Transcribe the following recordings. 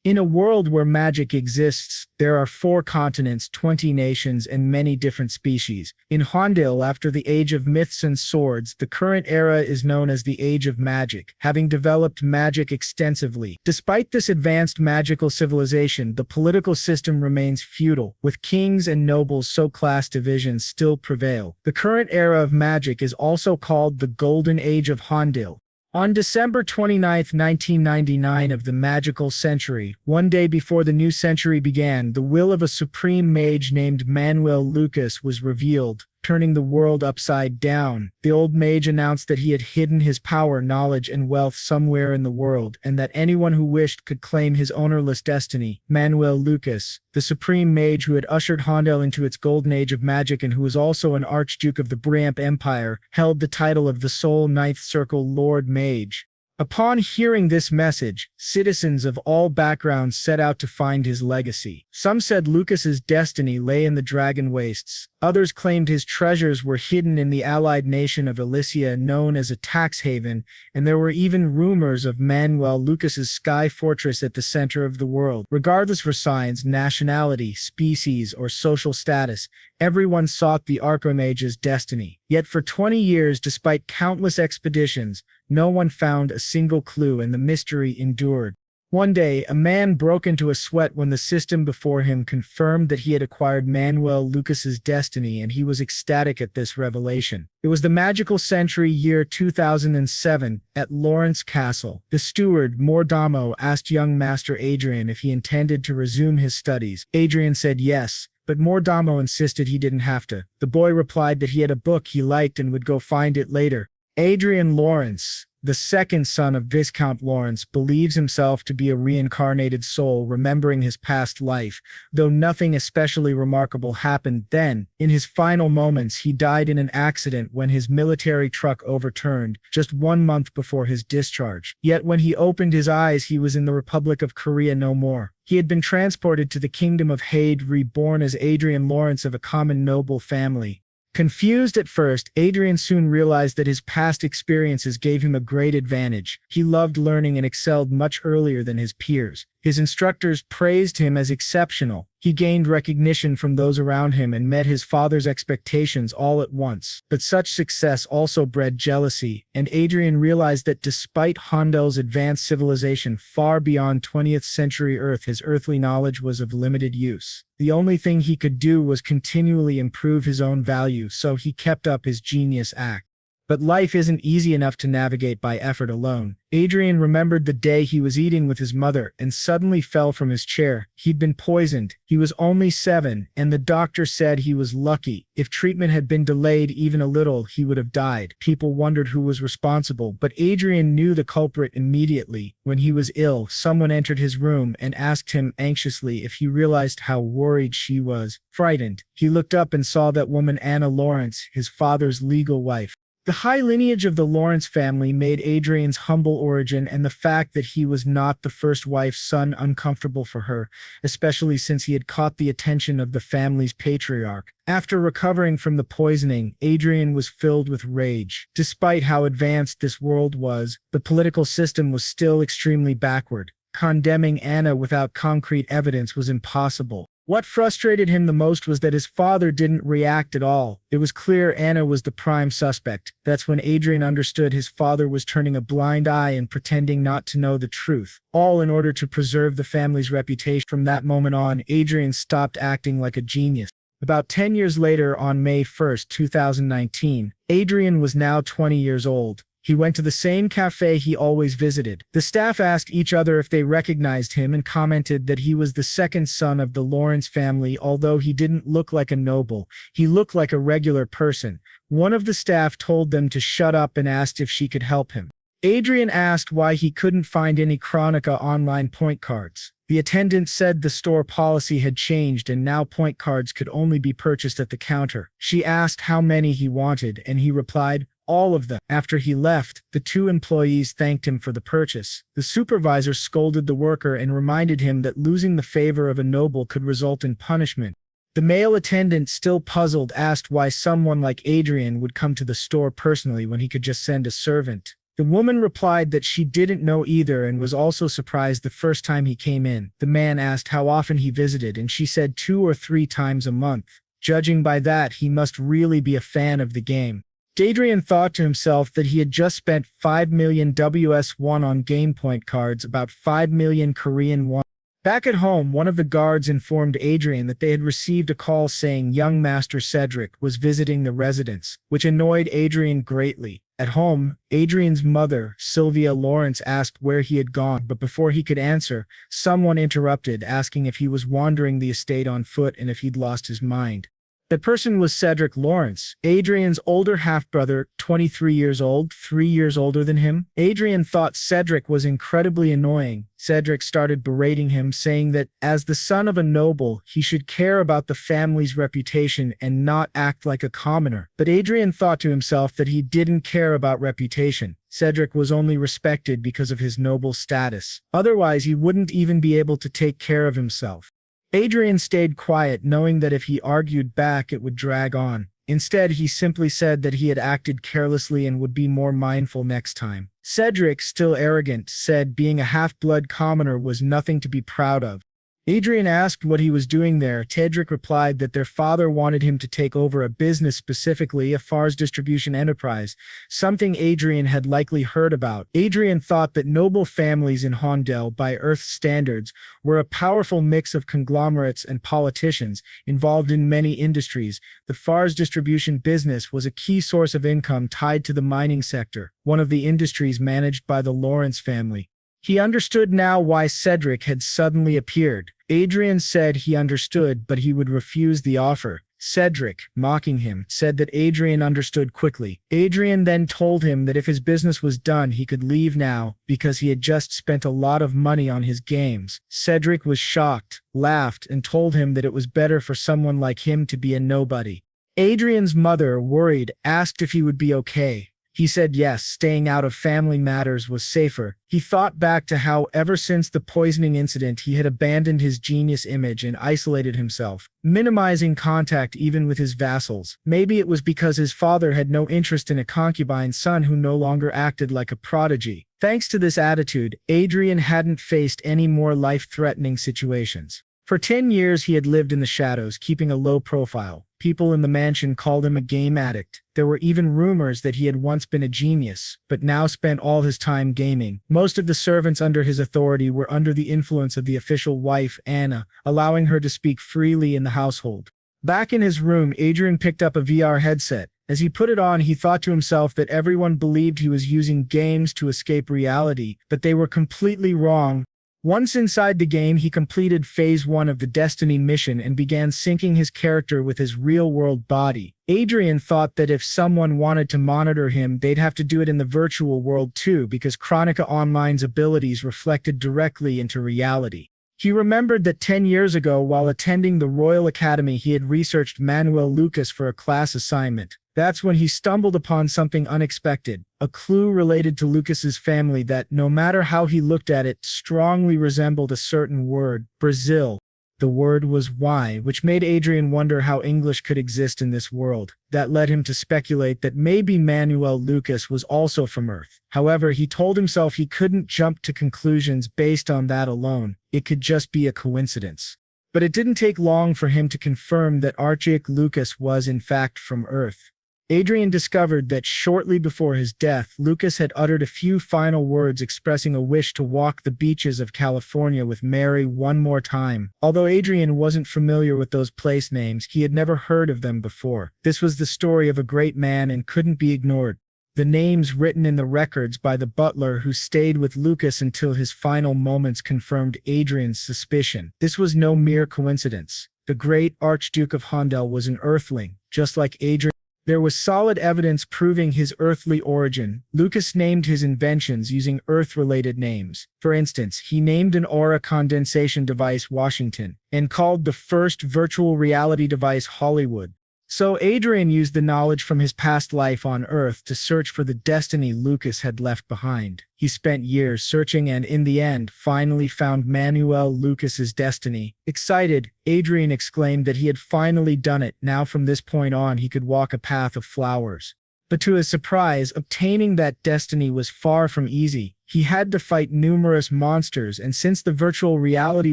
In a world where magic exists, there are 4 continents, 20 nations, and many different species. In Webtoon, after the Age of Myths and Swords, the current era is known as the Age of Magic, having developed magic extensively. Despite this advanced magical civilization, the political system remains feudal, with kings and nobles, so class divisions still prevail. The current era of magic is also called the Golden Age of Webtoon. On December 29, 1999 of the magical century, one day before the new century began, the will of a supreme mage named Manuel Lucas was revealed, turning the world upside down. The old mage announced that he had hidden his power, knowledge, and wealth somewhere in the world, and that anyone who wished could claim his ownerless destiny. Manuel Lucas, the supreme mage who had ushered Webtoon into its golden age of magic and who was also an archduke of the Bramp Empire, held the title of the sole Ninth Circle Lord Mage. Upon hearing this message, citizens of all backgrounds set out to find his legacy. Some said Lucas's destiny lay in the Dragon Wastes. Others claimed his treasures were hidden in the allied nation of Elysia, known as a tax haven, and there were even rumors of Manuel Lucas's sky fortress at the center of the world. Regardless for signs, nationality, species, or social status, everyone sought the Archmage's destiny. Yet for 20 years, despite countless expeditions, no one found a single clue, and the mystery endured. One day, a man broke into a sweat when the system before him confirmed that he had acquired Manuel Lucas's destiny, and he was ecstatic at this revelation. It was the magical century year 2007, at Lawrence Castle. The steward, Mordamo, asked young Master Adrien if he intended to resume his studies. Adrien said yes, but Mordamo insisted he didn't have to. The boy replied that he had a book he liked and would go find it later. Adrian Lawrence, the second son of Viscount Lawrence, believes himself to be a reincarnated soul remembering his past life, though nothing especially remarkable happened then. In his final moments, he died in an accident when his military truck overturned, just 1 month before his discharge. Yet when he opened his eyes, he was in the Republic of Korea no more. He had been transported to the kingdom of Hade, reborn as Adrian Lawrence of a common noble family. Confused at first, Adrien soon realized that his past experiences gave him a great advantage. He loved learning and excelled much earlier than his peers. His instructors praised him as exceptional. He gained recognition from those around him and met his father's expectations all at once. But such success also bred jealousy, and Adrien realized that despite Webtoon's advanced civilization far beyond 20th century Earth, his earthly knowledge was of limited use. The only thing he could do was continually improve his own value, so he kept up his genius act. But life isn't easy enough to navigate by effort alone. Adrien remembered the day he was eating with his mother and suddenly fell from his chair. He'd been poisoned. He was only 7, and the doctor said he was lucky. If treatment had been delayed even a little, he would have died. People wondered who was responsible, but Adrien knew the culprit immediately. When he was ill, someone entered his room and asked him anxiously if he realized how worried she was. Frightened, he looked up and saw that woman, Anna Lawrence, his father's legal wife. The high lineage of the Lawrence family made Adrien's humble origin and the fact that he was not the first wife's son uncomfortable for her, especially since he had caught the attention of the family's patriarch. After recovering from the poisoning, Adrien was filled with rage. Despite how advanced this world was, the political system was still extremely backward. Condemning Anna without concrete evidence was impossible. What frustrated him the most was that his father didn't react at all. It was clear Anna was the prime suspect. That's when Adrien understood his father was turning a blind eye and pretending not to know the truth, all in order to preserve the family's reputation. From that moment on, Adrien stopped acting like a genius. About 10 years later, on May 1, 2019, Adrien was now 20 years old. He went to the same cafe he always visited. The staff asked each other if they recognized him and commented that he was the second son of the Lawrence family. Although he didn't look like a noble, he looked like a regular person. One of the staff told them to shut up and asked if she could help him. Adrien asked why he couldn't find any Chronicle Online point cards. The attendant said the store policy had changed and now point cards could only be purchased at the counter. She asked how many he wanted, and he replied, all of them. After he left, the 2 employees thanked him for the purchase. The supervisor scolded the worker and reminded him that losing the favor of a noble could result in punishment. The male attendant, still puzzled, asked why someone like Adrien would come to the store personally when he could just send a servant. The woman replied that she didn't know either and was also surprised the first time he came in. The man asked how often he visited, and she said 2 or 3 times a month. Judging by that, he must really be a fan of the game. Adrien thought to himself that he had just spent 5 million WS1 on game point cards, about 5 million Korean won. Back at home, one of the guards informed Adrien that they had received a call saying young Master Cedric was visiting the residence, which annoyed Adrien greatly. At home, Adrien's mother, Sylvia Lawrence, asked where he had gone, but before he could answer, someone interrupted, asking if he was wandering the estate on foot and if he'd lost his mind. That person was Cedric Lawrence, Adrien's older half-brother, 23 years old, 3 years older than him. Adrien thought Cedric was incredibly annoying. Cedric started berating him, saying that, as the son of a noble, he should care about the family's reputation and not act like a commoner. But Adrien thought to himself that he didn't care about reputation. Cedric was only respected because of his noble status. Otherwise, he wouldn't even be able to take care of himself. Adrien stayed quiet, knowing that if he argued back, it would drag on. Instead, he simply said that he had acted carelessly and would be more mindful next time. Cedric, still arrogant, said being a half-blood commoner was nothing to be proud of. Adrien asked what he was doing there. Cedric replied that their father wanted him to take over a business, specifically a fars distribution enterprise, something Adrien had likely heard about. Adrien thought that noble families in Webtoon, by Earth standards, were a powerful mix of conglomerates and politicians involved in many industries. The fars distribution business was a key source of income tied to the mining sector, one of the industries managed by the Lawrence family. He understood now why Cedric had suddenly appeared. Adrien said he understood, but he would refuse the offer. Cedric, mocking him, said that Adrien understood quickly. Adrien then told him that if his business was done, he could leave now, because he had just spent a lot of money on his games. Cedric was shocked, laughed, and told him that it was better for someone like him to be a nobody. Adrien's mother, worried, asked if he would be okay. He said yes, staying out of family matters was safer. He thought back to how, ever since the poisoning incident, he had abandoned his genius image and isolated himself, minimizing contact even with his vassals. Maybe it was because his father had no interest in a concubine's son who no longer acted like a prodigy. Thanks to this attitude, Adrien hadn't faced any more life-threatening situations. For 10 years he had lived in the shadows, keeping a low profile. People in the mansion called him a game addict. There were even rumors that he had once been a genius, but now spent all his time gaming. Most of the servants under his authority were under the influence of the official wife, Anna, allowing her to speak freely in the household. Back in his room, Adrien picked up a VR headset. As he put it on, he thought to himself that everyone believed he was using games to escape reality, but they were completely wrong. Once inside the game, he completed Phase 1 of the Destiny mission and began syncing his character with his real-world body. Adrien thought that if someone wanted to monitor him, they'd have to do it in the virtual world too, because Chronicle Online's abilities reflected directly into reality. He remembered that 10 years ago, while attending the Royal Academy, he had researched Manuel Lucas for a class assignment. That's when he stumbled upon something unexpected, a clue related to Lucas's family that, no matter how he looked at it, strongly resembled a certain word, Brazil. The word was Y, which made Adrien wonder how English could exist in this world. That led him to speculate that maybe Manuel Lucas was also from Earth. However, he told himself he couldn't jump to conclusions based on that alone. It could just be a coincidence. But it didn't take long for him to confirm that Arsia Lucas was in fact from Earth. Adrien discovered that shortly before his death, Lucas had uttered a few final words expressing a wish to walk the beaches of California with Mary one more time. Although Adrien wasn't familiar with those place names, he had never heard of them before. This was the story of a great man and couldn't be ignored. The names written in the records by the butler who stayed with Lucas until his final moments confirmed Adrien's suspicion. This was no mere coincidence. The great Archduke of Webtoon was an Earthling, just like Adrien. There was solid evidence proving his earthly origin. Lucas named his inventions using Earth-related names. For instance, he named an aura condensation device Washington, and called the first virtual reality device Hollywood. So Adrien used the knowledge from his past life on Earth to search for the destiny Lucas had left behind. He spent years searching and in the end finally found Manuel Lucas's destiny. Excited, Adrien exclaimed that he had finally done it. Now from this point on he could walk a path of flowers. But to his surprise, obtaining that destiny was far from easy. He had to fight numerous monsters, and since the virtual reality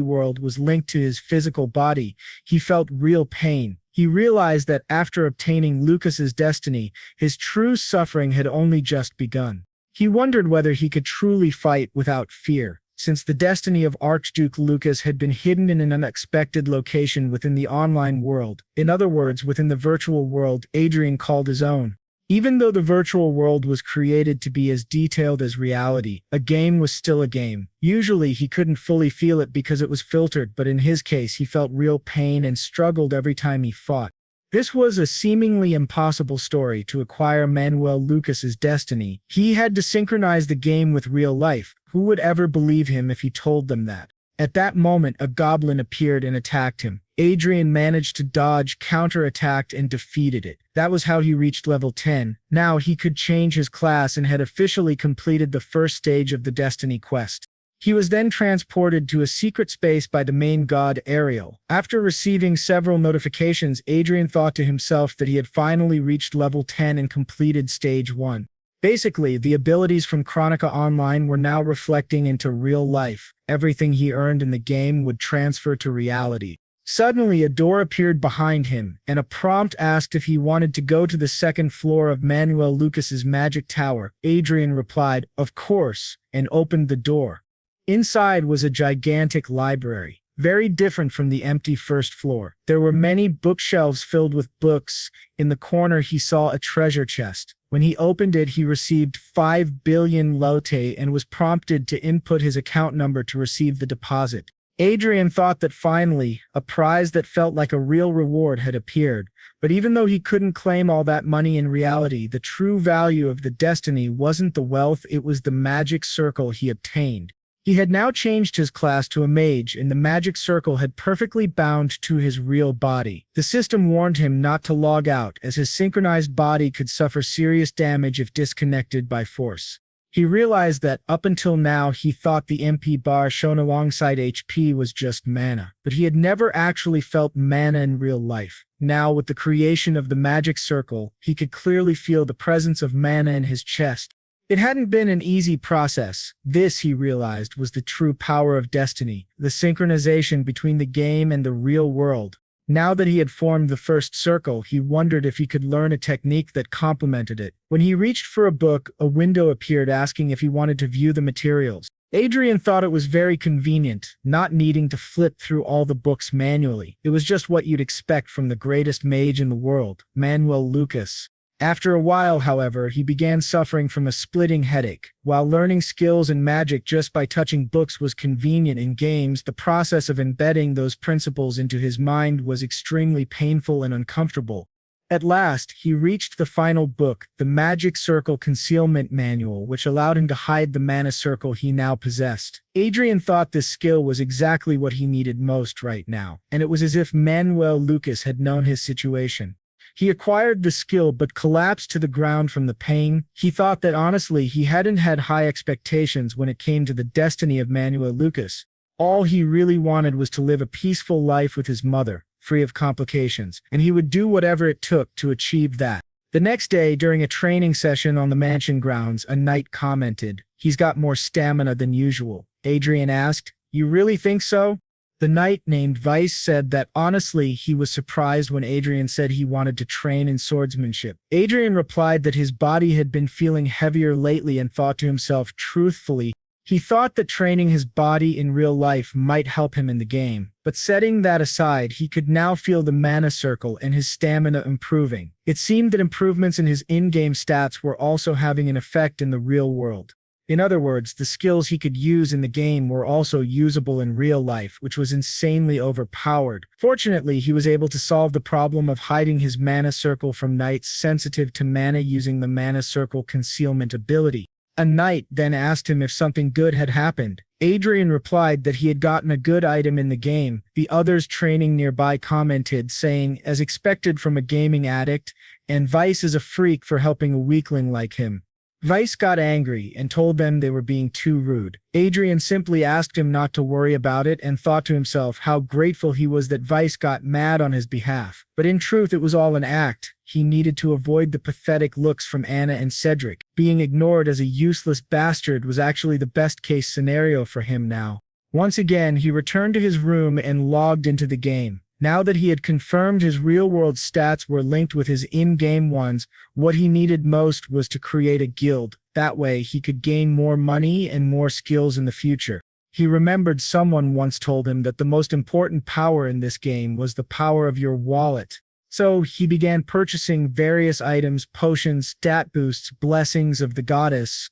world was linked to his physical body, he felt real pain. He realized that after obtaining Lucas's destiny, his true suffering had only just begun. He wondered whether he could truly fight without fear, since the destiny of Archduke Lucas had been hidden in an unexpected location within the online world. In other words, within the virtual world Adrien called his own. Even though the virtual world was created to be as detailed as reality, a game was still a game. Usually he couldn't fully feel it because it was filtered, but in his case he felt real pain and struggled every time he fought. This was a seemingly impossible story to acquire Manuel Lucas's destiny. He had to synchronize the game with real life. Who would ever believe him if he told them that? At that moment, a goblin appeared and attacked him. Adrien managed to dodge, counterattacked, and defeated it. That was how he reached level 10. Now he could change his class and had officially completed the first stage of the Destiny quest. He was then transported to a secret space by the main god Everil. After receiving several notifications, Adrien thought to himself that he had finally reached level 10 and completed stage 1. Basically, the abilities from Chronicle Online were now reflecting into real life. Everything he earned in the game would transfer to reality. Suddenly, a door appeared behind him, and a prompt asked if he wanted to go to the second floor of Manuel Lucas's magic tower. Adrien replied, "Of course," and opened the door. Inside was a gigantic library, very different from the empty first floor. There were many bookshelves filled with books. In the corner, he saw a treasure chest. When he opened it, he received 5 billion lote and was prompted to input his account number to receive the deposit. Adrien thought that finally, a prize that felt like a real reward had appeared, but even though he couldn't claim all that money in reality, the true value of the destiny wasn't the wealth, it was the magic circle he obtained. He had now changed his class to a mage, and the magic circle had perfectly bound to his real body. The system warned him not to log out, as his synchronized body could suffer serious damage if disconnected by force. He realized that up until now he thought the MP bar shown alongside HP was just mana, but he had never actually felt mana in real life. Now, with the creation of the magic circle, he could clearly feel the presence of mana in his chest. It hadn't been an easy process. This, he realized, was the true power of destiny, the synchronization between the game and the real world. Now that he had formed the first circle, he wondered if he could learn a technique that complemented it. When he reached for a book, a window appeared asking if he wanted to view the materials. Adrien thought it was very convenient, not needing to flip through all the books manually. It was just what you'd expect from the greatest mage in the world, Manuel Lucas. After a while, however, he began suffering from a splitting headache. While learning skills and magic just by touching books was convenient in games, the process of embedding those principles into his mind was extremely painful and uncomfortable. At last, he reached the final book, the Magic Circle Concealment Manual, which allowed him to hide the mana circle he now possessed. Adrien thought this skill was exactly what he needed most right now, and it was as if Manuel Lucas had known his situation. He acquired the skill but collapsed to the ground from the pain. He thought that honestly he hadn't had high expectations when it came to the destiny of Manuel Lucas. All he really wanted was to live a peaceful life with his mother, free of complications, and he would do whatever it took to achieve that. The next day, during a training session on the mansion grounds, a knight commented, "He's got more stamina than usual." Adrien asked, "You really think so?" The knight named Vice said that honestly he was surprised when Adrien said he wanted to train in swordsmanship. Adrien replied that his body had been feeling heavier lately and thought to himself truthfully, he thought that training his body in real life might help him in the game. But setting that aside, he could now feel the mana circle and his stamina improving. It seemed that improvements in his in-game stats were also having an effect in the real world. In other words, the skills he could use in the game were also usable in real life, which was insanely overpowered. Fortunately, he was able to solve the problem of hiding his mana circle from knights sensitive to mana using the mana circle concealment ability. A knight then asked him if something good had happened. Adrien replied that he had gotten a good item in the game. The others training nearby commented, saying, as expected from a gaming addict, and Vice is a freak for helping a weakling like him. Vice got angry and told them they were being too rude. Adrien simply asked him not to worry about it and thought to himself how grateful he was that Vice got mad on his behalf. But in truth, it was all an act. He needed to avoid the pathetic looks from Anna and Cedric. Being ignored as a useless bastard was actually the best-case scenario for him now. Once again, he returned to his room and logged into the game. Now that he had confirmed his real-world stats were linked with his in-game ones, what he needed most was to create a guild. That way, he could gain more money and more skills in the future. He remembered someone once told him that the most important power in this game was the power of your wallet. So he began purchasing various items, potions, stat boosts, blessings of the goddess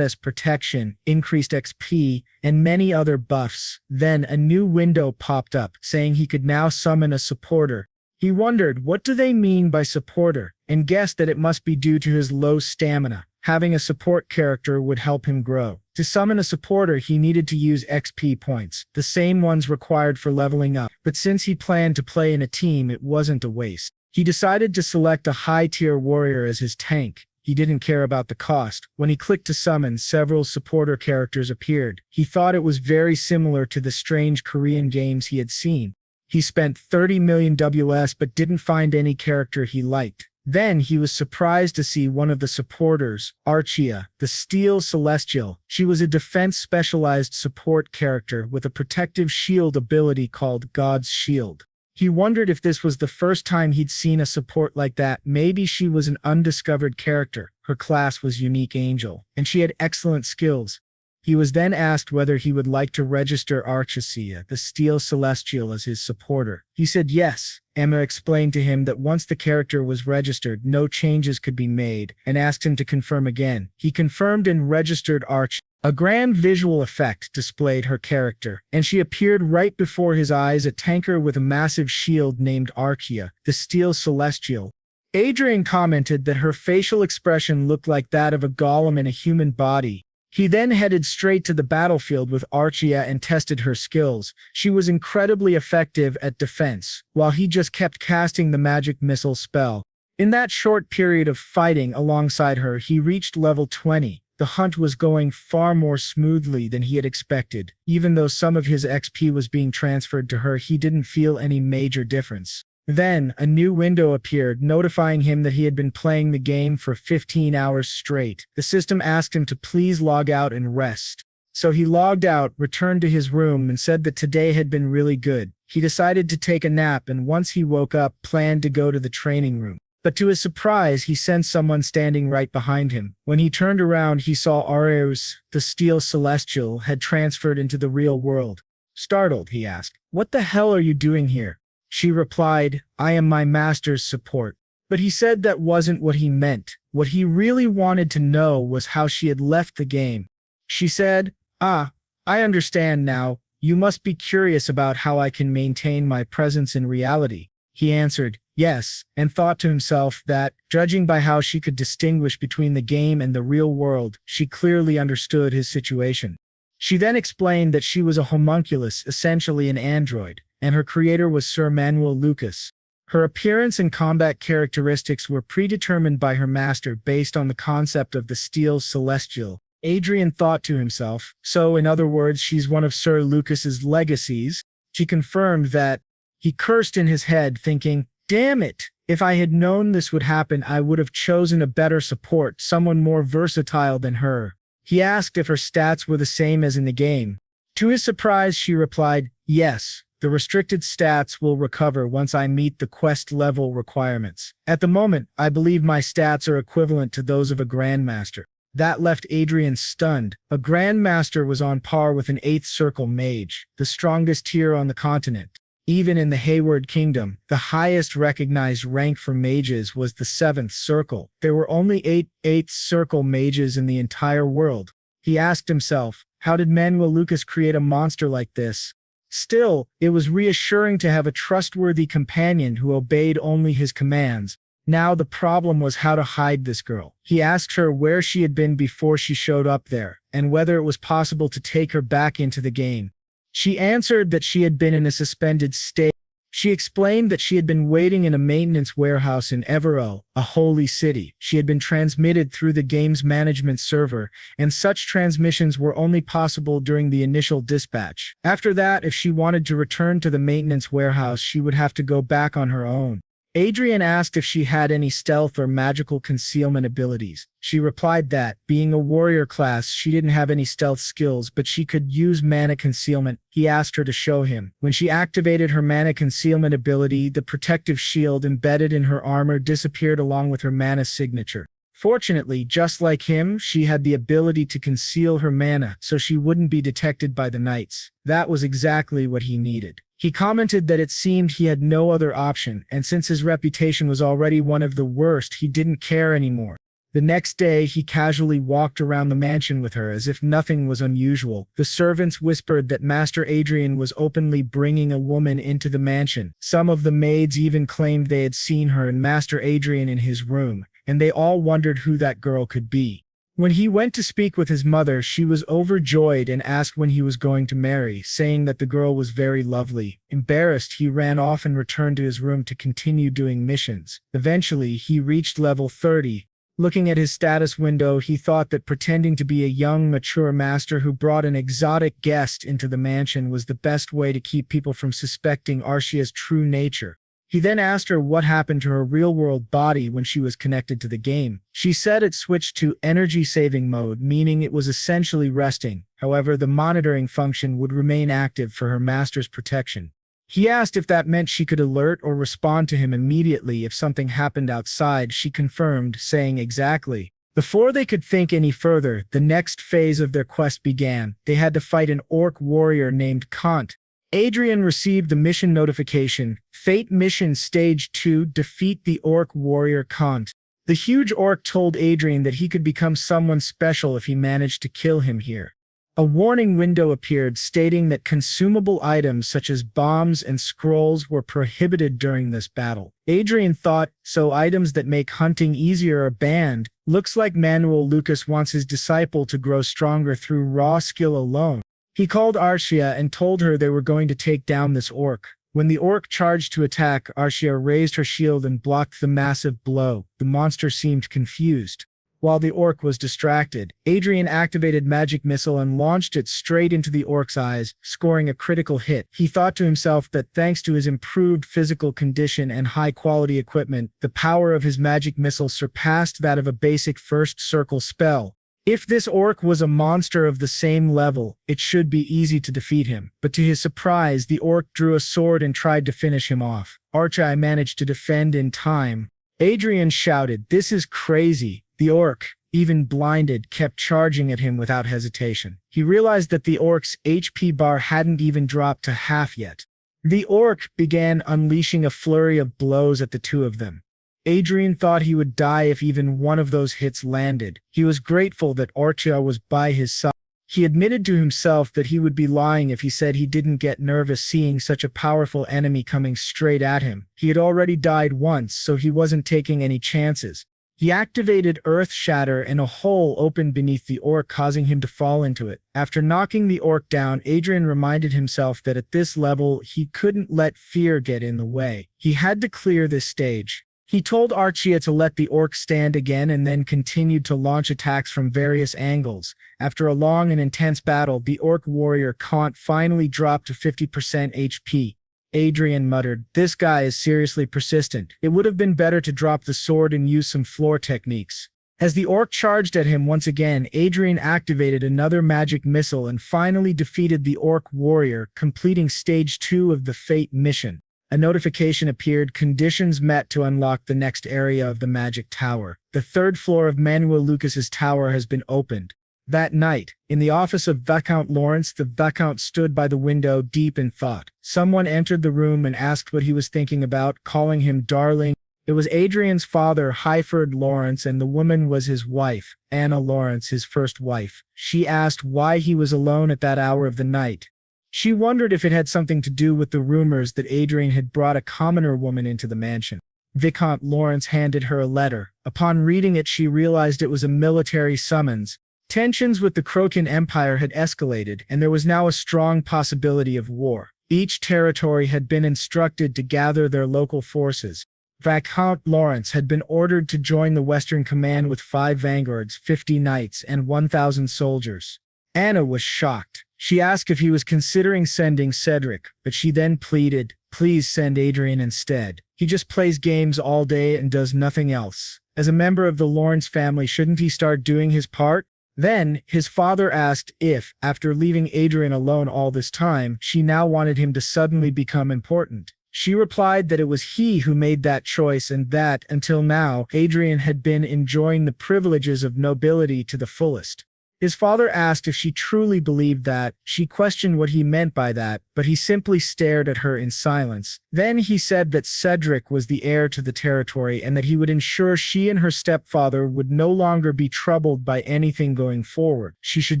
protection, increased XP, and many other buffs. Then a new window popped up, saying he could now summon a supporter. He wondered, what do they mean by supporter, and guessed that it must be due to his low stamina. Having a support character would help him grow. To summon a supporter, he needed to use XP points, the same ones required for leveling up. But since he planned to play in a team, it wasn't a waste. He decided to select a high-tier warrior as his tank. He didn't care about the cost. When he clicked to summon, several supporter characters appeared. He thought it was very similar to the strange Korean games he had seen. He spent 30 million WS but didn't find any character he liked. Then he was surprised to see one of the supporters, Arsia, the Steel Celestial. She was a defense-specialized support character with a protective shield ability called God's Shield. He wondered if this was the first time he'd seen a support like that. Maybe she was an undiscovered character. Her class was Unique Angel, and she had excellent skills. He was then asked whether he would like to register Arsia, the Steel Celestial, as his supporter. He said yes. Emma explained to him that once the character was registered, no changes could be made, and asked him to confirm again. He confirmed and registered Arsia. A grand visual effect displayed her character, and she appeared right before his eyes, a tanker with a massive shield named Arsia, the Steel Celestial. Adrien commented that her facial expression looked like that of a golem in a human body. He then headed straight to the battlefield with Arsia and tested her skills. She was incredibly effective at defense, while he just kept casting the magic missile spell. In that short period of fighting alongside her, he reached level 20. The hunt was going far more smoothly than he had expected. Even though some of his XP was being transferred to her, he didn't feel any major difference. Then, a new window appeared, notifying him that he had been playing the game for 15 hours straight. The system asked him to please log out and rest. So he logged out, returned to his room, and said that today had been really good. He decided to take a nap, and once he woke up, planned to go to the training room. But to his surprise, he sensed someone standing right behind him. When he turned around, he saw Arsia, the Steel Celestial, had transferred into the real world. Startled, he asked, "What the hell are you doing here?" She replied, "I am my master's support." But he said that wasn't what he meant. What he really wanted to know was how she had left the game. She said, "Ah, I understand now. You must be curious about how I can maintain my presence in reality." He answered, yes, and thought to himself that, judging by how she could distinguish between the game and the real world, she clearly understood his situation. She then explained that she was a homunculus, essentially an android, and her creator was Sir Manuel Lucas. Her appearance and combat characteristics were predetermined by her master based on the concept of the Steel Celestial. Adrien thought to himself, so in other words, she's one of Sir Lucas's legacies. She confirmed that. He cursed in his head, thinking, damn it, if I had known this would happen, I would have chosen a better support, someone more versatile than her. He asked if her stats were the same as in the game. To his surprise, she replied, yes, the restricted stats will recover once I meet the quest level requirements. At the moment, I believe my stats are equivalent to those of a Grandmaster. That left Adrien stunned. A Grandmaster was on par with an 8th Circle Mage, the strongest tier on the continent. Even in the Hayward Kingdom, the highest recognized rank for mages was the 7th Circle. There were only 8 8th Circle mages in the entire world. He asked himself, how did Manuel Lucas create a monster like this? Still, it was reassuring to have a trustworthy companion who obeyed only his commands. Now the problem was how to hide this girl. He asked her where she had been before she showed up there, and whether it was possible to take her back into the game. She answered that she had been in a suspended state. She explained that she had been waiting in a maintenance warehouse in Everil, a holy city. She had been transmitted through the game's management server, and such transmissions were only possible during the initial dispatch. After that, if she wanted to return to the maintenance warehouse, she would have to go back on her own. Adrien asked if she had any stealth or magical concealment abilities. She replied that, being a warrior class, she didn't have any stealth skills, but she could use mana concealment. He asked her to show him. When she activated her mana concealment ability, the protective shield embedded in her armor disappeared along with her mana signature. Fortunately, just like him, she had the ability to conceal her mana so she wouldn't be detected by the knights. That was exactly what he needed. He commented that it seemed he had no other option, and since his reputation was already one of the worst, he didn't care anymore. The next day, he casually walked around the mansion with her as if nothing was unusual. The servants whispered that Master Adrien was openly bringing a woman into the mansion. Some of the maids even claimed they had seen her and Master Adrien in his room, and they all wondered who that girl could be. When he went to speak with his mother, she was overjoyed and asked when he was going to marry, saying that the girl was very lovely. Embarrassed, he ran off and returned to his room to continue doing missions. Eventually, he reached level 30. Looking at his status window, he thought that pretending to be a young, mature master who brought an exotic guest into the mansion was the best way to keep people from suspecting Arsia's true nature. He then asked her what happened to her real-world body when she was connected to the game. She said it switched to energy-saving mode, meaning it was essentially resting. However, the monitoring function would remain active for her master's protection. He asked if that meant she could alert or respond to him immediately if something happened outside. She confirmed, saying exactly. Before they could think any further, the next phase of their quest began. They had to fight an orc warrior named Kant. Adrien received the mission notification, Fate Mission Stage 2, Defeat the Orc Warrior Kant. The huge orc told Adrien that he could become someone special if he managed to kill him here. A warning window appeared stating that consumable items such as bombs and scrolls were prohibited during this battle. Adrien thought, so items that make hunting easier are banned. Looks like Manuel Lucas wants his disciple to grow stronger through raw skill alone. He called Arsia and told her they were going to take down this orc. When the orc charged to attack, Arsia raised her shield and blocked the massive blow. The monster seemed confused. While the orc was distracted, Adrien activated magic missile and launched it straight into the orc's eyes, scoring a critical hit. He thought to himself that thanks to his improved physical condition and high-quality equipment, the power of his magic missile surpassed that of a basic first circle spell. If this orc was a monster of the same level, it should be easy to defeat him. But to his surprise, the orc drew a sword and tried to finish him off. Arsia managed to defend in time. Adrien shouted, "This is crazy." The orc, even blinded, kept charging at him without hesitation. He realized that the orc's HP bar hadn't even dropped to half yet. The orc began unleashing a flurry of blows at the two of them. Adrien thought he would die if even one of those hits landed. He was grateful that Arsia was by his side. He admitted to himself that he would be lying if he said he didn't get nervous seeing such a powerful enemy coming straight at him. He had already died once, so he wasn't taking any chances. He activated Earth Shatter and a hole opened beneath the orc, causing him to fall into it. After knocking the orc down, Adrien reminded himself that at this level, he couldn't let fear get in the way. He had to clear this stage. He told Arsia to let the orc stand again and then continued to launch attacks from various angles. After a long and intense battle, the orc warrior Kant finally dropped to 50% HP. Adrien muttered, "This guy is seriously persistent. It would have been better to drop the sword and use some floor techniques." As the orc charged at him once again, Adrien activated another magic missile and finally defeated the orc warrior, completing Stage 2 of the Fate mission. A notification appeared, conditions met to unlock the next area of the magic tower. The third floor of Manuel Lucas's tower has been opened. That night, in the office of Viscount Lawrence, the viscount stood by the window deep in thought. Someone entered the room and asked what he was thinking about, calling him darling. It was Adrien's father, Heirship Lawrence, and the woman was his wife, Anna Lawrence, his first wife. She asked why he was alone at that hour of the night. She wondered if it had something to do with the rumors that Adrien had brought a commoner woman into the mansion. Viscount Lawrence handed her a letter. Upon reading it, she realized it was a military summons. Tensions with the Crocan Empire had escalated, and there was now a strong possibility of war. Each territory had been instructed to gather their local forces. Viscount Lawrence had been ordered to join the Western Command with 5 vanguards, 50 knights, and 1,000 soldiers. Anna was shocked. She asked if he was considering sending Cedric, but she then pleaded, "Please send Adrien instead. He just plays games all day and does nothing else. As a member of the Lawrence family, shouldn't he start doing his part?" Then, his father asked if, after leaving Adrien alone all this time, she now wanted him to suddenly become important. She replied that it was he who made that choice and that, until now, Adrien had been enjoying the privileges of nobility to the fullest. His father asked if she truly believed that. She questioned what he meant by that, but he simply stared at her in silence. Then he said that Cedric was the heir to the territory and that he would ensure she and her stepfather would no longer be troubled by anything going forward. She should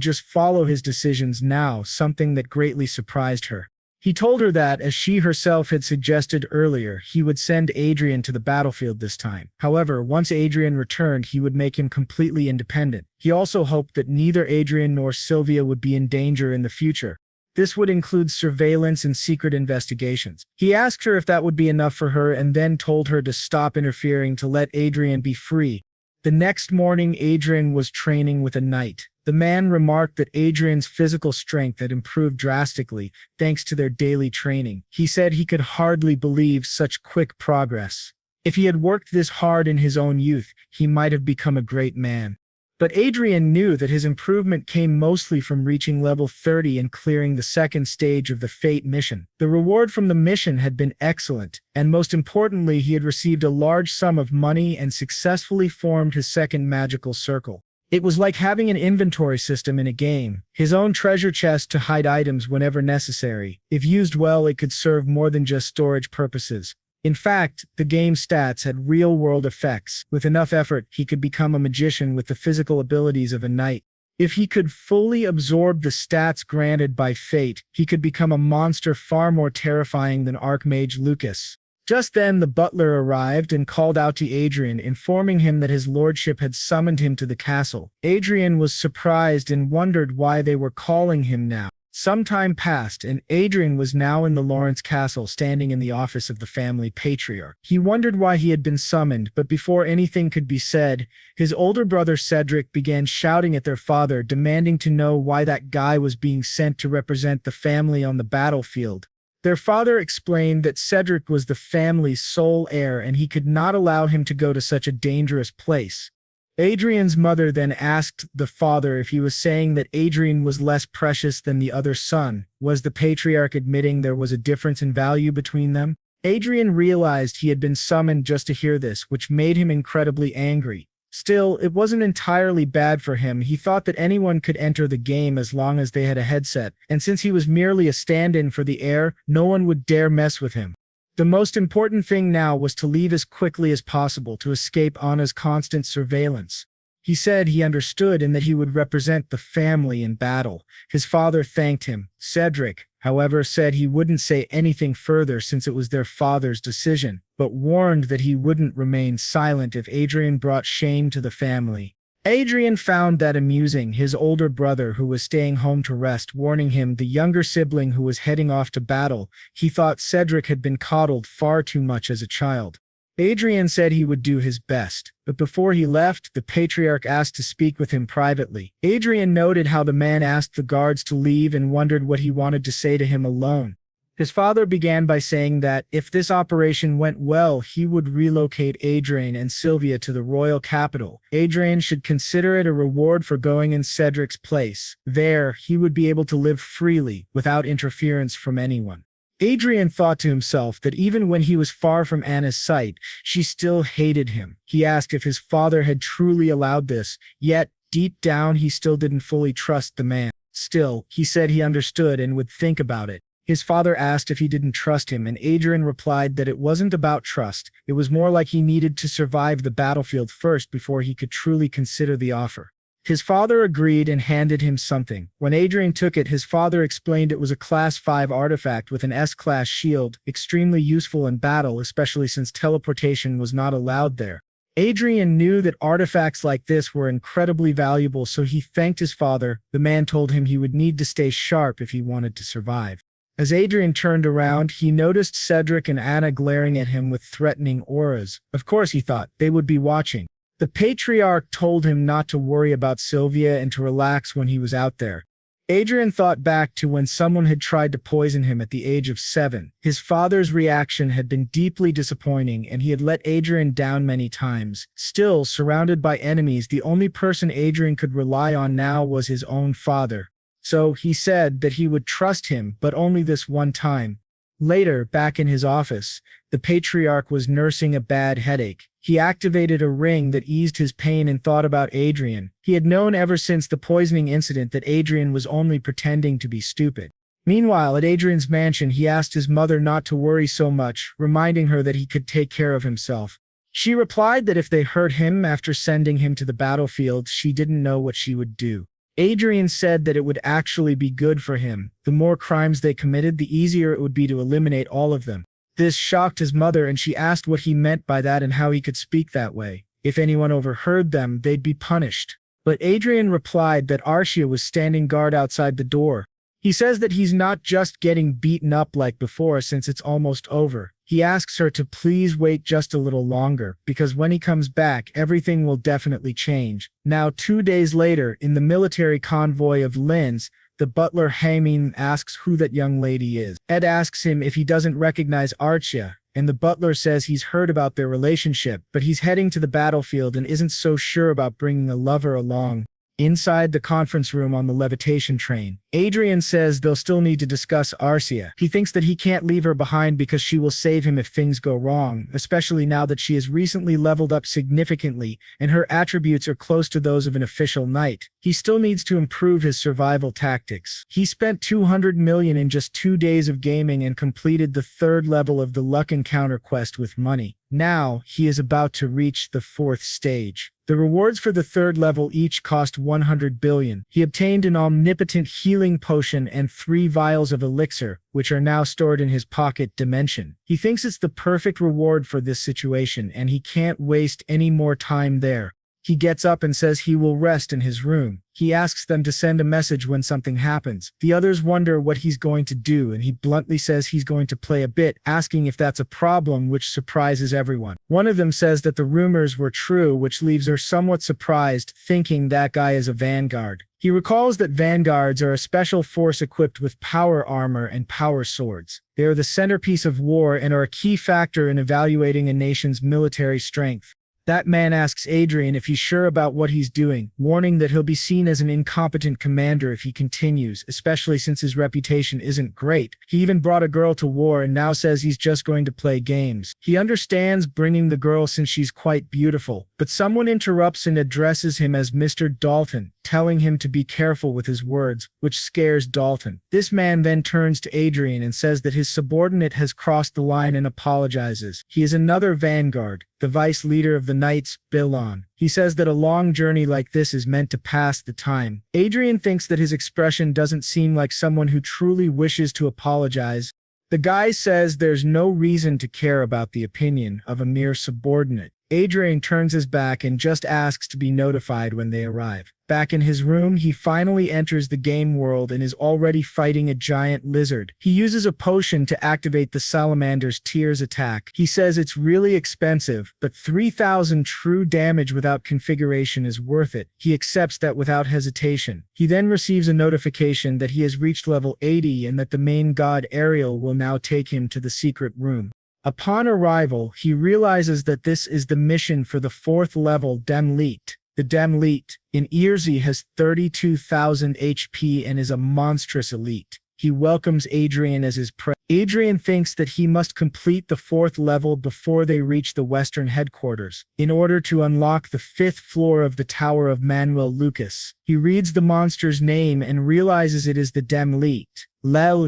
just follow his decisions now, something that greatly surprised her. He told her that, as she herself had suggested earlier, he would send Adrien to the battlefield this time. However, once Adrien returned, he would make him completely independent. He also hoped that neither Adrien nor Sylvia would be in danger in the future. This would include surveillance and secret investigations. He asked her if that would be enough for her and then told her to stop interfering to let Adrien be free. The next morning, Adrien was training with a knight. The man remarked that Adrien's physical strength had improved drastically, thanks to their daily training. He said he could hardly believe such quick progress. If he had worked this hard in his own youth, he might have become a great man. But Adrien knew that his improvement came mostly from reaching level 30 and clearing the second stage of the Fate mission. The reward from the mission had been excellent, and most importantly, he had received a large sum of money and successfully formed his second magical circle. It was like having an inventory system in a game, his own treasure chest to hide items whenever necessary. If used well, it could serve more than just storage purposes. In fact, the game's stats had real-world effects. With enough effort, he could become a magician with the physical abilities of a knight. If he could fully absorb the stats granted by fate, he could become a monster far more terrifying than Archmage Lucas. Just then the butler arrived and called out to Adrien, informing him that his lordship had summoned him to the castle. Adrien was surprised and wondered why they were calling him now. Some time passed, and Adrien was now in the Lawrence castle, standing in the office of the family patriarch. He wondered why he had been summoned, but before anything could be said, his older brother Cedric began shouting at their father, demanding to know why that guy was being sent to represent the family on the battlefield. Their father explained that Cedric was the family's sole heir and he could not allow him to go to such a dangerous place. Adrien's mother then asked the father if he was saying that Adrien was less precious than the other son. Was the patriarch admitting there was a difference in value between them? Adrien realized he had been summoned just to hear this, which made him incredibly angry. Still, it wasn't entirely bad for him. He thought that anyone could enter the game as long as they had a headset, and since he was merely a stand-in for the heir, no one would dare mess with him. The most important thing now was to leave as quickly as possible to escape Anna's constant surveillance. He said he understood and that he would represent the family in battle. His father thanked him. Cedric, however, said he wouldn't say anything further since it was their father's decision, but warned that he wouldn't remain silent if Adrien brought shame to the family. Adrien found that amusing, his older brother who was staying home to rest warning him, the younger sibling who was heading off to battle. He thought Cedric had been coddled far too much as a child. Adrien said he would do his best, but before he left, the patriarch asked to speak with him privately. Adrien noted how the man asked the guards to leave and wondered what he wanted to say to him alone. His father began by saying that, if this operation went well, he would relocate Adrien and Sylvia to the royal capital. Adrien should consider it a reward for going in Cedric's place. There, he would be able to live freely, without interference from anyone. Adrien thought to himself that even when he was far from Anna's sight, she still hated him. He asked if his father had truly allowed this, yet, deep down, he still didn't fully trust the man. Still, he said he understood and would think about it. His father asked if he didn't trust him, and Adrien replied that it wasn't about trust. It was more like he needed to survive the battlefield first before he could truly consider the offer. His father agreed and handed him something. When Adrien took it, his father explained it was a Class 5 artifact with an S-class shield, extremely useful in battle, especially since teleportation was not allowed there. Adrien knew that artifacts like this were incredibly valuable, so he thanked his father. The man told him he would need to stay sharp if he wanted to survive. As Adrian turned around, he noticed Cedric and Anna glaring at him with threatening auras. Of course, he thought, they would be watching. The patriarch told him not to worry about Sylvia and to relax when he was out there. Adrian thought back to when someone had tried to poison him at the age of 7. His father's reaction had been deeply disappointing, and he had let Adrian down many times. Still, surrounded by enemies, the only person Adrian could rely on now was his own father. So he said that he would trust him, but only this one time. Later, back in his office, the patriarch was nursing a bad headache. He activated a ring that eased his pain and thought about Adrian. He had known ever since the poisoning incident that Adrian was only pretending to be stupid. Meanwhile, at Adrian's mansion, he asked his mother not to worry so much, reminding her that he could take care of himself. She replied that if they hurt him after sending him to the battlefield, she didn't know what she would do. Adrian said that it would actually be good for him. The more crimes they committed, the easier it would be to eliminate all of them. This shocked his mother, and she asked what he meant by that and how he could speak that way. If anyone overheard them, they'd be punished. But Adrian replied that Arsia was standing guard outside the door. He says that he's not just getting beaten up like before since it's almost over. He asks her to please wait just a little longer, because when he comes back, everything will definitely change. Now, 2 days later, in the military convoy of Linz, the butler Hamin asks who that young lady is. Ed asks him if he doesn't recognize Arsia, and the butler says he's heard about their relationship, but he's heading to the battlefield and isn't so sure about bringing a lover along. Inside the conference room on the levitation train, Adrian says they'll still need to discuss Arsia. He thinks that he can't leave her behind because she will save him if things go wrong, especially now that she has recently leveled up significantly and her attributes are close to those of an official knight. He still needs to improve his survival tactics. He spent 200 million in just 2 days of gaming and completed the 3rd level of the Luck Encounter quest with money. Now, he is about to reach the 4th stage. The rewards for the 3rd level each cost 100 billion. He obtained an omnipotent healing potion and 3 vials of elixir, which are now stored in his pocket dimension. He thinks it's the perfect reward for this situation, and he can't waste any more time there. He gets up and says he will rest in his room. He asks them to send a message when something happens. The others wonder what he's going to do, and he bluntly says he's going to play a bit, asking if that's a problem, which surprises everyone. One of them says that the rumors were true, which leaves her somewhat surprised, thinking that guy is a vanguard. He recalls that vanguards are a special force equipped with power armor and power swords. They are the centerpiece of war and are a key factor in evaluating a nation's military strength. That man asks Adrian if he's sure about what he's doing, warning that he'll be seen as an incompetent commander if he continues, especially since his reputation isn't great. He even brought a girl to war and now says he's just going to play games. He understands bringing the girl since she's quite beautiful, but someone interrupts and addresses him as Mr. Dalton, telling him to be careful with his words, which scares Dalton. This man then turns to Adrian and says that his subordinate has crossed the line and apologizes. He is another vanguard, the vice leader of the Knights, Bilon. He says that a long journey like this is meant to pass the time. Adrian thinks that his expression doesn't seem like someone who truly wishes to apologize. The guy says there's no reason to care about the opinion of a mere subordinate. Adrian turns his back and just asks to be notified when they arrive. Back in his room, he finally enters the game world and is already fighting a giant lizard. He uses a potion to activate the salamander's tears attack. He says it's really expensive, but 3,000 true damage without configuration is worth it. He accepts that without hesitation. He then receives a notification that he has reached level 80 and that the main god Everil will now take him to the secret room. Upon arrival, he realizes that this is the mission for the 4th level Demleet. The Demleet in Arsia has 32,000 HP and is a monstrous elite. He welcomes Adrian as his prey. Adrian thinks that he must complete the 4th level before they reach the western headquarters, in order to unlock the 5th floor of the Tower of Manuel Lucas. He reads the monster's name and realizes it is the Demleet.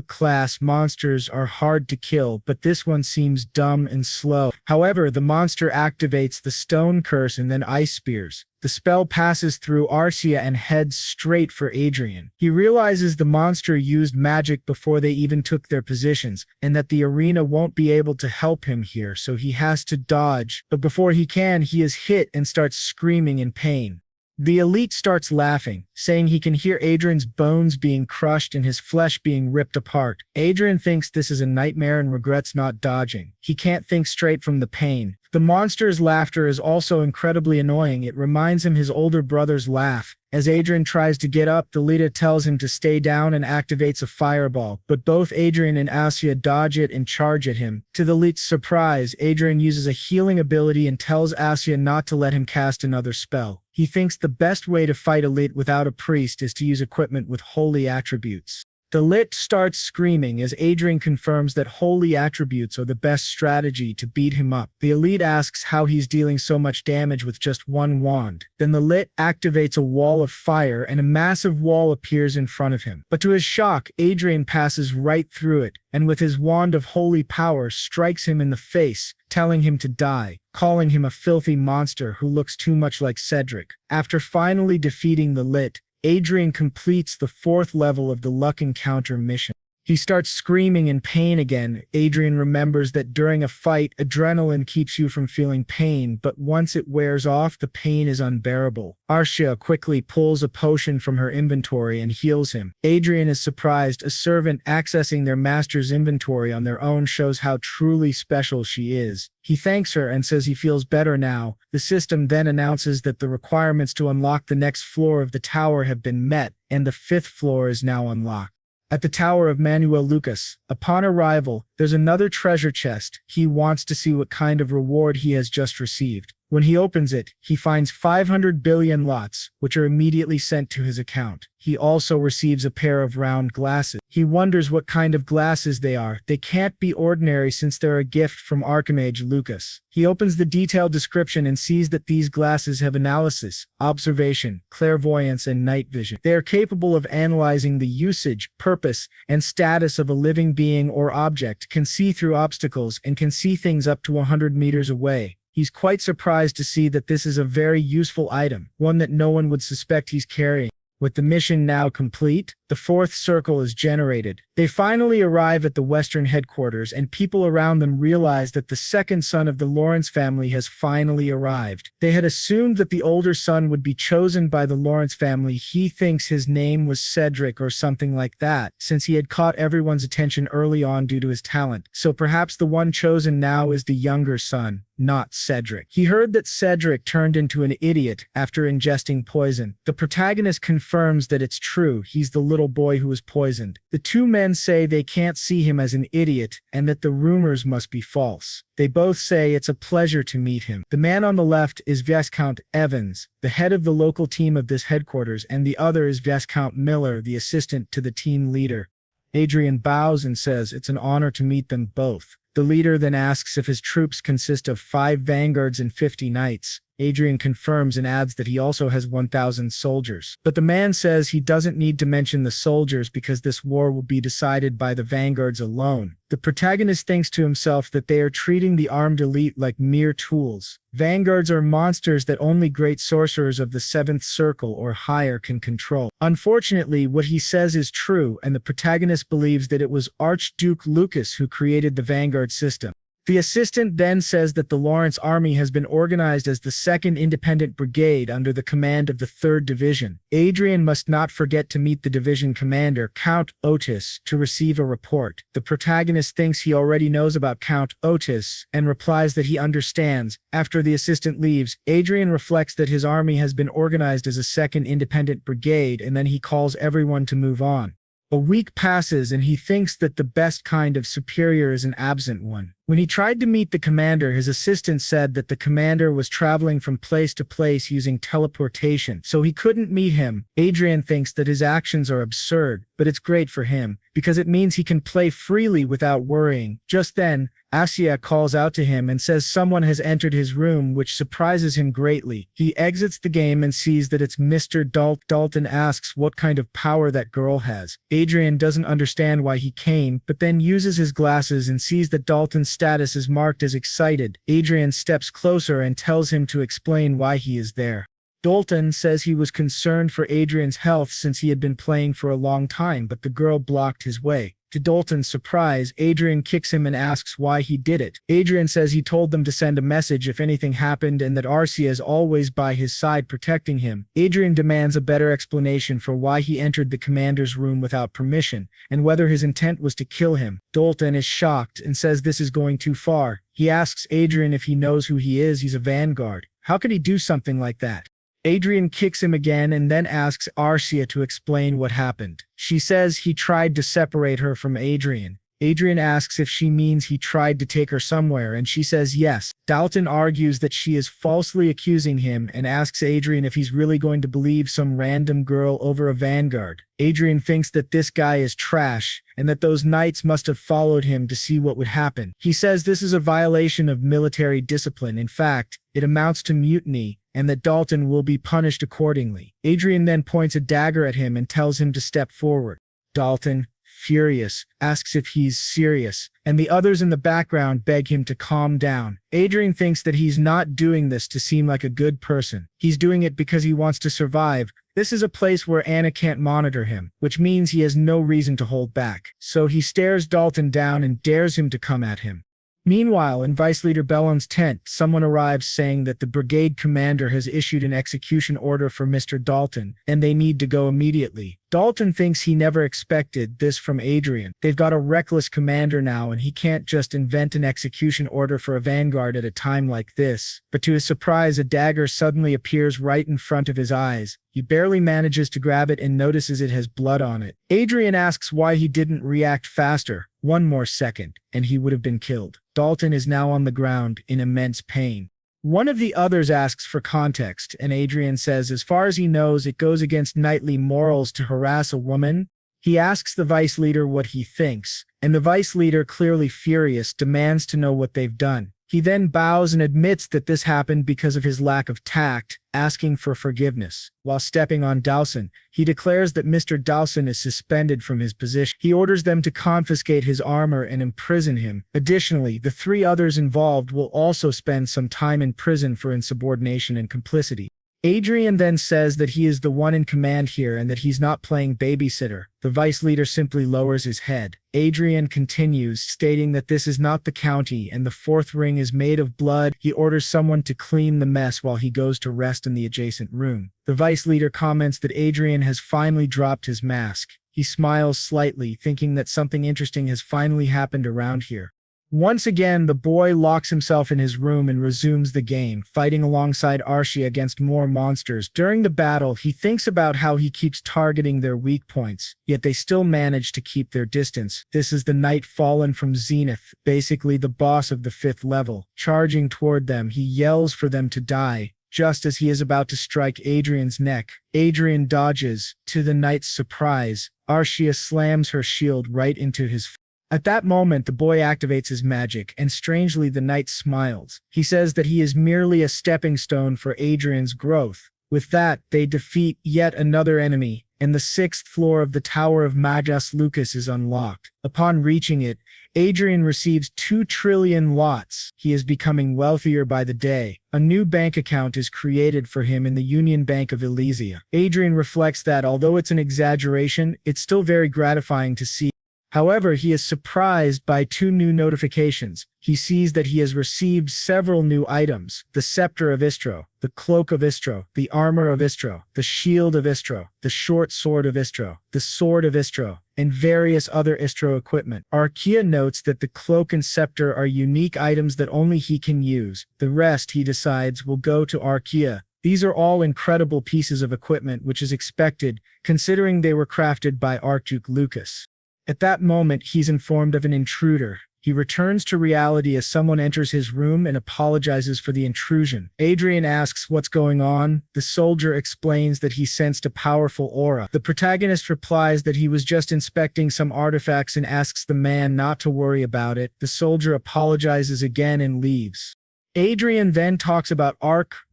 Class monsters are hard to kill, but this one seems dumb and slow. However, the monster activates the stone curse and then ice spears. The spell passes through Arsia and heads straight for Adrian. He realizes the monster used magic before they even took their positions, and that the arena won't be able to help him here, so he has to dodge. But before he can, he is hit and starts screaming in pain. The elite starts laughing, saying he can hear Adrian's bones being crushed and his flesh being ripped apart. Adrian thinks this is a nightmare and regrets not dodging. He can't think straight from the pain. The monster's laughter is also incredibly annoying. It reminds him his older brother's laugh. As Adrian tries to get up, the leader tells him to stay down and activates a fireball, but both Adrian and Arsia dodge it and charge at him. To the elite's surprise, Adrian uses a healing ability and tells Arsia not to let him cast another spell. He thinks the best way to fight elite without a priest is to use equipment with holy attributes. The lit starts screaming as Adrien confirms that holy attributes are the best strategy to beat him up. The elite asks how he's dealing so much damage with just one wand. Then the lit activates a wall of fire and a massive wall appears in front of him. But to his shock, Adrien passes right through it, and with his wand of holy power strikes him in the face, telling him to die, calling him a filthy monster who looks too much like Cedric. After finally defeating the lit, Adrien completes the 4th level of the Luck Encounter mission. He starts screaming in pain again. Adrien remembers that during a fight, adrenaline keeps you from feeling pain, but once it wears off, the pain is unbearable. Arsia quickly pulls a potion from her inventory and heals him. Adrien is surprised. A servant accessing their master's inventory on their own shows how truly special she is. He thanks her and says he feels better now. The system then announces that the requirements to unlock the next floor of the tower have been met, and the 5th floor is now unlocked. At the tower of Manuel Lucas, upon arrival, there's another treasure chest. He wants to see what kind of reward he has just received. When he opens it, he finds 500 billion lots, which are immediately sent to his account. He also receives a pair of round glasses. He wonders what kind of glasses they are. They can't be ordinary since they're a gift from Archimage Lucas. He opens the detailed description and sees that these glasses have analysis, observation, clairvoyance, and night vision. They are capable of analyzing the usage, purpose, and status of a living being or object, can see through obstacles, and can see things up to 100 meters away. He's quite surprised to see that this is a very useful item, one that no one would suspect he's carrying. With the mission now complete, the 4th circle is generated. They finally arrive at the Western headquarters, and people around them realize that the 2nd son of the Lawrence family has finally arrived. They had assumed that the older son would be chosen by the Lawrence family. He thinks his name was Cedric or something like that, since he had caught everyone's attention early on due to his talent. So perhaps the one chosen now is the younger son, not Cedric. He heard that Cedric turned into an idiot after ingesting poison. The protagonist confirms that it's true. He's the little boy who was poisoned. The two men say they can't see him as an idiot and that the rumors must be false. They both say it's a pleasure to meet him. The man on the left is Viscount Evans, the head of the local team of this headquarters, and the other is Viscount Miller, the assistant to the team leader. Adrien bows and says it's an honor to meet them both. The leader then asks if his troops consist of 5 vanguards and 50 knights. Adrien confirms and adds that he also has 1,000 soldiers. But the man says he doesn't need to mention the soldiers because this war will be decided by the vanguards alone. The protagonist thinks to himself that they are treating the armed elite like mere tools. Vanguards are monsters that only great sorcerers of the 7th circle or higher can control. Unfortunately, what he says is true, and the protagonist believes that it was Archduke Lucas who created the vanguard system. The assistant then says that the Lawrence army has been organized as the 2nd Independent Brigade under the command of the 3rd Division. Adrien must not forget to meet the division commander, Count Otis, to receive a report. The protagonist thinks he already knows about Count Otis and replies that he understands. After the assistant leaves, Adrien reflects that his army has been organized as a 2nd Independent Brigade, and then he calls everyone to move on. A week passes and he thinks that the best kind of superior is an absent one. When he tried to meet the commander, his assistant said that the commander was traveling from place to place using teleportation, so he couldn't meet him. Adrien thinks that his actions are absurd, but it's great for him, because it means he can play freely without worrying. Just then, Arsia calls out to him and says someone has entered his room, which surprises him greatly. He exits the game and sees that it's Mr. Dalton asks what kind of power that girl has. Adrien doesn't understand why he came, but then uses his glasses and sees that Dalton's status is marked as excited. Adrien steps closer and tells him to explain why he is there. Dalton says he was concerned for Adrien's health since he had been playing for a long time, but the girl blocked his way. To Dalton's surprise, Adrien kicks him and asks why he did it. Adrien says he told them to send a message if anything happened and that Arsia is always by his side protecting him. Adrien demands a better explanation for why he entered the commander's room without permission, and whether his intent was to kill him. Dalton is shocked and says this is going too far. He asks Adrien if he knows who he is. He's a vanguard. How could he do something like that? Adrien kicks him again and then asks Arsia to explain what happened. She says he tried to separate her from Adrien. Adrien asks if she means he tried to take her somewhere, and she says yes. Dalton argues that she is falsely accusing him and asks Adrien if he's really going to believe some random girl over a vanguard. Adrien thinks that this guy is trash and that those knights must have followed him to see what would happen. He says this is a violation of military discipline. In fact, it amounts to mutiny, and that Dalton will be punished accordingly. Adrien then points a dagger at him and tells him to step forward. Dalton, furious, asks if he's serious, and the others in the background beg him to calm down. Adrien thinks that he's not doing this to seem like a good person. He's doing it because he wants to survive. This is a place where Anna can't monitor him, which means he has no reason to hold back. So he stares Dalton down and dares him to come at him. Meanwhile, in Vice Leader Bellon's tent, someone arrives saying that the brigade commander has issued an execution order for Mr. Dalton, and they need to go immediately. Dalton thinks he never expected this from Adrien. They've got a reckless commander now, and he can't just invent an execution order for a vanguard at a time like this. But to his surprise, a dagger suddenly appears right in front of his eyes. He barely manages to grab it and notices it has blood on it. Adrien asks why he didn't react faster. One more second, and he would have been killed. Dalton is now on the ground in immense pain. One of the others asks for context, and Adrien says as far as he knows it goes against knightly morals to harass a woman. He asks the vice leader what he thinks, and the vice leader, clearly furious, demands to know what they've done. He then bows and admits that this happened because of his lack of tact, asking for forgiveness. While stepping on Dawson, he declares that Mr. Dawson is suspended from his position. He orders them to confiscate his armor and imprison him. Additionally, the three others involved will also spend some time in prison for insubordination and complicity. Adrien then says that he is the one in command here and that he's not playing babysitter. The vice leader simply lowers his head. Adrien continues, stating that this is not the county and the fourth ring is made of blood. He orders someone to clean the mess while he goes to rest in the adjacent room. The vice leader comments that Adrien has finally dropped his mask. He smiles slightly, thinking that something interesting has finally happened around here. Once again, the boy locks himself in his room and resumes the game, fighting alongside Arsia against more monsters. During the battle, he thinks about how he keeps targeting their weak points, yet they still manage to keep their distance. This is the knight fallen from Zenith, basically the boss of the 5th level. Charging toward them, he yells for them to die. Just as he is about to strike Adrien's neck, Adrien dodges. To the knight's surprise, Arsia slams her shield right into his face. At that moment, the boy activates his magic, and strangely the knight smiles. He says that he is merely a stepping stone for Adrien's growth. With that, they defeat yet another enemy, and the 6th floor of the Tower of Manuel Lucas is unlocked. Upon reaching it, Adrien receives 2 trillion lots. He is becoming wealthier by the day. A new bank account is created for him in the Union Bank of Elysia. Adrien reflects that although it's an exaggeration, it's still very gratifying to see. However, he is surprised by 2 new notifications. He sees that he has received several new items: the scepter of Istro, the cloak of Istro, the armor of Istro, the shield of Istro, the short sword of Istro, the sword of Istro, and various other Istro equipment. Arsia notes that the cloak and scepter are unique items that only he can use. The rest, he decides, will go to Arsia. These are all incredible pieces of equipment, which is expected, considering they were crafted by Archduke Lucas. At that moment, he's informed of an intruder. He returns to reality as someone enters his room and apologizes for the intrusion. Adrien asks what's going on. The soldier explains that he sensed a powerful aura. The protagonist replies that he was just inspecting some artifacts and asks the man not to worry about it. The soldier apologizes again and leaves. Adrien then talks about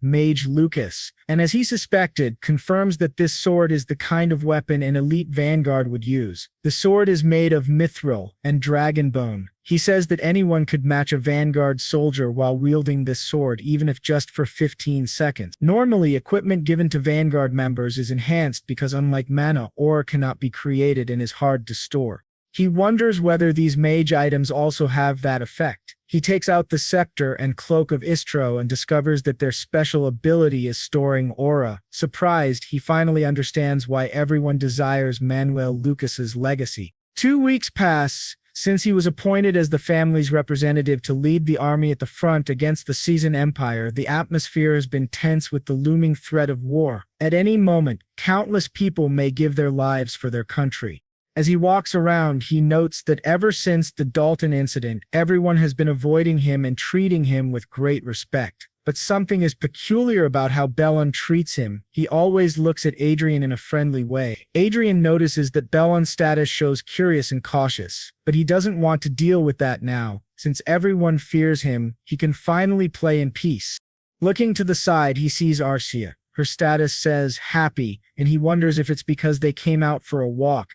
Mage Lucas, and as he suspected, confirms that this sword is the kind of weapon an elite vanguard would use. The sword is made of mithril and dragon bone. He says that anyone could match a vanguard soldier while wielding this sword, even if just for 15 seconds. Normally, equipment given to vanguard members is enhanced because unlike mana, ore cannot be created and is hard to store. He wonders whether these mage items also have that effect. He takes out the scepter and cloak of Istro and discovers that their special ability is storing aura. Surprised, he finally understands why everyone desires Manuel Lucas's legacy. 2 weeks pass since he was appointed as the family's representative to lead the army at the front against the Season Empire. The atmosphere has been tense with the looming threat of war. At any moment, countless people may give their lives for their country. As he walks around, he notes that ever since the Dalton incident, everyone has been avoiding him and treating him with great respect. But something is peculiar about how Bellon treats him. He always looks at Adrien in a friendly way. Adrien notices that Bellon's status shows curious and cautious, but he doesn't want to deal with that now. Since everyone fears him, he can finally play in peace. Looking to the side, he sees Arsia. Her status says happy, and he wonders if it's because they came out for a walk.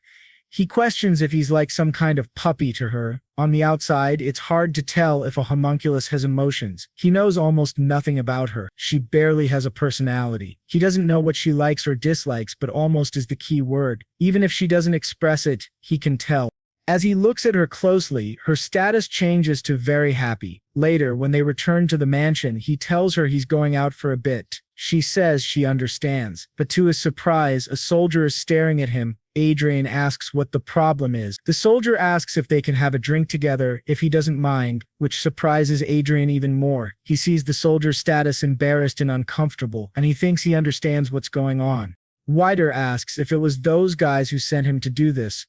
He questions if he's like some kind of puppy to her. On the outside, it's hard to tell if a homunculus has emotions. He knows almost nothing about her. She barely has a personality. He doesn't know what she likes or dislikes, but almost is the key word. Even if she doesn't express it, he can tell. As he looks at her closely, her status changes to very happy. Later, when they return to the mansion, he tells her he's going out for a bit. She says she understands, but to his surprise, a soldier is staring at him. Adrien asks what the problem is. The soldier asks if they can have a drink together, if he doesn't mind, which surprises Adrien even more. He sees the soldier's status embarrassed and uncomfortable, and he thinks he understands what's going on. Wider asks if it was those guys who sent him to do this.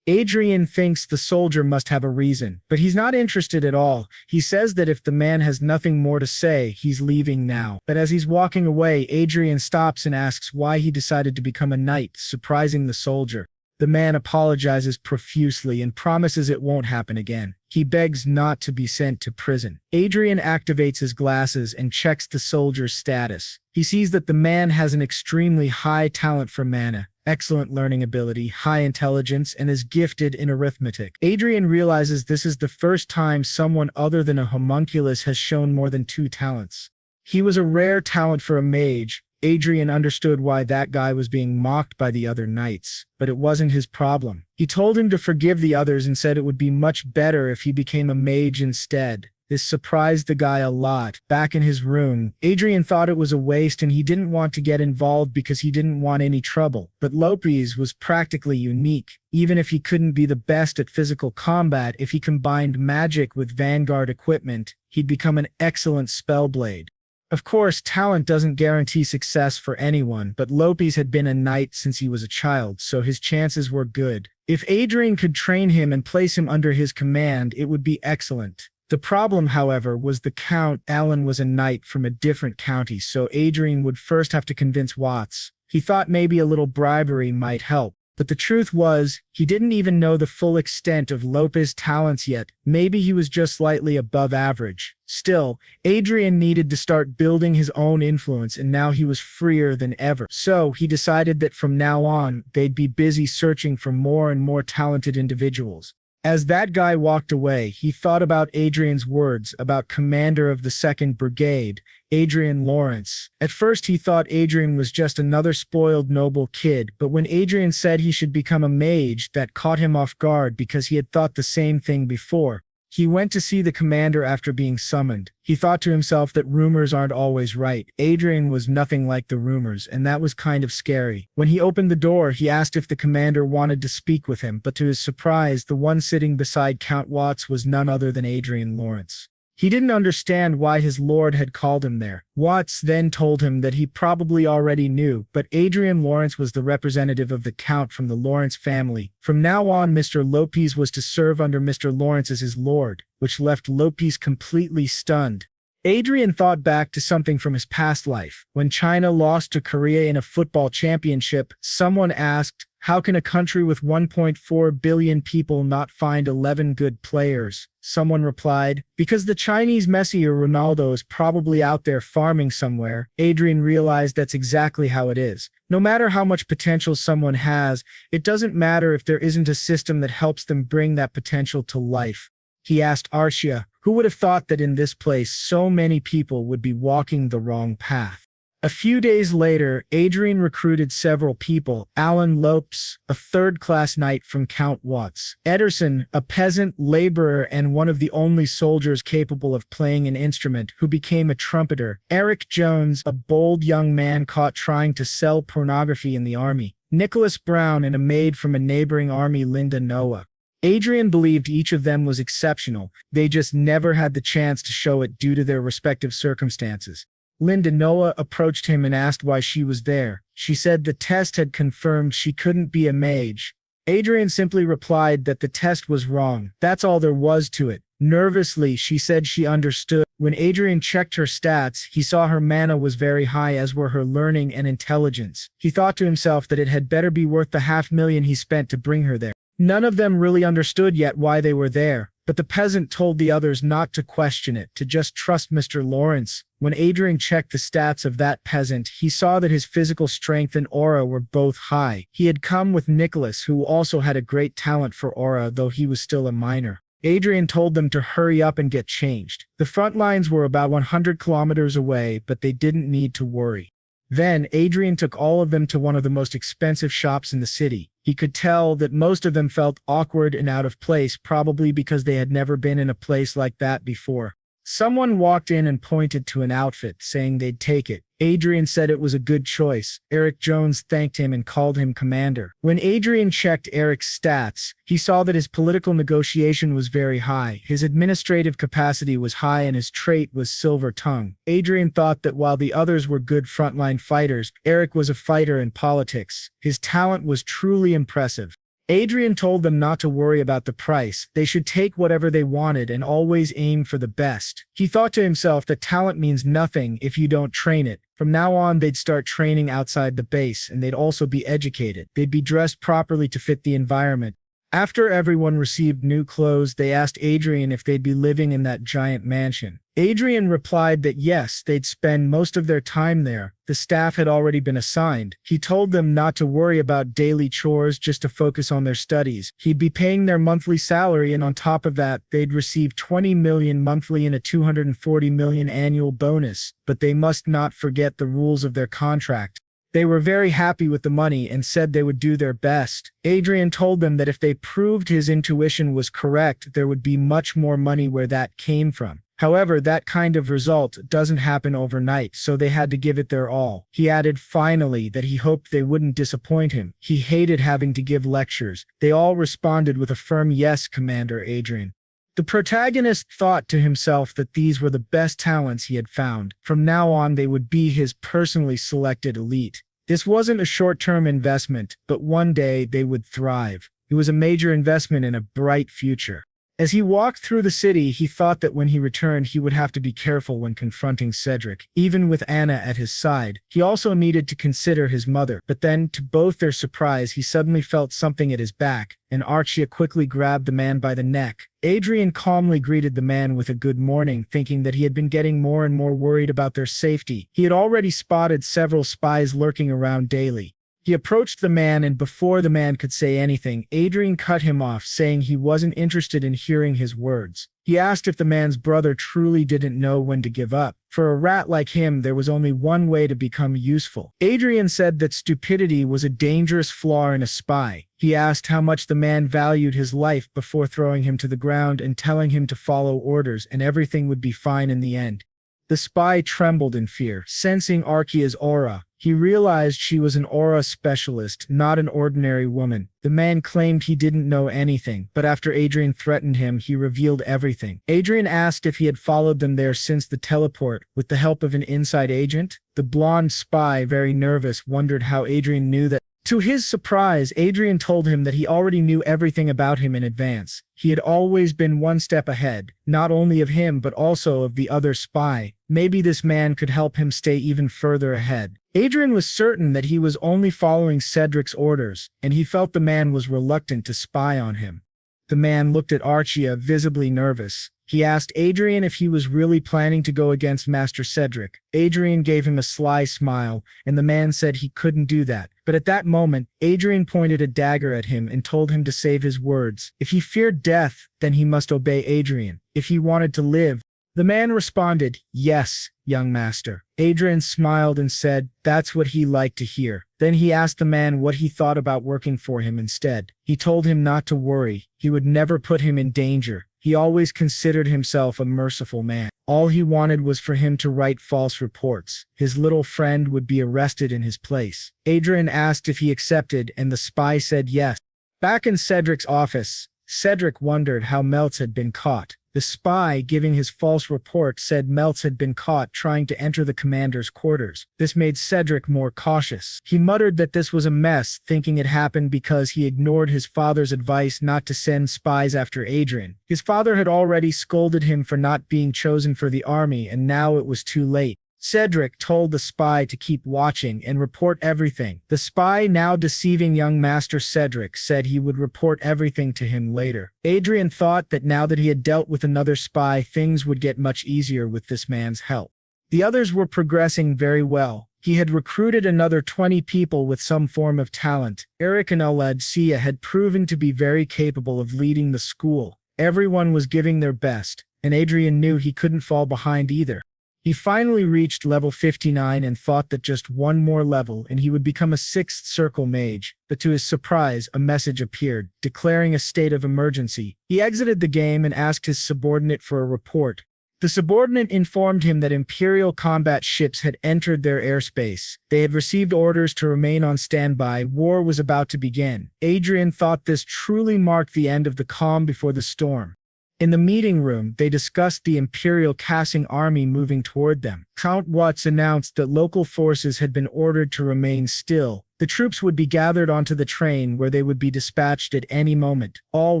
Adrien thinks the soldier must have a reason, but he's not interested at all. He says that if the man has nothing more to say, he's leaving now. But as he's walking away, Adrien stops and asks why he decided to become a knight, surprising the soldier. The man apologizes profusely and promises it won't happen again. He begs not to be sent to prison. Adrien activates his glasses and checks the soldier's status. He sees that the man has an extremely high talent for mana, excellent learning ability, high intelligence, and is gifted in arithmetic. Adrien realizes this is the first time someone other than a homunculus has shown more than 2 talents. He was a rare talent for a mage. Adrien understood why that guy was being mocked by the other knights, but it wasn't his problem. He told him to forgive the others and said it would be much better if he became a mage instead. This surprised the guy a lot. Back in his room, Adrien thought it was a waste and he didn't want to get involved because he didn't want any trouble. But Lopez was practically unique. Even if he couldn't be the best at physical combat, if he combined magic with vanguard equipment, he'd become an excellent spellblade. Of course, talent doesn't guarantee success for anyone, but Lopez had been a knight since he was a child, so his chances were good. If Adrien could train him and place him under his command, it would be excellent. The problem, however, was the Count. Alan was a knight from a different county, so Adrien would first have to convince Watts. He thought maybe a little bribery might help. But the truth was, he didn't even know the full extent of Lopez's talents yet. Maybe he was just slightly above average. Still, Adrien needed to start building his own influence, and now he was freer than ever. So he decided that from now on, they'd be busy searching for more and more talented individuals. As that guy walked away, he thought about Adrian's words about commander of the 2nd Brigade, Adrian Lawrence. At first he thought Adrien was just another spoiled noble kid, but when Adrien said he should become a mage, that caught him off guard because he had thought the same thing before. He went to see the commander after being summoned. He thought to himself that rumors aren't always right. Adrien was nothing like the rumors, and that was kind of scary. When he opened the door, he asked if the commander wanted to speak with him, but to his surprise, the one sitting beside Count Watts was none other than Adrian Lawrence. He didn't understand why his lord had called him there. Watts then told him that he probably already knew, but Adrian Lawrence was the representative of the Count from the Lawrence family. From now on, Mr. Lopez was to serve under Mr. Lawrence as his lord, which left Lopez completely stunned. Adrien thought back to something from his past life. When China lost to Korea in a football championship, someone asked, how can a country with 1.4 billion people not find 11 good players? Someone replied, because the Chinese Messi or Ronaldo is probably out there farming somewhere. Adrien realized that's exactly how it is. No matter how much potential someone has, it doesn't matter if there isn't a system that helps them bring that potential to life. He asked Arsia, who would have thought that in this place so many people would be walking the wrong path? A few days later, Adrien recruited several people: Alan Lopes, a third-class knight from Count Watts; Ederson, a peasant laborer and one of the only soldiers capable of playing an instrument, who became a trumpeter; Eric Jones, a bold young man caught trying to sell pornography in the army; Nicholas Brown, and a maid from a neighboring army, Linda Noah. Adrien believed each of them was exceptional, they just never had the chance to show it due to their respective circumstances. Linda Noah approached him and asked why she was there. She said the test had confirmed she couldn't be a mage. Adrien simply replied that the test was wrong. That's all there was to it. Nervously, she said she understood. When Adrien checked her stats, he saw her mana was very high, as were her learning and intelligence. He thought to himself that it had better be worth the $500,000 he spent to bring her there. None of them really understood yet why they were there, but the peasant told the others not to question it, to just trust Mr. Lawrence. When Adrien checked the stats of that peasant, he saw that his physical strength and aura were both high. He had come with Nicholas, who also had a great talent for aura, though he was still a minor. Adrien told them to hurry up and get changed. The front lines were about 100 kilometers away, but they didn't need to worry. Then, Adrien took all of them to one of the most expensive shops in the city. He could tell that most of them felt awkward and out of place, probably because they had never been in a place like that before. Someone walked in and pointed to an outfit, saying they'd take it. Adrien said it was a good choice. Eric Jones thanked him and called him commander. When Adrien checked Eric's stats, he saw that his political negotiation was very high, his administrative capacity was high, and his trait was silver tongue. Adrien thought that while the others were good frontline fighters, Eric was a fighter in politics. His talent was truly impressive. Adrien told them not to worry about the price. They should take whatever they wanted and always aim for the best. He thought to himself that talent means nothing if you don't train it. From now on, they'd start training outside the base, and they'd also be educated. They'd be dressed properly to fit the environment. After everyone received new clothes, they asked Adrien if they'd be living in that giant mansion. Adrien replied that yes, they'd spend most of their time there. The staff had already been assigned. He told them not to worry about daily chores, just to focus on their studies. He'd be paying their monthly salary, and on top of that, they'd receive $20 million monthly and a $240 million annual bonus. But they must not forget the rules of their contract. They were very happy with the money and said they would do their best. Adrien told them that if they proved his intuition was correct, there would be much more money where that came from. However, that kind of result doesn't happen overnight, so they had to give it their all. He added finally that he hoped they wouldn't disappoint him. He hated having to give lectures. They all responded with a firm yes, Commander Adrien. The protagonist thought to himself that these were the best talents he had found. From now on, they would be his personally selected elite. This wasn't a short-term investment, but one day they would thrive. It was a major investment in a bright future. As he walked through the city, he thought that when he returned, he would have to be careful when confronting Cedric. Even with Anna at his side, he also needed to consider his mother. But then, to both their surprise, he suddenly felt something at his back, and Arsia quickly grabbed the man by the neck. Adrien calmly greeted the man with a good morning, thinking that he had been getting more and more worried about their safety. He had already spotted several spies lurking around daily. He approached the man, and before the man could say anything, Adrien cut him off, saying he wasn't interested in hearing his words. He asked if the man's brother truly didn't know when to give up. For a rat like him, there was only one way to become useful. Adrien said that stupidity was a dangerous flaw in a spy. He asked how much the man valued his life before throwing him to the ground and telling him to follow orders, and everything would be fine in the end. The spy trembled in fear, sensing Arkia's aura. He realized she was an aura specialist, not an ordinary woman. The man claimed he didn't know anything, but after Adrien threatened him, he revealed everything. Adrien asked if he had followed them there since the teleport, with the help of an inside agent. The blonde spy, very nervous, wondered how Adrien knew that. To his surprise, Adrien told him that he already knew everything about him in advance. He had always been one step ahead, not only of him but also of the other spy. Maybe this man could help him stay even further ahead. Adrien was certain that he was only following Cedric's orders, and he felt the man was reluctant to spy on him. The man looked at Arsia, visibly nervous. He asked Adrien if he was really planning to go against Master Cedric. Adrien gave him a sly smile, and the man said he couldn't do that. But at that moment, Adrien pointed a dagger at him and told him to save his words. If he feared death, then he must obey Adrien. If he wanted to live, The man responded, "Yes, young master." Adrian smiled and said, "That's what he liked to hear." Then he asked the man what he thought about working for him instead. He told him not to worry, he would never put him in danger. He always considered himself a merciful man. All he wanted was for him to write false reports. His little friend would be arrested in his place. Adrian asked if he accepted, and the spy said yes. Back in Cedric's office, Cedric wondered how Meltz had been caught. The spy giving his false report said Meltz had been caught trying to enter the commander's quarters. This made Cedric more cautious. He muttered that this was a mess, thinking it happened because he ignored his father's advice not to send spies after Adrian. His father had already scolded him for not being chosen for the army, and now it was too late. Cedric told the spy to keep watching and report everything. The spy, now deceiving young Master Cedric, said he would report everything to him later. Adrian thought that now that he had dealt with another spy, things would get much easier with this man's help. The others were progressing very well. He had recruited another 20 people with some form of talent. Eric and Arsia had proven to be very capable of leading the school. Everyone was giving their best, and Adrian knew he couldn't fall behind either. He finally reached level 59 and thought that just one more level and he would become a 6th circle mage, but to his surprise, a message appeared, declaring a state of emergency. He exited the game and asked his subordinate for a report. The subordinate informed him that Imperial combat ships had entered their airspace. They had received orders to remain on standby. War was about to begin. Adrian thought this truly marked the end of the calm before the storm. In the meeting room, they discussed the Imperial Cassing army moving toward them. Count Watts announced that local forces had been ordered to remain still. The troops would be gathered onto the train where they would be dispatched at any moment. All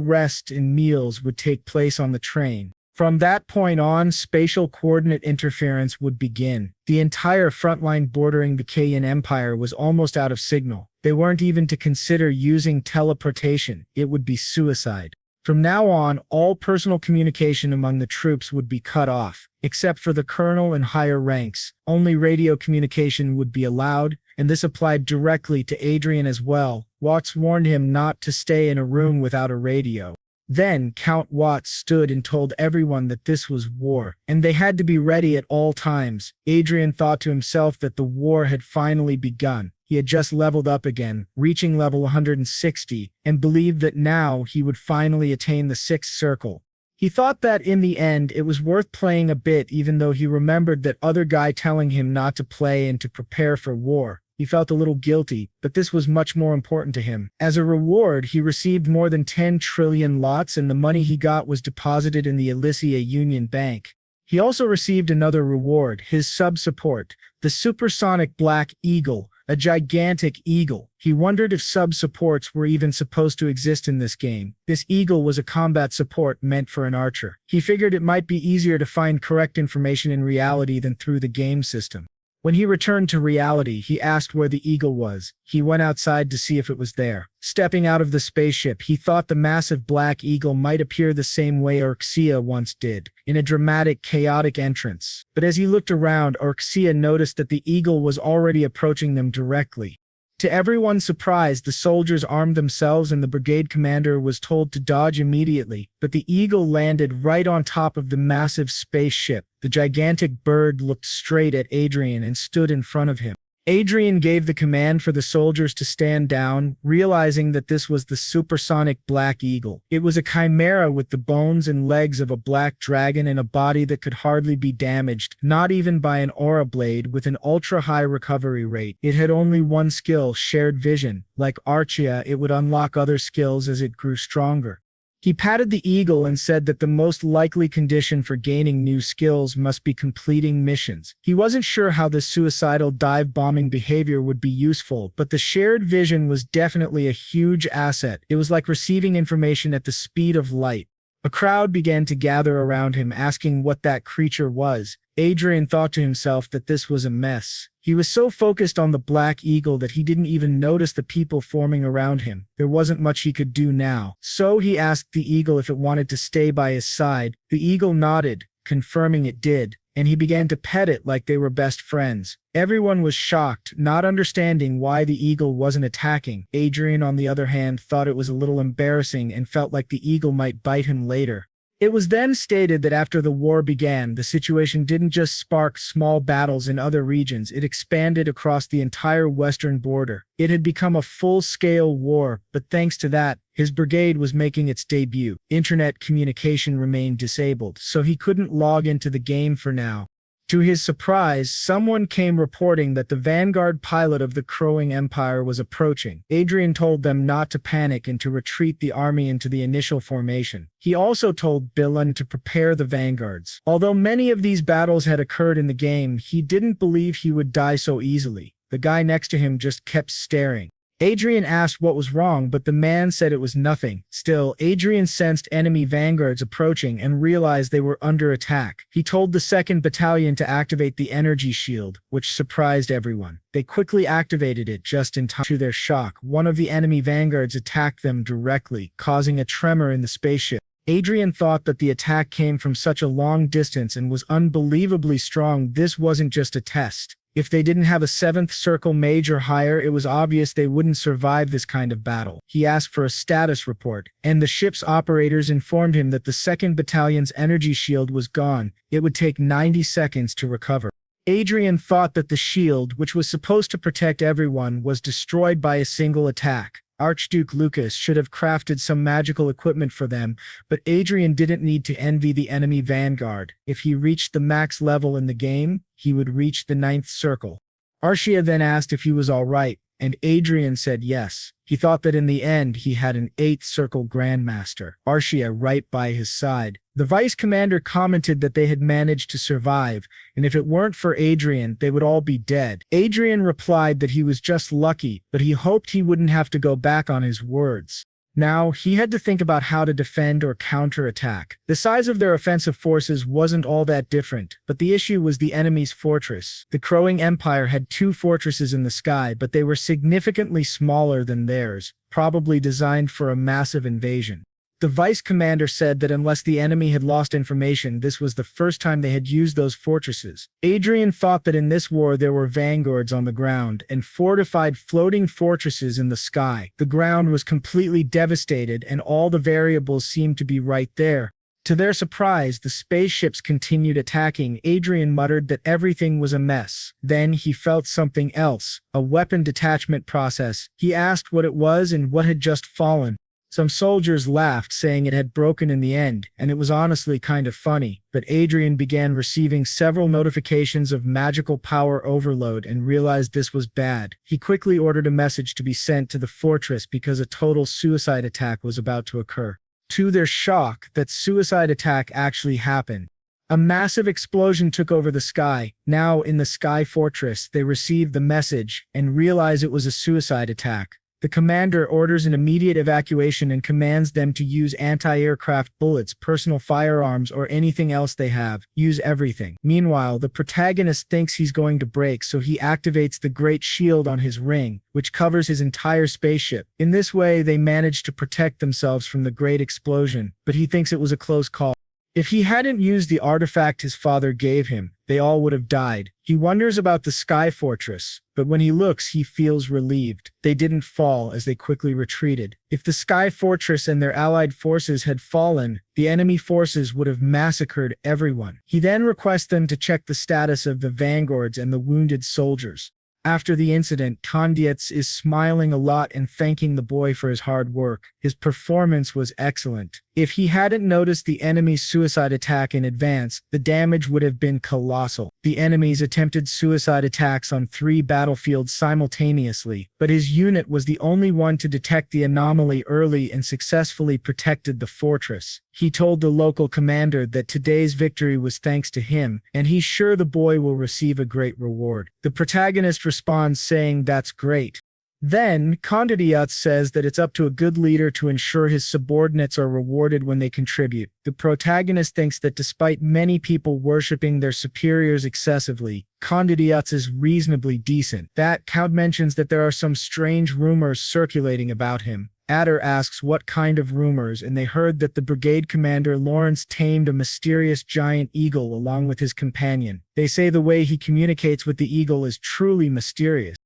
rest and meals would take place on the train. From that point on, spatial coordinate interference would begin. The entire frontline bordering the Kayan Empire was almost out of signal. They weren't even to consider using teleportation. It would be suicide. From now on, all personal communication among the troops would be cut off. Except for the colonel and higher ranks, only radio communication would be allowed, and this applied directly to Adrian as well. Watts warned him not to stay in a room without a radio. Then Count Watts stood and told everyone that this was war, and they had to be ready at all times. Adrian thought to himself that the war had finally begun. He had just leveled up again, reaching level 160, and believed that now he would finally attain the 6th circle. He thought that in the end it was worth playing a bit, even though he remembered that other guy telling him not to play and to prepare for war. He felt a little guilty, but this was much more important to him. As a reward, he received more than 10 trillion lots, and the money he got was deposited in the Elysia Union Bank. He also received another reward, his sub-support, the supersonic Black Eagle, a gigantic eagle. He wondered if sub-supports were even supposed to exist in this game. This eagle was a combat support meant for an archer. He figured it might be easier to find correct information in reality than through the game system. When he returned to reality, he asked where the eagle was. He went outside to see if it was there. Stepping out of the spaceship, he thought the massive black eagle might appear the same way Arsia once did, in a dramatic, chaotic entrance. But as he looked around, Arsia noticed that the eagle was already approaching them directly. To everyone's surprise, the soldiers armed themselves and the brigade commander was told to dodge immediately, but the eagle landed right on top of the massive spaceship. The gigantic bird looked straight at Adrien and stood in front of him. Adrien gave the command for the soldiers to stand down, realizing that this was the supersonic Black Eagle. It was a chimera with the bones and legs of a black dragon and a body that could hardly be damaged, not even by an aura blade. With an ultra-high recovery rate, it had only one skill, shared vision. Like Arsia, it would unlock other skills as it grew stronger. He patted the eagle and said that the most likely condition for gaining new skills must be completing missions. He wasn't sure how this suicidal dive-bombing behavior would be useful, but the shared vision was definitely a huge asset. It was like receiving information at the speed of light. A crowd began to gather around him, asking what that creature was. Adrien thought to himself that this was a mess. He was so focused on the Black Eagle that he didn't even notice the people forming around him. There wasn't much he could do now. So he asked the eagle if it wanted to stay by his side. The eagle nodded, confirming it did, and he began to pet it like they were best friends. Everyone was shocked, not understanding why the eagle wasn't attacking. Adrien, on the other hand, thought it was a little embarrassing and felt like the eagle might bite him later. It was then stated that after the war began, the situation didn't just spark small battles in other regions, it expanded across the entire western border. It had become a full-scale war, but thanks to that, his brigade was making its debut. Internet communication remained disabled, so he couldn't log into the game for now. To his surprise, someone came reporting that the vanguard pilot of the Crowing Empire was approaching. Adrien told them not to panic and to retreat the army into the initial formation. He also told Bilan to prepare the vanguards. Although many of these battles had occurred in the game, he didn't believe he would die so easily. The guy next to him just kept staring. Adrien asked what was wrong, but the man said it was nothing. Still, Adrien sensed enemy vanguards approaching and realized they were under attack. He told the 2nd Battalion to activate the energy shield, which surprised everyone. They quickly activated it just in time. To their shock, one of the enemy vanguards attacked them directly, causing a tremor in the spaceship. Adrien thought that the attack came from such a long distance and was unbelievably strong. This wasn't just a test. If they didn't have a 7th circle mage or higher, it was obvious they wouldn't survive this kind of battle. He asked for a status report, and the ship's operators informed him that the 2nd Battalion's energy shield was gone. It would take 90 seconds to recover. Adrien thought that the shield, which was supposed to protect everyone, was destroyed by a single attack. Archduke Lucas should have crafted some magical equipment for them, but Adrien didn't need to envy the enemy vanguard. If he reached the max level in the game, he would reach the 9th circle. Arsia then asked if he was alright, and Adrien said yes. He thought that in the end he had an 8th circle grandmaster, Arsia, right by his side. The vice commander commented that they had managed to survive, and if it weren't for Adrien, they would all be dead. Adrien replied that he was just lucky, but he hoped he wouldn't have to go back on his words. Now, he had to think about how to defend or counterattack. The size of their offensive forces wasn't all that different, but the issue was the enemy's fortress. The Crowing Empire had 2 fortresses in the sky, but they were significantly smaller than theirs, probably designed for a massive invasion. The vice commander said that unless the enemy had lost information, this was the first time they had used those fortresses. Adrien thought that in this war there were vanguards on the ground and fortified floating fortresses in the sky. The ground was completely devastated and all the variables seemed to be right there. To their surprise, the spaceships continued attacking. Adrien muttered that everything was a mess. Then he felt something else, a weapon detachment process. He asked what it was and what had just fallen. Some soldiers laughed, saying it had broken in the end, and it was honestly kind of funny, but Adrien began receiving several notifications of magical power overload and realized this was bad. He quickly ordered a message to be sent to the fortress because a total suicide attack was about to occur. To their shock, that suicide attack actually happened. A massive explosion took over the sky. Now, in the Sky Fortress, they received the message and realized it was a suicide attack. The commander orders an immediate evacuation and commands them to use anti-aircraft bullets, personal firearms, or anything else they have. Use everything. Meanwhile, the protagonist thinks he's going to break, so he activates the Great Shield on his ring, which covers his entire spaceship. In this way, they manage to protect themselves from the Great Explosion, but he thinks it was a close call. If he hadn't used the artifact his father gave him, they all would have died. He wonders about the Sky Fortress, but when he looks, he feels relieved. They didn't fall as they quickly retreated. If the Sky Fortress and their allied forces had fallen, the enemy forces would have massacred everyone. He then requests them to check the status of the vanguards and the wounded soldiers. After the incident, Condietz is smiling a lot and thanking the boy for his hard work. His performance was excellent. If he hadn't noticed the enemy's suicide attack in advance, the damage would have been colossal. The enemies attempted suicide attacks on 3 battlefields simultaneously, but his unit was the only one to detect the anomaly early and successfully protected the fortress. He told the local commander that today's victory was thanks to him, and he's sure the boy will receive a great reward. The protagonist responds saying that's great. Then, Condietz says that it's up to a good leader to ensure his subordinates are rewarded when they contribute. The protagonist thinks that despite many people worshipping their superiors excessively, Condietz is reasonably decent. That Count mentions that there are some strange rumors circulating about him. Adder asks what kind of rumors, and they heard that the brigade commander Lawrence tamed a mysterious giant eagle along with his companion. They say the way he communicates with the eagle is truly mysterious.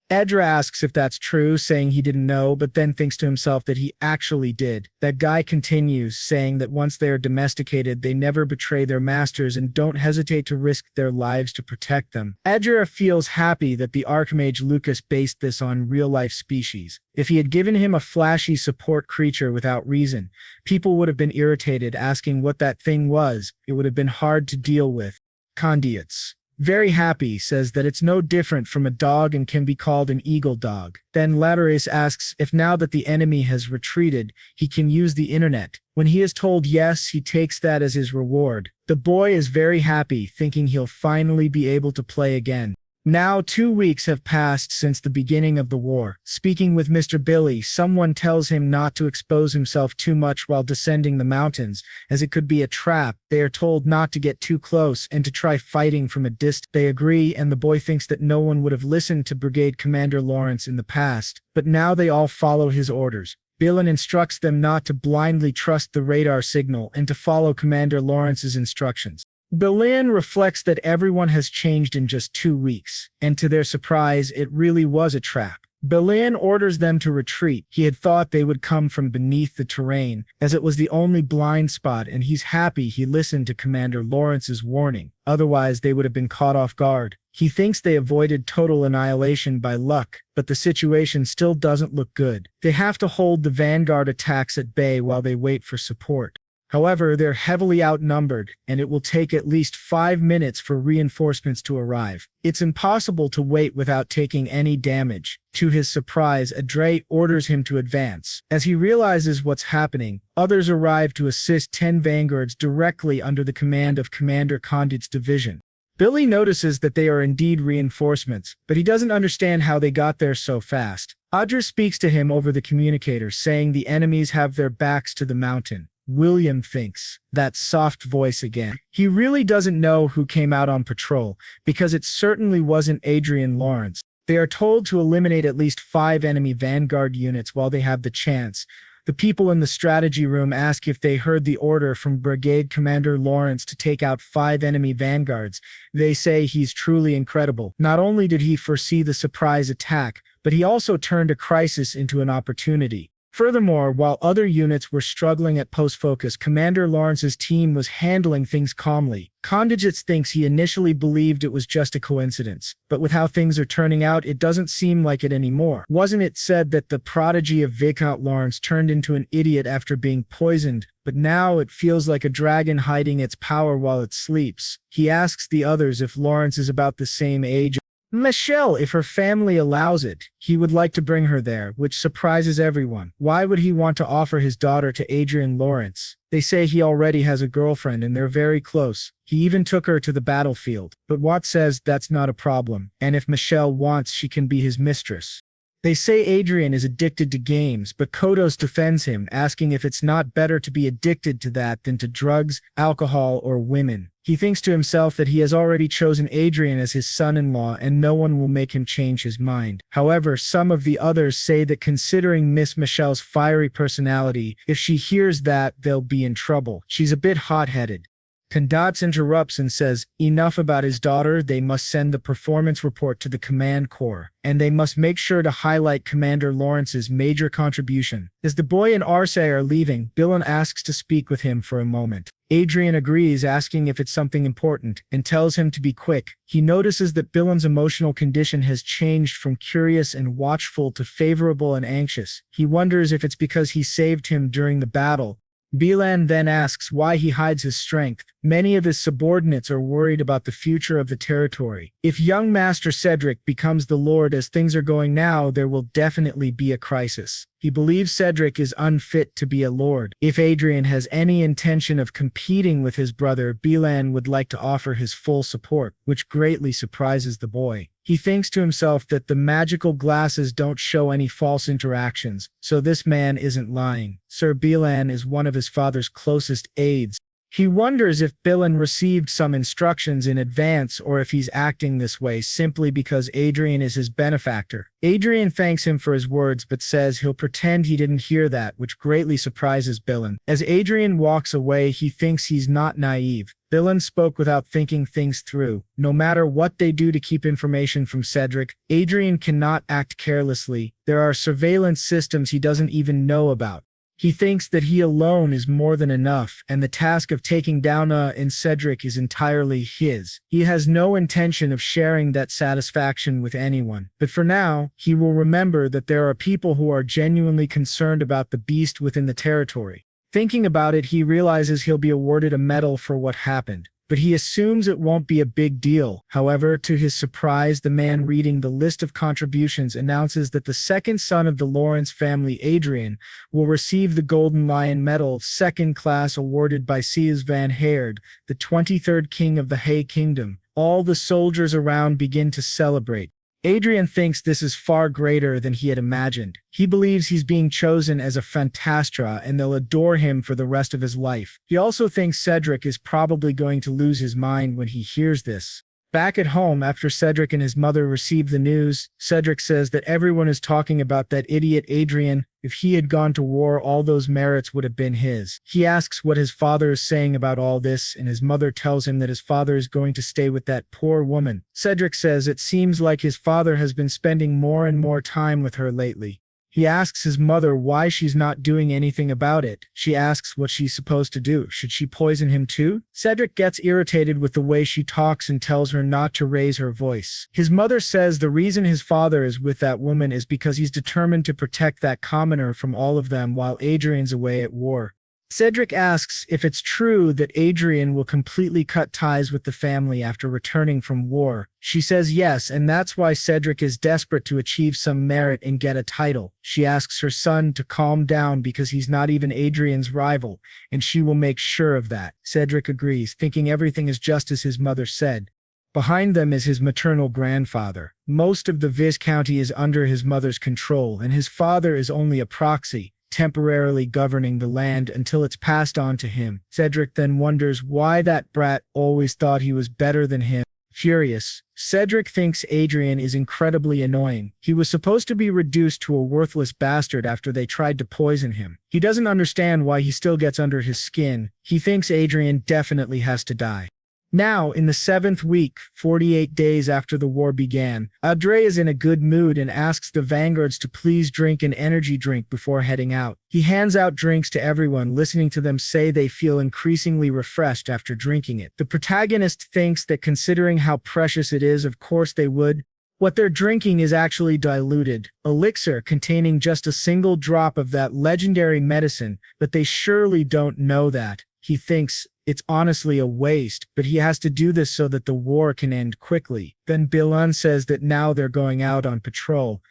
Edra asks if that's true, saying he didn't know, but then thinks to himself that he actually did. That guy continues, saying that once they are domesticated, they never betray their masters and don't hesitate to risk their lives to protect them. Edra feels happy that the Archmage Lucas based this on real-life species. If he had given him a flashy support creature without reason, people would have been irritated, asking what that thing was. It would have been hard to deal with. Condiats. Very happy, says that it's no different from a dog and can be called an eagle dog. Then Laterace asks if now that the enemy has retreated, he can use the internet. When he is told yes, he takes that as his reward. The boy is very happy, thinking he'll finally be able to play again. Now 2 weeks have passed since the beginning of the war. Speaking with Mr. Billy, someone tells him not to expose himself too much while descending the mountains, as it could be a trap. They are told not to get too close and to try fighting from a distance. They agree, and the boy thinks that no one would have listened to Brigade Commander Lawrence in the past, but now they all follow his orders. Billen instructs them not to blindly trust the radar signal and to follow Commander Lawrence's instructions. Billen reflects that everyone has changed in just 2 weeks, and to their surprise, it really was a trap. Billen orders them to retreat. He had thought they would come from beneath the terrain, as it was the only blind spot, and he's happy he listened to Commander Lawrence's warning. Otherwise, they would have been caught off guard. He thinks they avoided total annihilation by luck, but the situation still doesn't look good. They have to hold the Vanguard attacks at bay while they wait for support. However, they're heavily outnumbered, and it will take at least 5 minutes for reinforcements to arrive. It's impossible to wait without taking any damage. To his surprise, Adrien orders him to advance. As he realizes what's happening, others arrive to assist 10 vanguards directly under the command of Commander Condit's division. Billy notices that they are indeed reinforcements, but he doesn't understand how they got there so fast. Adrien speaks to him over the communicator, saying the enemies have their backs to the mountain. William thinks, that soft voice again. He really doesn't know who came out on patrol, because it certainly wasn't Adrian Lawrence. They are told to eliminate at least 5 enemy vanguard units while they have the chance. The people in the strategy room ask if they heard the order from Brigade Commander Lawrence to take out 5 enemy vanguards. They say he's truly incredible. Not only did he foresee the surprise attack, but he also turned a crisis into an opportunity. Furthermore, while other units were struggling at post-focus, Commander Lawrence's team was handling things calmly. Condit thinks he initially believed it was just a coincidence, but with how things are turning out, it doesn't seem like it anymore. Wasn't it said that the prodigy of Viscount Lawrence turned into an idiot after being poisoned, but now it feels like a dragon hiding its power while it sleeps? He asks the others if Lawrence is about the same age. Michelle, if her family allows it, he would like to bring her there, which surprises everyone. Why would he want to offer his daughter to Adrian Lawrence? They say he already has a girlfriend and they're very close. He even took her to the battlefield. But Watt says that's not a problem, and if Michelle wants, she can be his mistress. They say Adrien is addicted to games, but Kodos defends him, asking if it's not better to be addicted to that than to drugs, alcohol, or women. He thinks to himself that he has already chosen Adrien as his son-in-law and no one will make him change his mind. However, some of the others say that considering Miss Michelle's fiery personality, if she hears that, they'll be in trouble. She's a bit hot-headed. Condit interrupts and says, enough about his daughter, they must send the performance report to the command corps, and they must make sure to highlight Commander Lawrence's major contribution. As the boy and Arsia are leaving, Billen asks to speak with him for a moment. Adrien agrees, asking if it's something important, and tells him to be quick. He notices that Billen's emotional condition has changed from curious and watchful to favorable and anxious. He wonders if it's because he saved him during the battle. Billen then asks why he hides his strength. Many of his subordinates are worried about the future of the territory. If young Master Cedric becomes the Lord as things are going now, there will definitely be a crisis. He believes Cedric is unfit to be a lord. If Adrien has any intention of competing with his brother, Billen would like to offer his full support, which greatly surprises the boy. He thinks to himself that the magical glasses don't show any false interactions, so this man isn't lying. Sir Billen is one of his father's closest aides. He wonders if Billen received some instructions in advance or if he's acting this way simply because Adrien is his benefactor. Adrien thanks him for his words but says he'll pretend he didn't hear that, which greatly surprises Billen. As Adrien walks away, he thinks he's not naive. Dylan spoke without thinking things through. No matter what they do to keep information from Cedric, Adrien cannot act carelessly. There are surveillance systems he doesn't even know about. He thinks that he alone is more than enough, and the task of taking down and Cedric is entirely his. He has no intention of sharing that satisfaction with anyone. But for now, he will remember that there are people who are genuinely concerned about the beast within the territory. Thinking about it, he realizes he'll be awarded a medal for what happened. But he assumes it won't be a big deal. However, to his surprise, the man reading the list of contributions announces that the second son of the Lawrence family, Adrien, will receive the Golden Lion Medal, second class, awarded by Sias van Heerd, the 23rd king of the Hay Kingdom. All the soldiers around begin to celebrate. Adrien thinks this is far greater than he had imagined. He believes he's being chosen as a Fantastra and they'll adore him for the rest of his life. He also thinks Cedric is probably going to lose his mind when he hears this. Back at home, after Cedric and his mother receive the news, Cedric says that everyone is talking about that idiot Adrien. If he had gone to war, all those merits would have been his. He asks what his father is saying about all this, and his mother tells him that his father is going to stay with that poor woman. Cedric says it seems like his father has been spending more and more time with her lately. He asks his mother why she's not doing anything about it. She asks what she's supposed to do. Should she poison him too? Cedric gets irritated with the way she talks and tells her not to raise her voice. His mother says the reason his father is with that woman is because he's determined to protect that commoner from all of them while Adrien's away at war. Cedric asks if it's true that Adrien will completely cut ties with the family after returning from war. She says yes, and that's why Cedric is desperate to achieve some merit and get a title. She asks her son to calm down because he's not even Adrien's rival, and she will make sure of that. Cedric agrees, thinking everything is just as his mother said. Behind them is his maternal grandfather. Most of the viscounty is under his mother's control, and his father is only a proxy, temporarily governing the land until it's passed on to him. Cedric then wonders why that brat always thought he was better than him. Furious, Cedric thinks Adrien is incredibly annoying. He was supposed to be reduced to a worthless bastard after they tried to poison him. He doesn't understand why he still gets under his skin. He thinks Adrien definitely has to die. Now, in the 7th week, 48 days after the war began, Adrien is in a good mood and asks the vanguards to please drink an energy drink before heading out. He hands out drinks to everyone, listening to them say they feel increasingly refreshed after drinking it. The protagonist thinks that considering how precious it is, of course they would. What they're drinking is actually diluted elixir containing just a single drop of that legendary medicine, but they surely don't know that. He thinks it's honestly a waste, but he has to do this so that the war can end quickly. Then Dylan says that now they're going out on patrol.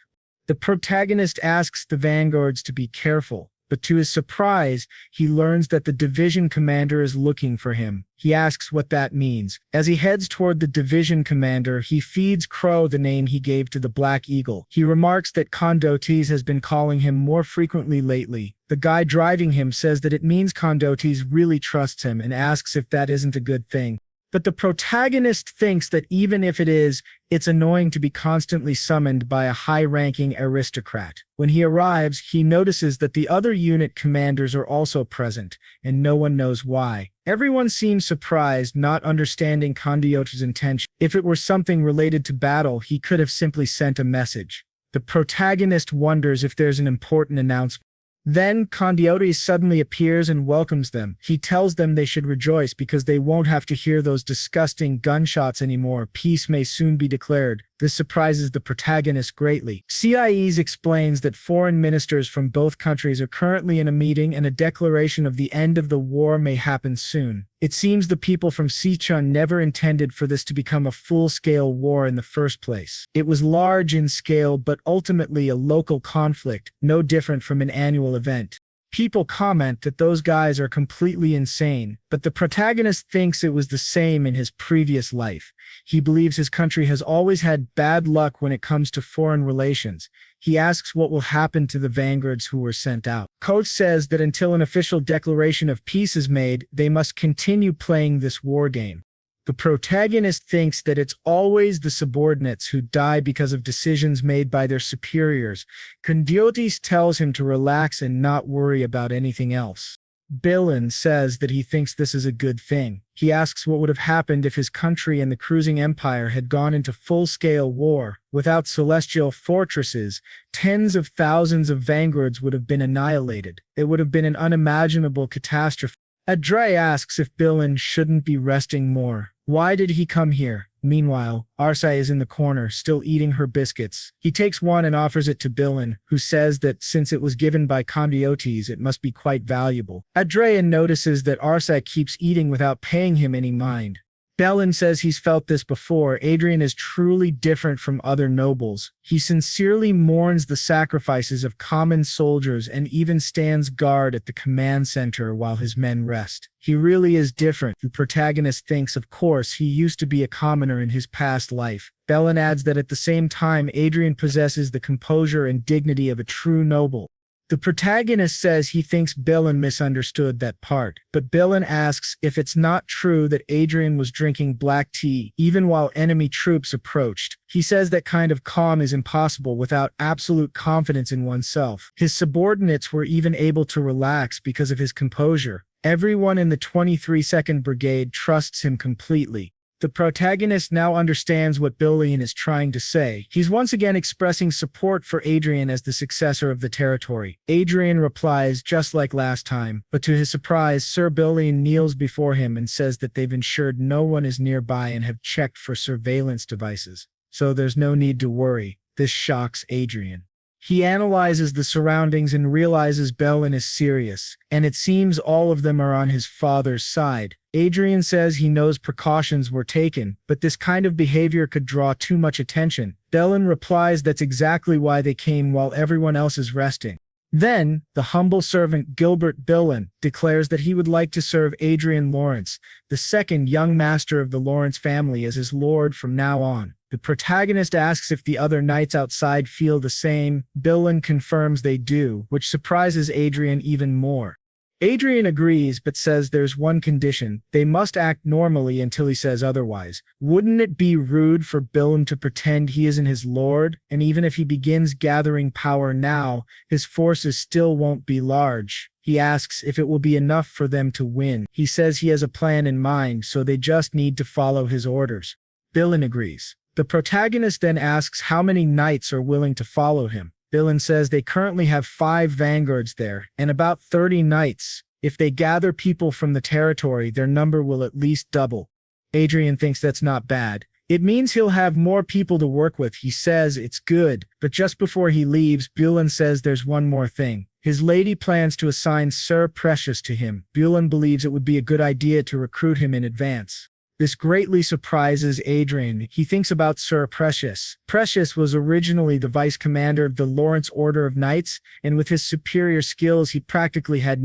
The protagonist asks the vanguards to be careful, but to his surprise, he learns that the division commander is looking for him. He asks what that means. As he heads toward the division commander, he feeds Crow the name he gave to the Black Eagle. He remarks that Condotes has been calling him more frequently lately. The guy driving him says that it means Condotes really trusts him and asks if that isn't a good thing. But the protagonist thinks that even if it is, it's annoying to be constantly summoned by a high-ranking aristocrat. When he arrives, he notices that the other unit commanders are also present, and no one knows why. Everyone seems surprised, not understanding Condotes' intention. If it were something related to battle, he could have simply sent a message. The protagonist wonders if there's an important announcement. Then Condotes suddenly appears and welcomes them. He tells them they should rejoice because they won't have to hear those disgusting gunshots anymore. Peace may soon be declared. This surprises the protagonist greatly. CIEs explains that foreign ministers from both countries are currently in a meeting and a declaration of the end of the war may happen soon. It seems the people from Sichuan never intended for this to become a full-scale war in the first place. It was large in scale but ultimately a local conflict, no different from an annual event. People comment that those guys are completely insane, but the protagonist thinks it was the same in his previous life. He believes his country has always had bad luck when it comes to foreign relations. He asks what will happen to the vanguards who were sent out. Coach says that until an official declaration of peace is made, they must continue playing this war game. The protagonist thinks that it's always the subordinates who die because of decisions made by their superiors. Condotes tells him to relax and not worry about anything else. Billin says that he thinks this is a good thing. He asks what would have happened if his country and the cruising empire had gone into full-scale war. Without celestial fortresses, tens of thousands of vanguards would have been annihilated. It would have been an unimaginable catastrophe. Adrien asks if Billin shouldn't be resting more. Why did he come here? Meanwhile, Arsia is in the corner, still eating her biscuits. He takes one and offers it to Billin, who says that since it was given by Condiotes, it must be quite valuable. Adrien notices that Arsia keeps eating without paying him any mind. Billin says he's felt this before. Adrien is truly different from other nobles. He sincerely mourns the sacrifices of common soldiers and even stands guard at the command center while his men rest. He really is different. The protagonist thinks, of course, he used to be a commoner in his past life. Billin adds that at the same time, Adrien possesses the composure and dignity of a true noble. The protagonist says he thinks Billin misunderstood that part, but Billin asks if it's not true that Adrien was drinking black tea even while enemy troops approached. He says that kind of calm is impossible without absolute confidence in oneself. His subordinates were even able to relax because of his composure. Everyone in the 23rd Brigade trusts him completely. The protagonist now understands what Billin is trying to say. He's once again expressing support for Adrien as the successor of the territory. Adrien replies just like last time, but to his surprise, Sir Billin kneels before him and says that they've ensured no one is nearby and have checked for surveillance devices. So there's no need to worry. This shocks Adrien. He analyzes the surroundings and realizes Billin is serious, and it seems all of them are on his father's side. Adrien says he knows precautions were taken, but this kind of behavior could draw too much attention. Billin replies that's exactly why they came while everyone else is resting. Then, the humble servant Gilbert Billin declares that he would like to serve Adrian Lawrence, the second young master of the Lawrence family, as his lord from now on. The protagonist asks if the other knights outside feel the same. Billin confirms they do, which surprises Adrien even more. Adrien agrees but says there's one condition: they must act normally until he says otherwise. Wouldn't it be rude for Billin to pretend he isn't his lord? And even if he begins gathering power now, his forces still won't be large. He asks if it will be enough for them to win. He says he has a plan in mind, so they just need to follow his orders. Billin agrees. The protagonist then asks how many knights are willing to follow him. Billin says they currently have 5 vanguards there, and about 30 knights. If they gather people from the territory, their number will at least double. Adrien thinks that's not bad. It means he'll have more people to work with. He says it's good, but just before he leaves, Billin says there's one more thing. His lady plans to assign Sir Precious to him. Billin believes it would be a good idea to recruit him in advance. This greatly surprises Adrien. He thinks about Sir Precious. Precious was originally the vice commander of the Lawrence Order of Knights, and with his superior skills he practically had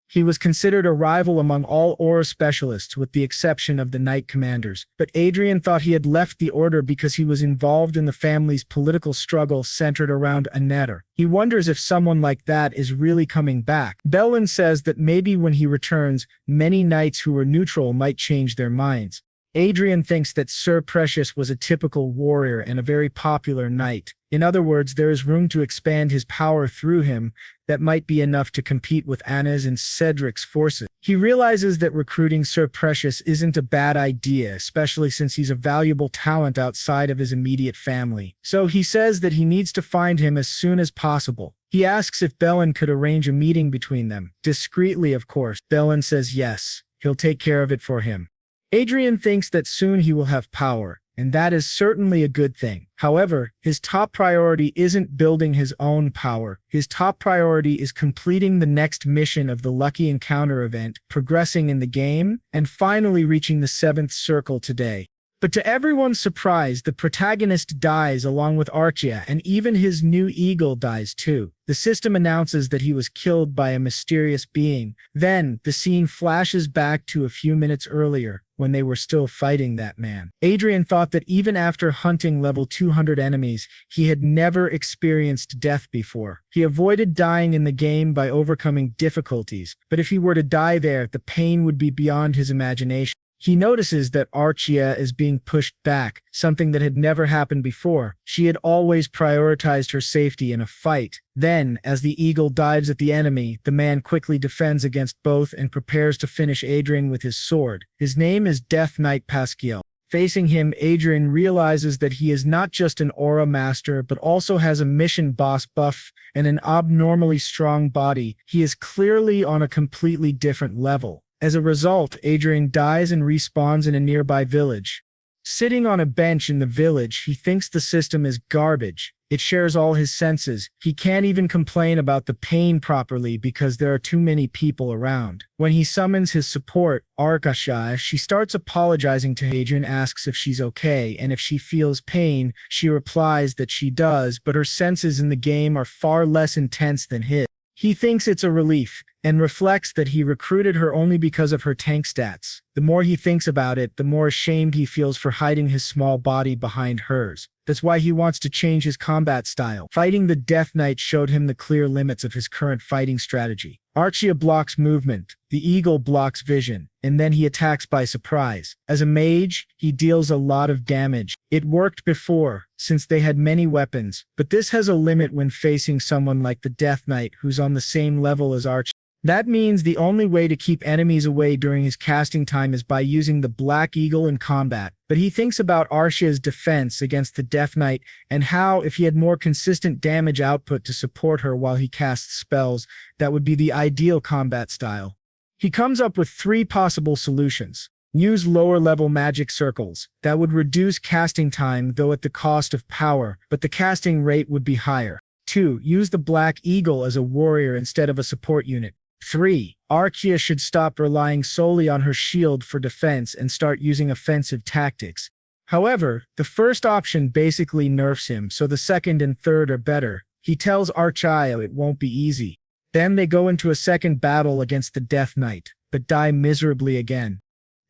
He was considered a rival among all aura specialists with the exception of the knight commanders. But Adrien thought he had left the order because he was involved in the family's political struggle centered around a netter. He wonders if someone like that is really coming back. Billin says that maybe when he returns, many knights who were neutral might change their minds. Adrien thinks that Sir Precious was a typical warrior and a very popular knight. In other words, there is room to expand his power through him that might be enough to compete with Anna's and Cedric's forces. He realizes that recruiting Sir Precious isn't a bad idea, especially since he's a valuable talent outside of his immediate family. So he says that he needs to find him as soon as possible. He asks if Billin could arrange a meeting between them. Discreetly, of course. Billin says yes, he'll take care of it for him. Adrien thinks that soon he will have power, and that is certainly a good thing. However, his top priority isn't building his own power. His top priority is completing the next mission of the Lucky Encounter event, progressing in the game, and finally reaching the 7th circle today. But to everyone's surprise, the protagonist dies along with Arsia, and even his new eagle dies too. The system announces that he was killed by a mysterious being. Then, the scene flashes back to a few minutes earlier, when they were still fighting that man. Adrien thought that even after hunting level 200 enemies, he had never experienced death before. He avoided dying in the game by overcoming difficulties, but if he were to die there, the pain would be beyond his imagination. He notices that Arsia is being pushed back, something that had never happened before. She had always prioritized her safety in a fight. Then, as the eagle dives at the enemy, the man quickly defends against both and prepares to finish Adrien with his sword. His name is Death Knight Pasquiel. Facing him, Adrien realizes that he is not just an aura master, but also has a mission boss buff and an abnormally strong body. He is clearly on a completely different level. As a result, Adrien dies and respawns in a nearby village. Sitting on a bench in the village, he thinks the system is garbage. It shares all his senses. He can't even complain about the pain properly because there are too many people around. When he summons his support, Arsia, she starts apologizing to Adrien, asks if she's okay, and if she feels pain, she replies that she does, but her senses in the game are far less intense than his. He thinks it's a relief, and reflects that he recruited her only because of her tank stats. The more he thinks about it, the more ashamed he feels for hiding his small body behind hers. That's why he wants to change his combat style. Fighting the Death Knight showed him the clear limits of his current fighting strategy. Arsia blocks movement, the eagle blocks vision, and then he attacks by surprise. As a mage, he deals a lot of damage. It worked before, since they had many weapons, but this has a limit when facing someone like the Death Knight who's on the same level as Arsia. That means the only way to keep enemies away during his casting time is by using the Black Eagle in combat. But he thinks about Arsia's defense against the Death Knight and how, if he had more consistent damage output to support her while he casts spells, that would be the ideal combat style. He comes up with 3 possible solutions. Use lower-level magic circles. That would reduce casting time, though at the cost of power, but the casting rate would be higher. 2. Use the Black Eagle as a warrior instead of a support unit. 3. Arsia should stop relying solely on her shield for defense and start using offensive tactics. However, the first option basically nerfs him, so the second and third are better. He tells Arsia it won't be easy. Then they go into a second battle against the Death Knight, but die miserably again.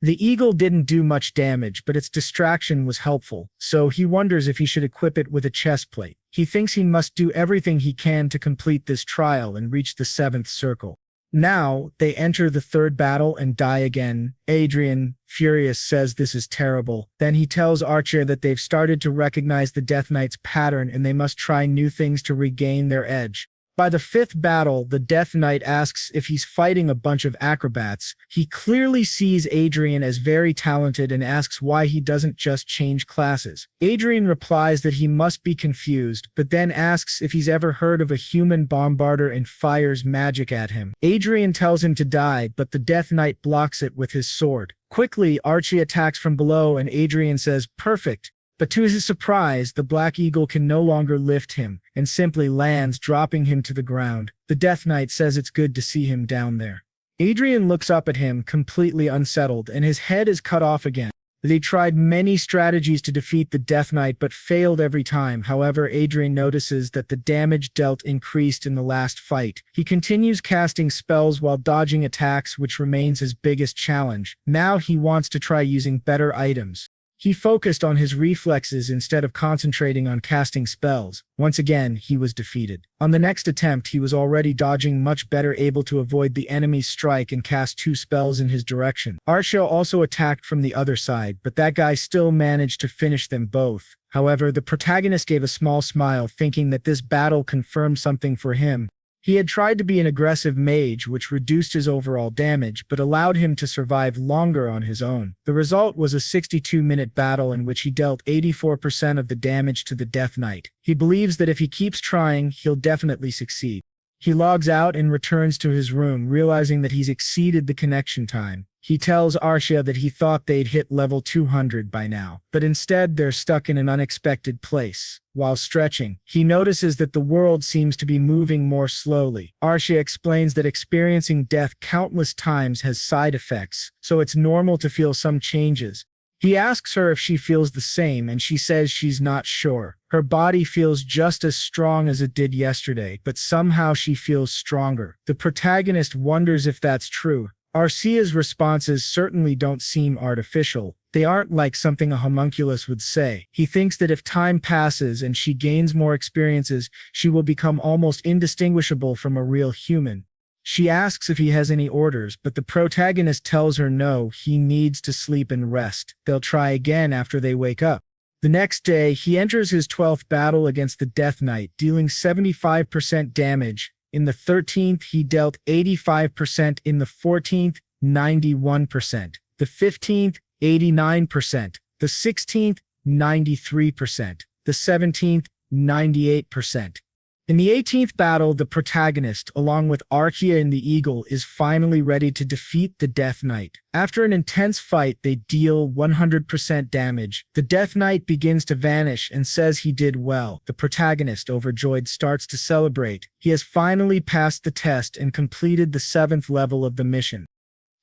The eagle didn't do much damage, but its distraction was helpful, so he wonders if he should equip it with a chestplate. He thinks he must do everything he can to complete this trial and reach the 7th circle. Now, they enter the 3rd battle and die again. Adrien, furious, says this is terrible. Then he tells Arsia that they've started to recognize the Death Knight's pattern and they must try new things to regain their edge. By the 5th battle, the Death Knight asks if he's fighting a bunch of acrobats. He clearly sees Adrien as very talented and asks why he doesn't just change classes. Adrien replies that he must be confused, but then asks if he's ever heard of a human bombarder and fires magic at him. Adrien tells him to die, but the Death Knight blocks it with his sword. Quickly, Archie attacks from below and Adrien says, "Perfect." But to his surprise, the Black Eagle can no longer lift him, and simply lands, dropping him to the ground. The Death Knight says it's good to see him down there. Adrien looks up at him, completely unsettled, and his head is cut off again. They tried many strategies to defeat the Death Knight, but failed every time. However, Adrien notices that the damage dealt increased in the last fight. He continues casting spells while dodging attacks, which remains his biggest challenge. Now he wants to try using better items. He focused on his reflexes instead of concentrating on casting spells. Once again, he was defeated. On the next attempt, he was already dodging much better, able to avoid the enemy's strike and cast 2 spells in his direction. Arsia also attacked from the other side, but that guy still managed to finish them both. However, the protagonist gave a small smile, thinking that this battle confirmed something for him. He had tried to be an aggressive mage, which reduced his overall damage, but allowed him to survive longer on his own. The result was a 62-minute battle in which he dealt 84% of the damage to the Death Knight. He believes that if he keeps trying, he'll definitely succeed. He logs out and returns to his room, realizing that he's exceeded the connection time. He tells Arsia that he thought they'd hit level 200 by now, but instead they're stuck in an unexpected place. While stretching, he notices that the world seems to be moving more slowly. Arsia explains that experiencing death countless times has side effects, so it's normal to feel some changes. He asks her if she feels the same, and she says she's not sure. Her body feels just as strong as it did yesterday, but somehow she feels stronger. The protagonist wonders if that's true. Arsia's responses certainly don't seem artificial. They aren't like something a homunculus would say. He thinks that if time passes and she gains more experiences, she will become almost indistinguishable from a real human. She asks if he has any orders, but the protagonist tells her no, he needs to sleep and rest. They'll try again after they wake up. The next day, he enters his 12th battle against the Death Knight, dealing 75% damage. In the 13th, he dealt 85%. In the 14th, 91%. The 15th, 89%. The 16th, 93%. The 17th, 98%. In the 18th battle, the protagonist, along with Arsia and the Eagle, is finally ready to defeat the Death Knight. After an intense fight, they deal 100% damage. The Death Knight begins to vanish and says he did well. The protagonist, overjoyed, starts to celebrate. He has finally passed the test and completed the 7th level of the mission.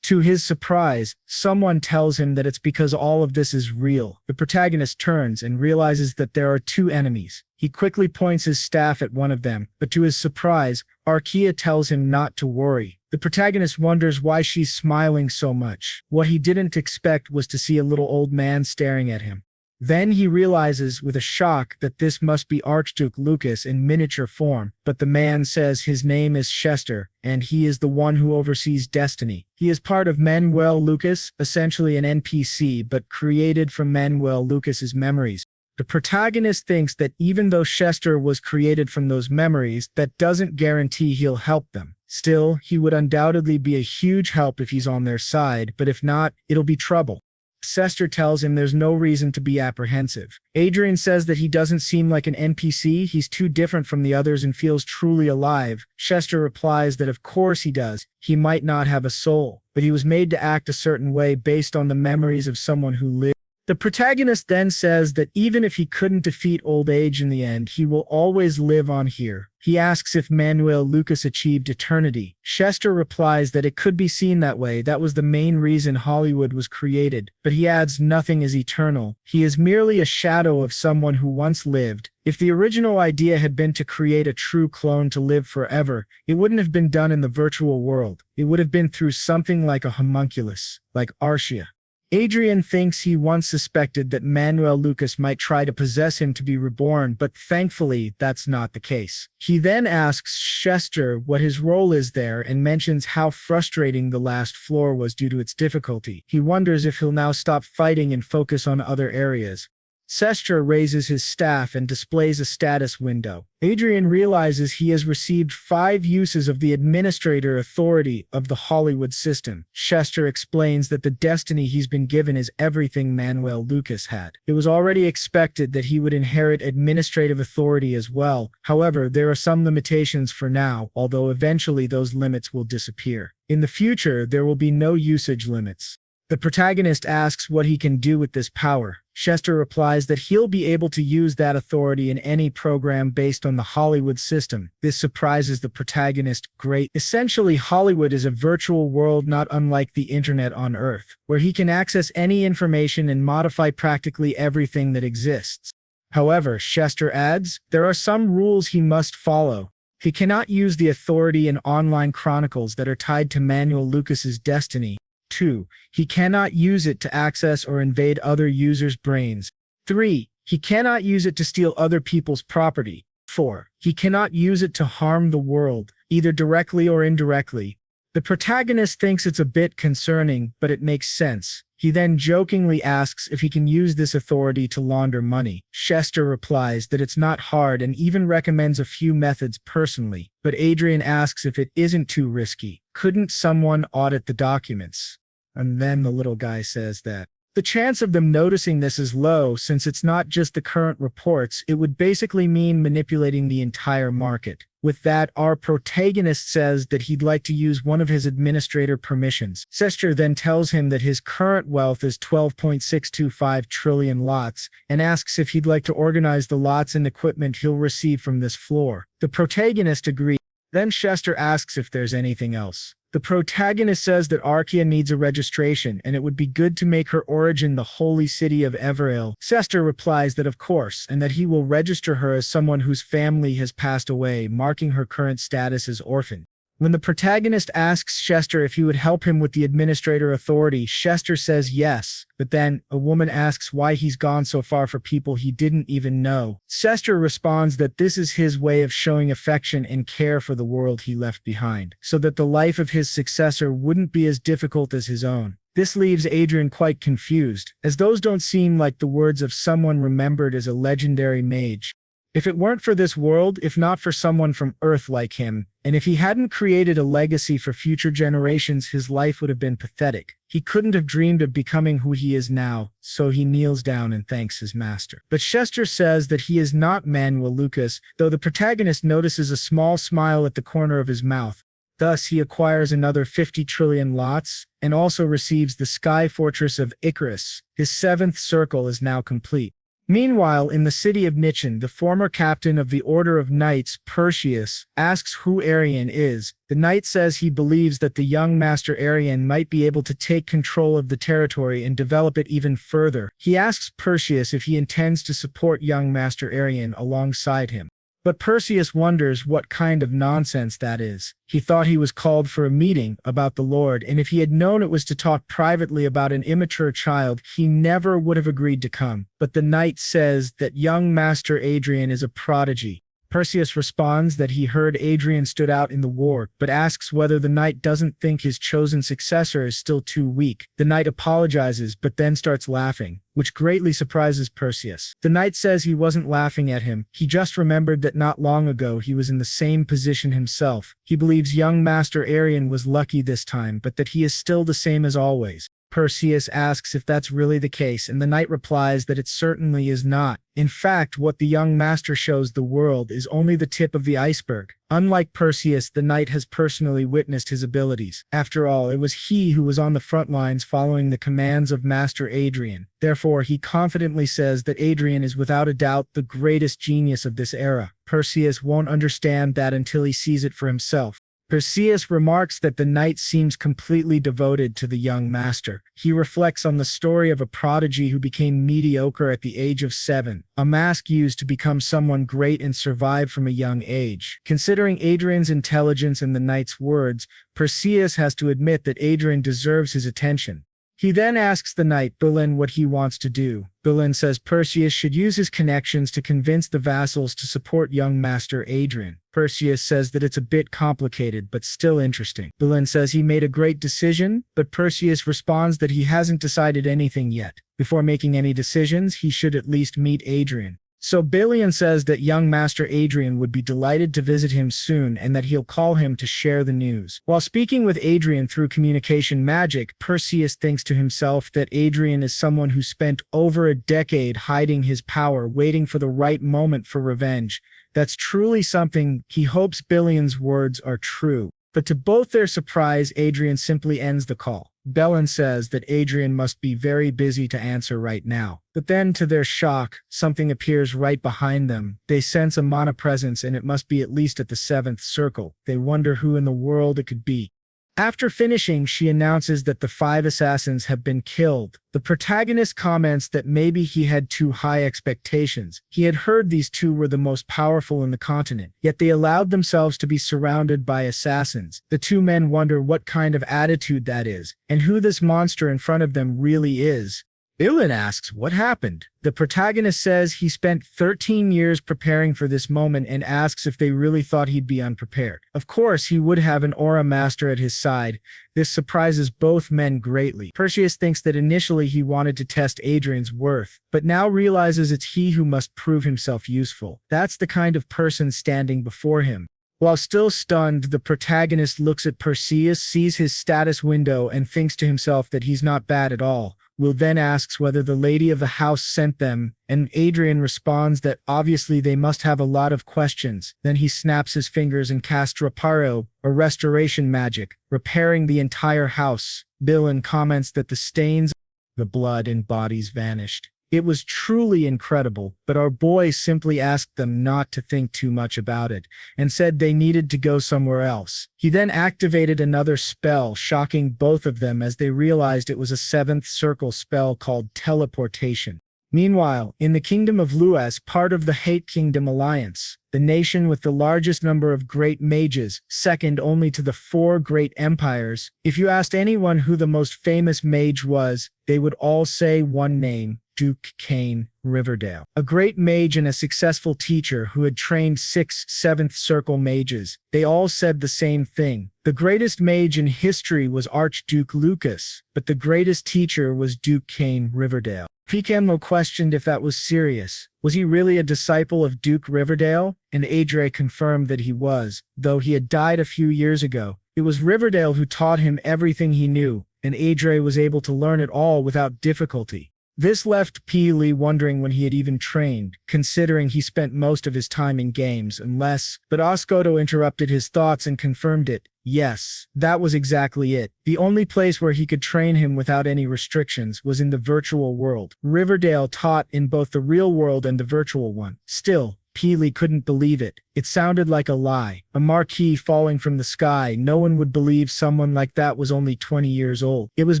To his surprise, someone tells him that it's because all of this is real. The protagonist turns and realizes that there are two enemies. He quickly points his staff at one of them, but to his surprise, Arsia tells him not to worry. The protagonist wonders why she's smiling so much. What he didn't expect was to see a little old man staring at him. Then he realizes with a shock that this must be Archduke Lucas in miniature form, but the man says his name is Chester, and he is the one who oversees destiny. He is part of Manuel Lucas, essentially an NPC, but created from Manuel Lucas's memories. The protagonist thinks that even though Chester was created from those memories, that doesn't guarantee he'll help them. Still, he would undoubtedly be a huge help if he's on their side, but if not, it'll be trouble. Chester tells him there's no reason to be apprehensive. Adrien says that he doesn't seem like an NPC, he's too different from the others and feels truly alive. Chester replies that of course he does. He might not have a soul, but he was made to act a certain way based on the memories of someone who lived. The protagonist then says that even if he couldn't defeat old age in the end, he will always live on here. He asks if Manuel Lucas achieved eternity. Chester replies that it could be seen that way, that was the main reason Hollywood was created, but he adds nothing is eternal. He is merely a shadow of someone who once lived. If the original idea had been to create a true clone to live forever, it wouldn't have been done in the virtual world. It would have been through something like a homunculus, like Arsia. Adrien thinks he once suspected that Manuel Lucas might try to possess him to be reborn, but thankfully that's not the case. He then asks Chester what his role is there and mentions how frustrating the last floor was due to its difficulty. He wonders if he'll now stop fighting and focus on other areas. Chester raises his staff and displays a status window. Adrien realizes he has received 5 uses of the administrator authority of the Hollywood system. Chester explains that the destiny he's been given is everything Manuel Lucas had. It was already expected that he would inherit administrative authority as well. However, there are some limitations for now, although eventually those limits will disappear. In the future, there will be no usage limits. The protagonist asks what he can do with this power. Chester replies that he'll be able to use that authority in any program based on the Hollywood system. This surprises the protagonist greatly. Essentially, Hollywood is a virtual world not unlike the internet on Earth, where he can access any information and modify practically everything that exists. However, Chester adds, there are some rules he must follow. He cannot use the authority in online chronicles that are tied to Manuel Lucas's destiny. 2. He cannot use it to access or invade other users' brains. 3. He cannot use it to steal other people's property. 4. He cannot use it to harm the world, either directly or indirectly. The protagonist thinks it's a bit concerning, but it makes sense. He then jokingly asks if he can use this authority to launder money. Chester replies that it's not hard and even recommends a few methods personally, but Adrien asks if it isn't too risky. Couldn't someone audit the documents? And then the little guy says that the chance of them noticing this is low since it's not just the current reports, it would basically mean manipulating the entire market. With that, our protagonist says that he'd like to use one of his administrator permissions. Chester then tells him that his current wealth is 12.625 trillion lots and asks if he'd like to organize the lots and equipment he'll receive from this floor. The protagonist agrees. Then Chester asks if there's anything else. The protagonist says that Arsia needs a registration and it would be good to make her origin the holy city of Everil. Chester replies that of course, and that he will register her as someone whose family has passed away, marking her current status as orphan. When the protagonist asks Chester if he would help him with the administrator authority, Chester says yes, but then a woman asks why he's gone so far for people he didn't even know. Chester responds that this is his way of showing affection and care for the world he left behind, so that the life of his successor wouldn't be as difficult as his own. This leaves Adrien quite confused, as those don't seem like the words of someone remembered as a legendary mage. If it weren't for this world, if not for someone from Earth like him, and if he hadn't created a legacy for future generations, his life would have been pathetic. He couldn't have dreamed of becoming who he is now, so he kneels down and thanks his master. But Chester says that he is not Manuel Lucas, though the protagonist notices a small smile at the corner of his mouth. Thus, he acquires another 50 trillion lots, and also receives the sky fortress of Icarus. His 7th circle is now complete. Meanwhile, in the city of Nichen, the former captain of the Order of Knights, Perseus, asks who Adrien is. The knight says he believes that the young master Adrien might be able to take control of the territory and develop it even further. He asks Perseus if he intends to support young master Adrien alongside him. But Perseus wonders what kind of nonsense that is. He thought he was called for a meeting about the Lord, and if he had known it was to talk privately about an immature child, he never would have agreed to come. But the knight says that young Master Adrien is a prodigy. Perseus responds that he heard Adrien stood out in the war, but asks whether the knight doesn't think his chosen successor is still too weak. The knight apologizes, but then starts laughing, which greatly surprises Perseus. The knight says he wasn't laughing at him, he just remembered that not long ago he was in the same position himself. He believes young Master Adrien was lucky this time, but that he is still the same as always. Perseus asks if that's really the case, and the knight replies that it certainly is not. In fact, what the young master shows the world is only the tip of the iceberg. Unlike Perseus, the knight has personally witnessed his abilities. After all, it was he who was on the front lines following the commands of Master Adrien. Therefore, he confidently says that Adrien is without a doubt the greatest genius of this era. Perseus won't understand that until he sees it for himself. Perseus remarks that the knight seems completely devoted to the young master. He reflects on the story of a prodigy who became mediocre at the age of 7, a mask used to become someone great and survive from a young age. Considering Adrien's intelligence and the knight's words, Perseus has to admit that Adrien deserves his attention. He then asks the knight Berlin what he wants to do. Berlin says Perseus should use his connections to convince the vassals to support young Master Adrien. Perseus says that it's a bit complicated, but still interesting. Berlin says he made a great decision, but Perseus responds that he hasn't decided anything yet. Before making any decisions, he should at least meet Adrien. So Berlin says that young Master Adrien would be delighted to visit him soon and that he'll call him to share the news. While speaking with Adrien through communication magic, Perseus thinks to himself that Adrien is someone who spent over a decade hiding his power, waiting for the right moment for revenge. That's truly something. He hopes Berlin's words are true. But to both their surprise, Adrien simply ends the call. Berlin says that Adrien must be very busy to answer right now. But then, to their shock, something appears right behind them. They sense a mana presence, and it must be at least at the 7th circle. They wonder who in the world it could be. After finishing, she announces that the 5 assassins have been killed. The protagonist comments that maybe he had too high expectations. He had heard these 2 were the most powerful in the continent, yet they allowed themselves to be surrounded by assassins. The 2 men wonder what kind of attitude that is, and who this monster in front of them really is. Berlin asks what happened. The protagonist says he spent 13 years preparing for this moment and asks if they really thought he'd be unprepared. Of course, he would have an aura master at his side. This surprises both men greatly. Perseus thinks that initially he wanted to test Adrien's worth, but now realizes it's he who must prove himself useful. That's the kind of person standing before him. While still stunned, the protagonist looks at Perseus, sees his status window, and thinks to himself that he's not bad at all. Will then asks whether the lady of the house sent them, and Adrien responds that obviously they must have a lot of questions. Then he snaps his fingers and casts reparo, or restoration magic, repairing the entire house. Berlin comments that the stains, the blood and bodies vanished. It was truly incredible, but our boy simply asked them not to think too much about it, and said they needed to go somewhere else. He then activated another spell, shocking both of them as they realized it was a 7th circle spell called teleportation. Meanwhile, in the kingdom of Luas, part of the Hate Kingdom Alliance, the nation with the largest number of great mages, second only to the four great empires, if you asked anyone who the most famous mage was, they would all say one name: Duke Kane, Riverdale. A great mage and a successful teacher who had trained 6th, 7th circle mages. They all said the same thing. The greatest mage in history was Archduke Lucas, but the greatest teacher was Duke Kane, Riverdale. Picamlo questioned if that was serious. Was he really a disciple of Duke Riverdale? And Adrien confirmed that he was, though he had died a few years ago. It was Riverdale who taught him everything he knew, and Adrien was able to learn it all without difficulty. This left Peely wondering when he had even trained, considering he spent most of his time in games, but Oscoto interrupted his thoughts and confirmed it. Yes, that was exactly it. The only place where he could train him without any restrictions was in the virtual world. Riverdale taught in both the real world and the virtual one. Still, Peely couldn't believe it. It sounded like a lie. A marquee falling from the sky. No one would believe someone like that was only 20 years old. It was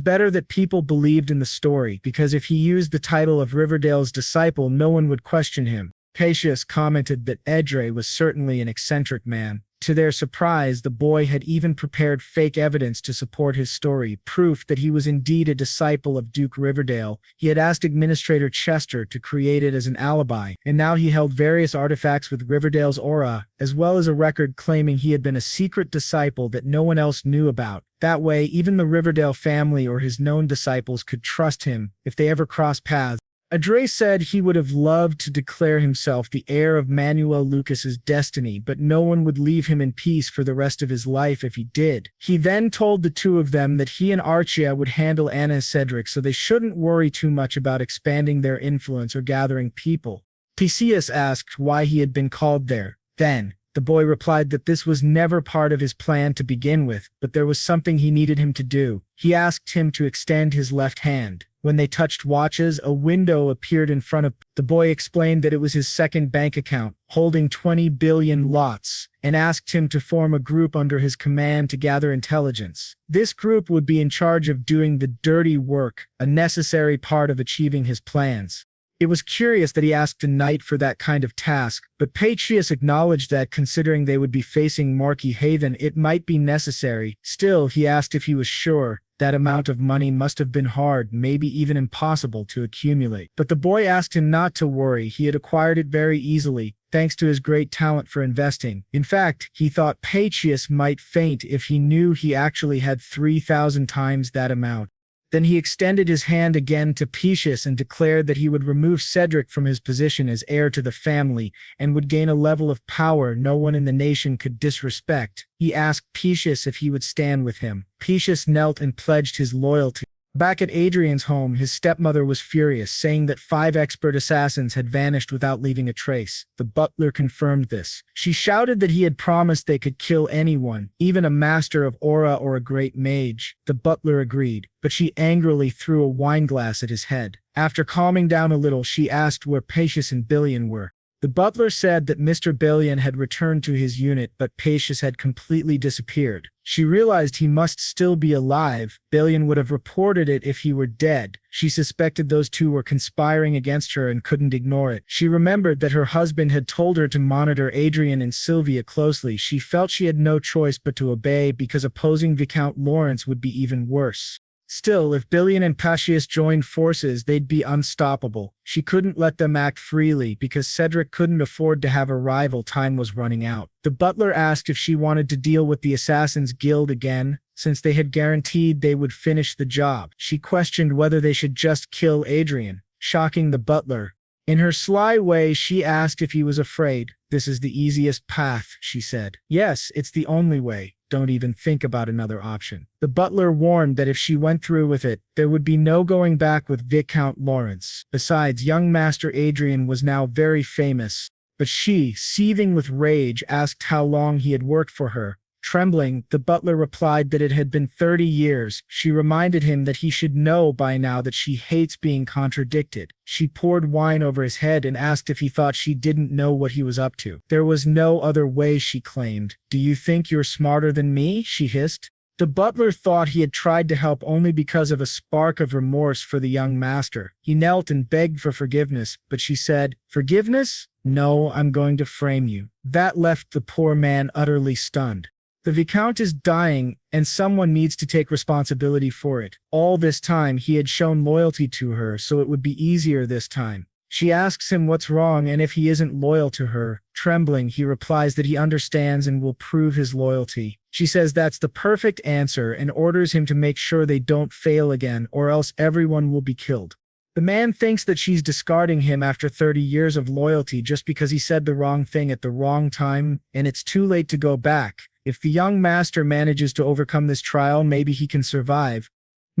better that people believed in the story, because if he used the title of Riverdale's disciple, no one would question him. Pacius commented that Adrien was certainly an eccentric man. To their surprise, the boy had even prepared fake evidence to support his story, proof that he was indeed a disciple of Duke Riverdale. He had asked Administrator Chester to create it as an alibi, and now he held various artifacts with Riverdale's aura, as well as a record claiming he had been a secret disciple that no one else knew about. That way, even the Riverdale family or his known disciples could trust him if they ever crossed paths. Adrien said he would have loved to declare himself the heir of Manuel Lucas's destiny, but no one would leave him in peace for the rest of his life if he did. He then told the two of them that he and Arsia would handle Anna and Cedric, so they shouldn't worry too much about expanding their influence or gathering people. Pacius asked why he had been called there. Then, the boy replied that this was never part of his plan to begin with, but there was something he needed him to do. He asked him to extend his left hand. When they touched watches, a window appeared in front of the boy. Explained that it was his second bank account, holding 20 billion lots, and asked him to form a group under his command to gather intelligence. This group would be in charge of doing the dirty work, a necessary part of achieving his plans. It was curious that he asked a knight for that kind of task, but Pacius acknowledged that considering they would be facing Marquis Haven, it might be necessary. Still, he asked if he was sure. That amount of money must have been hard, maybe even impossible to accumulate. But the boy asked him not to worry. He had acquired it very easily, thanks to his great talent for investing. In fact, he thought Pacius might faint if he knew he actually had 3,000 times that amount. Then he extended his hand again to Pacius and declared that he would remove Cedric from his position as heir to the family and would gain a level of power no one in the nation could disrespect. He asked Pacius if he would stand with him. Pacius knelt and pledged his loyalty. Back at Adrian's home, his stepmother was furious, saying that 5 expert assassins had vanished without leaving a trace. The butler confirmed this. She shouted that he had promised they could kill anyone, even a master of aura or a great mage. The butler agreed, but she angrily threw a wineglass at his head. After calming down a little, she asked where Pacius and Billion were. The butler said that Mr. Billion had returned to his unit, but Pacius had completely disappeared. She realized he must still be alive. Billion would have reported it if he were dead. She suspected those two were conspiring against her and couldn't ignore it. She remembered that her husband had told her to monitor Adrian and Sylvia closely. She felt she had no choice but to obey, because opposing Viscount Lawrence would be even worse. Still, if Billion and Pacius joined forces, they'd be unstoppable. She couldn't let them act freely because Cedric couldn't afford to have a rival. Time was running out. The butler asked if she wanted to deal with the Assassin's Guild again, since they had guaranteed they would finish the job. She questioned whether they should just kill Adrian, shocking the butler. In her sly way, she asked if he was afraid. "This is the easiest path," she said. "Yes, it's the only way. Don't even think about another option." The butler warned that if she went through with it, there would be no going back with Viscount Lawrence. Besides, young Master Adrien was now very famous. But she, seething with rage, asked how long he had worked for her. Trembling, the butler replied that it had been 30 years. She reminded him that he should know by now that she hates being contradicted. She poured wine over his head and asked if he thought she didn't know what he was up to. There was no other way, she claimed. "Do you think you're smarter than me?" she hissed. The butler thought he had tried to help only because of a spark of remorse for the young master. He knelt and begged for forgiveness, but she said, "Forgiveness? No, I'm going to frame you." That left the poor man utterly stunned. The viscount is dying, and someone needs to take responsibility for it. All this time he had shown loyalty to her, so it would be easier this time. She asks him what's wrong and if he isn't loyal to her. Trembling, he replies that he understands and will prove his loyalty. She says that's the perfect answer and orders him to make sure they don't fail again, or else everyone will be killed. The man thinks that she's discarding him after 30 years of loyalty just because he said the wrong thing at the wrong time, and it's too late to go back. If the young master manages to overcome this trial, maybe he can survive.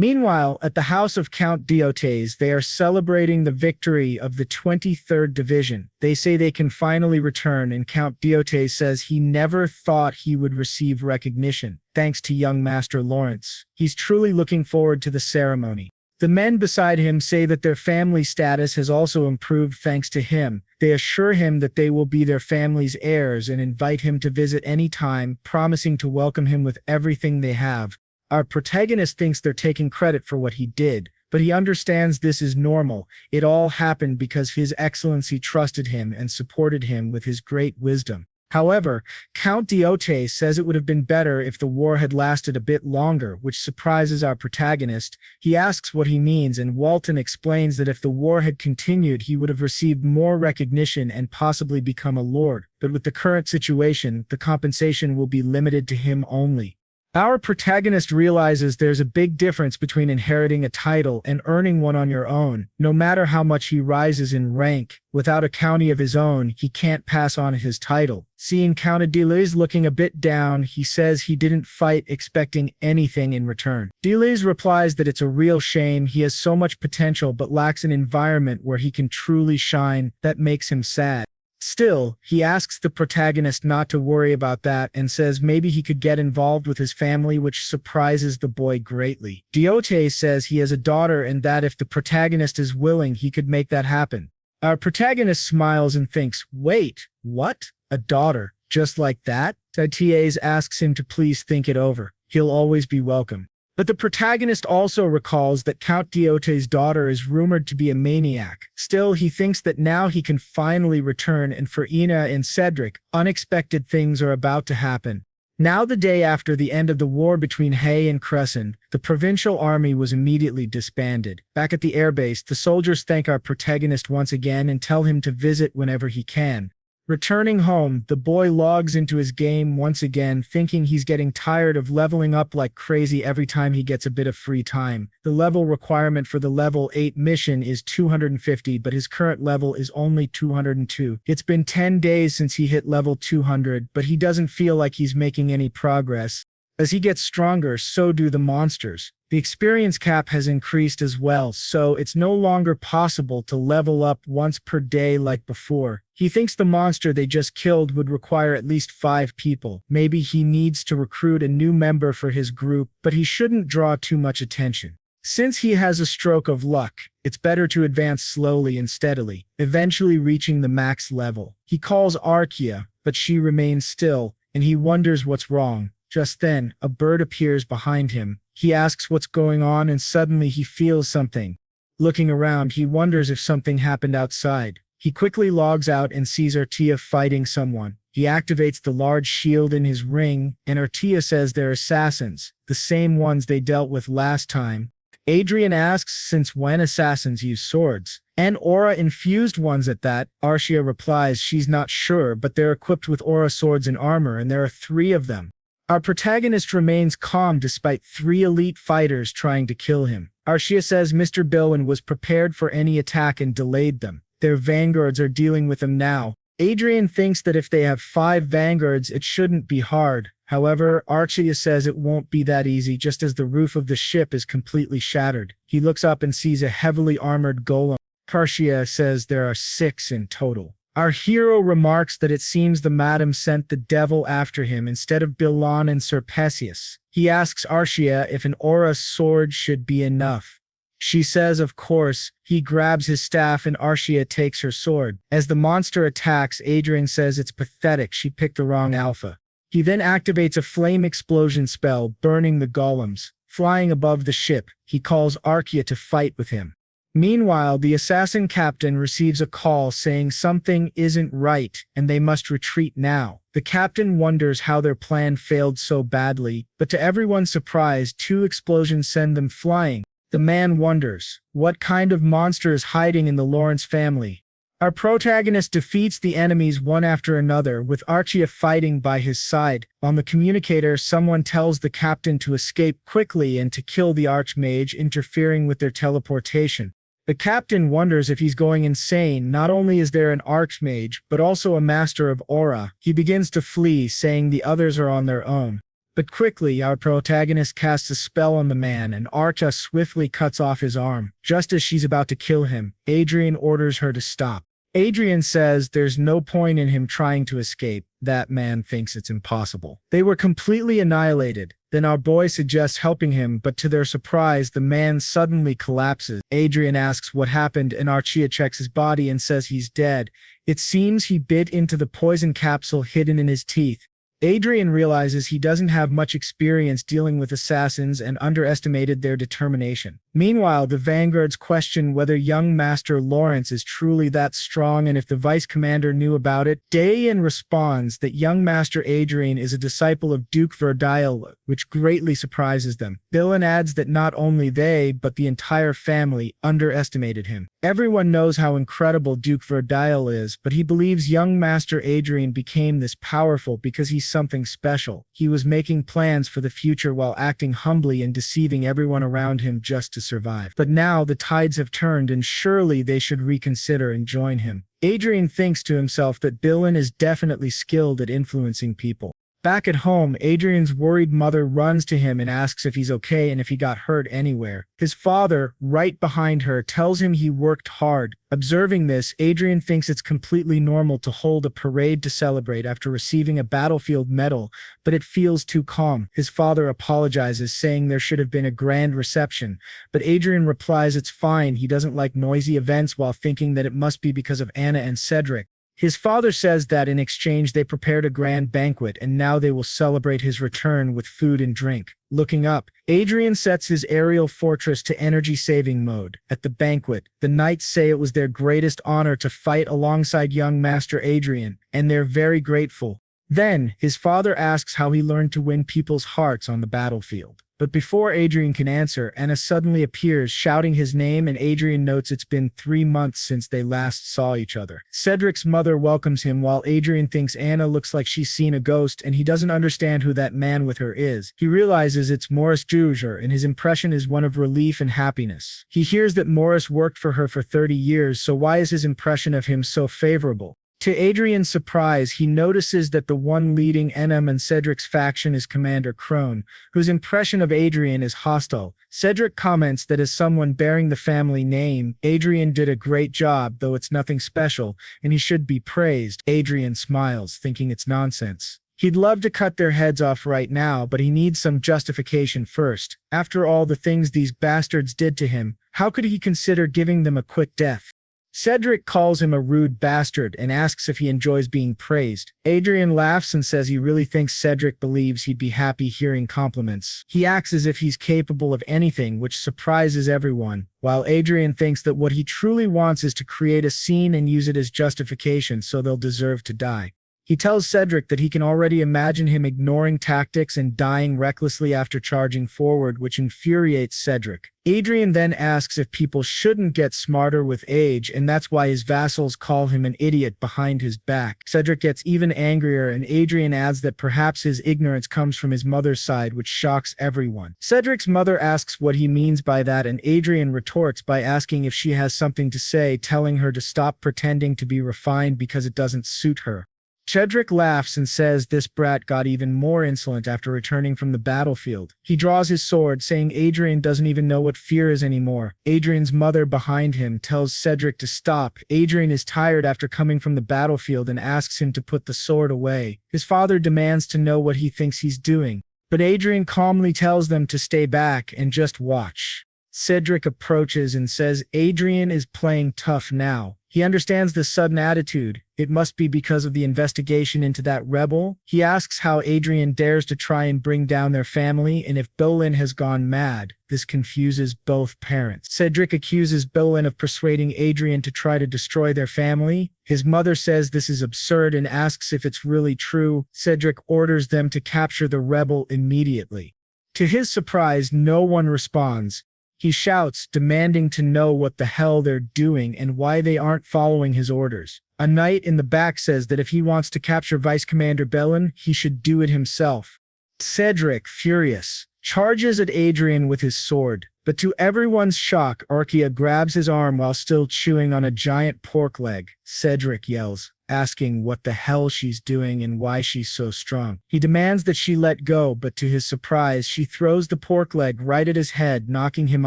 Meanwhile, at the house of Count Diotes, they are celebrating the victory of the 23rd Division. They say they can finally return, and Count Diotes says he never thought he would receive recognition, thanks to young Master Lawrence. He's truly looking forward to the ceremony. The men beside him say that their family status has also improved thanks to him. They assure him that they will be their family's heirs and invite him to visit any time, promising to welcome him with everything they have. Our protagonist thinks they're taking credit for what he did, but he understands this is normal. It all happened because His Excellency trusted him and supported him with his great wisdom. However, Count Diotes says it would have been better if the war had lasted a bit longer, which surprises our protagonist. He asks what he means, and Walton explains that if the war had continued, he would have received more recognition and possibly become a lord. But with the current situation, the compensation will be limited to him only. Our protagonist realizes there's a big difference between inheriting a title and earning one on your own. No matter how much he rises in rank, without a county of his own, he can't pass on his title. Seeing Count Diotes looking a bit down, he says he didn't fight expecting anything in return. Diotes replies that it's a real shame. He has so much potential but lacks an environment where he can truly shine. That makes him sad. Still, he asks the protagonist not to worry about that and says maybe he could get involved with his family, which surprises the boy greatly. Diotes says he has a daughter and that if the protagonist is willing, he could make that happen. Our protagonist smiles and thinks, wait, what? A daughter? Just like that? Diotes asks him to please think it over. He'll always be welcome. But the protagonist also recalls that Count Diotes' daughter is rumored to be a maniac. Still, he thinks that now he can finally return, and for Ina and Cedric, unexpected things are about to happen. Now, the day after the end of the war between Hay and Crescent, the provincial army was immediately disbanded. Back at the airbase, the soldiers thank our protagonist once again and tell him to visit whenever he can. Returning home, the boy logs into his game once again, thinking he's getting tired of leveling up like crazy every time he gets a bit of free time. The level requirement for the level 8 mission is 250, but his current level is only 202. It's been 10 days since he hit level 200, but he doesn't feel like he's making any progress. As he gets stronger, so do the monsters. The experience cap has increased as well, so it's no longer possible to level up once per day like before. He thinks the monster they just killed would require at least 5 people. Maybe he needs to recruit a new member for his group, but he shouldn't draw too much attention. Since he has a stroke of luck, it's better to advance slowly and steadily, eventually reaching the max level. He calls Arsia, but she remains still, and he wonders what's wrong. Just then, a bird appears behind him. He asks what's going on, and suddenly he feels something. Looking around, he wonders if something happened outside. He quickly logs out and sees Arsia fighting someone. He activates the large shield in his ring, and Arsia says they're assassins, the same ones they dealt with last time. Adrien asks since when assassins use swords, and aura-infused ones at that. Arsia replies she's not sure, but they're equipped with aura swords and armor, and there are 3 of them. Our protagonist remains calm despite 3 elite fighters trying to kill him. Arsia says Mr. Bilwin was prepared for any attack and delayed them. Their vanguards are dealing with him now. Adrien thinks that if they have 5 vanguards, it shouldn't be hard. However, Arsia says it won't be that easy just as the roof of the ship is completely shattered. He looks up and sees a heavily armored golem. Arsia says there are 6 in total. Our hero remarks that it seems the madam sent the devil after him instead of Bilan and Sir Perseus. He asks Arsia if an aura sword should be enough. She says of course. He grabs his staff and Arsia takes her sword. As the monster attacks, Adrien says it's pathetic she picked the wrong alpha. He then activates a flame explosion spell, burning the golems. Flying above the ship, he calls Arsia to fight with him. Meanwhile, the assassin captain receives a call saying something isn't right and they must retreat now. The captain wonders how their plan failed so badly, but to everyone's surprise, 2 explosions send them flying. The man wonders, what kind of monster is hiding in the Lawrence family? Our protagonist defeats the enemies one after another, with Arsia fighting by his side. On the communicator, someone tells the captain to escape quickly and to kill the archmage, interfering with their teleportation. The captain wonders if he's going insane. Not only is there an archmage, but also a master of aura. He begins to flee, saying the others are on their own. But quickly, our protagonist casts a spell on the man, and Arsia swiftly cuts off his arm. Just as she's about to kill him, Adrien orders her to stop. Adrien says there's no point in him trying to escape. That man thinks it's impossible. They were completely annihilated. Then our boy suggests helping him, but to their surprise, the man suddenly collapses. Adrien asks what happened, and Arsia checks his body and says he's dead. It seems he bit into the poison capsule hidden in his teeth. Adrien realizes he doesn't have much experience dealing with assassins and underestimated their determination. Meanwhile, the vanguards question whether young Master Lawrence is truly that strong and if the vice commander knew about it. Dayan responds that young Master Adrien is a disciple of Duke Riverdale, which greatly surprises them. Dylan adds that not only they, but the entire family underestimated him. Everyone knows how incredible Duke Riverdale is, but he believes young Master Adrien became this powerful because he's something special. He was making plans for the future while acting humbly and deceiving everyone around him just to survive. But now the tides have turned and surely they should reconsider and join him. Adrien thinks to himself that Dylan is definitely skilled at influencing people. Back at home, Adrien's worried mother runs to him and asks if he's okay and if he got hurt anywhere. His father, right behind her, tells him he worked hard. Observing this, Adrien thinks it's completely normal to hold a parade to celebrate after receiving a battlefield medal, but it feels too calm. His father apologizes, saying there should have been a grand reception, but Adrien replies it's fine. He doesn't like noisy events, while thinking that it must be because of Anna and Cedric. His father says that in exchange they prepared a grand banquet and now they will celebrate his return with food and drink. Looking up, Adrien sets his aerial fortress to energy-saving mode. At the banquet, the knights say it was their greatest honor to fight alongside young Master Adrien, and they're very grateful. Then, his father asks how he learned to win people's hearts on the battlefield. But before Adrien can answer, Anna suddenly appears, shouting his name, and Adrien notes it's been 3 months since they last saw each other. Cedric's mother welcomes him while Adrien thinks Anna looks like she's seen a ghost and he doesn't understand who that man with her is. He realizes it's Maurice Juger and his impression is one of relief and happiness. He hears that Maurice worked for her for 30 years, so why is his impression of him so favorable? To Adrien's surprise, he notices that the one leading Enem and Cedric's faction is Commander Crone, whose impression of Adrien is hostile. Cedric comments that as someone bearing the family name, Adrien did a great job, though it's nothing special, and he should be praised. Adrien smiles, thinking it's nonsense. He'd love to cut their heads off right now, but he needs some justification first. After all the things these bastards did to him, how could he consider giving them a quick death? Cedric calls him a rude bastard and asks if he enjoys being praised. Adrien laughs and says he really thinks Cedric believes he'd be happy hearing compliments. He acts as if he's capable of anything, which surprises everyone, while Adrien thinks that what he truly wants is to create a scene and use it as justification so they'll deserve to die. He tells Cedric that he can already imagine him ignoring tactics and dying recklessly after charging forward, which infuriates Cedric. Adrien then asks if people shouldn't get smarter with age, and that's why his vassals call him an idiot behind his back. Cedric gets even angrier, and Adrien adds that perhaps his ignorance comes from his mother's side, which shocks everyone. Cedric's mother asks what he means by that, and Adrien retorts by asking if she has something to say, telling her to stop pretending to be refined because it doesn't suit her. Cedric laughs and says this brat got even more insolent after returning from the battlefield. He draws his sword, saying Adrien doesn't even know what fear is anymore. Adrien's mother behind him tells Cedric to stop. Adrien is tired after coming from the battlefield and asks him to put the sword away. His father demands to know what he thinks he's doing, but Adrien calmly tells them to stay back and just watch. Cedric approaches and says Adrien is playing tough now. He understands the sudden attitude. It must be because of the investigation into that rebel. He asks how Adrien dares to try and bring down their family and if Bolin has gone mad. This confuses both parents. Cedric accuses Bolin of persuading Adrien to try to destroy their family. His mother says this is absurd and asks if it's really true. Cedric orders them to capture the rebel immediately. To his surprise, no one responds. He shouts, demanding to know what the hell they're doing and why they aren't following his orders. A knight in the back says that if he wants to capture Vice Commander Bolin, he should do it himself. Cedric, furious, charges at Adrien with his sword, but to everyone's shock, Arsia grabs his arm while still chewing on a giant pork leg. Cedric yells, asking what the hell she's doing and why she's so strong. He demands that she let go, but to his surprise, she throws the pork leg right at his head, knocking him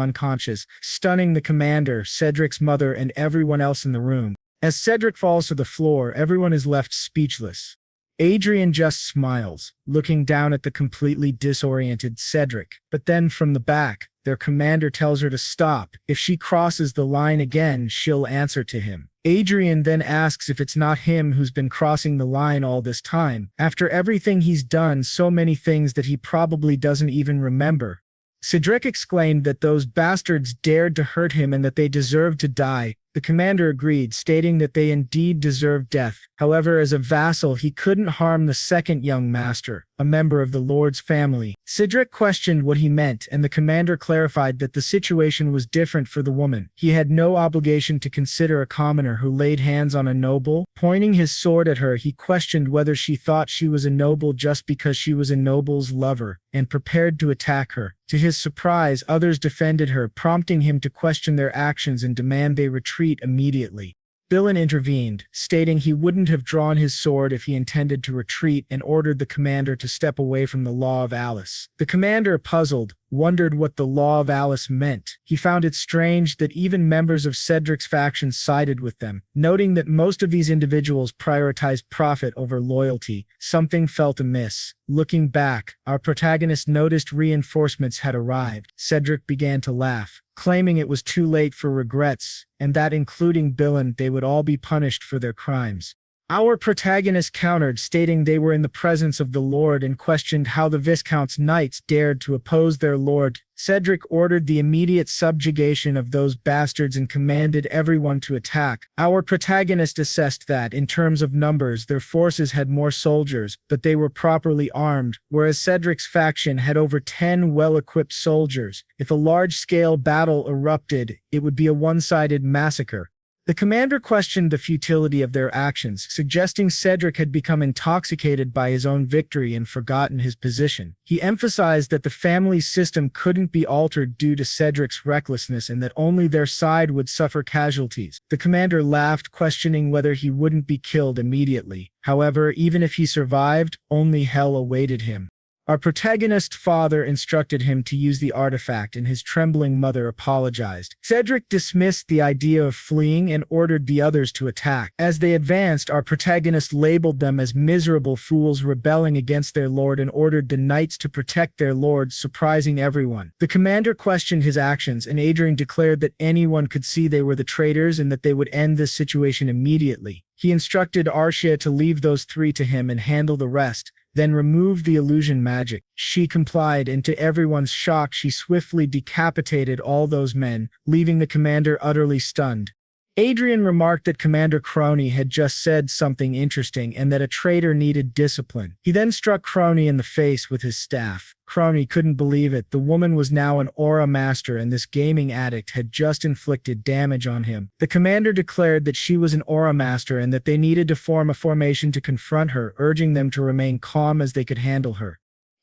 unconscious, stunning the commander, Cedric's mother, and everyone else in the room. As Cedric falls to the floor, everyone is left speechless. Adrien just smiles, looking down at the completely disoriented Cedric. But then from the back, their commander tells her to stop. If she crosses the line again, she'll answer to him. Adrien then asks if it's not him who's been crossing the line all this time. After everything he's done, so many things that he probably doesn't even remember. Cedric exclaimed that those bastards dared to hurt him and that they deserved to die. The commander agreed, stating that they indeed deserved death. However, as a vassal, he couldn't harm the second young master, a member of the Lord's family. Cedric questioned what he meant, and the commander clarified that the situation was different for the woman. He had no obligation to consider a commoner who laid hands on a noble. Pointing his sword at her, he questioned whether she thought she was a noble just because she was a noble's lover, and prepared to attack her. To his surprise, others defended her, prompting him to question their actions and demand they retreat immediately. Bolin intervened, stating he wouldn't have drawn his sword if he intended to retreat, and ordered the commander to step away from the Law of Alice. The commander, puzzled, wondered what the Law of Alice meant. He found it strange that even members of Cedric's faction sided with them. Noting that most of these individuals prioritized profit over loyalty, something felt amiss. Looking back, our protagonist noticed reinforcements had arrived. Cedric began to laugh, claiming it was too late for regrets, and that including Bolin, they would all be punished for their crimes. Our protagonist countered, stating they were in the presence of the Lord, and questioned how the Viscount's knights dared to oppose their lord. Cedric ordered the immediate subjugation of those bastards and commanded everyone to attack. Our protagonist assessed that, in terms of numbers, their forces had more soldiers, but they were properly armed, whereas Cedric's faction had over 10 well-equipped soldiers. If a large-scale battle erupted, it would be a one-sided massacre. The commander questioned the futility of their actions, suggesting Cedric had become intoxicated by his own victory and forgotten his position. He emphasized that the family system couldn't be altered due to Cedric's recklessness and that only their side would suffer casualties. The commander laughed, questioning whether he wouldn't be killed immediately. However, even if he survived, only hell awaited him. Our protagonist's father instructed him to use the artifact, and his trembling mother apologized. Cedric dismissed the idea of fleeing and ordered the others to attack. As they advanced, our protagonist labeled them as miserable fools rebelling against their lord and ordered the knights to protect their lord, surprising everyone. The commander questioned his actions, and Adrien declared that anyone could see they were the traitors and that they would end this situation immediately. He instructed Arsia to leave those three to him and handle the rest, then removed the illusion magic. She complied, and to everyone's shock, she swiftly decapitated all those men, leaving the commander utterly stunned. Adrien remarked that Commander Crony had just said something interesting and that a traitor needed discipline. He then struck Crony in the face with his staff. Crony couldn't believe it. The woman was now an aura master, and this gaming addict had just inflicted damage on him. The commander declared that she was an aura master and that they needed to form a formation to confront her, urging them to remain calm as they could handle her.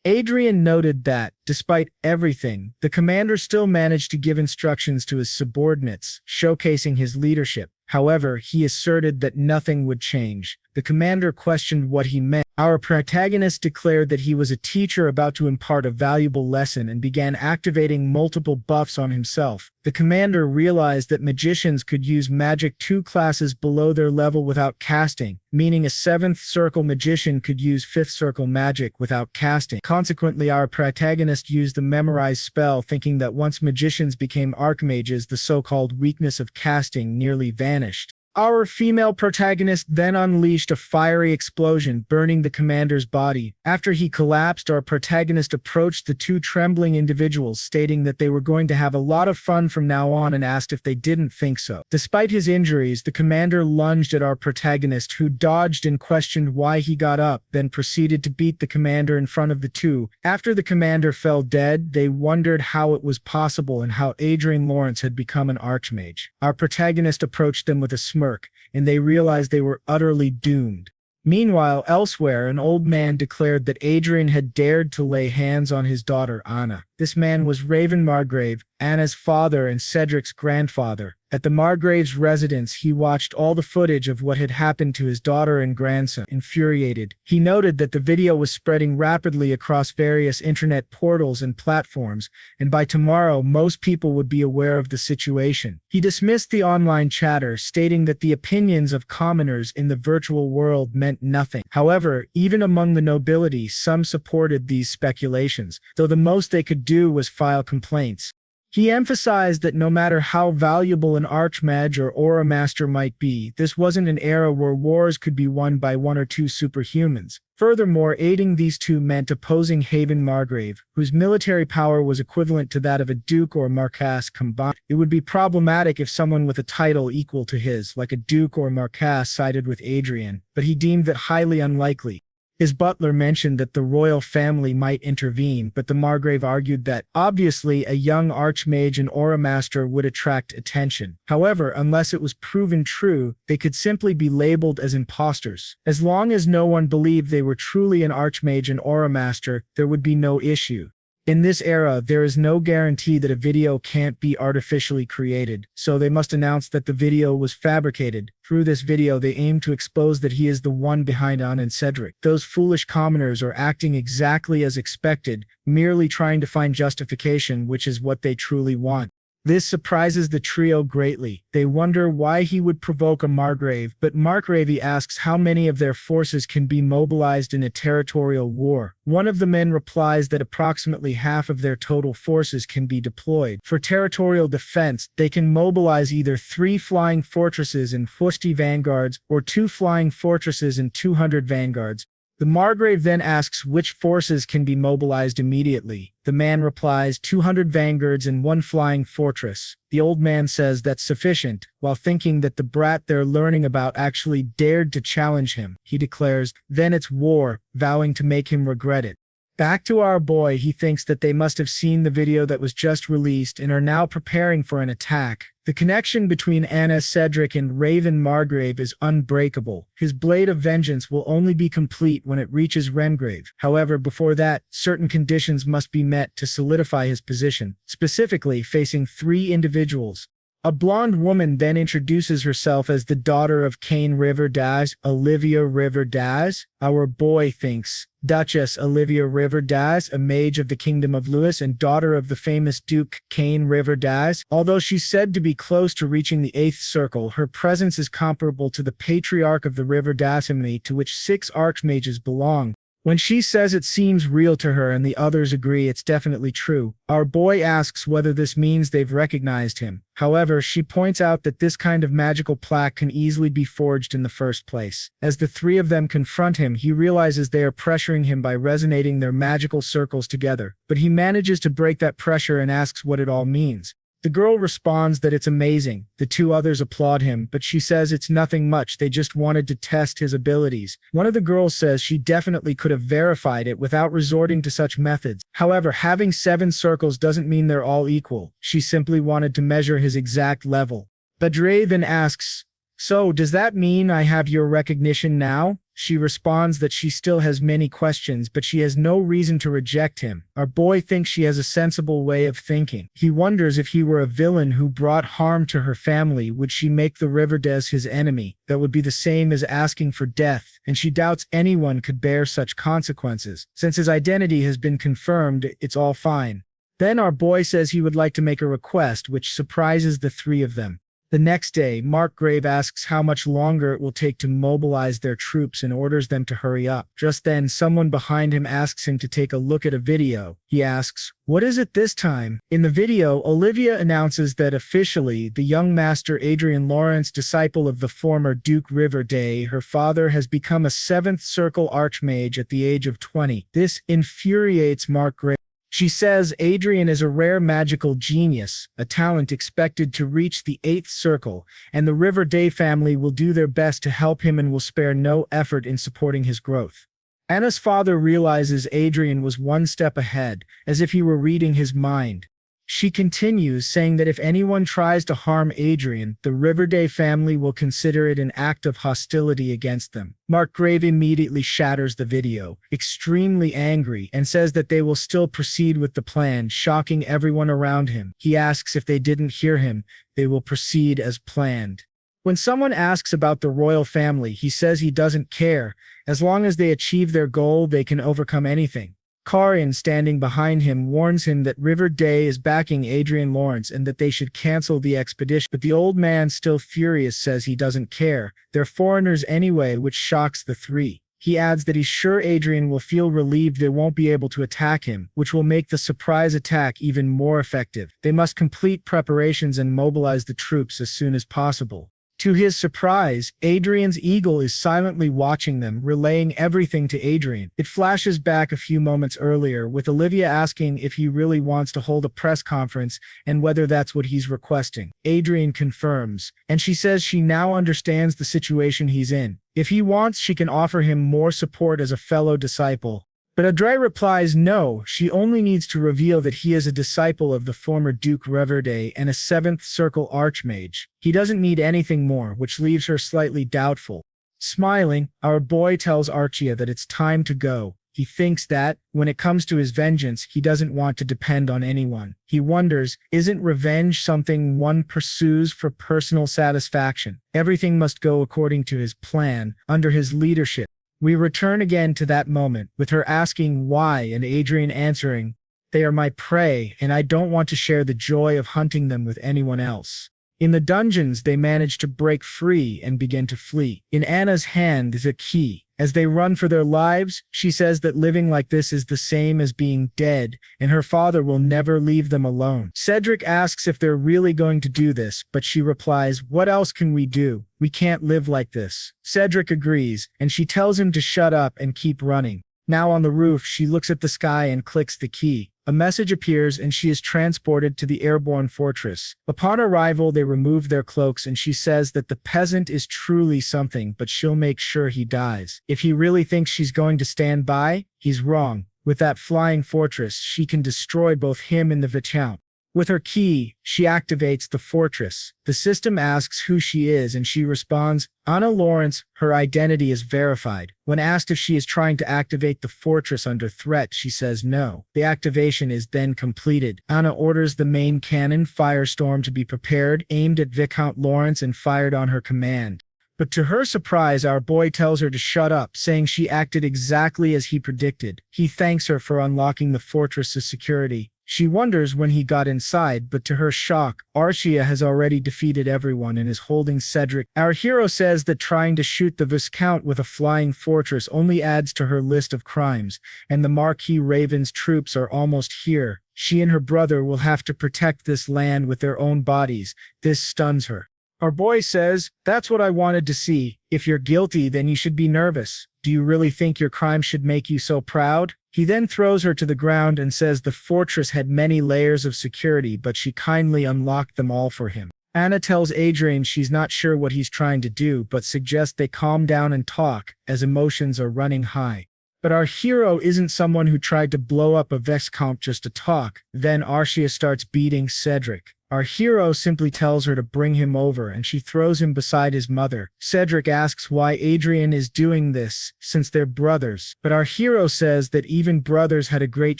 Adrien noted that, despite everything, the commander still managed to give instructions to his subordinates, showcasing his leadership. However, he asserted that nothing would change. The commander questioned what he meant. Our protagonist declared that he was a teacher about to impart a valuable lesson and began activating multiple buffs on himself. The commander realized that magicians could use magic 2 classes below their level without casting, meaning a 7th circle magician could use 5th circle magic without casting. Consequently, our protagonist used the memorize spell, thinking that once magicians became archmages, the so-called weakness of casting nearly vanished. Our female protagonist then unleashed a fiery explosion, burning the commander's body. After he collapsed, our protagonist approached the 2 trembling individuals, stating that they were going to have a lot of fun from now on and asked if they didn't think so. Despite his injuries, the commander lunged at our protagonist, who dodged and questioned why he got up, then proceeded to beat the commander in front of the 2. After the commander fell dead, they wondered how it was possible and how Adrian Lawrence had become an archmage. Our protagonist approached them with a smirk, and they realized they were utterly doomed. Meanwhile, elsewhere, an old man declared that Adrien had dared to lay hands on his daughter, Anna. This man was Raven Margrave, Anna's father and Cedric's grandfather. At the Margrave's residence, he watched all the footage of what had happened to his daughter and grandson. Infuriated, he noted that the video was spreading rapidly across various internet portals and platforms, and by tomorrow, most people would be aware of the situation. He dismissed the online chatter, stating that the opinions of commoners in the virtual world meant nothing. However, even among the nobility, some supported these speculations, though the most they could do was file complaints. He emphasized that no matter how valuable an archmage or aura master might be, this wasn't an era where wars could be won by 1 or 2 superhumans. Furthermore, aiding these 2 meant opposing Haven Margrave, whose military power was equivalent to that of a duke or marquess combined. It would be problematic if someone with a title equal to his, like a duke or marquess, sided with Adrien, but he deemed that highly unlikely. His butler mentioned that the royal family might intervene, but the Margrave argued that, obviously, a young archmage and aura master would attract attention. However, unless it was proven true, they could simply be labeled as imposters. As long as no one believed they were truly an archmage and aura master, there would be no issue. In this era, there is no guarantee that a video can't be artificially created, so they must announce that the video was fabricated. Through this video, they aim to expose that he is the one behind Anna and Cedric. Those foolish commoners are acting exactly as expected, merely trying to find justification, which is what they truly want. This surprises the trio greatly. They wonder why he would provoke a Margrave, but Margrave asks how many of their forces can be mobilized in a territorial war. One of the men replies that approximately half of their total forces can be deployed. For territorial defense, they can mobilize either 3 flying fortresses and 50 vanguards, or 2 flying fortresses and 200 vanguards. The Margrave then asks which forces can be mobilized immediately. The man replies 200 vanguards and 1 flying fortress. The old man says that's sufficient, while thinking that the brat they're learning about actually dared to challenge him. He declares, "Then it's war," vowing to make him regret it. Back to our boy, he thinks that they must have seen the video that was just released and are now preparing for an attack. The connection between Anna, Cedric, and Raven Margrave is unbreakable. His blade of vengeance will only be complete when it reaches Rengrave. However, before that, certain conditions must be met to solidify his position, specifically facing 3 individuals. A blonde woman then introduces herself as the daughter of Cain Riverdale, Olivia Riverdale. Our boy thinks Duchess Olivia Riverdale, a mage of the Kingdom of Lewis and daughter of the famous Duke Cain Riverdale. Although she's said to be close to reaching the 8th circle, her presence is comparable to the patriarch of the Riverdale family, to which 6 archmages belong. When she says it seems real to her and the others agree it's definitely true, our boy asks whether this means they've recognized him. However, she points out that this kind of magical plaque can easily be forged in the first place. As the 3 of them confront him, he realizes they are pressuring him by resonating their magical circles together, but he manages to break that pressure and asks what it all means. The girl responds that it's amazing. The 2 others applaud him, but she says it's nothing much, they just wanted to test his abilities. One of the girls says she definitely could have verified it without resorting to such methods. However, having 7 circles doesn't mean they're all equal. She simply wanted to measure his exact level. Adrien then asks, "So, does that mean I have your recognition now?" She responds that she still has many questions, but she has no reason to reject him. Our boy thinks she has a sensible way of thinking. He wonders if he were a villain who brought harm to her family, would she make the Riverdales his enemy? That would be the same as asking for death, and she doubts anyone could bear such consequences. Since his identity has been confirmed, it's all fine. Then our boy says he would like to make a request, which surprises the three of them. The next day, Markgrave asks how much longer it will take to mobilize their troops and orders them to hurry up. Just then, someone behind him asks him to take a look at a video. He asks, "What is it this time?" In the video, Olivia announces that officially, the young master Adrian Lawrence, disciple of the former Duke Riverdale, her father, has become a 7th Circle Archmage at the age of 20. This infuriates Markgrave. She says Adrien is a rare magical genius, a talent expected to reach the 8th circle, and the Riverdale family will do their best to help him and will spare no effort in supporting his growth. Anna's father realizes Adrien was one step ahead, as if he were reading his mind. She continues, saying that if anyone tries to harm Adrien, the Riverdale family will consider it an act of hostility against them. Markgrave immediately shatters the video, extremely angry, and says that they will still proceed with the plan, shocking everyone around him. He asks if they didn't hear him, they will proceed as planned. When someone asks about the royal family, he says he doesn't care. As long as they achieve their goal, they can overcome anything. Karin, standing behind him, warns him that Riverdale is backing Adrian Lawrence and that they should cancel the expedition, but the old man, still furious, says he doesn't care. They're foreigners anyway, which shocks the three. He adds that he's sure Adrien will feel relieved they won't be able to attack him, which will make the surprise attack even more effective. They must complete preparations and mobilize the troops as soon as possible. To his surprise, Adrian's eagle is silently watching them, relaying everything to Adrien. It flashes back a few moments earlier, with Olivia asking if he really wants to hold a press conference and whether that's what he's requesting. Adrien confirms, and she says she now understands the situation he's in. If he wants, she can offer him more support as a fellow disciple. But Adrien replies no, she only needs to reveal that he is a disciple of the former Duke Riverdale and a 7th Circle Archmage. He doesn't need anything more, which leaves her slightly doubtful. Smiling, our boy tells Arsia that it's time to go. He thinks that, when it comes to his vengeance, he doesn't want to depend on anyone. He wonders, isn't revenge something one pursues for personal satisfaction? Everything must go according to his plan, under his leadership. We return again to that moment, with her asking why and Adrien answering, "They are my prey, and I don't want to share the joy of hunting them with anyone else." In the dungeons, they manage to break free and begin to flee. In Anna's hand is a key. As they run for their lives, she says that living like this is the same as being dead, and her father will never leave them alone. Cedric asks if they're really going to do this, but she replies, "What else can we do? We can't live like this." Cedric agrees, and she tells him to shut up and keep running. Now on the roof, she looks at the sky and clicks the key. A message appears and she is transported to the airborne fortress. Upon arrival, they remove their cloaks and she says that the peasant is truly something, but she'll make sure he dies. If he really thinks she's going to stand by, he's wrong. With that flying fortress, she can destroy both him and the viscount. With her key, she activates the fortress. The system asks who she is and she responds, "Anna Lawrence, her identity is verified." When asked if she is trying to activate the fortress under threat, she says no. The activation is then completed. Anna orders the main cannon, Firestorm, to be prepared, aimed at Viscount Lawrence and fired on her command. But to her surprise, our boy tells her to shut up, saying she acted exactly as he predicted. He thanks her for unlocking the fortress's security. She wonders when he got inside, but to her shock, Arsia has already defeated everyone and is holding Cedric. Our hero says that trying to shoot the Viscount with a flying fortress only adds to her list of crimes, and the Marquis Raven's troops are almost here. She and her brother will have to protect this land with their own bodies. This stuns her. Our boy says, "That's what I wanted to see. If you're guilty, then you should be nervous. Do you really think your crime should make you so proud?" He then throws her to the ground and says the fortress had many layers of security, but she kindly unlocked them all for him. Anna tells Adrien she's not sure what he's trying to do, but suggests they calm down and talk, as emotions are running high. But our hero isn't someone who tried to blow up a viscount just to talk. Then Arsia starts beating Cedric. Our hero simply tells her to bring him over and she throws him beside his mother. Cedric asks why Adrien is doing this, since they're brothers, but our hero says that even brothers had a great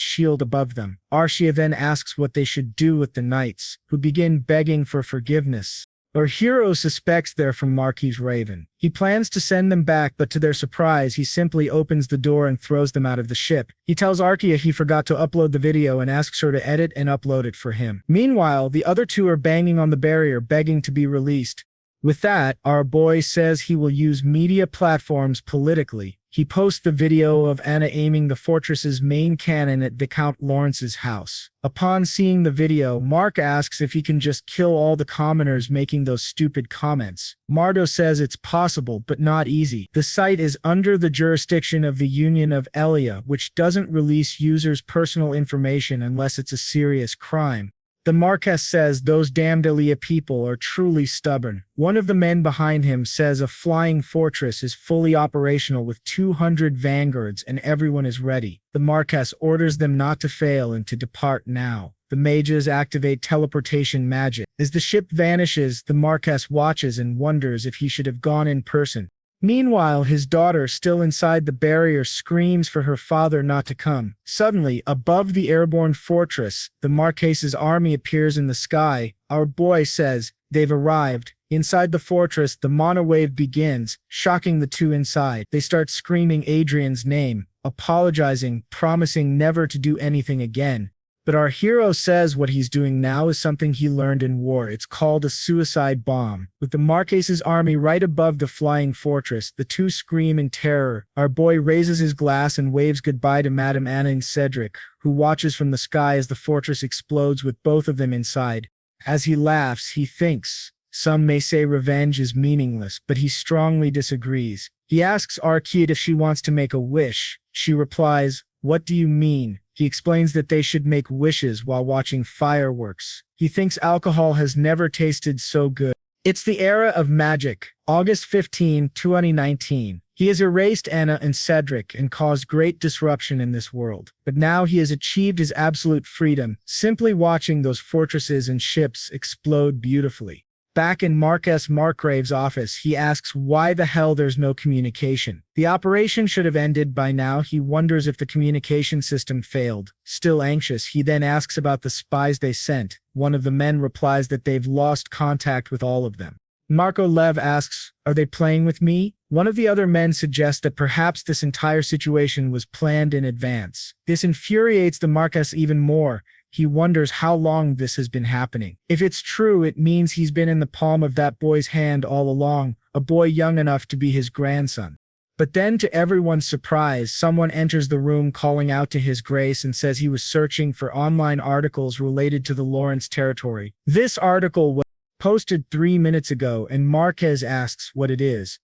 shield above them. Arsia then asks what they should do with the knights, who begin begging for forgiveness. Our hero suspects they're from Marquis Raven. He plans to send them back, but to their surprise, he simply opens the door and throws them out of the ship. He tells Arkia he forgot to upload the video and asks her to edit and upload it for him. Meanwhile, the other two are banging on the barrier, begging to be released. With that, our boy says he will use media platforms politically. He posts the video of Anna aiming the fortress's main cannon at Viscount Lawrence's house. Upon seeing the video, Mark asks if he can just kill all the commoners making those stupid comments. Mardo says it's possible, but not easy. The site is under the jurisdiction of the Union of Elia, which doesn't release users' personal information unless it's a serious crime. The Marquess says those damned Elia people are truly stubborn. One of the men behind him says a flying fortress is fully operational with 200 vanguards and everyone is ready. The Marquess orders them not to fail and to depart now. The mages activate teleportation magic. As the ship vanishes, the Marquess watches and wonders if he should have gone in person. Meanwhile, his daughter, still inside the barrier, screams for her father not to come. Suddenly, above the airborne fortress, the Marques's army appears in the sky. Our boy says, they've arrived. Inside the fortress, the monowave begins, shocking the two inside. They start screaming Adrian's name, apologizing, promising never to do anything again. But our hero says what he's doing now is something he learned in war. It's called a suicide bomb. With the Marques's army right above the flying fortress, the two scream in terror. Our boy raises his glass and waves goodbye to Madame Anna and Cedric, who watches from the sky as the fortress explodes with both of them inside. As he laughs, he thinks, some may say revenge is meaningless, but he strongly disagrees. He asks Arkia if she wants to make a wish. She replies, "What do you mean?" He explains that they should make wishes while watching fireworks. He thinks alcohol has never tasted so good. It's the era of magic. August 15, 2019. He has erased Anna and Cedric and caused great disruption in this world. But now he has achieved his absolute freedom, simply watching those fortresses and ships explode beautifully. Back in Marquess Margrave's office, he asks why the hell there's no communication. The operation should have ended by now. He wonders if the communication system failed. Still anxious, he then asks about the spies they sent. One of the men replies that they've lost contact with all of them. Marco Lev asks, "Are they playing with me?" One of the other men suggests that perhaps this entire situation was planned in advance. This infuriates the Marquess even more. He wonders how long this has been happening. If it's true, it means he's been in the palm of that boy's hand all along, a boy young enough to be his grandson. But then, to everyone's surprise, someone enters the room calling out to His Grace and says he was searching for online articles related to the Lawrence territory. This article was posted 3 minutes ago, and Marquez asks what it is.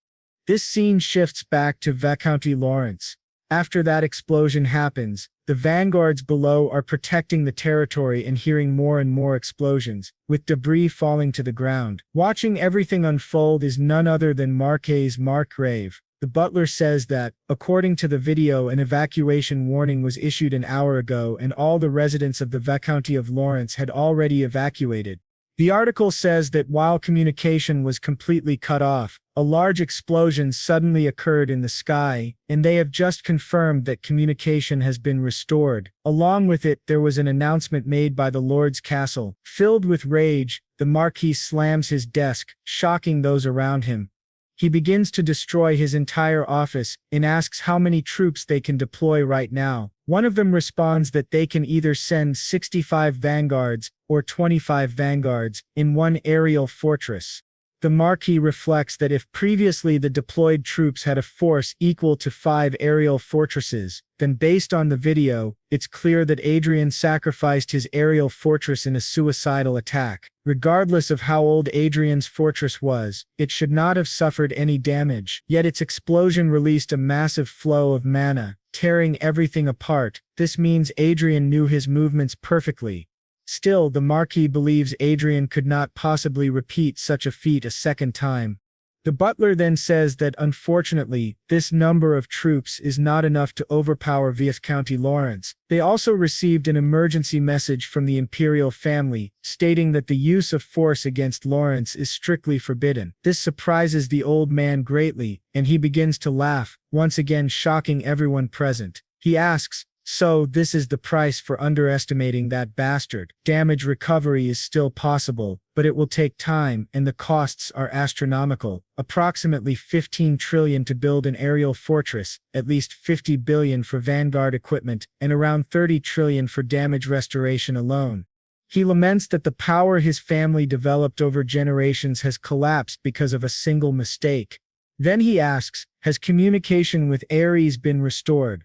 This scene shifts back to Viscounty Lawrence. After that explosion happens, the vanguards below are protecting the territory and hearing more and more explosions, with debris falling to the ground. Watching everything unfold is none other than Marquess Margrave. The butler says that, according to the video, an evacuation warning was issued an hour ago and all the residents of the Viscounty of Lawrence had already evacuated. The article says that while communication was completely cut off, a large explosion suddenly occurred in the sky, and they have just confirmed that communication has been restored. Along with it, there was an announcement made by the Lord's castle. Filled with rage, the Marquis slams his desk, shocking those around him. He begins to destroy his entire office and asks how many troops they can deploy right now. One of them responds that they can either send 65 vanguards or 25 vanguards in one aerial fortress. The Marquis reflects that if previously the deployed troops had a force equal to 5 aerial fortresses, then based on the video, it's clear that Adrien sacrificed his aerial fortress in a suicidal attack. Regardless of how old Adrien's fortress was, it should not have suffered any damage, yet its explosion released a massive flow of mana, tearing everything apart. This means Adrien knew his movements perfectly. Still, the Marquis believes Adrien could not possibly repeat such a feat a second time. The butler then says that unfortunately, this number of troops is not enough to overpower Viscounty Lawrence. They also received an emergency message from the imperial family, stating that the use of force against Lawrence is strictly forbidden. This surprises the old man greatly, and he begins to laugh, once again shocking everyone present. He asks, "So this is the price for underestimating that bastard. Damage recovery is still possible, but it will take time and the costs are astronomical. Approximately 15 trillion to build an aerial fortress, at least 50 billion for vanguard equipment, and around 30 trillion for damage restoration alone." He laments that the power his family developed over generations has collapsed because of a single mistake. Then he asks, "Has communication with Ares been restored?"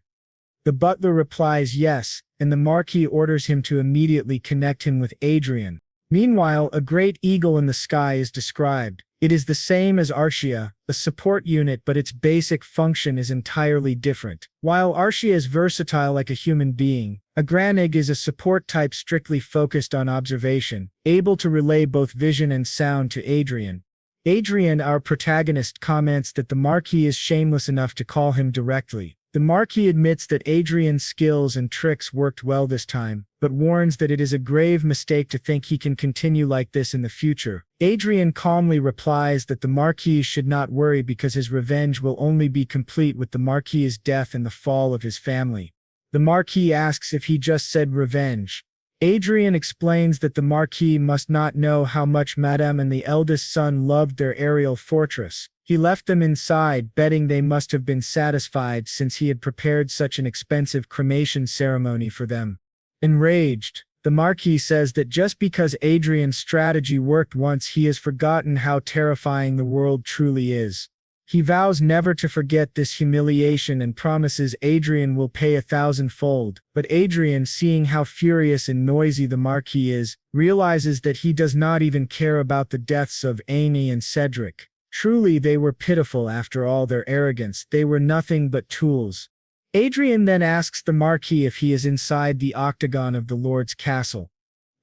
The butler replies yes, and the Marquis orders him to immediately connect him with Adrien. Meanwhile, a great eagle in the sky is described. It is the same as Arsia, a support unit, but its basic function is entirely different. While Arsia is versatile like a human being, a Granig is a support type strictly focused on observation, able to relay both vision and sound to Adrien. Adrien, our protagonist, comments that the Marquis is shameless enough to call him directly. The Marquis admits that Adrien's skills and tricks worked well this time, but warns that it is a grave mistake to think he can continue like this in the future. Adrien calmly replies that the Marquis should not worry because his revenge will only be complete with the Marquis's death and the fall of his family. The Marquis asks if he just said revenge. Adrien explains that the Marquis must not know how much Madame and the eldest son loved their aerial fortress. He left them inside, betting they must have been satisfied since he had prepared such an expensive cremation ceremony for them. Enraged, the Marquis says that just because Adrien's strategy worked once, he has forgotten how terrifying the world truly is. He vows never to forget this humiliation and promises Adrien will pay 1,000-fold, but Adrien, seeing how furious and noisy the Marquis is, realizes that he does not even care about the deaths of Amy and Cedric. Truly they were pitiful after all their arrogance, they were nothing but tools. Adrien then asks the Marquis if he is inside the octagon of the Lord's castle.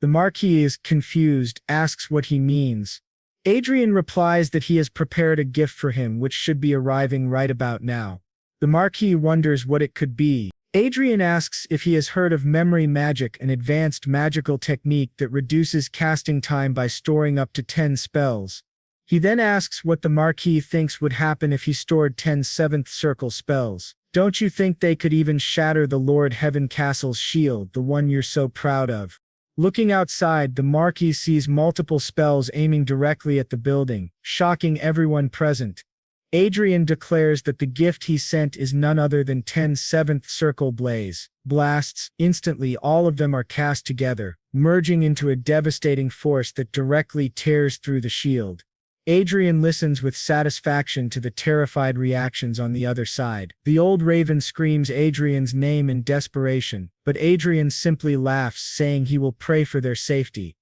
The Marquis is confused, asks what he means. Adrien replies that he has prepared a gift for him which should be arriving right about now. The Marquis wonders what it could be. Adrien asks if he has heard of memory magic, an advanced magical technique that reduces casting time by storing up to 10 spells. He then asks what the Marquis thinks would happen if he stored 10 seventh circle spells. "Don't you think they could even shatter the Lord Heaven Castle's shield, the one you're so proud of?" Looking outside, the Marquis sees multiple spells aiming directly at the building, shocking everyone present. Adrien declares that the gift he sent is none other than 10 seventh circle blasts. Instantly all of them are cast together, merging into a devastating force that directly tears through the shield. Adrien listens with satisfaction to the terrified reactions on the other side. The old raven screams Adrien's name in desperation, but Adrien simply laughs, saying he will pray for their safety.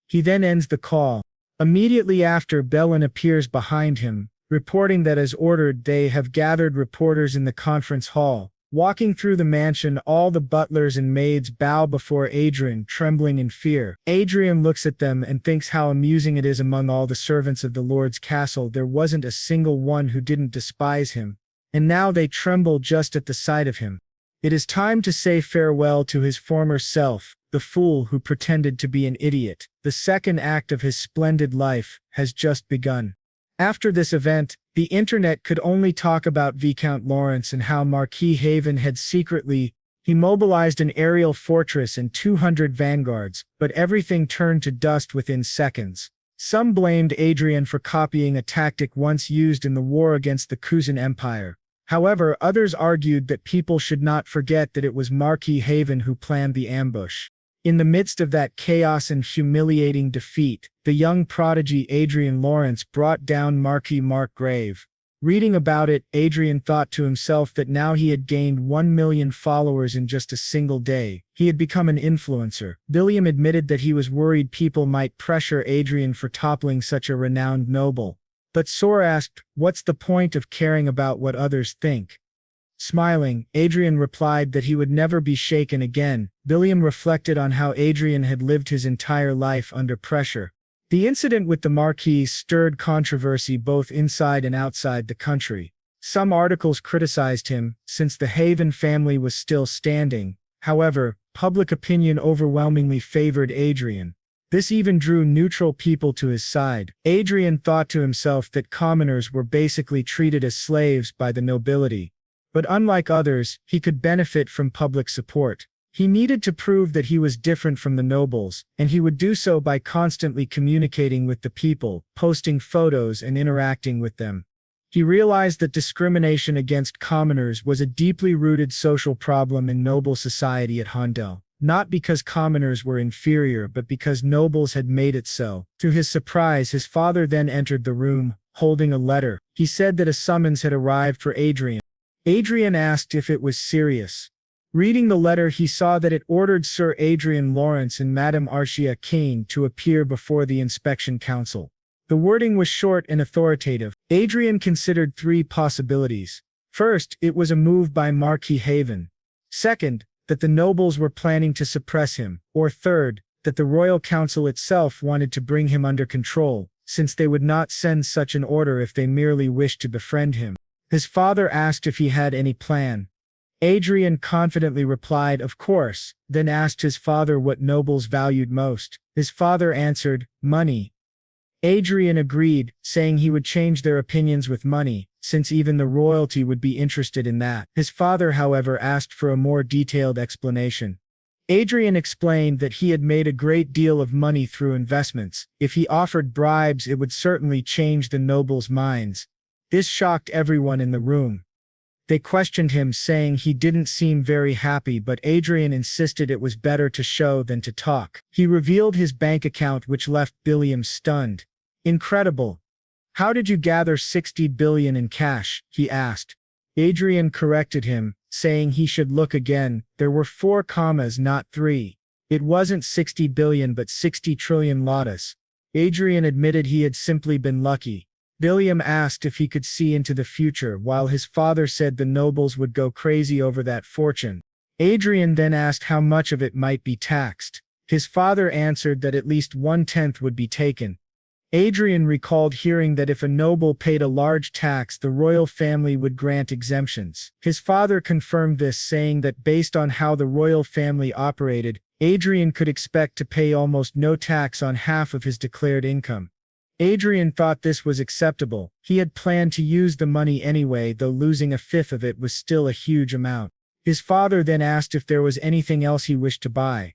He then ends the call. Immediately after, Belen appears behind him, reporting that as ordered they have gathered reporters in the conference hall. Walking through the mansion, all the butlers and maids bow before Adrien, trembling in fear. Adrien looks at them and thinks how amusing it is among all the servants of the Lord's castle there wasn't a single one who didn't despise him, and now they tremble just at the sight of him. It is time to say farewell to his former self, the fool who pretended to be an idiot. The second act of his splendid life has just begun. After this event, the internet could only talk about Viscount Lawrence and how Marquis Haven had secretly mobilized an aerial fortress and 200 vanguards, but everything turned to dust within seconds. Some blamed Adrien for copying a tactic once used in the war against the Kuzan Empire. However, others argued that people should not forget that it was Marquis Haven who planned the ambush. In the midst of that chaos and humiliating defeat, the young prodigy Adrian Lawrence brought down Marquis Markgrave. Reading about it, Adrien thought to himself that now he had gained 1 million followers in just a single day. He had become an influencer. William admitted that he was worried people might pressure Adrien for toppling such a renowned noble. But Sor asked, "What's the point of caring about what others think?" Smiling, Adrien replied that he would never be shaken again. William reflected on how Adrien had lived his entire life under pressure. The incident with the Marquis stirred controversy both inside and outside the country. Some articles criticized him, since the Haven family was still standing. However, public opinion overwhelmingly favored Adrien. This even drew neutral people to his side. Adrien thought to himself that commoners were basically treated as slaves by the nobility. But unlike others, he could benefit from public support. He needed to prove that he was different from the nobles, and he would do so by constantly communicating with the people, posting photos and interacting with them. He realized that discrimination against commoners was a deeply rooted social problem in noble society at Webtoon. Not because commoners were inferior but because nobles had made it so. To his surprise, his father then entered the room, holding a letter. He said that a summons had arrived for Adrien. Adrien asked if it was serious. Reading the letter, he saw that it ordered Sir Adrian Lawrence and Madame Arsia Kane to appear before the inspection council. The wording was short and authoritative. Adrien considered three possibilities. First, it was a move by Marquis Haven. Second, that the nobles were planning to suppress him, or third, that the royal council itself wanted to bring him under control, since they would not send such an order if they merely wished to befriend him. His father asked if he had any plan. Adrien confidently replied, "Of course," then asked his father what nobles valued most. His father answered, "Money." Adrien agreed, saying he would change their opinions with money, since even the royalty would be interested in that. His father, however, asked for a more detailed explanation. Adrien explained that he had made a great deal of money through investments. If he offered bribes, it would certainly change the nobles' minds. This shocked everyone in the room. They questioned him, saying he didn't seem very happy, but Adrien insisted it was better to show than to talk. He revealed his bank account, which left William stunned. "Incredible. How did you gather 60 billion in cash?" he asked. Adrien corrected him, saying he should look again. There were 4 commas, not 3. It wasn't 60 billion but 60 trillion lotus. Adrien admitted he had simply been lucky. William asked if he could see into the future, while his father said the nobles would go crazy over that fortune. Adrien then asked how much of it might be taxed. His father answered that at least 1/10 would be taken. Adrien recalled hearing that if a noble paid a large tax, the royal family would grant exemptions. His father confirmed this, saying that based on how the royal family operated, Adrien could expect to pay almost no tax on half of his declared income. Adrien thought this was acceptable. He had planned to use the money anyway, though losing 1/5 of it was still a huge amount. His father then asked if there was anything else he wished to buy.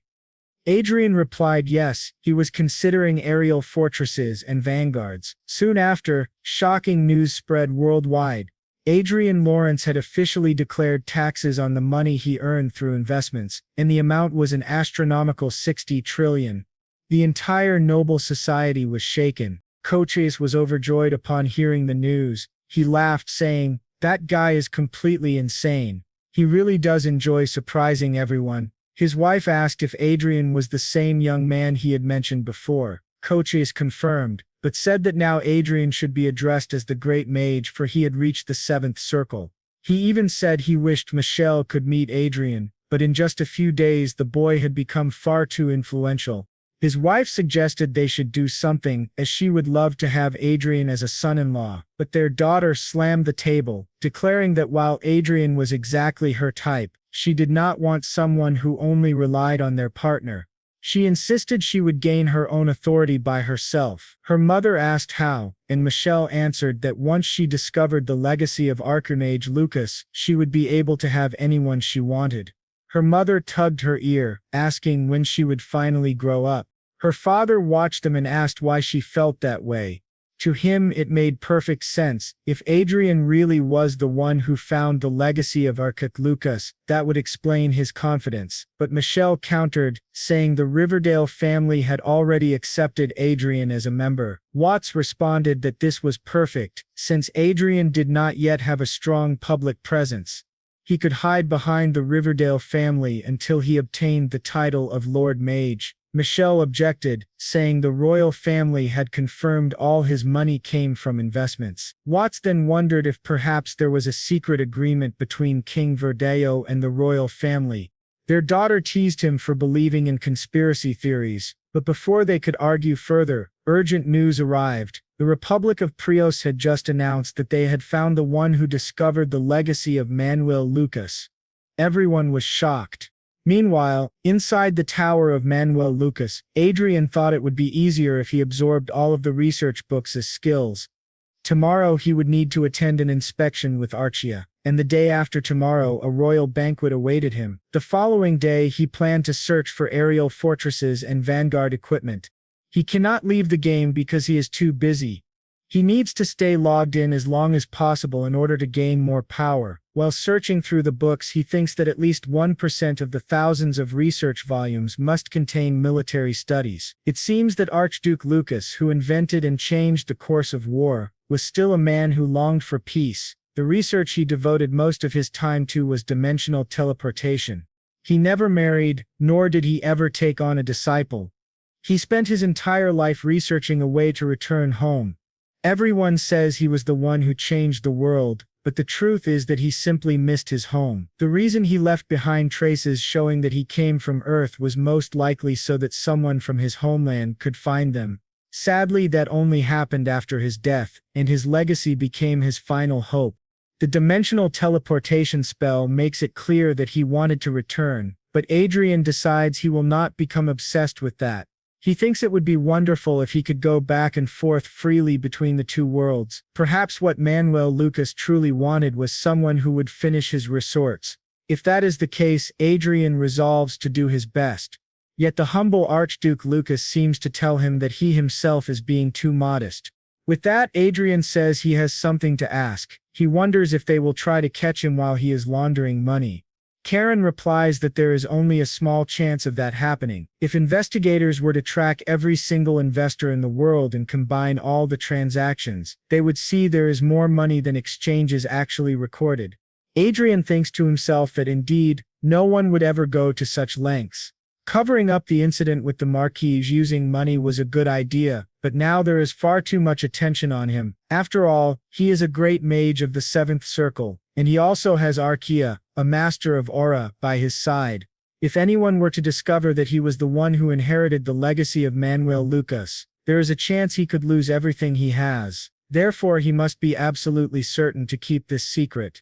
Adrien replied yes, he was considering aerial fortresses and vanguards. Soon after, shocking news spread worldwide. Adrian Lawrence had officially declared taxes on the money he earned through investments, and the amount was an astronomical 60 trillion. The entire noble society was shaken. Coaches was overjoyed upon hearing the news. He laughed, saying, "That guy is completely insane. He really does enjoy surprising everyone." His wife asked if Adrien was the same young man he had mentioned before. Coaches confirmed, but said that now Adrien should be addressed as the Great Mage, for he had reached the 7th circle. He even said he wished Michelle could meet Adrien, but in just a few days the boy had become far too influential. His wife suggested they should do something, as she would love to have Adrien as a son-in-law, but their daughter slammed the table, declaring that while Adrien was exactly her type, she did not want someone who only relied on their partner. She insisted she would gain her own authority by herself. Her mother asked how, and Michelle answered that once she discovered the legacy of Archimage Lucas, she would be able to have anyone she wanted. Her mother tugged her ear, asking when she would finally grow up. Her father watched them and asked why she felt that way. To him it made perfect sense. If Adrien really was the one who found the legacy of Archimage Lucas, that would explain his confidence. But Michelle countered, saying the Riverdale family had already accepted Adrien as a member. Watts responded that this was perfect, since Adrien did not yet have a strong public presence. He could hide behind the Riverdale family until he obtained the title of Lord Mage. Michelle objected, saying the royal family had confirmed all his money came from investments. Watts then wondered if perhaps there was a secret agreement between King Verdeo and the royal family. Their daughter teased him for believing in conspiracy theories, but before they could argue further, Urgent news arrived. The Republic of Prios had just announced that they had found the one who discovered the legacy of Manuel Lucas. Everyone was shocked. Meanwhile, inside the tower of Manuel Lucas, Adrien thought it would be easier if he absorbed all of the research books as skills. Tomorrow he would need to attend an inspection with Arsia, and the day after tomorrow a royal banquet awaited him. The following day he planned to search for aerial fortresses and vanguard equipment. He cannot leave the game because he is too busy. He needs to stay logged in as long as possible in order to gain more power. While searching through the books, he thinks that at least 1% of the thousands of research volumes must contain military studies. It seems that Archduke Lucas, who invented and changed the course of war, was still a man who longed for peace. The research he devoted most of his time to was dimensional teleportation. He never married, nor did he ever take on a disciple. He spent his entire life researching a way to return home. Everyone says he was the one who changed the world, but the truth is that he simply missed his home. The reason he left behind traces showing that he came from Earth was most likely so that someone from his homeland could find them. Sadly, that only happened after his death, and his legacy became his final hope. The dimensional teleportation spell makes it clear that he wanted to return, but Adrien decides he will not become obsessed with that. He thinks it would be wonderful if he could go back and forth freely between the two worlds. Perhaps what Manuel Lucas truly wanted was someone who would finish his resorts. If that is the case, Adrien resolves to do his best. Yet the humble Archduke Lucas seems to tell him that he himself is being too modest. With that, Adrien says he has something to ask. He wonders if they will try to catch him while he is laundering money. Karen replies that there is only a small chance of that happening. If investigators were to track every single investor in the world and combine all the transactions, they would see there is more money than exchanges actually recorded. Adrien thinks to himself that indeed, no one would ever go to such lengths. Covering up the incident with the Marquis using money was a good idea, but now there is far too much attention on him. After all, he is a great mage of the seventh circle, and he also has Arsia, a master of aura, by his side. If anyone were to discover that he was the one who inherited the legacy of Manuel Lucas, there is a chance he could lose everything he has. Therefore, he must be absolutely certain to keep this secret.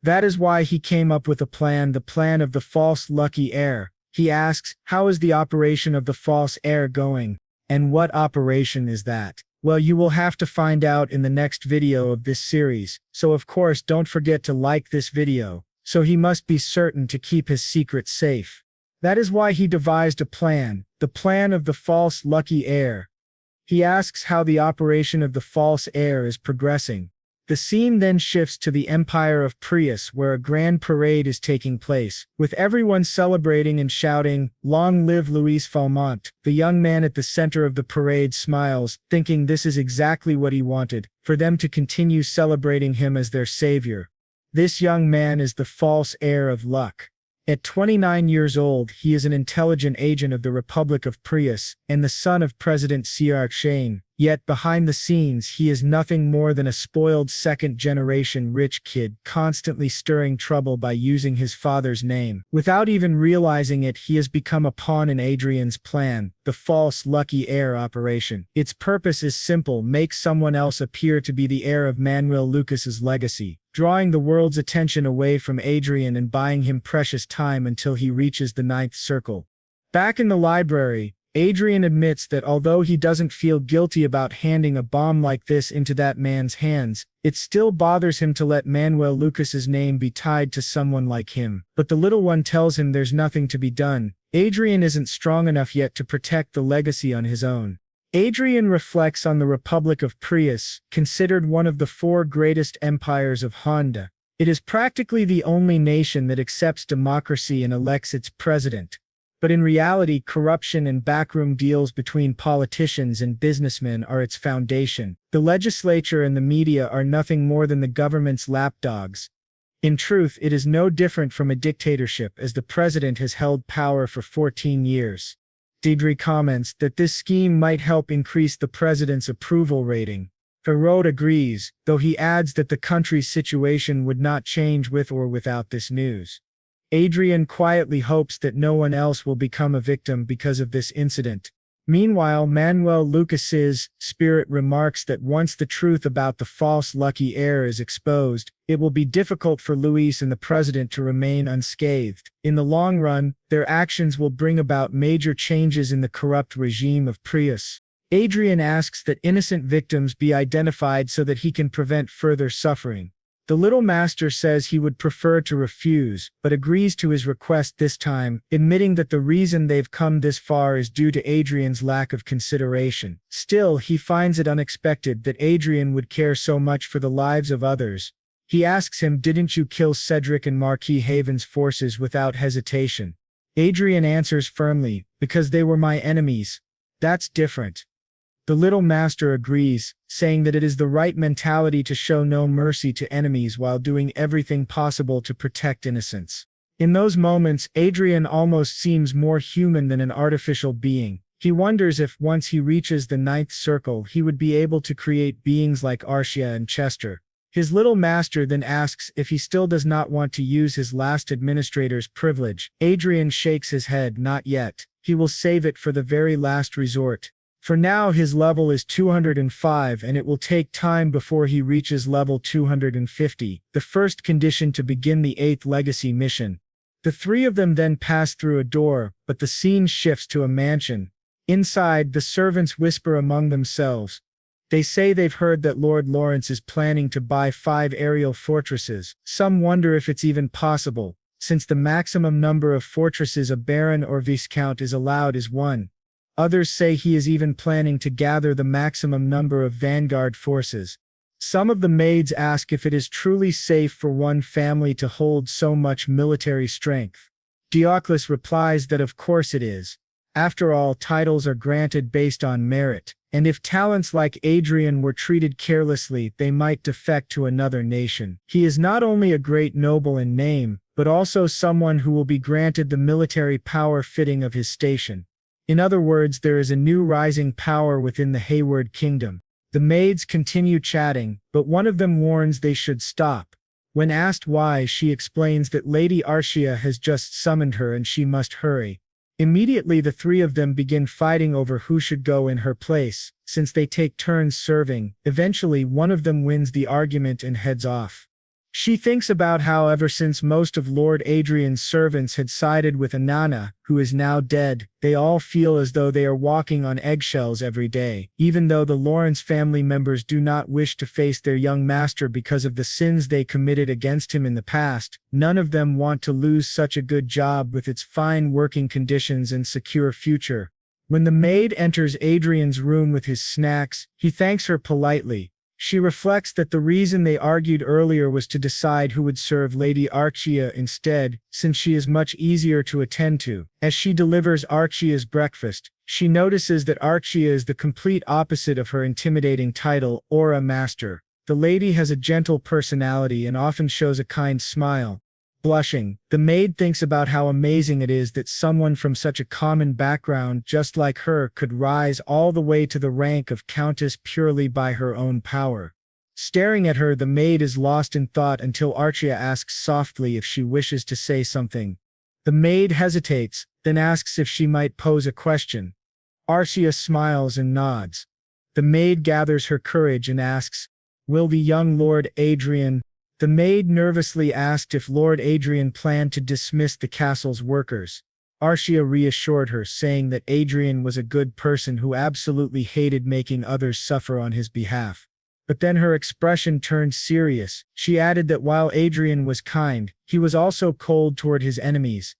That is why he came up with the plan of the false lucky heir. He asks, how is the operation of the false heir going? And what operation is that? Well, you will have to find out in the next video of this series, so of course don't forget to like this video. So he must be certain to keep his secret safe. That is why he devised a plan, the plan of the false lucky heir. He asks how the operation of the false heir is progressing. The scene then shifts to the Empire of Prius, where a grand parade is taking place, with everyone celebrating and shouting, "Long live Louis Falmont." The young man at the center of the parade smiles, thinking this is exactly what he wanted, for them to continue celebrating him as their savior. This young man is the false heir of luck. At 29 years old, he is an intelligent agent of the Republic of Prius, and the son of President Siark Shane. Yet behind the scenes he is nothing more than a spoiled second-generation rich kid constantly stirring trouble by using his father's name. Without even realizing it, he has become a pawn in Adrien's plan, the false lucky heir operation. Its purpose is simple: make someone else appear to be the heir of Manuel Lucas's legacy, drawing the world's attention away from Adrien and buying him precious time until he reaches the ninth circle. Back in the library, Adrien admits that although he doesn't feel guilty about handing a bomb like this into that man's hands, it still bothers him to let Manuel Lucas's name be tied to someone like him. But the little one tells him there's nothing to be done. Adrien isn't strong enough yet to protect the legacy on his own. Adrien reflects on the Republic of Prius, considered one of the four greatest empires of Honda. It is practically the only nation that accepts democracy and elects its president. But in reality, corruption and backroom deals between politicians and businessmen are its foundation. The legislature and the media are nothing more than the government's lapdogs. In truth, it is no different from a dictatorship, as the president has held power for 14 years. Adrien comments that this scheme might help increase the president's approval rating. Perrault agrees, though he adds that the country's situation would not change with or without this news. Adrien quietly hopes that no one else will become a victim because of this incident. Meanwhile, Manuel Lucas's spirit remarks that once the truth about the false lucky heir is exposed, it will be difficult for Luis and the president to remain unscathed. In the long run, their actions will bring about major changes in the corrupt regime of Prius. Adrien asks that innocent victims be identified so that he can prevent further suffering. The little master says he would prefer to refuse, but agrees to his request this time, admitting that the reason they've come this far is due to Adrien's lack of consideration. Still, he finds it unexpected that Adrien would care so much for the lives of others. He asks him, "Didn't you kill Cedric and Marquis Haven's forces without hesitation?" Adrien answers firmly, "Because they were my enemies. That's different." The little master agrees, saying that it is the right mentality to show no mercy to enemies while doing everything possible to protect innocents. In those moments, Adrien almost seems more human than an artificial being. He wonders if once he reaches the ninth circle he would be able to create beings like Arsia and Chester. His little master then asks if he still does not want to use his last administrator's privilege. Adrien shakes his head, "Not yet. He will save it for the very last resort. For now his level is 205 and it will take time before he reaches level 250, the first condition to begin the 8th legacy mission." The three of them then pass through a door, but the scene shifts to a mansion. Inside, the servants whisper among themselves. They say they've heard that Lord Lawrence is planning to buy 5 aerial fortresses. Some wonder if it's even possible, since the maximum number of fortresses a baron or viscount is allowed is 1. Others say he is even planning to gather the maximum number of vanguard forces. Some of the maids ask if it is truly safe for one family to hold so much military strength. Dioclus replies that of course it is. After all, titles are granted based on merit, and if talents like Adrien were treated carelessly, they might defect to another nation. He is not only a great noble in name, but also someone who will be granted the military power fitting of his station. In other words, there is a new rising power within the Hayward Kingdom. The maids continue chatting, but one of them warns they should stop. When asked why, she explains that Lady Arsia has just summoned her and she must hurry. Immediately the three of them begin fighting over who should go in her place, since they take turns serving. Eventually one of them wins the argument and heads off. She thinks about how ever since most of Lord Adrian's servants had sided with Anana, who is now dead, they all feel as though they are walking on eggshells every day. Even though the Lawrence family members do not wish to face their young master because of the sins they committed against him in the past, none of them want to lose such a good job with its fine working conditions and secure future. When the maid enters Adrian's room with his snacks, he thanks her politely. She reflects that the reason they argued earlier was to decide who would serve Lady Arsia instead, since she is much easier to attend to. As she delivers Arsia's breakfast, she notices that Arsia is the complete opposite of her intimidating title, Aura Master. The lady has a gentle personality and often shows a kind smile. Blushing, the maid thinks about how amazing it is that someone from such a common background just like her could rise all the way to the rank of countess purely by her own power. Staring at her, the maid is lost in thought until Arsia asks softly if she wishes to say something. The maid hesitates, then asks if she might pose a question. Arsia smiles and nods. The maid gathers her courage and asks, "Will the young Lord Adrien?" The maid nervously asked if Lord Adrien planned to dismiss the castle's workers. Arsia reassured her, saying that Adrien was a good person who absolutely hated making others suffer on his behalf. But then her expression turned serious. She added that while Adrien was kind, he was also cold toward his enemies.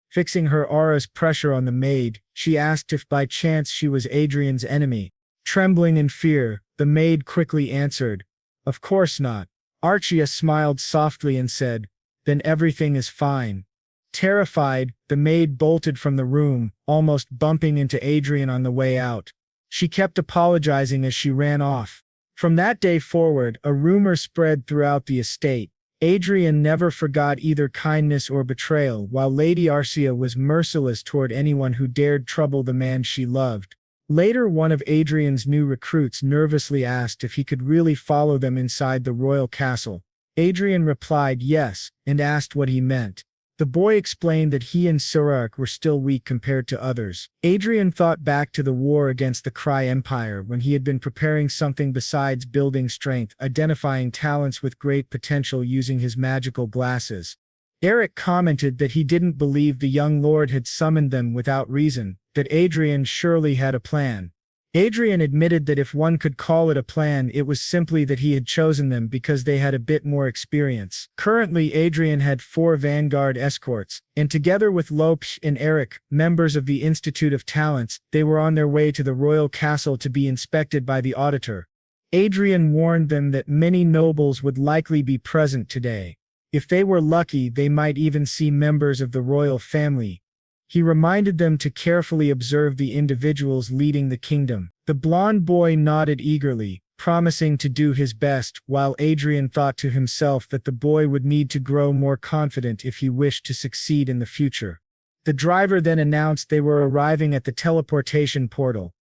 Fixing her aura's pressure on the maid, she asked if by chance she was Adrien's enemy. Trembling in fear, the maid quickly answered, "Of course not." Arsia smiled softly and said, "Then everything is fine." Terrified, the maid bolted from the room, almost bumping into Adrien on the way out. She kept apologizing as she ran off. From that day forward, a rumor spread throughout the estate. Adrien never forgot either kindness or betrayal, while Lady Arsia was merciless toward anyone who dared trouble the man she loved. Later, one of Adrien's new recruits nervously asked if he could really follow them inside the royal castle. Adrien replied yes, and asked what he meant. The boy explained that he and Surak were still weak compared to others. Adrien thought back to the war against the Cry Empire when he had been preparing something besides building strength, identifying talents with great potential using his magical glasses. Eric commented that he didn't believe the young lord had summoned them without reason, that Adrien surely had a plan. Adrien admitted that if one could call it a plan, it was simply that he had chosen them because they had a bit more experience. Currently, Adrien had 4 Vanguard escorts, and together with Lopes and Eric, members of the Institute of Talents, they were on their way to the royal castle to be inspected by the auditor. Adrien warned them that many nobles would likely be present today. If they were lucky, they might even see members of the royal family. He reminded them to carefully observe the individuals leading the kingdom. The blond boy nodded eagerly, promising to do his best, while Adrien thought to himself that the boy would need to grow more confident if he wished to succeed in the future. The driver then announced they were arriving at the teleportation portal.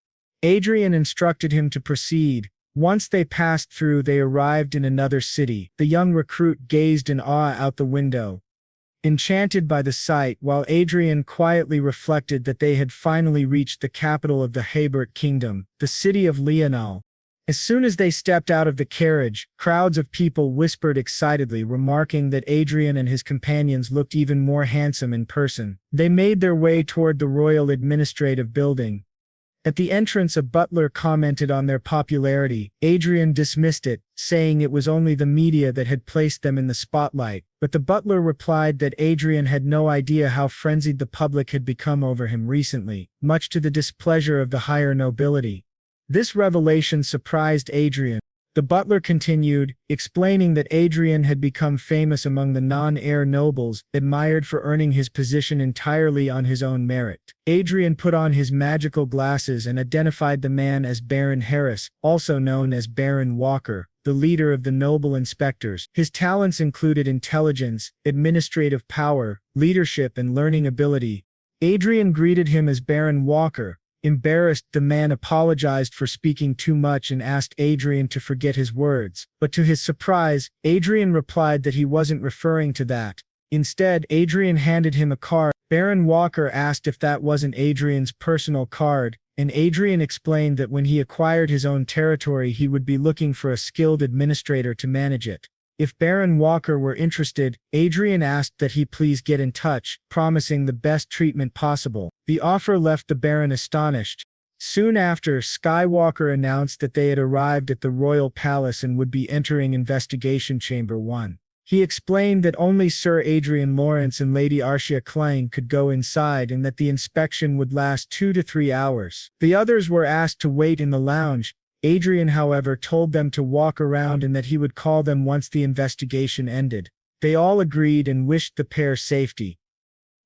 Adrien instructed him to proceed. Once they passed through, they arrived in another city. The young recruit gazed in awe out the window, enchanted by the sight, while Adrien quietly reflected that they had finally reached the capital of the Hebert kingdom, the city of Leonal. As soon as they stepped out of the carriage, crowds of people whispered excitedly, remarking that Adrien and his companions looked even more handsome in person. They made their way toward the royal administrative building. At the entrance, a butler commented on their popularity. Adrien dismissed it, saying it was only the media that had placed them in the spotlight, but the butler replied that Adrien had no idea how frenzied the public had become over him recently, much to the displeasure of the higher nobility. This revelation surprised Adrien. The butler continued, explaining that Adrien had become famous among the non-heir nobles, admired for earning his position entirely on his own merit. Adrien put on his magical glasses and identified the man as Baron Harris, also known as Baron Walker, the leader of the noble inspectors. His talents included intelligence, administrative power, leadership, and learning ability. Adrien greeted him as Baron Walker. Embarrassed, the man apologized for speaking too much and asked Adrien to forget his words, but to his surprise, Adrien replied that he wasn't referring to that. Instead, Adrien handed him a card. Baron Walker asked if that wasn't Adrien's personal card, and Adrien explained that when he acquired his own territory, he would be looking for a skilled administrator to manage it. If Baron Walker were interested, Adrien asked that he please get in touch, promising the best treatment possible. The offer left the Baron astonished. Soon after, Skywalker announced that they had arrived at the royal palace and would be entering Investigation Chamber 1. He explained that only Sir Adrian Lawrence and Lady Arsia Klein could go inside and that the inspection would last 2 to 3 hours. The others were asked to wait in the lounge. Adrien, however, told them to walk around and that he would call them once the investigation ended. They all agreed and wished the pair safety.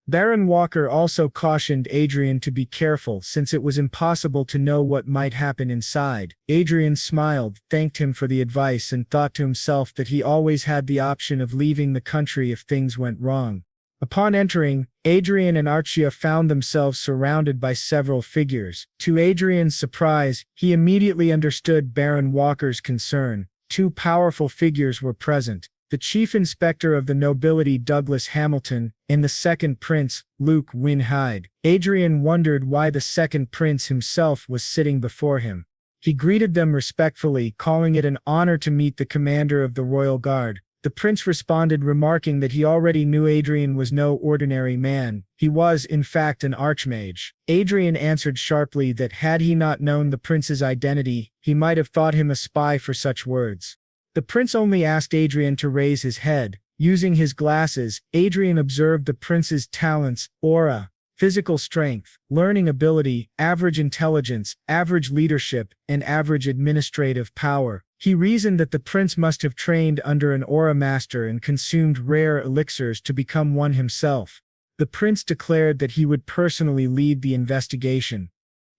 Baron Walker also cautioned Adrien to be careful since it was impossible to know what might happen inside. Adrien smiled, thanked him for the advice, and thought to himself that he always had the option of leaving the country if things went wrong. Upon entering, Adrien and Arsia found themselves surrounded by several figures. To Adrien's surprise, he immediately understood Baron Walker's concern. 2 powerful figures were present: the chief inspector of the nobility Douglas Hamilton, and the second prince, Luke Wynne Hyde. Adrien wondered why the second prince himself was sitting before him. He greeted them respectfully, calling it an honor to meet the commander of the royal guard. The prince responded, remarking that he already knew Adrien was no ordinary man. He was, in fact, an archmage. Adrien answered sharply that had he not known the prince's identity, he might have thought him a spy for such words. The prince only asked Adrien to raise his head. Using his glasses, Adrien observed the prince's talents: aura, physical strength, learning ability, average intelligence, average leadership, and average administrative power. He reasoned that the prince must have trained under an aura master and consumed rare elixirs to become one himself. The prince declared that he would personally lead the investigation.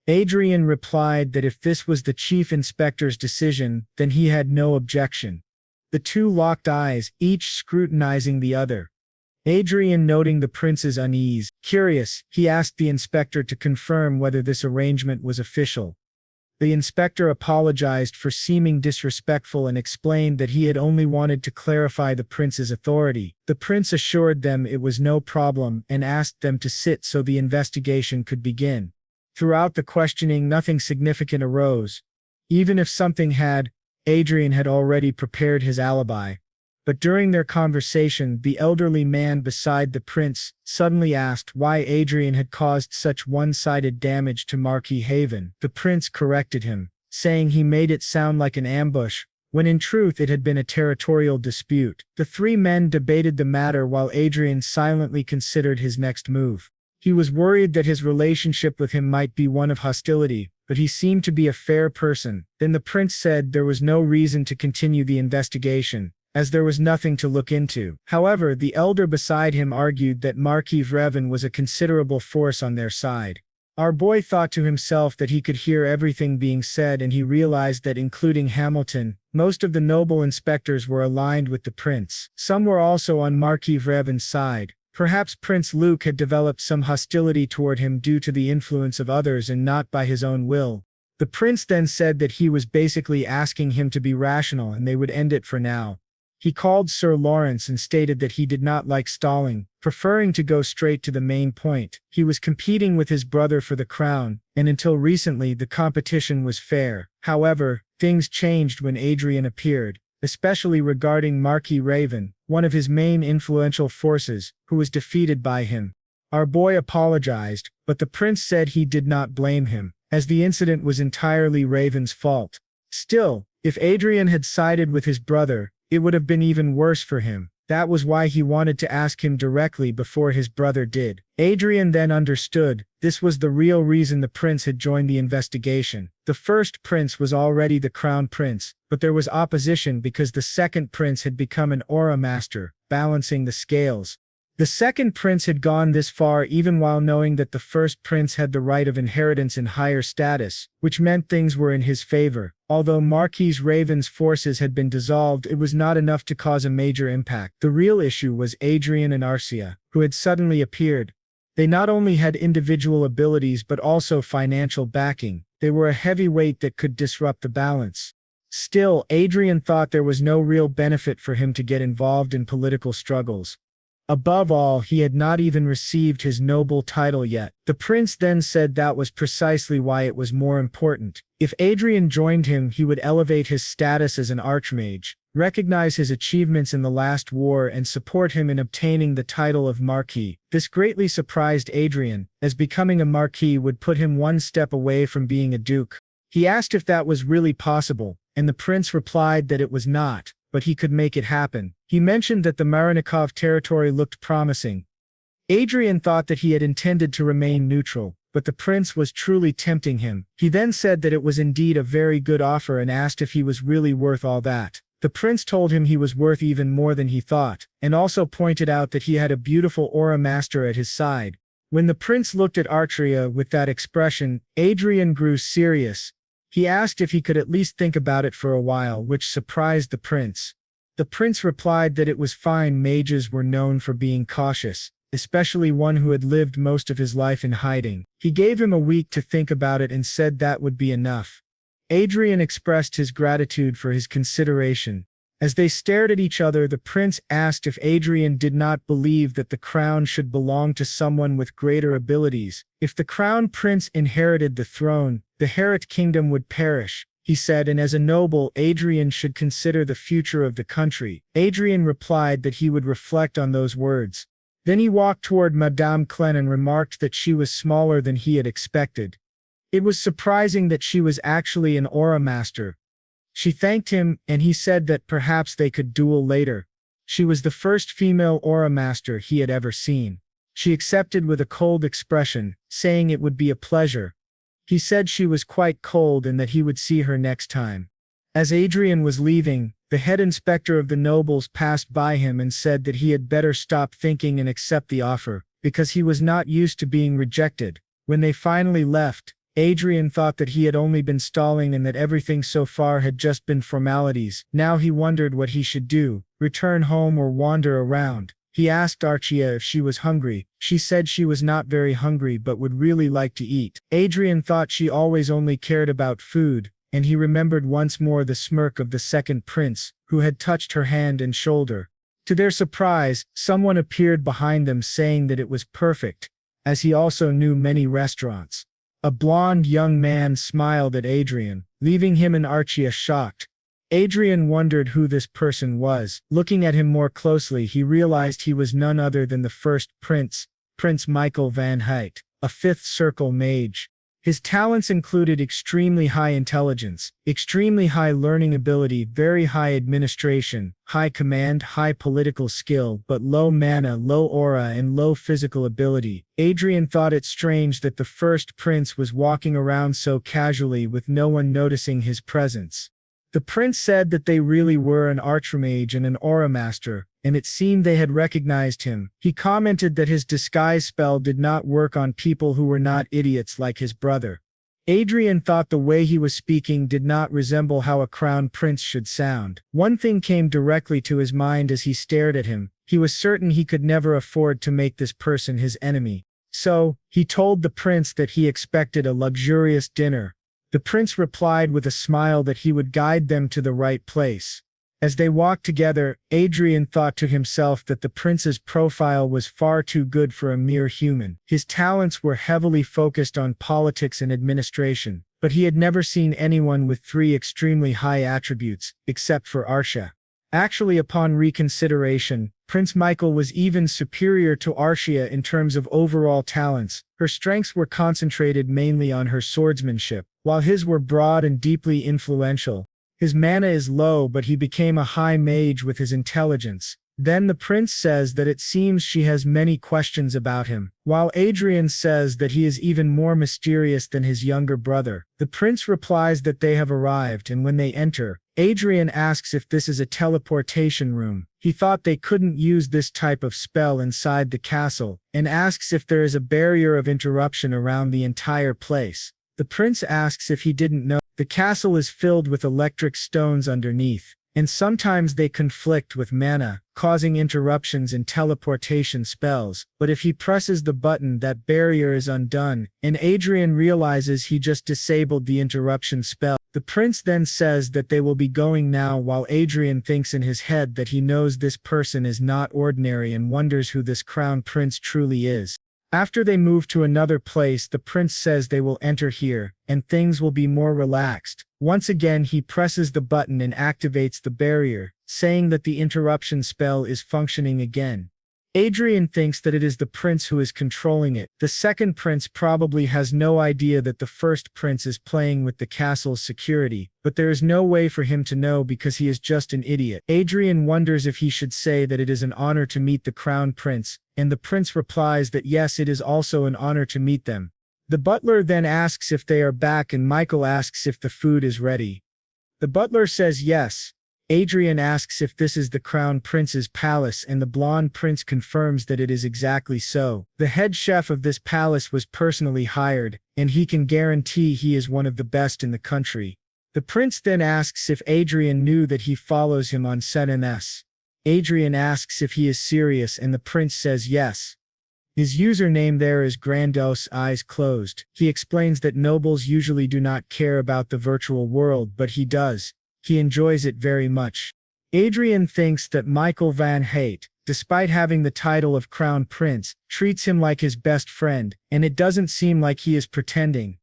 Adrien replied that if this was the chief inspector's decision, then he had no objection. The 2 locked eyes, each scrutinizing the other. Adrien, noting the prince's unease, curious, he asked the inspector to confirm whether this arrangement was official. The inspector apologized for seeming disrespectful and explained that he had only wanted to clarify the prince's authority. The prince assured them it was no problem and asked them to sit so the investigation could begin. Throughout the questioning, nothing significant arose. Even if something had, Adrien had already prepared his alibi. But during their conversation, the elderly man beside the prince suddenly asked why Adrien had caused such one-sided damage to Marquis Haven. The prince corrected him, saying he made it sound like an ambush, when in truth it had been a territorial dispute. The three men debated the matter while Adrien silently considered his next move. He was worried that his relationship with him might be one of hostility, but he seemed to be a fair person. Then the prince said there was no reason to continue the investigation, as there was nothing to look into. However, the elder beside him argued that Marquis Revan was a considerable force on their side. Our boy thought to himself that he could hear everything being said, and he realized that including Hamilton, most of the noble inspectors were aligned with the prince. Some were also on Marquis Revan's side. Perhaps Prince Luke had developed some hostility toward him due to the influence of others and not by his own will. The prince then said that he was basically asking him to be rational and they would end it for now. He called Sir Lawrence and stated that he did not like stalling, preferring to go straight to the main point. He was competing with his brother for the crown, and until recently the competition was fair. However, things changed when Adrien appeared, especially regarding Marquis Raven, one of his main influential forces, who was defeated by him. Our boy apologized, but the prince said he did not blame him, as the incident was entirely Raven's fault. Still, if Adrien had sided with his brother, it would have been even worse for him. That was why he wanted to ask him directly before his brother did. Adrien then understood, this was the real reason the prince had joined the investigation. The first prince was already the crown prince, but there was opposition because the second prince had become an aura master, balancing the scales. The second prince had gone this far even while knowing that the first prince had the right of inheritance in higher status, which meant things were in his favor. Although Marquis Raven's forces had been dissolved, it was not enough to cause a major impact. The real issue was Adrien and Arsia, who had suddenly appeared. They not only had individual abilities but also financial backing. They were a heavy weight that could disrupt the balance. Still, Adrien thought there was no real benefit for him to get involved in political struggles. Above all, he had not even received his noble title yet. The prince then said that was precisely why it was more important. If Adrien joined him, he would elevate his status as an archmage, recognize his achievements in the last war, and support him in obtaining the title of Marquis. This greatly surprised Adrien, as becoming a Marquis would put him one step away from being a duke. He asked if that was really possible, and the prince replied that it was not, but he could make it happen. He mentioned that the Marinikov territory looked promising. Adrien thought that he had intended to remain neutral, but the prince was truly tempting him. He then said that it was indeed a very good offer and asked if he was really worth all that. The prince told him he was worth even more than he thought, and also pointed out that he had a beautiful aura master at his side. When the prince looked at Arsia with that expression, Adrien grew serious. He asked if he could at least think about it for a while, which surprised the prince. The prince replied that it was fine. Mages were known for being cautious, especially one who had lived most of his life in hiding. He gave him a week to think about it and said that would be enough. Adrien expressed his gratitude for his consideration. As they stared at each other, the prince asked if Adrien did not believe that the crown should belong to someone with greater abilities. If the crown prince inherited the throne, the Herit kingdom would perish, he said, and as a noble, Adrien should consider the future of the country. Adrien replied that he would reflect on those words. Then he walked toward Madame Clen and remarked that she was smaller than he had expected. It was surprising that she was actually an aura master. She thanked him, and he said that perhaps they could duel later. She was the first female aura master he had ever seen. She accepted with a cold expression, saying it would be a pleasure. He said she was quite cold and that he would see her next time. As Adrien was leaving, the head inspector of the nobles passed by him and said that he had better stop thinking and accept the offer, because he was not used to being rejected. When they finally left, Adrien thought that he had only been stalling and that everything so far had just been formalities. Now he wondered what he should do, return home or wander around. He asked Arsia if she was hungry. She said she was not very hungry but would really like to eat. Adrien thought she always only cared about food, and he remembered once more the smirk of the second prince, who had touched her hand and shoulder. To their surprise, someone appeared behind them saying that it was perfect, as he also knew many restaurants. A blond young man smiled at Adrien, leaving him and Arsia shocked. Adrien wondered who this person was. Looking at him more closely, he realized he was none other than the first prince, Prince Michael van Huyt, a fifth circle mage. His talents included extremely high intelligence, extremely high learning ability, very high administration, high command, high political skill, but low mana, low aura, and low physical ability. Adrien thought it strange that the first prince was walking around so casually with no one noticing his presence. The prince said that they really were an archmage and an aura master, and it seemed they had recognized him. He commented that his disguise spell did not work on people who were not idiots like his brother. Adrien thought the way he was speaking did not resemble how a crown prince should sound. One thing came directly to his mind as he stared at him. He was certain he could never afford to make this person his enemy. So, he told the prince that he expected a luxurious dinner. The prince replied with a smile that he would guide them to the right place. As they walked together, Adrien thought to himself that the prince's profile was far too good for a mere human. His talents were heavily focused on politics and administration, but he had never seen anyone with three extremely high attributes, except for Arsia. Actually, upon reconsideration, Prince Michael was even superior to Arsia in terms of overall talents. Her strengths were concentrated mainly on her swordsmanship, while his were broad and deeply influential. His mana is low, but he became a high mage with his intelligence. Then the prince says that it seems she has many questions about him, while Adrien says that he is even more mysterious than his younger brother. The prince replies that they have arrived, and when they enter, Adrien asks if this is a teleportation room. He thought they couldn't use this type of spell inside the castle, and asks if there is a barrier of interruption around the entire place. The prince asks if he didn't know. The castle is filled with electric stones underneath, and sometimes they conflict with mana, causing interruptions in teleportation spells, but if he presses the button, that barrier is undone, and Adrien realizes he just disabled the interruption spell. The prince then says that they will be going now, while Adrien thinks in his head that he knows this person is not ordinary and wonders who this crown prince truly is. After they move to another place, the prince says they will enter here, and things will be more relaxed. Once again, he presses the button and activates the barrier, saying that the interruption spell is functioning again. Adrien thinks that it is the prince who is controlling it. The second prince probably has no idea that the first prince is playing with the castle's security, but there is no way for him to know because he is just an idiot. Adrien wonders if he should say that it is an honor to meet the crown prince, and the prince replies that yes, it is also an honor to meet them. The butler then asks if they are back, and Michael asks if the food is ready. The butler says yes. Adrien asks if this is the crown prince's palace, and the blonde prince confirms that it is exactly so. The head chef of this palace was personally hired, and he can guarantee he is one of the best in the country. The prince then asks if Adrien knew that he follows him on SNS. Adrien asks if he is serious, and the prince says yes. His username there is Grandos Eyes Closed. He explains that nobles usually do not care about the virtual world, but he does. He enjoys it very much. Adrien thinks that Michael van Huyt, despite having the title of crown prince, treats him like his best friend, and it doesn't seem like he is pretending.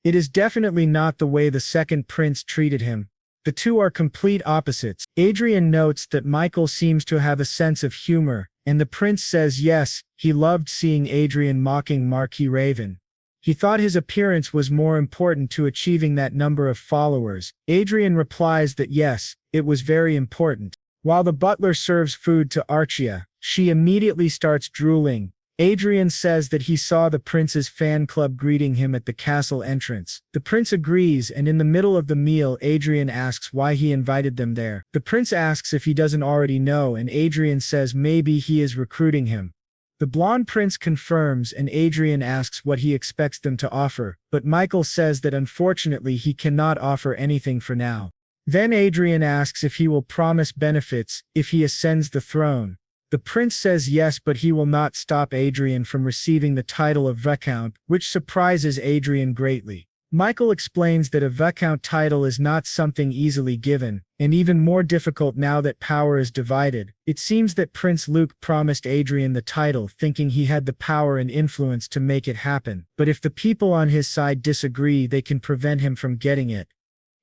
It is definitely not the way the second prince treated him. The two are complete opposites. Adrien notes that Michael seems to have a sense of humor, and the prince says yes, he loved seeing Adrien mocking Marquis Raven. He thought his appearance was more important to achieving that number of followers. Adrien replies that yes, it was very important. While the butler serves food to Arsia, she immediately starts drooling. Adrien says that he saw the prince's fan club greeting him at the castle entrance. The prince agrees, and in the middle of the meal, Adrien asks why he invited them there. The prince asks if he doesn't already know, and Adrien says maybe he is recruiting him. The blonde prince confirms, and Adrien asks what he expects them to offer, but Michael says that unfortunately he cannot offer anything for now. Then Adrien asks if he will promise benefits if he ascends the throne. The prince says yes, but he will not stop Adrien from receiving the title of viscount, which surprises Adrien greatly. Michael explains that a viscount title is not something easily given, and even more difficult now that power is divided. It seems that Prince Luke promised Adrien the title thinking he had the power and influence to make it happen, but if the people on his side disagree, they can prevent him from getting it.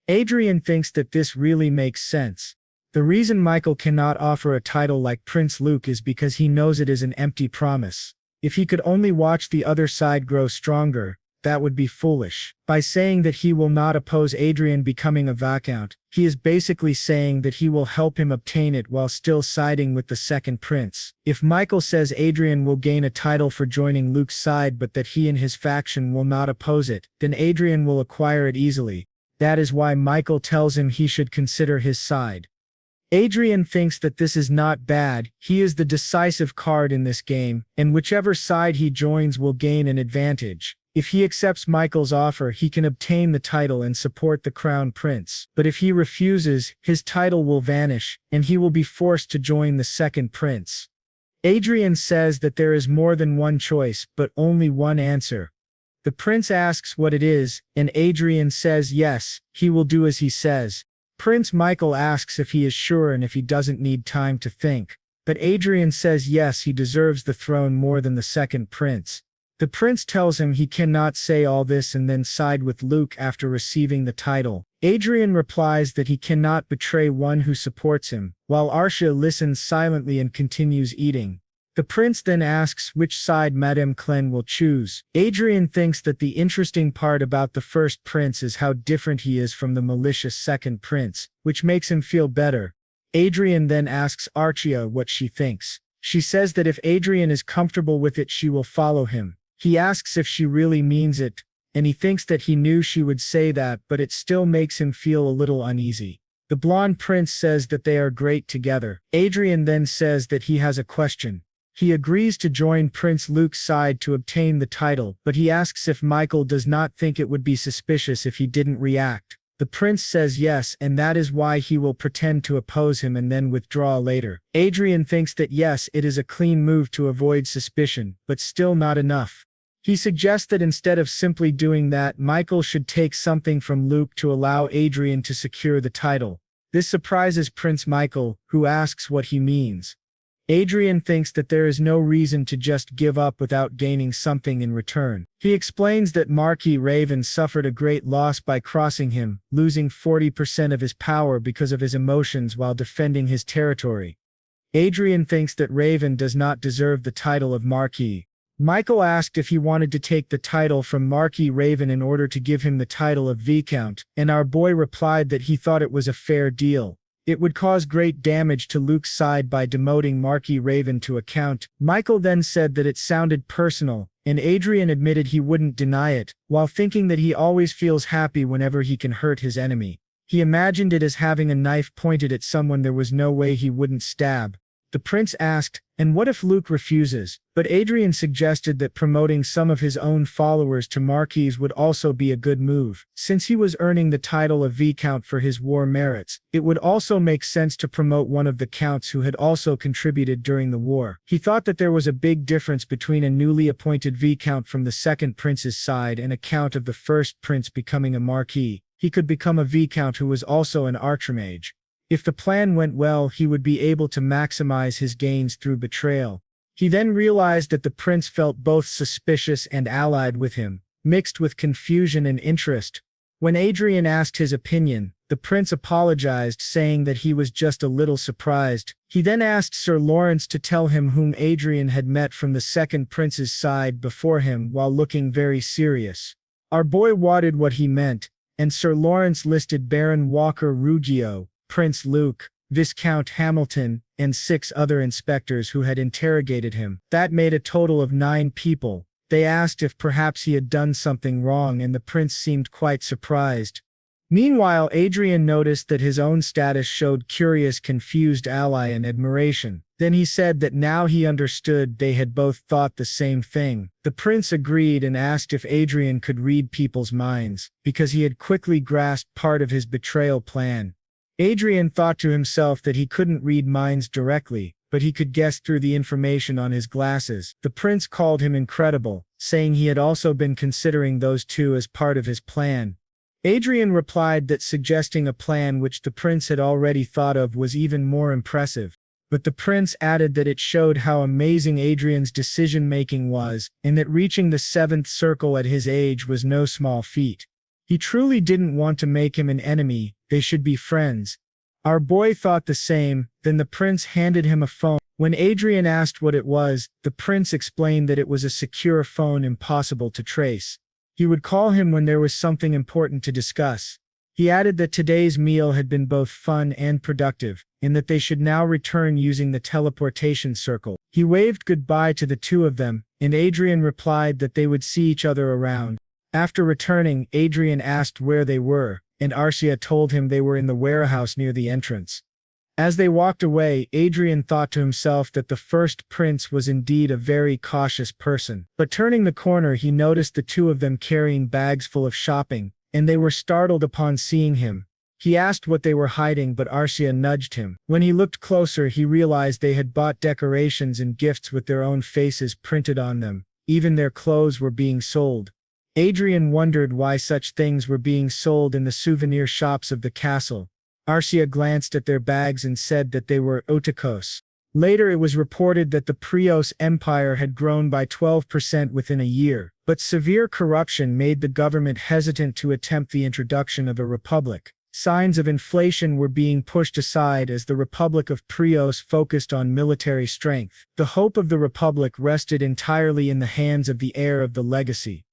Adrien thinks that this really makes sense. The reason Michael cannot offer a title like Prince Luke is because he knows it is an empty promise. If he could only watch the other side grow stronger, that would be foolish. By saying that he will not oppose Adrien becoming a viscount, he is basically saying that he will help him obtain it while still siding with the second prince. If Michael says Adrien will gain a title for joining Luke's side but that he and his faction will not oppose it, then Adrien will acquire it easily. That is why Michael tells him he should consider his side. Adrien thinks that this is not bad. He is the decisive card in this game, and whichever side he joins will gain an advantage. If he accepts Michael's offer, he can obtain the title and support the crown prince. But if he refuses, his title will vanish, and he will be forced to join the second prince. Adrien says that there is more than one choice, but only one answer. The prince asks what it is, and Adrien says yes, he will do as he says. Prince Michael asks if he is sure and if he doesn't need time to think. But Adrien says yes, he deserves the throne more than the second prince. The prince tells him he cannot say all this and then side with Luke after receiving the title. Adrien replies that he cannot betray one who supports him, while Arsia listens silently and continues eating. The prince then asks which side Madame Clen will choose. Adrien thinks that the interesting part about the first prince is how different he is from the malicious second prince, which makes him feel better. Adrien then asks Arsia what she thinks. She says that if Adrien is comfortable with it, she will follow him. He asks if she really means it, and he thinks that he knew she would say that, but it still makes him feel a little uneasy. The blonde prince says that they are great together. Adrien then says that he has a question. He agrees to join Prince Luke's side to obtain the title, but he asks if Michael does not think it would be suspicious if he didn't react. The prince says yes, and that is why he will pretend to oppose him and then withdraw later. Adrien thinks that yes, it is a clean move to avoid suspicion, but still not enough. He suggests that instead of simply doing that, Michael should take something from Luke to allow Adrien to secure the title. This surprises Prince Michael, who asks what he means. Adrien thinks that there is no reason to just give up without gaining something in return. He explains that Marquis Raven suffered a great loss by crossing him, losing 40% of his power because of his emotions while defending his territory. Adrien thinks that Raven does not deserve the title of Marquis. Michael asked if he wanted to take the title from Marquis Raven in order to give him the title of viscount, and our boy replied that he thought it was a fair deal. It would cause great damage to Luke's side by demoting Marquis Raven to a count. Michael then said that it sounded personal, and Adrien admitted he wouldn't deny it, while thinking that he always feels happy whenever he can hurt his enemy. He imagined it as having a knife pointed at someone there was no way he wouldn't stab. The prince asked, and what if Luke refuses? But Adrien suggested that promoting some of his own followers to Marquis would also be a good move. Since he was earning the title of viscount for his war merits, it would also make sense to promote one of the counts who had also contributed during the war. He thought that there was a big difference between a newly appointed viscount from the second prince's side and a count of the first prince becoming a marquis. He could become a viscount who was also an archmage. If the plan went well, he would be able to maximize his gains through betrayal. He then realized that the prince felt both suspicious and allied with him, mixed with confusion and interest. When Adrien asked his opinion, the prince apologized, saying that he was just a little surprised. He then asked Sir Lawrence to tell him whom Adrien had met from the second prince's side before him while looking very serious. Our boy wadded what he meant, and Sir Lawrence listed Baron Walker Ruggio, Prince Luke, Viscount Hamilton, and 6 other inspectors who had interrogated him. That made a total of 9 people. They asked if perhaps he had done something wrong, and the prince seemed quite surprised. Meanwhile, Adrien noticed that his own status showed curious, confused ally and admiration. Then he said that now he understood they had both thought the same thing. The prince agreed and asked if Adrien could read people's minds, because he had quickly grasped part of his betrayal plan. Adrien thought to himself that he couldn't read minds directly, but he could guess through the information on his glasses. The prince called him incredible, saying he had also been considering those two as part of his plan. Adrien replied that suggesting a plan which the prince had already thought of was even more impressive. But the prince added that it showed how amazing Adrian's decision-making was, and that reaching the seventh circle at his age was no small feat. He truly didn't want to make him an enemy, they should be friends. Our boy thought the same. Then the prince handed him a phone. When Adrien asked what it was, the prince explained that it was a secure phone impossible to trace. He would call him when there was something important to discuss. He added that today's meal had been both fun and productive, and that they should now return using the teleportation circle. He waved goodbye to the two of them, and Adrien replied that they would see each other around. After returning, Adrien asked where they were, and Arsia told him they were in the warehouse near the entrance. As they walked away, Adrien thought to himself that the first prince was indeed a very cautious person. But turning the corner, he noticed the two of them carrying bags full of shopping, and they were startled upon seeing him. He asked what they were hiding, but Arsia nudged him. When he looked closer, he realized they had bought decorations and gifts with their own faces printed on them. Even their clothes were being sold. Adrien wondered why such things were being sold in the souvenir shops of the castle. Arsia glanced at their bags and said that they were otakos. Later it was reported that the Prios Empire had grown by 12% within a year, but severe corruption made the government hesitant to attempt the introduction of a republic. Signs of inflation were being pushed aside as the Republic of Prios focused on military strength. The hope of the republic rested entirely in the hands of the heir of the legacy,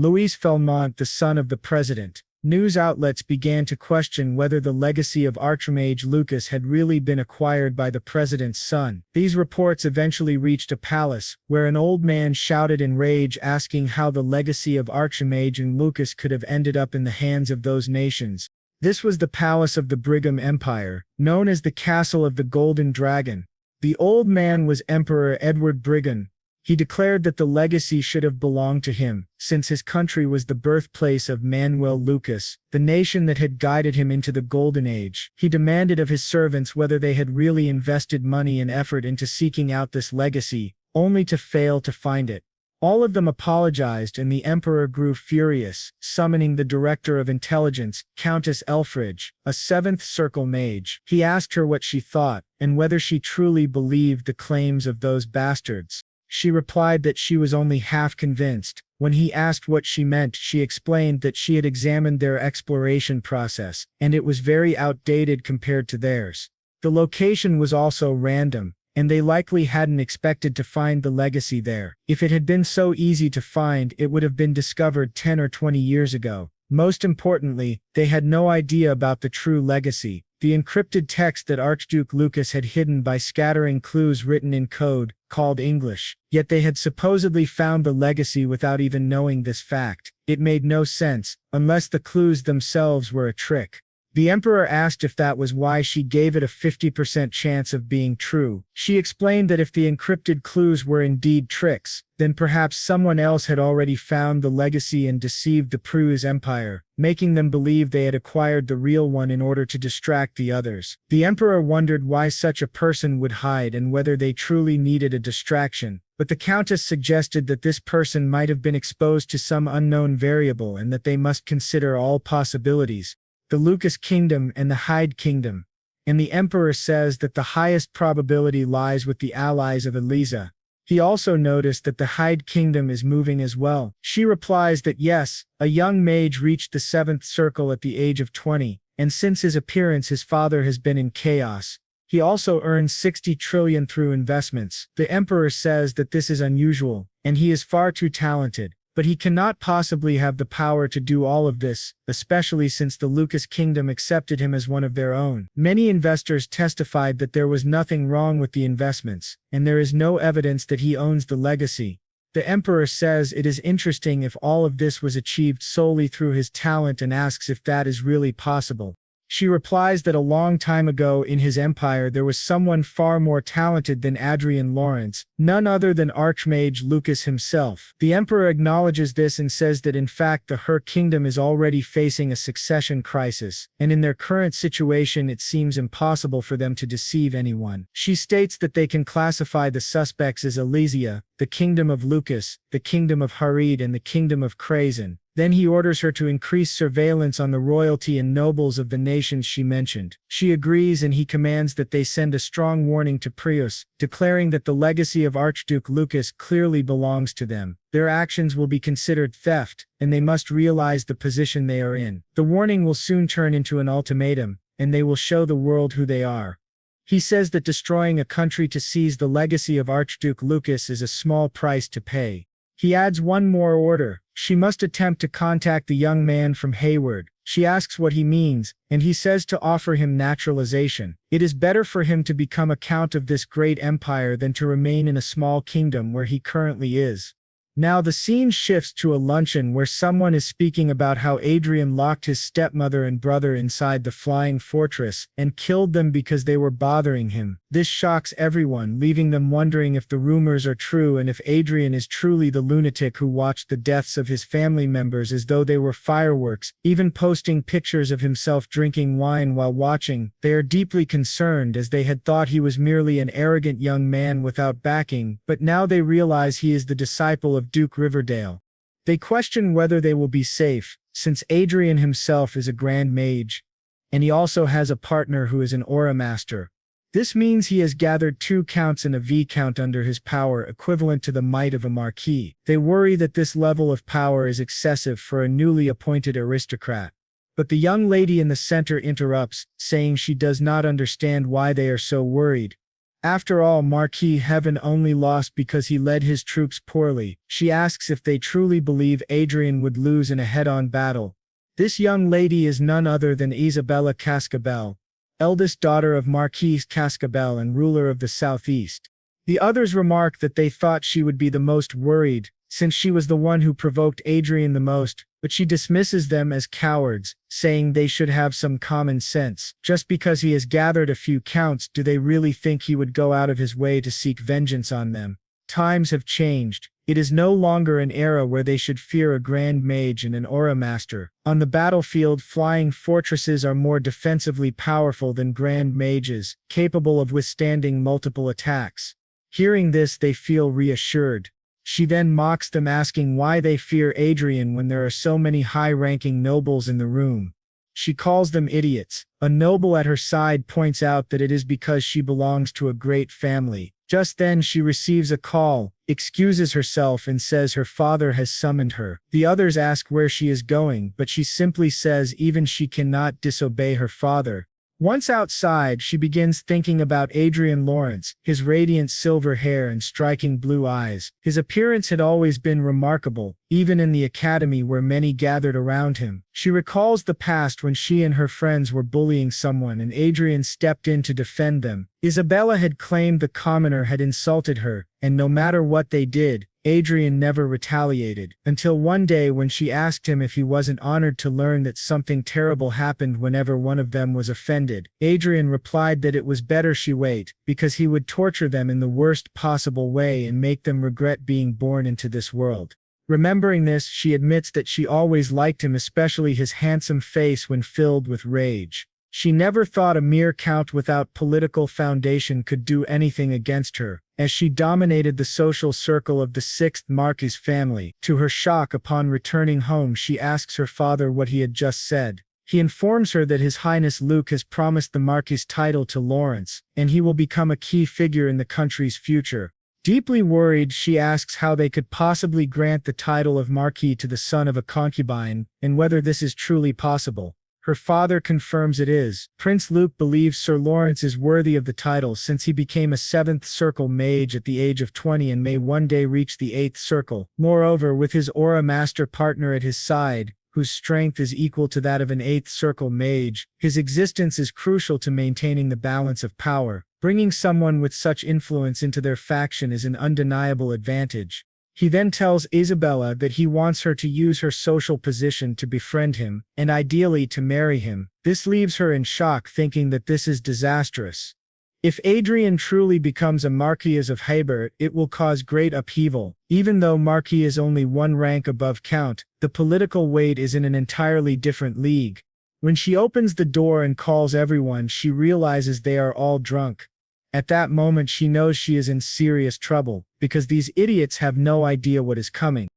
Louis Felmont, the son of the president. News outlets began to question whether the legacy of Archmage Lucas had really been acquired by the president's son. These reports eventually reached a palace, where an old man shouted in rage asking how the legacy of Archmage and Lucas could have ended up in the hands of those nations. This was the palace of the Brigham Empire, known as the Castle of the Golden Dragon. The old man was Emperor Edward Brigham. He declared that the legacy should have belonged to him, since his country was the birthplace of Manuel Lucas, the nation that had guided him into the Golden Age. He demanded of his servants whether they had really invested money and effort into seeking out this legacy, only to fail to find it. All of them apologized, and the emperor grew furious, summoning the director of intelligence, Countess Elfridge, a seventh circle mage. He asked her what she thought, and whether she truly believed the claims of those bastards. She replied that she was only half convinced. When he asked what she meant, she explained that she had examined their exploration process, and it was very outdated compared to theirs. The location was also random, and they likely hadn't expected to find the legacy there. If it had been so easy to find, it would have been discovered 10 or 20 years ago. Most importantly, they had no idea about the true legacy, the encrypted text that Archduke Lucas had hidden by scattering clues written in code, called English. Yet they had supposedly found the legacy without even knowing this fact. It made no sense, unless the clues themselves were a trick. The emperor asked if that was why she gave it a 50% chance of being true. She explained that if the encrypted clues were indeed tricks, then perhaps someone else had already found the legacy and deceived the Prios Empire, making them believe they had acquired the real one in order to distract the others. The emperor wondered why such a person would hide and whether they truly needed a distraction, but the countess suggested that this person might have been exposed to some unknown variable and that they must consider all possibilities. The Lucas Kingdom and the Hyde Kingdom. And the emperor says that the highest probability lies with the allies of Eliza. He also noticed that the Hyde Kingdom is moving as well. She replies that yes, a young mage reached the seventh circle at the age of 20, and since his appearance his father has been in chaos. He also earns 60 trillion through investments. The emperor says that this is unusual, and he is far too talented. But he cannot possibly have the power to do all of this, especially since the Lucas Kingdom accepted him as one of their own. Many investors testified that there was nothing wrong with the investments, and there is no evidence that he owns the legacy. The emperor says it is interesting if all of this was achieved solely through his talent and asks if that is really possible. She replies that a long time ago in his empire there was someone far more talented than Adrian Lawrence, none other than Archmage Lucas himself. The emperor acknowledges this and says that in fact the Her kingdom is already facing a succession crisis, and in their current situation it seems impossible for them to deceive anyone. She states that they can classify the suspects as Elysia, the kingdom of Lucas, the kingdom of Harid and the kingdom of Krazen. Then he orders her to increase surveillance on the royalty and nobles of the nations she mentioned. She agrees and he commands that they send a strong warning to Prius, declaring that the legacy of Archduke Lucas clearly belongs to them. Their actions will be considered theft, and they must realize the position they are in. The warning will soon turn into an ultimatum, and they will show the world who they are. He says that destroying a country to seize the legacy of Archduke Lucas is a small price to pay. He adds one more order. She must attempt to contact the young man from Hayward. She asks what he means, and he says to offer him naturalization. It is better for him to become a count of this great empire than to remain in a small kingdom where he currently is. Now the scene shifts to a luncheon where someone is speaking about how Adrien locked his stepmother and brother inside the flying fortress and killed them because they were bothering him. This shocks everyone, leaving them wondering if the rumors are true and if Adrien is truly the lunatic who watched the deaths of his family members as though they were fireworks, even posting pictures of himself drinking wine while watching. They are deeply concerned as they had thought he was merely an arrogant young man without backing, but now they realize he is the disciple of Duke Riverdale. They question whether they will be safe, since Adrien himself is a grand mage, and he also has a partner who is an aura master. This means he has gathered 2 counts and a viscount under his power, equivalent to the might of a marquis. They worry that this level of power is excessive for a newly appointed aristocrat. But the young lady in the center interrupts, saying she does not understand why they are so worried. After all, Marquis Heaven only lost because he led his troops poorly. She asks if they truly believe Adrien would lose in a head-on battle. This young lady is none other than Isabella Cascabel, eldest daughter of Marquis Cascabel and ruler of the southeast. The others remark that they thought she would be the most worried, since she was the one who provoked Adrien the most, but she dismisses them as cowards, saying they should have some common sense. Just because he has gathered a few counts, do they really think he would go out of his way to seek vengeance on them? Times have changed. It is no longer an era where they should fear a grand mage and an aura master. On the battlefield, flying fortresses are more defensively powerful than grand mages, capable of withstanding multiple attacks. Hearing this, they feel reassured. She then mocks them, asking why they fear Adrien when there are so many high-ranking nobles in the room. She calls them idiots. A noble at her side points out that it is because she belongs to a great family. Just then she receives a call, excuses herself and says her father has summoned her. The others ask where she is going, but she simply says even she cannot disobey her father. Once outside, she begins thinking about Adrian Lawrence, his radiant silver hair and striking blue eyes. His appearance had always been remarkable, even in the academy where many gathered around him. She recalls the past when she and her friends were bullying someone and Adrien stepped in to defend them. Isabella had claimed the commoner had insulted her, and no matter what they did, Adrien never retaliated, until one day when she asked him if he wasn't honored to learn that something terrible happened whenever one of them was offended. Adrien replied that it was better she wait, because he would torture them in the worst possible way and make them regret being born into this world. Remembering this, she admits that she always liked him, especially his handsome face when filled with rage. She never thought a mere count without political foundation could do anything against her, as she dominated the social circle of the 6th Marquis family. To her shock, upon returning home, she asks her father what he had just said. He informs her that His Highness Luke has promised the Marquis title to Lawrence, and he will become a key figure in the country's future. Deeply worried, she asks how they could possibly grant the title of Marquis to the son of a concubine, and whether this is truly possible. Her father confirms it is. Prince Luke believes Sir Lawrence is worthy of the title since he became a 7th Circle mage at the age of 20 and may one day reach the 8th Circle. Moreover, with his aura master partner at his side, whose strength is equal to that of an 8th Circle mage, his existence is crucial to maintaining the balance of power. Bringing someone with such influence into their faction is an undeniable advantage. He then tells Isabella that he wants her to use her social position to befriend him, and ideally to marry him. This leaves her in shock, thinking that this is disastrous. If Adrien truly becomes a Marquis of Hebert, it will cause great upheaval. Even though Marquis is only one rank above Count, the political weight is in an entirely different league. When she opens the door and calls everyone, she realizes they are all drunk. At that moment she knows she is in serious trouble, because these idiots have no idea what is coming.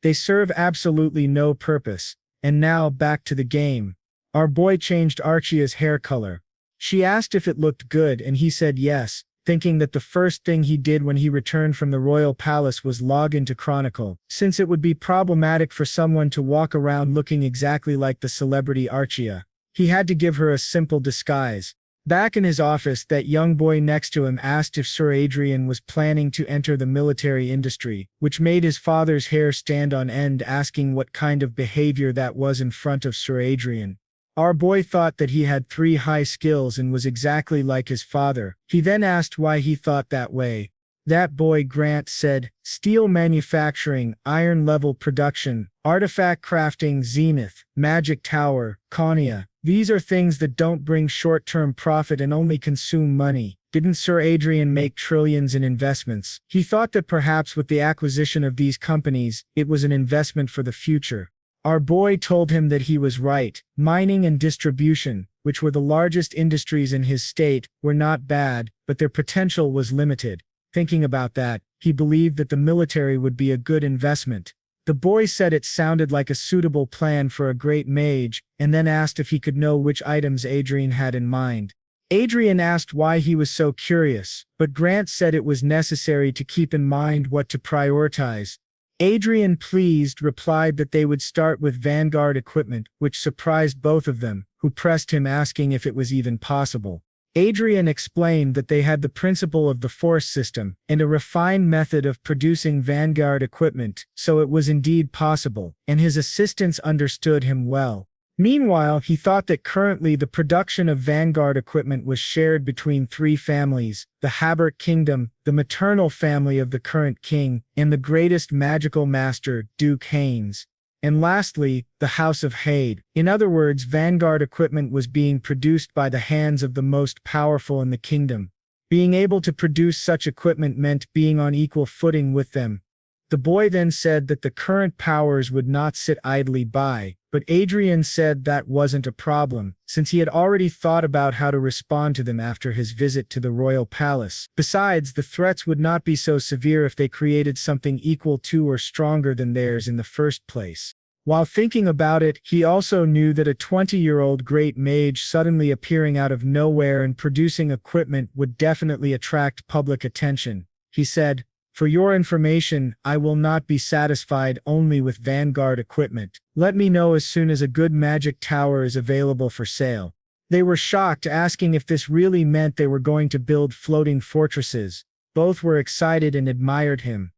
They serve absolutely no purpose. And now back to the game. Our boy changed Arsia's hair color. She asked if it looked good and he said yes, thinking that the first thing he did when he returned from the royal palace was log into Chronicle, since it would be problematic for someone to walk around looking exactly like the celebrity Arsia. He had to give her a simple disguise. Back in his office, that young boy next to him asked if Sir Adrien was planning to enter the military industry, which made his father's hair stand on end, asking what kind of behavior that was in front of Sir Adrien. Our boy thought that he had 3 high skills and was exactly like his father. He then asked why he thought that way. That boy Grant said, steel manufacturing, iron level production, artifact crafting, zenith, magic tower, Konya. These are things that don't bring short-term profit and only consume money. Didn't Sir Adrien make trillions in investments? He thought that perhaps with the acquisition of these companies, it was an investment for the future. Our boy told him that he was right. Mining and distribution, which were the largest industries in his state, were not bad, but their potential was limited. Thinking about that, he believed that the military would be a good investment. The boy said it sounded like a suitable plan for a great mage, and then asked if he could know which items Adrien had in mind. Adrien asked why he was so curious, but Grant said it was necessary to keep in mind what to prioritize. Adrien, pleased, replied that they would start with vanguard equipment, which surprised both of them, who pressed him asking if it was even possible. Adrien explained that they had the principle of the force system and a refined method of producing vanguard equipment, so it was indeed possible, and his assistants understood him well. Meanwhile, he thought that currently the production of vanguard equipment was shared between 3 families: the Hebert kingdom, the maternal family of the current king, and the greatest magical master, Duke Haynes. And lastly, the House of Hade. In other words, vanguard equipment was being produced by the hands of the most powerful in the kingdom. Being able to produce such equipment meant being on equal footing with them. The boy then said that the current powers would not sit idly by, but Adrien said that wasn't a problem, since he had already thought about how to respond to them after his visit to the royal palace. Besides, the threats would not be so severe if they created something equal to or stronger than theirs in the first place. While thinking about it, he also knew that a 20-year-old great mage suddenly appearing out of nowhere and producing equipment would definitely attract public attention. He said, "For your information, I will not be satisfied only with vanguard equipment. Let me know as soon as a good magic tower is available for sale." They were shocked, asking if this really meant they were going to build floating fortresses. Both were excited and admired him.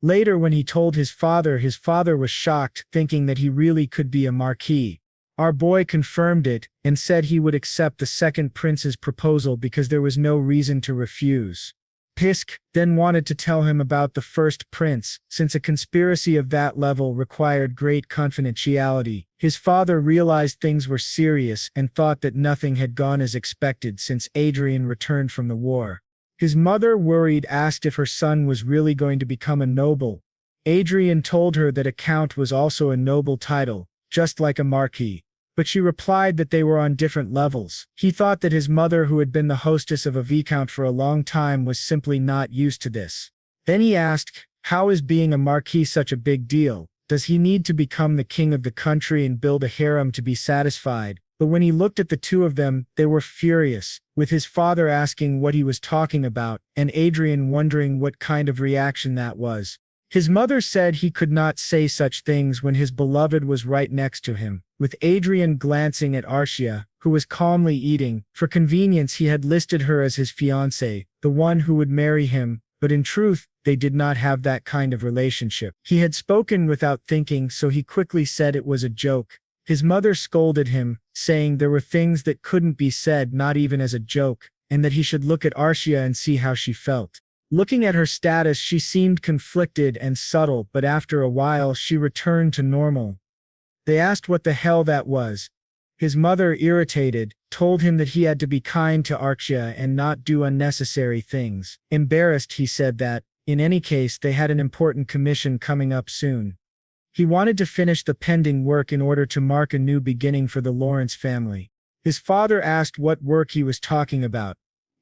Later, when he told his father was shocked, thinking that he really could be a marquis. Our boy confirmed it, and said he would accept the second prince's proposal because there was no reason to refuse. Pisk then wanted to tell him about the first prince, since a conspiracy of that level required great confidentiality. His father realized things were serious and thought that nothing had gone as expected since Adrien returned from the war. His mother, worried, asked if her son was really going to become a noble. Adrien told her that a count was also a noble title, just like a marquis. But she replied that they were on different levels. He thought that his mother, who had been the hostess of a viscount for a long time, was simply not used to this. Then he asked, how is being a marquis such a big deal? Does he need to become the king of the country and build a harem to be satisfied? But when he looked at the two of them, they were furious, with his father asking what he was talking about, and Adrien wondering what kind of reaction that was. His mother said he could not say such things when his beloved was right next to him, with Adrien glancing at Arsia, who was calmly eating. For convenience, he had listed her as his fiancée, the one who would marry him, but in truth, they did not have that kind of relationship. He had spoken without thinking, so he quickly said it was a joke. His mother scolded him, saying there were things that couldn't be said, not even as a joke, and that he should look at Arsia and see how she felt. Looking at her status, she seemed conflicted and subtle, but after a while she returned to normal. They asked what the hell that was. His mother, irritated, told him that he had to be kind to Arsia and not do unnecessary things. Embarrassed, he said that, in any case, they had an important commission coming up soon. He wanted to finish the pending work in order to mark a new beginning for the Lawrence family. His father asked what work he was talking about.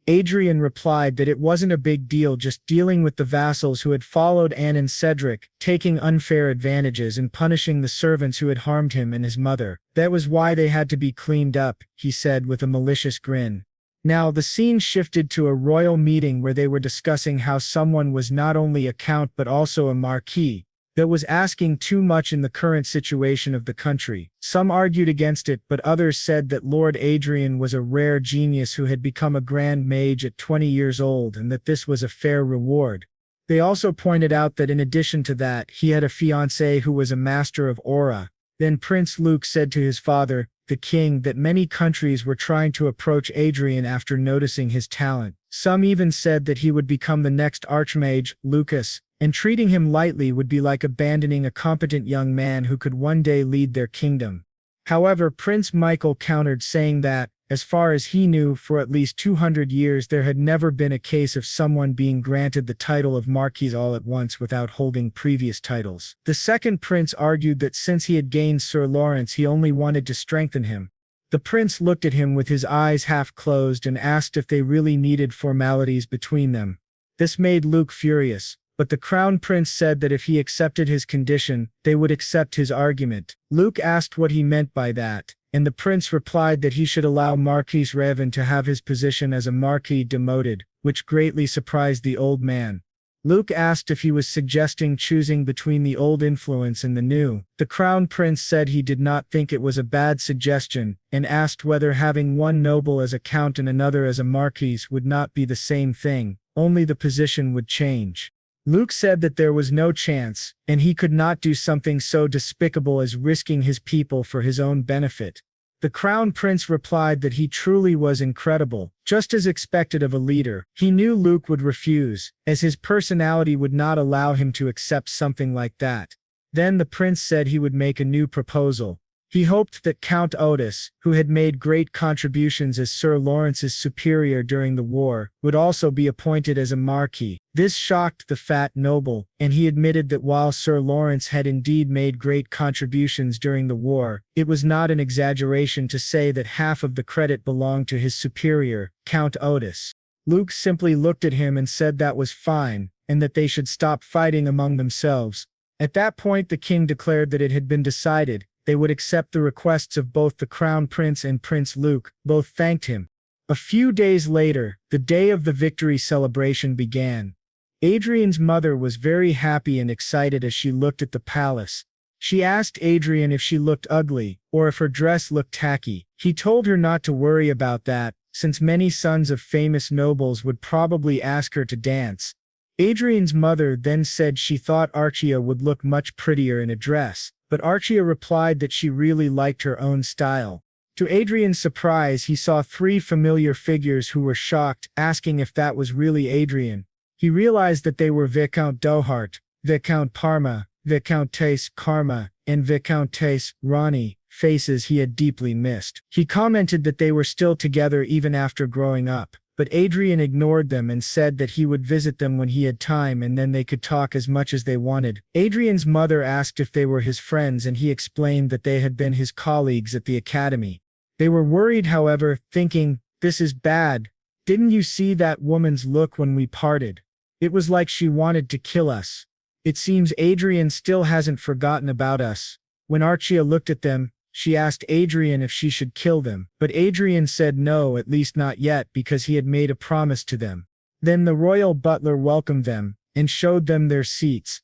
Adrien replied that it wasn't a big deal, just dealing with the vassals who had followed Anne and Cedric, taking unfair advantages and punishing the servants who had harmed him and his mother. That was why they had to be cleaned up, he said with a malicious grin. Now the scene shifted to a royal meeting where they were discussing how someone was not only a count but also a marquis. That was asking too much in the current situation of the country. Some argued against it, but others said that Lord Adrien was a rare genius who had become a grand mage at 20 years old and that this was a fair reward. They also pointed out that in addition to that, he had a fiancée who was a master of aura. Then Prince Luke said to his father, the king, that many countries were trying to approach Adrien after noticing his talent. Some even said that he would become the next archmage, Lucas, and treating him lightly would be like abandoning a competent young man who could one day lead their kingdom. However, Prince Michael countered, saying that, as far as he knew, for at least 200 years there had never been a case of someone being granted the title of Marquis all at once without holding previous titles. The second prince argued that since he had gained Sir Lawrence, he only wanted to strengthen him. The prince looked at him with his eyes half closed and asked if they really needed formalities between them. This made Luke furious, but the crown prince said that if he accepted his condition, they would accept his argument. Luke asked what he meant by that, and the prince replied that he should allow Marquis Raven to have his position as a marquis demoted, which greatly surprised the old man. Luke asked if he was suggesting choosing between the old influence and the new. The crown prince said he did not think it was a bad suggestion, and asked whether having one noble as a count and another as a marquis would not be the same thing, only the position would change. Luke said that there was no chance, and he could not do something so despicable as risking his people for his own benefit. The crown prince replied that he truly was incredible, just as expected of a leader. He knew Luke would refuse, as his personality would not allow him to accept something like that. Then the prince said he would make a new proposal. He hoped that Count Otis, who had made great contributions as Sir Lawrence's superior during the war, would also be appointed as a marquis. This shocked the fat noble, and he admitted that while Sir Lawrence had indeed made great contributions during the war, it was not an exaggeration to say that half of the credit belonged to his superior, Count Otis. Luke simply looked at him and said that was fine, and that they should stop fighting among themselves. At that point the king declared that it had been decided. They would accept the requests of both the Crown Prince and Prince Luke. Both thanked him. A few days later, the day of the victory celebration began. Adrien's mother was very happy and excited as she looked at the palace. She asked Adrien if she looked ugly, or if her dress looked tacky. He told her not to worry about that, since many sons of famous nobles would probably ask her to dance. Adrien's mother then said she thought Arsia would look much prettier in a dress. But Arsia replied that she really liked her own style. To Adrien's surprise, he saw 3 familiar figures who were shocked, asking if that was really Adrien. He realized that they were Viscount Dohart, Viscount Parma, Viscountess Karma, and Viscountess Ronnie, faces he had deeply missed. He commented that they were still together even after growing up. But Adrien ignored them and said that he would visit them when he had time and then they could talk as much as they wanted. Adrien's mother asked if they were his friends and he explained that they had been his colleagues at the academy. They were worried, however, thinking, "This is bad. Didn't you see that woman's look when we parted? It was like she wanted to kill us. It seems Adrien still hasn't forgotten about us." When Arsia looked at them, she asked Adrien if she should kill them, but Adrien said no, at least not yet, because he had made a promise to them. Then the royal butler welcomed them, and showed them their seats.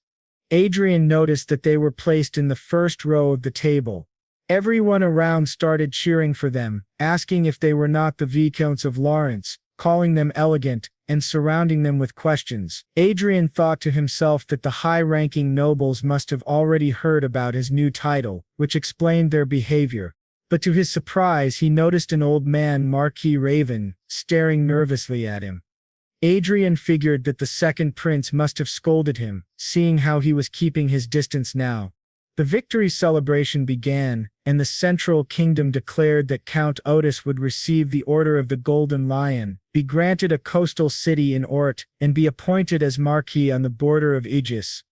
Adrien noticed that they were placed in the first row of the table. Everyone around started cheering for them, asking if they were not the Viscounts of Lawrence, calling them elegant, and surrounding them with questions. Adrien thought to himself that the high-ranking nobles must have already heard about his new title, which explained their behavior. But to his surprise, he noticed an old man, Marquis Raven, staring nervously at him. Adrien figured that the second prince must have scolded him, seeing how he was keeping his distance now. The victory celebration began, and the central kingdom declared that Count Otis would receive the Order of the Golden Lion, be granted a coastal city in Ort, and be appointed as Marquis on the border of Aegis.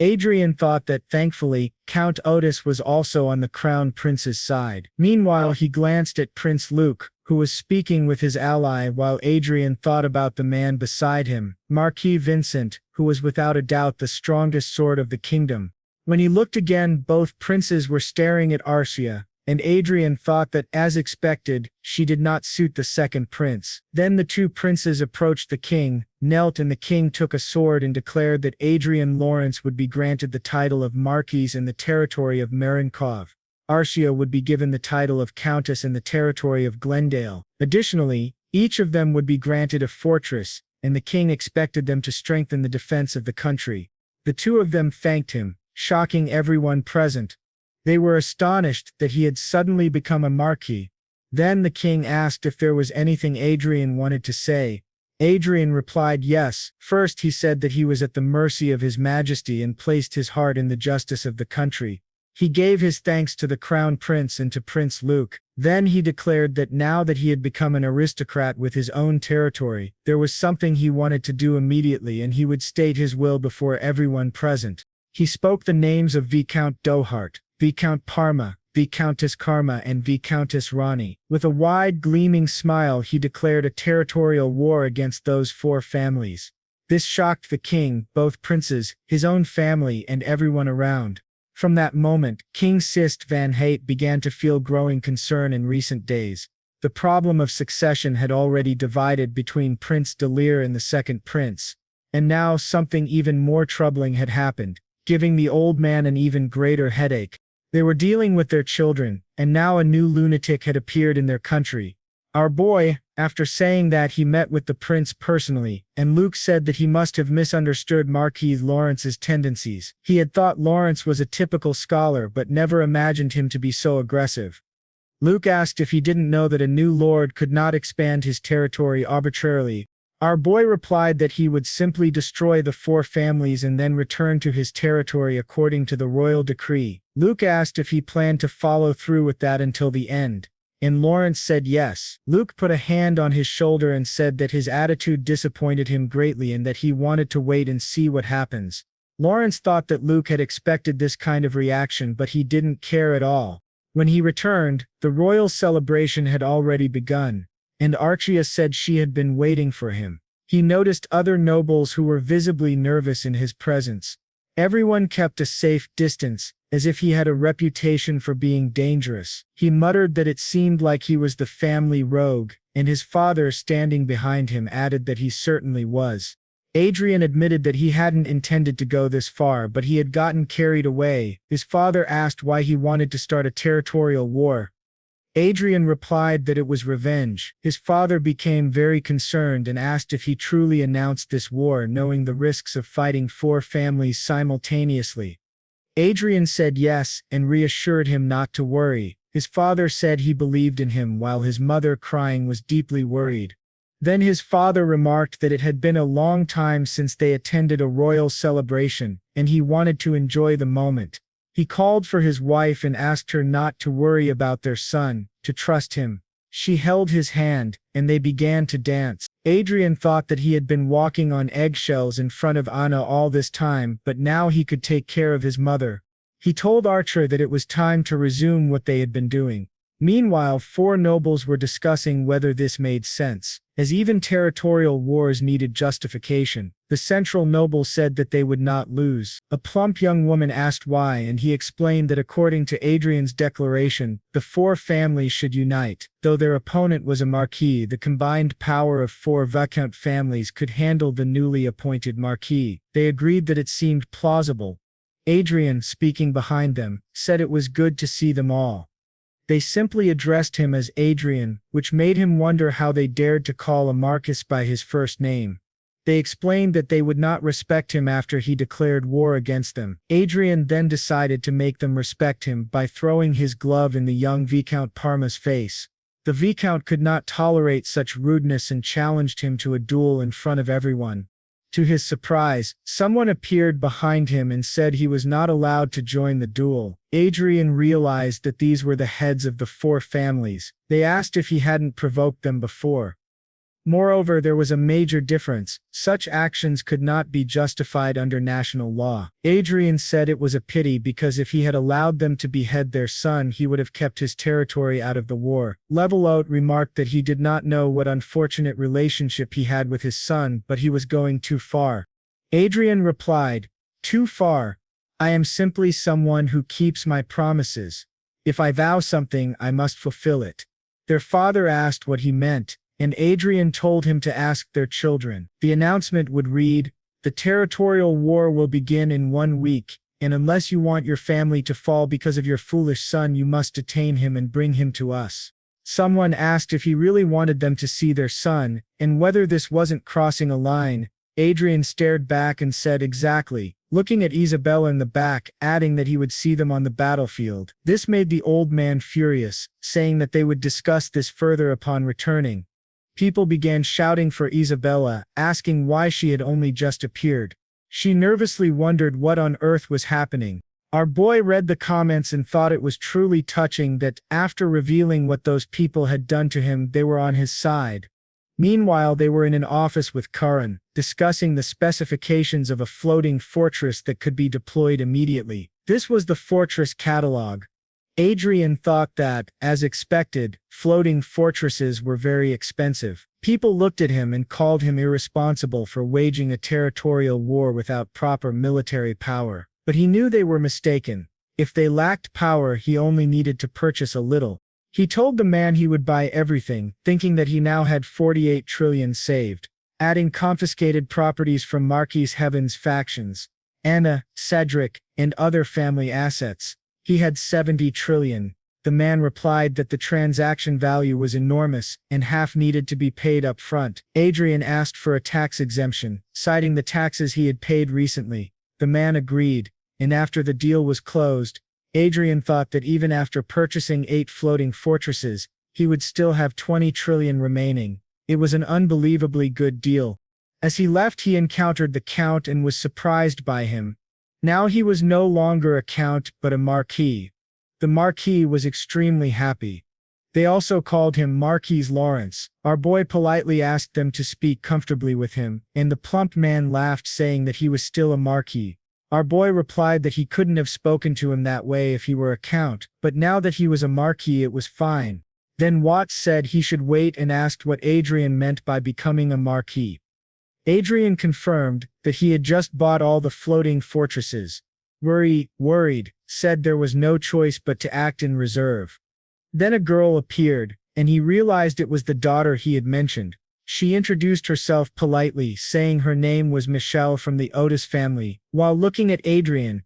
Adrien thought that, thankfully, Count Otis was also on the Crown Prince's side. Meanwhile, he glanced at Prince Luke, who was speaking with his ally while Adrien thought about the man beside him, Marquis Vincent, who was without a doubt the strongest sword of the kingdom. When he looked again, both princes were staring at Arsia, and Adrien thought that, as expected, she did not suit the second prince. Then the two princes approached the king, knelt, and the king took a sword and declared that Adrian Lawrence would be granted the title of Marquis in the territory of Marinkov. Arsia would be given the title of Countess in the territory of Glendale. Additionally, each of them would be granted a fortress, and the king expected them to strengthen the defense of the country. The two of them thanked him, shocking everyone present. They were astonished that he had suddenly become a marquis. Then the king asked if there was anything Adrien wanted to say. Adrien replied yes. First he said that he was at the mercy of his majesty and placed his heart in the justice of the country. He gave his thanks to the crown prince and to Prince Luke. Then he declared that now that he had become an aristocrat with his own territory, there was something he wanted to do immediately, and he would state his will before everyone present. He spoke the names of Viscount Dohart, Viscount Parma, Viscountess Karma, and Viscountess Rani. With a wide gleaming smile, he declared a territorial war against those four families. This shocked the king, both princes, his own family, and everyone around. From that moment, King Sist van Hate began to feel growing concern in recent days. The problem of succession had already divided between Prince de Lear and the second prince. And now something even more troubling had happened, giving the old man an even greater headache. They were dealing with their children, and now a new lunatic had appeared in their country. Our boy, after saying that, he met with the prince personally, and Luke said that he must have misunderstood Marquis Lawrence's tendencies. He had thought Lawrence was a typical scholar but never imagined him to be so aggressive. Luke asked if he didn't know that a new lord could not expand his territory arbitrarily. Our boy replied that he would simply destroy the four families and then return to his territory according to the royal decree. Luke asked if he planned to follow through with that until the end, and Lawrence said yes. Luke put a hand on his shoulder and said that his attitude disappointed him greatly and that he wanted to wait and see what happens. Lawrence thought that Luke had expected this kind of reaction, but he didn't care at all. When he returned, the royal celebration had already begun, and Arsia said she had been waiting for him. He noticed other nobles who were visibly nervous in his presence. Everyone kept a safe distance, as if he had a reputation for being dangerous. He muttered that it seemed like he was the family rogue, and his father, standing behind him, added that he certainly was. Adrien admitted that he hadn't intended to go this far, but he had gotten carried away. His father asked why he wanted to start a territorial war. Adrien replied that it was revenge. His father became very concerned and asked if he truly announced this war, knowing the risks of fighting four families simultaneously. Adrien said yes, and reassured him not to worry. His father said he believed in him, while his mother, crying, was deeply worried. Then his father remarked that it had been a long time since they attended a royal celebration, and he wanted to enjoy the moment. He called for his wife and asked her not to worry about their son, to trust him. She held his hand, and they began to dance. Adrien thought that he had been walking on eggshells in front of Anna all this time, but now he could take care of his mother. He told Archer that it was time to resume what they had been doing. Meanwhile, four nobles were discussing whether this made sense, as even territorial wars needed justification. The central noble said that they would not lose. A plump young woman asked why, and he explained that according to Adrien's declaration, the four families should unite. Though their opponent was a marquis, the combined power of four viscount families could handle the newly appointed marquis. They agreed that it seemed plausible. Adrien, speaking behind them, said it was good to see them all. They simply addressed him as Adrien, which made him wonder how they dared to call a Marcus by his first name. They explained that they would not respect him after he declared war against them. Adrien then decided to make them respect him by throwing his glove in the young Viscount Parma's face. The Viscount could not tolerate such rudeness and challenged him to a duel in front of everyone. To his surprise, someone appeared behind him and said he was not allowed to join the duel. Adrien realized that these were the heads of the 4 families. They asked if he hadn't provoked them before. Moreover, there was a major difference. Such actions could not be justified under national law. Adrien said it was a pity because if he had allowed them to behead their son, he would have kept his territory out of the war. Levelout remarked that he did not know what unfortunate relationship he had with his son, but he was going too far. Adrien replied, "Too far? I am simply someone who keeps my promises. If I vow something, I must fulfill it." Their father asked what he meant, and Adrien told him to ask their children. The announcement would read, "The territorial war will begin in 1 week, and unless you want your family to fall because of your foolish son, you must detain him and bring him to us." Someone asked if he really wanted them to see their son, and whether this wasn't crossing a line. Adrien stared back and said exactly, looking at Isabella in the back, adding that he would see them on the battlefield. This made the old man furious, saying that they would discuss this further upon returning. People began shouting for Isabella, asking why she had only just appeared. She nervously wondered what on earth was happening. Our boy read the comments and thought it was truly touching that, after revealing what those people had done to him, they were on his side. Meanwhile, they were in an office with Karan, discussing the specifications of a floating fortress that could be deployed immediately. This was the fortress catalog. Adrien thought that, as expected, floating fortresses were very expensive. People looked at him and called him irresponsible for waging a territorial war without proper military power. But he knew they were mistaken. If they lacked power, he only needed to purchase a little. He told the man he would buy everything, thinking that he now had 48 trillion saved, adding confiscated properties from Marquis Heaven's factions, Anna, Cedric, and other family assets. He had 70 trillion. The man replied that the transaction value was enormous, and half needed to be paid up front. Adrien asked for a tax exemption, citing the taxes he had paid recently. The man agreed, and after the deal was closed, Adrien thought that even after purchasing 8 floating fortresses, he would still have 20 trillion remaining. It was an unbelievably good deal. As he left, he encountered the Count and was surprised by him. Now he was no longer a count but a marquis. The marquis was extremely happy. They also called him Marquis Lawrence. Our boy politely asked them to speak comfortably with him, and the plump man laughed, saying that he was still a marquis. Our boy replied that he couldn't have spoken to him that way if he were a count, but now that he was a marquis it was fine. Then Watts said he should wait and asked what Adrien meant by becoming a marquis. Adrien confirmed that he had just bought all the floating fortresses. Worried, said there was no choice but to act in reserve. Then a girl appeared, and he realized it was the daughter he had mentioned. She introduced herself politely, saying her name was Michelle from the Otis family. While looking at Adrien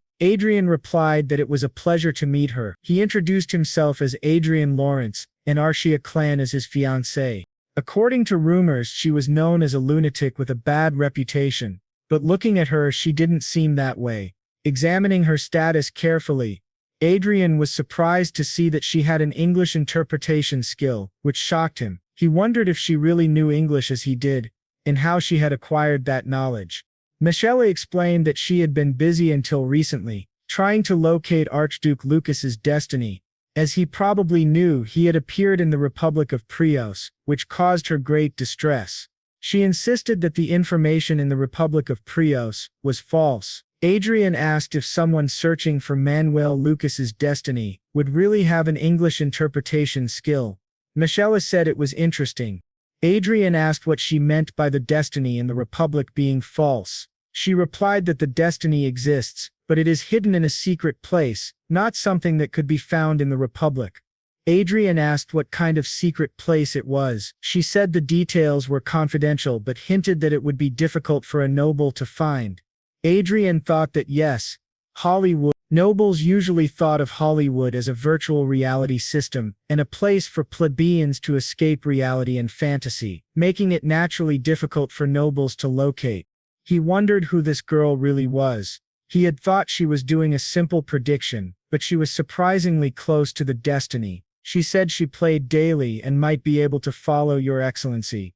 replied that it was a pleasure to meet her. He introduced himself as Adrian Lawrence, and Arsia clan as his fiancée. According to rumors, she was known as a lunatic with a bad reputation, but looking at her, she didn't seem that way. Examining her status carefully, Adrien was surprised to see that she had an English interpretation skill, which shocked him. He wondered if she really knew English as he did, and how she had acquired that knowledge. Michelle explained that she had been busy until recently, trying to locate Archduke Lucas's destiny. As he probably knew, he had appeared in the Republic of Prios, which caused her great distress. She insisted that the information in the Republic of Prios was false. Adrien asked if someone searching for Manuel Lucas's destiny would really have an English interpretation skill. Michelle said it was interesting. Adrien asked what she meant by the destiny in the Republic being false. She replied that the destiny exists, but it is hidden in a secret place, not something that could be found in the Republic. Adrien asked what kind of secret place it was. She said the details were confidential but hinted that it would be difficult for a noble to find. Adrien thought that yes, Hollywood. Nobles usually thought of Hollywood as a virtual reality system, and a place for plebeians to escape reality and fantasy, making it naturally difficult for nobles to locate. He wondered who this girl really was. He had thought she was doing a simple prediction, but she was surprisingly close to the destiny. She said she played daily and might be able to follow your excellency.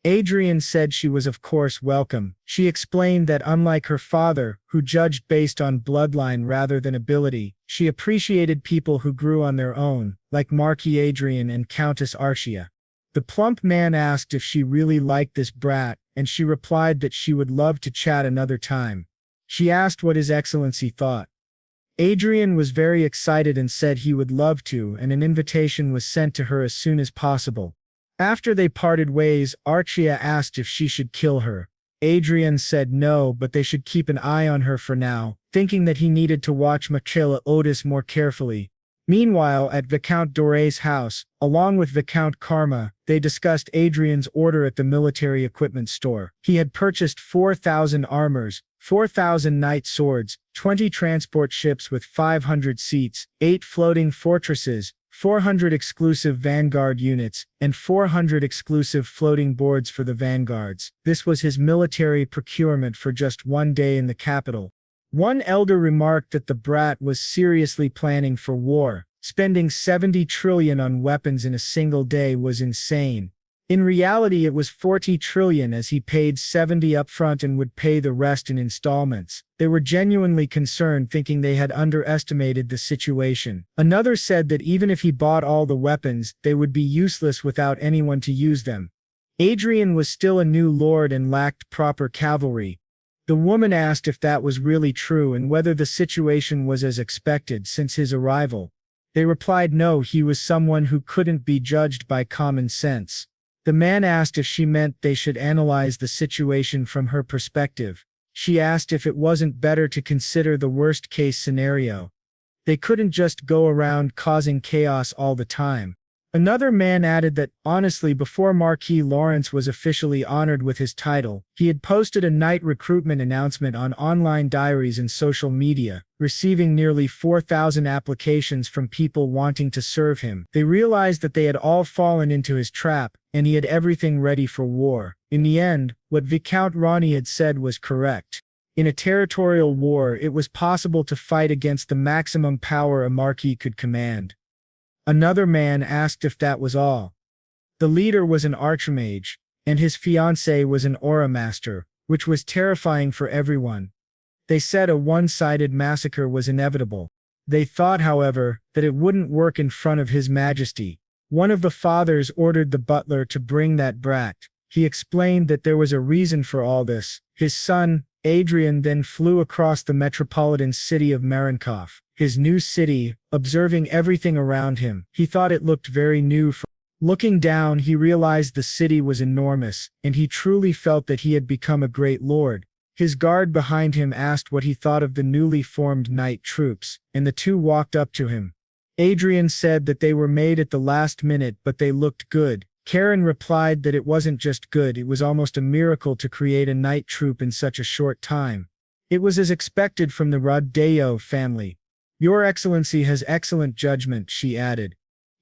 Adrien said she was of course welcome. She explained that unlike her father, who judged based on bloodline rather than ability, she appreciated people who grew on their own, like Marquis Adrien and Countess Arsia. The plump man asked if she really liked this brat, and she replied that she would love to chat another time. She asked what His Excellency thought. Adrien was very excited and said he would love to, and an invitation was sent to her as soon as possible. After they parted ways, Arsia asked if she should kill her. Adrien said no, but they should keep an eye on her for now, thinking that he needed to watch Michaela Otis more carefully. Meanwhile, at Viscount Dore's house, along with Viscount Karma, they discussed Adrien's order at the military equipment store. He had purchased 4,000 armors, 4,000 knight swords, 20 transport ships with 500 seats, 8 floating fortresses, 400 exclusive vanguard units, and 400 exclusive floating boards for the vanguards. This was his military procurement for just one day in the capital. One elder remarked that the brat was seriously planning for war. Spending 70 trillion on weapons in a single day was insane. In reality, it was 40 trillion, as he paid 70 upfront and would pay the rest in installments. They were genuinely concerned, thinking they had underestimated the situation. Another said that even if he bought all the weapons, they would be useless without anyone to use them. Adrien was still a new lord and lacked proper cavalry. The woman asked if that was really true and whether the situation was as expected since his arrival. They replied no, he was someone who couldn't be judged by common sense. The man asked if she meant they should analyze the situation from her perspective. She asked if it wasn't better to consider the worst-case scenario. They couldn't just go around causing chaos all the time. Another man added that, honestly, before Marquis Lawrence was officially honored with his title, he had posted a knight recruitment announcement on online diaries and social media, receiving nearly 4,000 applications from people wanting to serve him. They realized that they had all fallen into his trap, and he had everything ready for war. In the end, what Viscount Ronnie had said was correct. In a territorial war, it was possible to fight against the maximum power a marquis could command. Another man asked if that was all. The leader was an archmage, and his fiancée was an aura master, which was terrifying for everyone. They said a one-sided massacre was inevitable. They thought, however, that it wouldn't work in front of His Majesty. One of the fathers ordered the butler to bring that brat. He explained that there was a reason for all this. His son, Adrien, then flew across the metropolitan city of Marinkov, his new city, observing everything around him. He thought it looked very new. Looking down, he realized the city was enormous, and he truly felt that he had become a great lord. His guard behind him asked what he thought of the newly formed knight troops, and the two walked up to him. Adrien said that they were made at the last minute, but they looked good. Karen replied that it wasn't just good, it was almost a miracle to create a knight troop in such a short time. It was as expected from the Riverdale family. Your Excellency has excellent judgment, she added.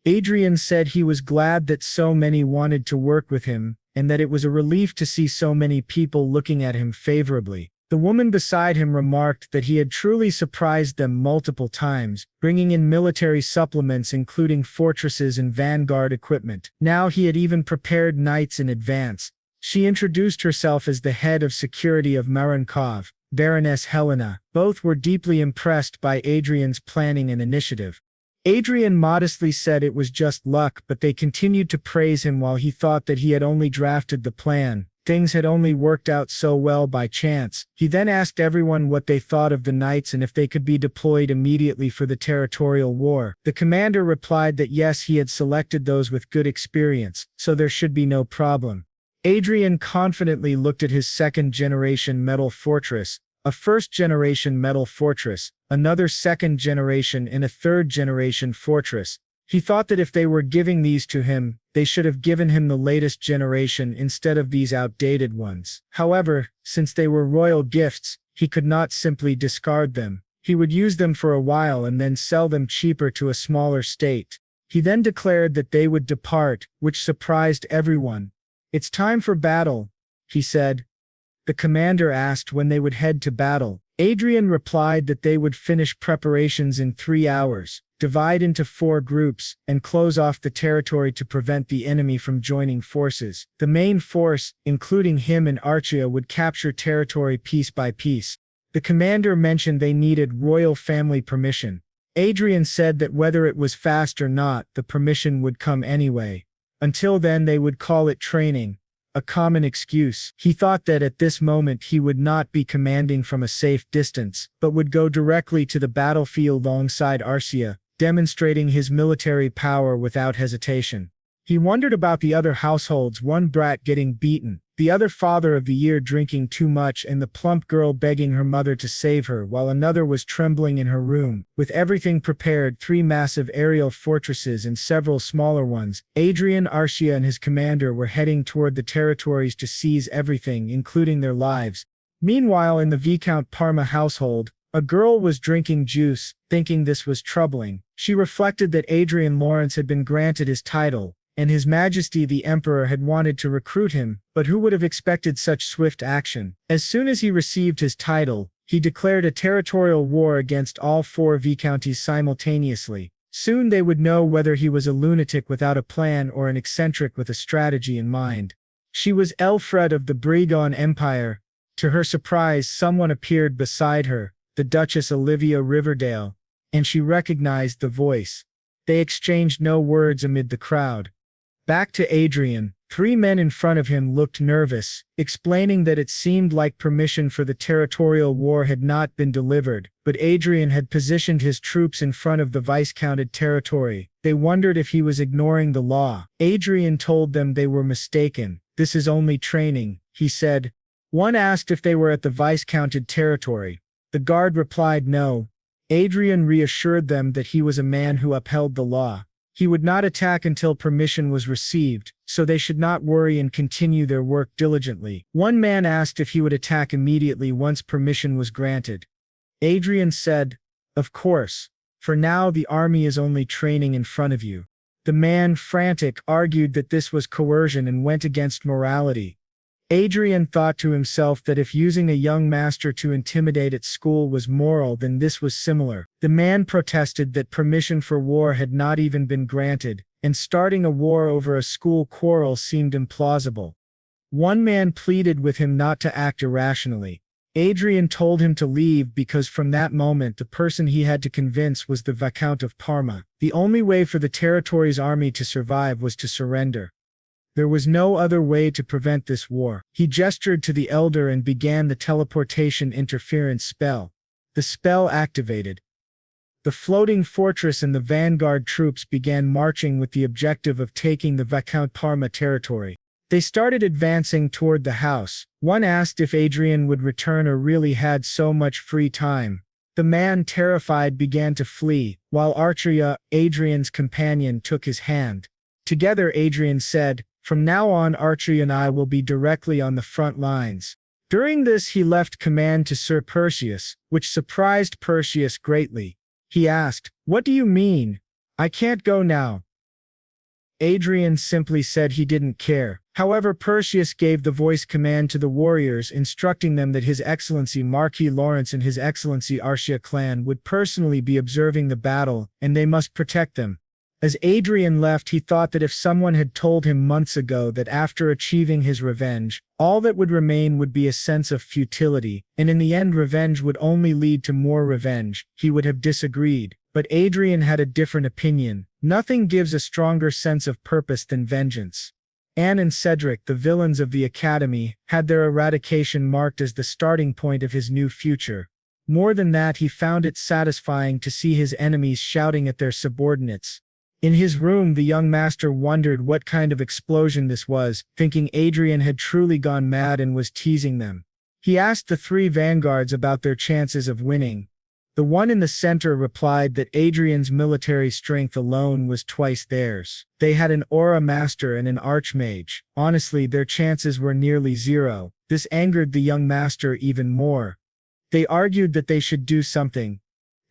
Adrien said he was glad that so many wanted to work with him, and that it was a relief to see so many people looking at him favorably. The woman beside him remarked that he had truly surprised them multiple times, bringing in military supplements including fortresses and vanguard equipment. Now he had even prepared knights in advance. She introduced herself as the head of security of Marinkov, Baroness Helena. Both were deeply impressed by Adrien's planning and initiative. Adrien modestly said it was just luck, but they continued to praise him while he thought that he had only drafted the plan. Things had only worked out so well by chance. He then asked everyone what they thought of the knights and if they could be deployed immediately for the territorial war. The commander replied that yes, he had selected those with good experience, so there should be no problem. Adrien confidently looked at his second-generation metal fortress, a first-generation metal fortress, another second-generation and a third-generation fortress. He thought that if they were giving these to him, they should have given him the latest generation instead of these outdated ones. However, since they were royal gifts, he could not simply discard them. He would use them for a while and then sell them cheaper to a smaller state. He then declared that they would depart, which surprised everyone. "It's time for battle," he said. The commander asked when they would head to battle. Adrien replied that they would finish preparations in 3 hours. divide into 4 groups, and close off the territory to prevent the enemy from joining forces. The main force, including him and Arsia, would capture territory piece by piece. The commander mentioned they needed royal family permission. Adrien said that whether it was fast or not, the permission would come anyway. Until then they would call it training, a common excuse. He thought that at this moment he would not be commanding from a safe distance, but would go directly to the battlefield alongside Arsia, demonstrating his military power without hesitation. He wondered about the other households, one brat getting beaten, the other father of the year drinking too much, and the plump girl begging her mother to save her while another was trembling in her room. With everything prepared, 3 massive aerial fortresses and several smaller ones, Adrien, Arsia and his commander were heading toward the territories to seize everything, including their lives. Meanwhile, in the Viscount Parma household, a girl was drinking juice, thinking this was troubling. She reflected that Adrian Lawrence had been granted his title, and His Majesty the Emperor had wanted to recruit him, but who would have expected such swift action? As soon as he received his title, he declared a territorial war against all 4 viscounties simultaneously. Soon they would know whether he was a lunatic without a plan or an eccentric with a strategy in mind. She was Elfred of the Bregon Empire. To her surprise, someone appeared beside her, the Duchess Olivia Riverdale, and she recognized the voice. They exchanged no words amid the crowd. Back to Adrien, 3 men in front of him looked nervous, explaining that it seemed like permission for the territorial war had not been delivered, but Adrien had positioned his troops in front of the viscounted territory. They wondered if he was ignoring the law. Adrien told them they were mistaken. This is only training, he said. One asked if they were at the viscounted territory. The guard replied no. Adrien reassured them that he was a man who upheld the law. He would not attack until permission was received, so they should not worry and continue their work diligently. One man asked if he would attack immediately once permission was granted. Adrien said, "Of course. For now the army is only training in front of you." The man, frantic, argued that this was coercion and went against morality. Adrien thought to himself that if using a young master to intimidate at school was moral, then this was similar. The man protested that permission for war had not even been granted, and starting a war over a school quarrel seemed implausible. One man pleaded with him not to act irrationally. Adrien told him to leave because from that moment the person he had to convince was the Viscount of Parma. The only way for the territory's army to survive was to surrender. There was no other way to prevent this war. He gestured to the elder and began the teleportation interference spell. The spell activated. The floating fortress and the vanguard troops began marching with the objective of taking the Viscount Parma territory. They started advancing toward the house. One asked if Adrien would return or really had so much free time. The man, terrified, began to flee, while Arsia, Adrien's companion, took his hand. Together, Adrien said, "From now on, Arsia and I will be directly on the front lines." During this he left command to Sir Perseus, which surprised Perseus greatly. He asked, "What do you mean? I can't go now." Adrien simply said he didn't care. However, Perseus gave the voice command to the warriors, instructing them that His Excellency Marquis Lawrence and His Excellency Arsia clan would personally be observing the battle, and they must protect them. As Adrien left, he thought that if someone had told him months ago that after achieving his revenge, all that would remain would be a sense of futility, and in the end revenge would only lead to more revenge, he would have disagreed. But Adrien had a different opinion. Nothing gives a stronger sense of purpose than vengeance. Anne and Cedric, the villains of the Academy, had their eradication marked as the starting point of his new future. More than that, he found it satisfying to see his enemies shouting at their subordinates. In his room, the young master wondered what kind of explosion this was, thinking Adrien had truly gone mad and was teasing them. He asked the 3 vanguards about their chances of winning. The one in the center replied that Adrien's military strength alone was twice theirs. They had an aura master and an archmage. Honestly, their chances were nearly 0. This angered the young master even more. They argued that they should do something.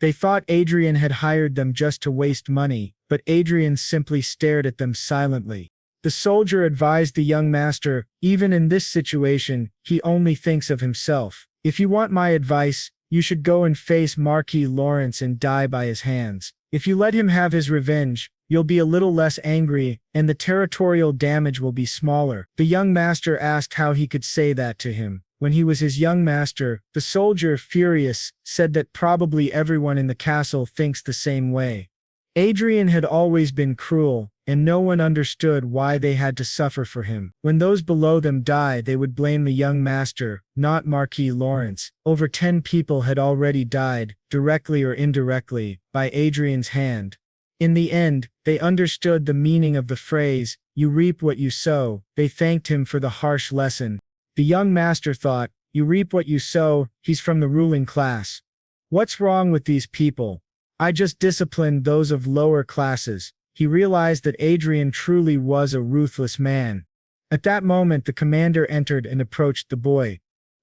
They thought Adrien had hired them just to waste money, but Adrien simply stared at them silently. The soldier advised the young master, "Even in this situation, he only thinks of himself. If you want my advice, you should go and face Marquis Lawrence and die by his hands. If you let him have his revenge, you'll be a little less angry, and the territorial damage will be smaller." The young master asked how he could say that to him, when he was his young master. The soldier, furious, said that probably everyone in the castle thinks the same way. Adrien had always been cruel, and no one understood why they had to suffer for him. When those below them died, they would blame the young master, not Marquis Lawrence. Over 10 people had already died, directly or indirectly, by Adrien's hand. In the end, they understood the meaning of the phrase, "You reap what you sow." They thanked him for the harsh lesson. The young master thought, "You reap what you sow, he's from the ruling class. What's wrong with these people? I just disciplined those of lower classes." He realized that Adrien truly was a ruthless man. At that moment, the commander entered and approached the boy.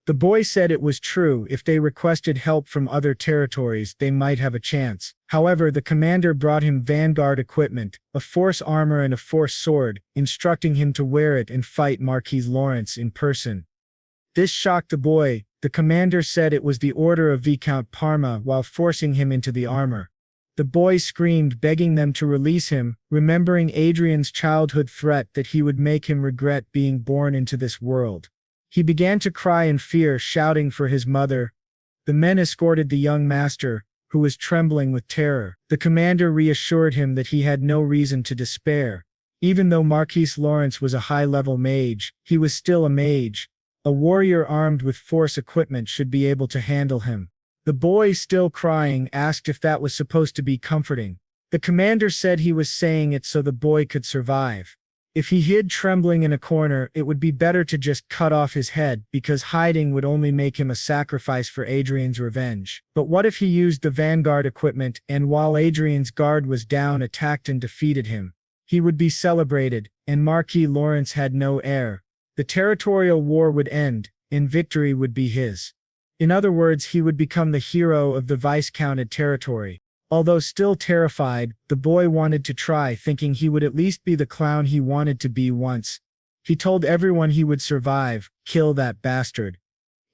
The boy said it was true, if they requested help from other territories, they might have a chance. However, the commander brought him vanguard equipment, a force armor and a force sword, instructing him to wear it and fight Marquis Lawrence in person. This shocked the boy. The commander said it was the order of Viscount Parma while forcing him into the armor. The boy screamed, begging them to release him, remembering Adrien's childhood threat that he would make him regret being born into this world. He began to cry in fear, shouting for his mother. The men escorted the young master, who was trembling with terror. The commander reassured him that he had no reason to despair. Even though Marquis Lawrence was a high-level mage, he was still a mage. A warrior armed with force equipment should be able to handle him. The boy, still crying, asked if that was supposed to be comforting. The commander said he was saying it so the boy could survive. If he hid trembling in a corner, it would be better to just cut off his head, because hiding would only make him a sacrifice for Adrien's revenge. But what if he used the vanguard equipment and, while Adrien's guard was down, attacked and defeated him? He would be celebrated, and Marquis Lawrence had no heir. The territorial war would end, and victory would be his. In other words, he would become the hero of the viscounted territory. Although still terrified, the boy wanted to try, thinking he would at least be the clown he wanted to be once. He told everyone he would survive, kill that bastard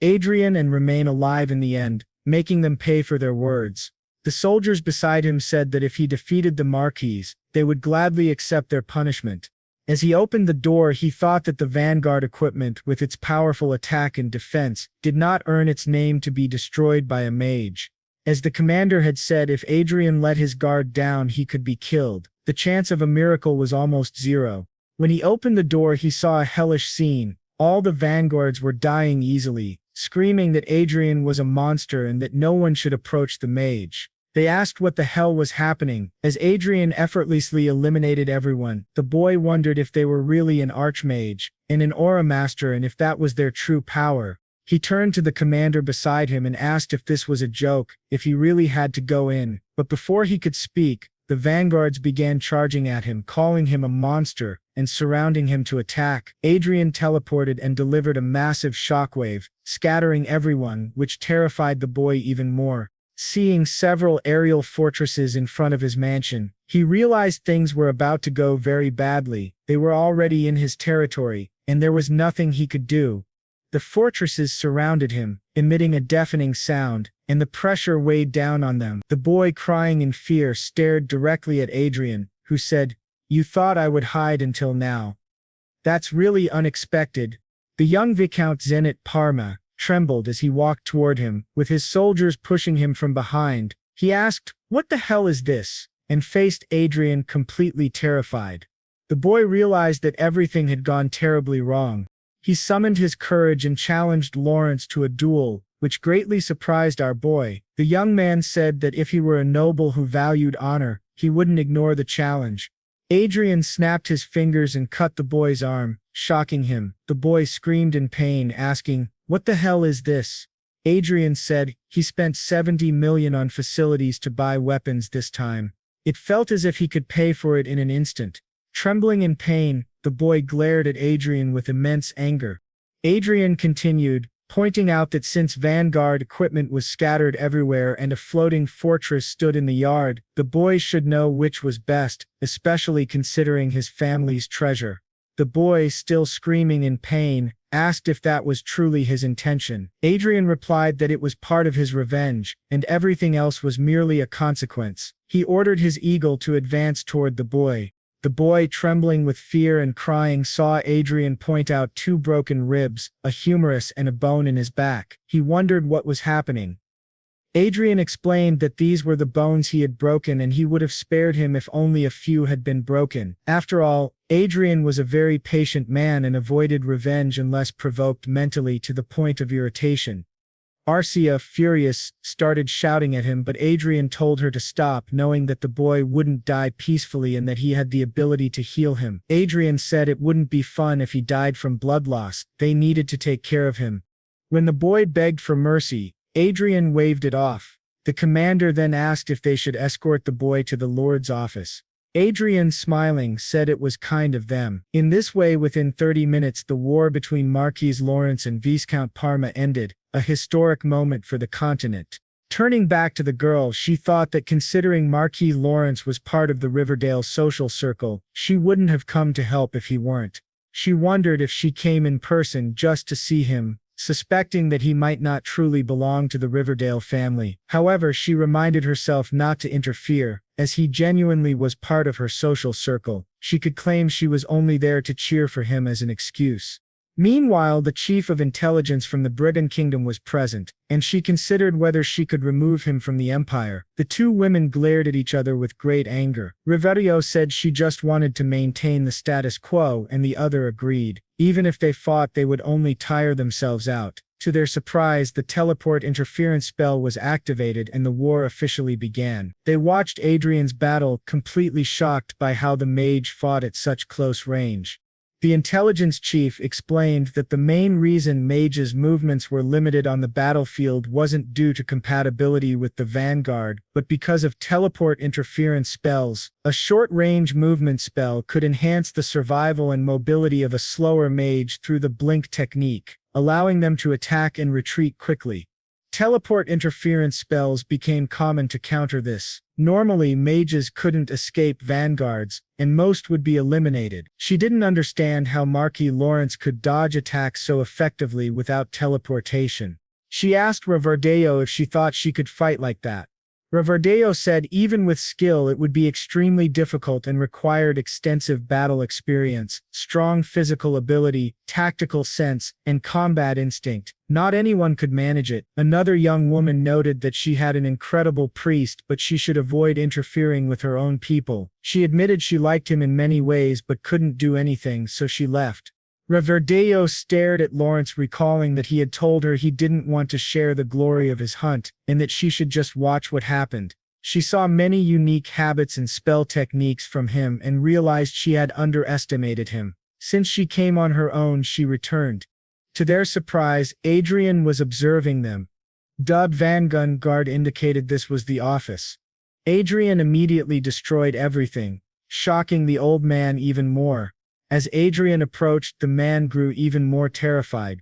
Adrien, and remain alive in the end, making them pay for their words. The soldiers beside him said that if he defeated the Marquis, they would gladly accept their punishment. As he opened the door, he thought that the vanguard equipment, with its powerful attack and defense, did not earn its name to be destroyed by a mage. As the commander had said, if Adrien let his guard down, he could be killed. The chance of a miracle was almost zero. When he opened the door, he saw a hellish scene. All the vanguards were dying easily, screaming that Adrien was a monster and that no one should approach the mage. They asked what the hell was happening. As Adrien effortlessly eliminated everyone, the boy wondered if they were really an archmage and an aura master, and if that was their true power. He turned to the commander beside him and asked if this was a joke, if he really had to go in. But before he could speak, the vanguards began charging at him, calling him a monster, and surrounding him to attack. Adrien teleported and delivered a massive shockwave, scattering everyone, which terrified the boy even more. Seeing several aerial fortresses in front of his mansion, he realized things were about to go very badly. They were already in his territory, and there was nothing he could do. The fortresses surrounded him, emitting a deafening sound, and the pressure weighed down on them. The boy, crying in fear, stared directly at Adrien, who said, "You thought I would hide until now. That's really unexpected." The young Viscount Zenit Parma trembled as he walked toward him, with his soldiers pushing him from behind. He asked, "What the hell is this?" and faced Adrien, completely terrified. The boy realized that everything had gone terribly wrong. He summoned his courage and challenged Lawrence to a duel, which greatly surprised our boy. The young man said that if he were a noble who valued honor, he wouldn't ignore the challenge. Adrien snapped his fingers and cut the boy's arm, shocking him. The boy screamed in pain, asking, "What the hell is this?" Adrien said he spent 70 million on facilities to buy weapons this time. It felt as if he could pay for it in an instant. Trembling in pain, the boy glared at Adrien with immense anger. Adrien continued, pointing out that since vanguard equipment was scattered everywhere and a floating fortress stood in the yard, the boy should know which was best, especially considering his family's treasure. The boy, still screaming in pain, asked if that was truly his intention. Adrien replied that it was part of his revenge, and everything else was merely a consequence. He ordered his eagle to advance toward the boy. The boy, trembling with fear and crying, saw Adrien point out 2 broken ribs, a humerus and a bone in his back. He wondered what was happening. Adrien explained that these were the bones he had broken and he would have spared him if only a few had been broken. After all, Adrien was a very patient man and avoided revenge unless provoked mentally to the point of irritation. Arsia, furious, started shouting at him, but Adrien told her to stop, knowing that the boy wouldn't die peacefully and that he had the ability to heal him. Adrien said it wouldn't be fun if he died from blood loss. They needed to take care of him. When the boy begged for mercy, Adrien waved it off. The commander then asked if they should escort the boy to the Lord's office. Adrien, smiling, said it was kind of them. In this way, within 30 minutes, the war between Marquis Lawrence and Viscount Parma ended, a historic moment for the continent. Turning back to the girl, she thought that considering Marquis Lawrence was part of the Riverdale social circle, she wouldn't have come to help if he weren't. She wondered if she came in person just to see him, suspecting that he might not truly belong to the Riverdale family. However, she reminded herself not to interfere, as he genuinely was part of her social circle. She could claim she was only there to cheer for him as an excuse. Meanwhile, the chief of intelligence from the Britain Kingdom was present, and she considered whether she could remove him from the empire. The 2 women glared at each other with great anger. Riverdale said she just wanted to maintain the status quo, and the other agreed. Even if they fought, they would only tire themselves out. To their surprise, the teleport interference spell was activated and the war officially began. They watched Adrien's battle, completely shocked by how the mage fought at such close range. The intelligence chief explained that the main reason Mage's movements were limited on the battlefield wasn't due to compatibility with the Vanguard, but because of teleport interference spells. A short-range movement spell could enhance the survival and mobility of a slower mage through the blink technique, allowing them to attack and retreat quickly. Teleport interference spells became common to counter this. Normally, mages couldn't escape vanguards, and most would be eliminated. She didn't understand how Marquis Lawrence could dodge attacks so effectively without teleportation. She asked Riverdale if she thought she could fight like that. Riverdale said even with skill it would be extremely difficult and required extensive battle experience, strong physical ability, tactical sense, and combat instinct. Not anyone could manage it. Another young woman noted that she had an incredible priest, but she should avoid interfering with her own people. She admitted she liked him in many ways but couldn't do anything, so she left. Riverdale stared at Lawrence, recalling that he had told her he didn't want to share the glory of his hunt, and that she should just watch what happened. She saw many unique habits and spell techniques from him and realized she had underestimated him. Since she came on her own, she returned. To their surprise, Adrien was observing them. Dubbed Vanguard indicated this was the office. Adrien immediately destroyed everything, shocking the old man even more. As Adrien approached, the man grew even more terrified,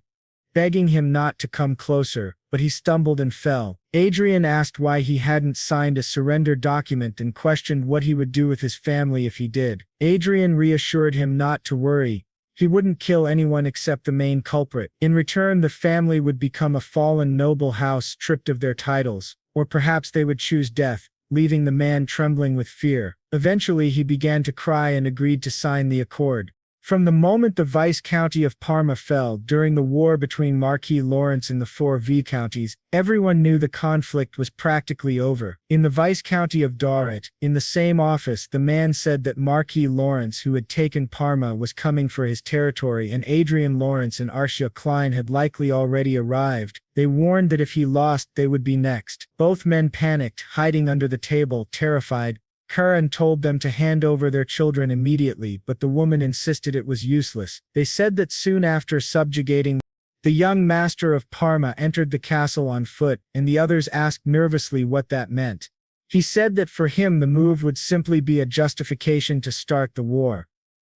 begging him not to come closer, but he stumbled and fell. Adrien asked why he hadn't signed a surrender document and questioned what he would do with his family if he did. Adrien reassured him not to worry. He wouldn't kill anyone except the main culprit. In return, the family would become a fallen noble house stripped of their titles, or perhaps they would choose death, leaving the man trembling with fear. Eventually, he began to cry and agreed to sign the accord. From the moment the viscounty of Parma fell during the war between Marquis Lawrence and the 4 viscounties, everyone knew the conflict was practically over. In the viscounty of Dorset, in the same office, the man said that Marquis Lawrence, who had taken Parma, was coming for his territory, and Adrian Lawrence and Arsia had likely already arrived. They warned that if he lost, they would be next. Both men panicked, hiding under the table, terrified. Karen told them to hand over their children immediately, but the woman insisted it was useless. They said that soon after subjugating, the young master of Parma entered the castle on foot, and the others asked nervously what that meant. He said that for him the move would simply be a justification to start the war.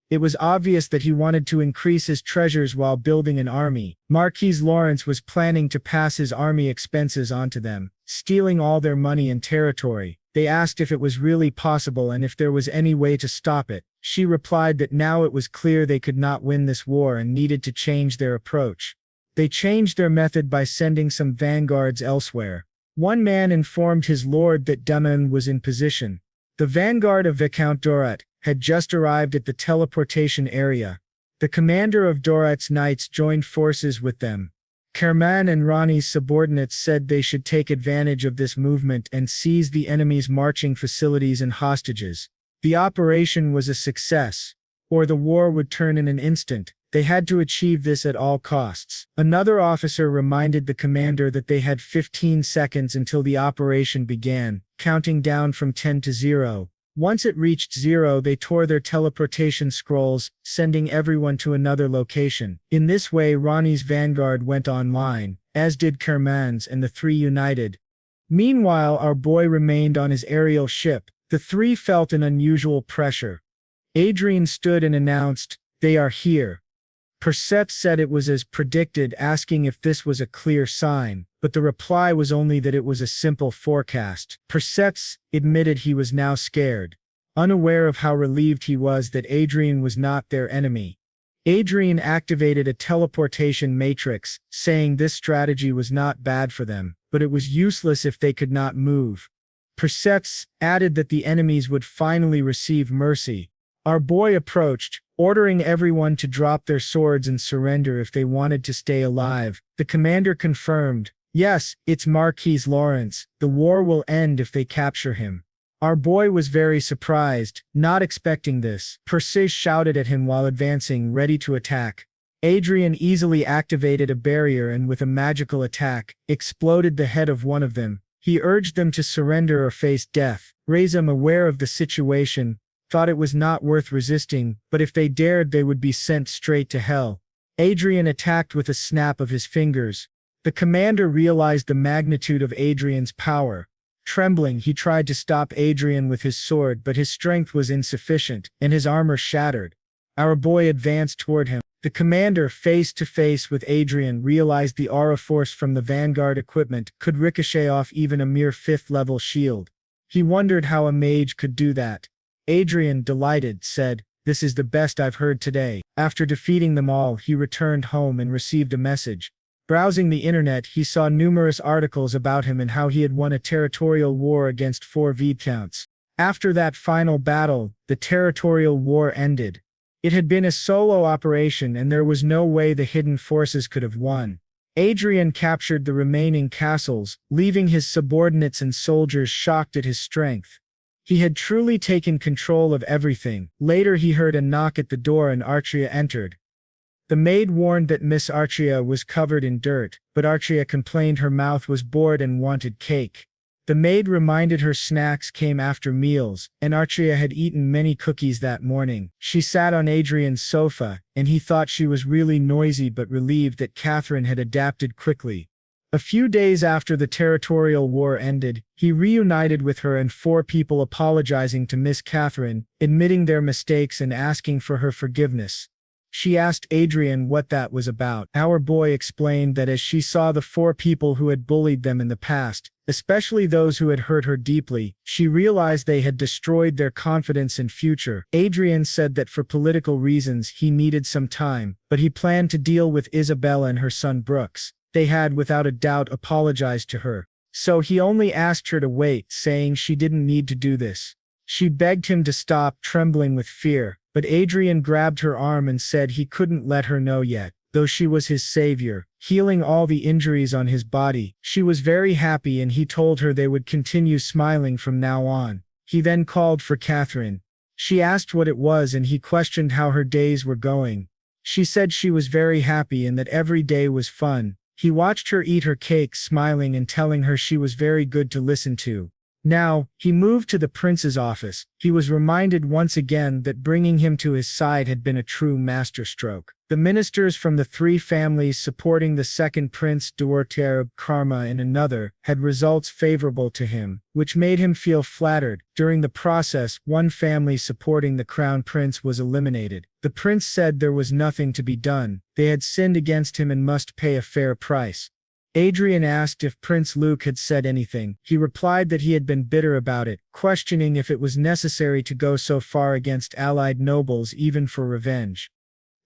It was obvious that he wanted to increase his treasures while building an army. Marquis Lawrence was planning to pass his army expenses onto them, stealing all their money and territory. They asked if it was really possible and if there was any way to stop it. She replied that now it was clear they could not win this war and needed to change their approach. They changed their method by sending some vanguards elsewhere. One man informed his lord that Dunman was in position. The vanguard of Viscount Dorat had just arrived at the teleportation area. The commander of Dorat's knights joined forces with them. Kerman and Rani's subordinates said they should take advantage of this movement and seize the enemy's marching facilities and hostages. The operation was a success, or the war would turn in an instant. They had to achieve this at all costs. Another officer reminded the commander that they had 15 seconds until the operation began, counting down from 10 to 0. Once it reached 0, they tore their teleportation scrolls, sending everyone to another location. In this way, Rani's vanguard went online, as did Kerman's, and the three united. Meanwhile, our boy remained on his aerial ship. The three felt an unusual pressure. Adrien stood and announced, "They are here." Perseps said it was as predicted, asking if this was a clear sign, but the reply was only that it was a simple forecast. Perseps admitted he was now scared, unaware of how relieved he was that Adrien was not their enemy. Adrien activated a teleportation matrix, saying this strategy was not bad for them, but it was useless if they could not move. Perseps added that the enemies would finally receive mercy. Our boy approached, ordering everyone to drop their swords and surrender if they wanted to stay alive. The commander confirmed, "Yes, it's Marquis Lawrence. The war will end if they capture him." Our boy was very surprised, not expecting this. Perseus shouted at him while advancing, ready to attack. Adrien easily activated a barrier and with a magical attack, exploded the head of one of them. He urged them to surrender or face death. Razum, aware of the situation, thought it was not worth resisting, but if they dared they would be sent straight to hell. Adrien attacked with a snap of his fingers. The commander realized the magnitude of Adrien's power. Trembling, he tried to stop Adrien with his sword, but his strength was insufficient, and his armor shattered. Our boy advanced toward him. The commander, face to face with Adrien, realized the aura force from the vanguard equipment could ricochet off even a mere 5th-level shield. He wondered how a mage could do that. Adrien, delighted, said, "This is the best I've heard today." After defeating them all, he returned home and received a message. Browsing the internet, he saw numerous articles about him and how he had won a territorial war against 4 viscounts. After that final battle, the territorial war ended. It had been a solo operation and there was no way the hidden forces could have won. Adrien captured the remaining castles, leaving his subordinates and soldiers shocked at his strength. He had truly taken control of everything. Later he heard a knock at the door and Arsia entered. The maid warned that Miss Arsia was covered in dirt, but Arsia complained her mouth was bored and wanted cake. The maid reminded her snacks came after meals, and Arsia had eaten many cookies that morning. She sat on Adrien's sofa, and he thought she was really noisy but relieved that Catherine had adapted quickly. A few days after the territorial war ended, he reunited with her and 4 people apologizing to Miss Catherine, admitting their mistakes and asking for her forgiveness. She asked Adrien what that was about. Our boy explained that as she saw the 4 people who had bullied them in the past, especially those who had hurt her deeply, she realized they had destroyed their confidence and future. Adrien said that for political reasons he needed some time, but he planned to deal with Isabella and her son Brooks. They had without a doubt apologized to her. So he only asked her to wait, saying she didn't need to do this. She begged him to stop, trembling with fear, but Adrien grabbed her arm and said he couldn't let her know yet, though she was his savior, healing all the injuries on his body. She was very happy and he told her they would continue smiling from now on. He then called for Catherine. She asked what it was and he questioned how her days were going. She said she was very happy and that every day was fun. He watched her eat her cake, smiling and telling her she was very good to listen to. Now, he moved to the prince's office. He was reminded once again that bringing him to his side had been a true masterstroke. The ministers from the 3 families supporting the second prince, Duarterb, Karma and another, had results favorable to him, which made him feel flattered. During the process, one family supporting the crown prince was eliminated. The prince said there was nothing to be done. They had sinned against him and must pay a fair price. Adrien asked if Prince Luke had said anything. He replied that he had been bitter about it, questioning if it was necessary to go so far against allied nobles even for revenge.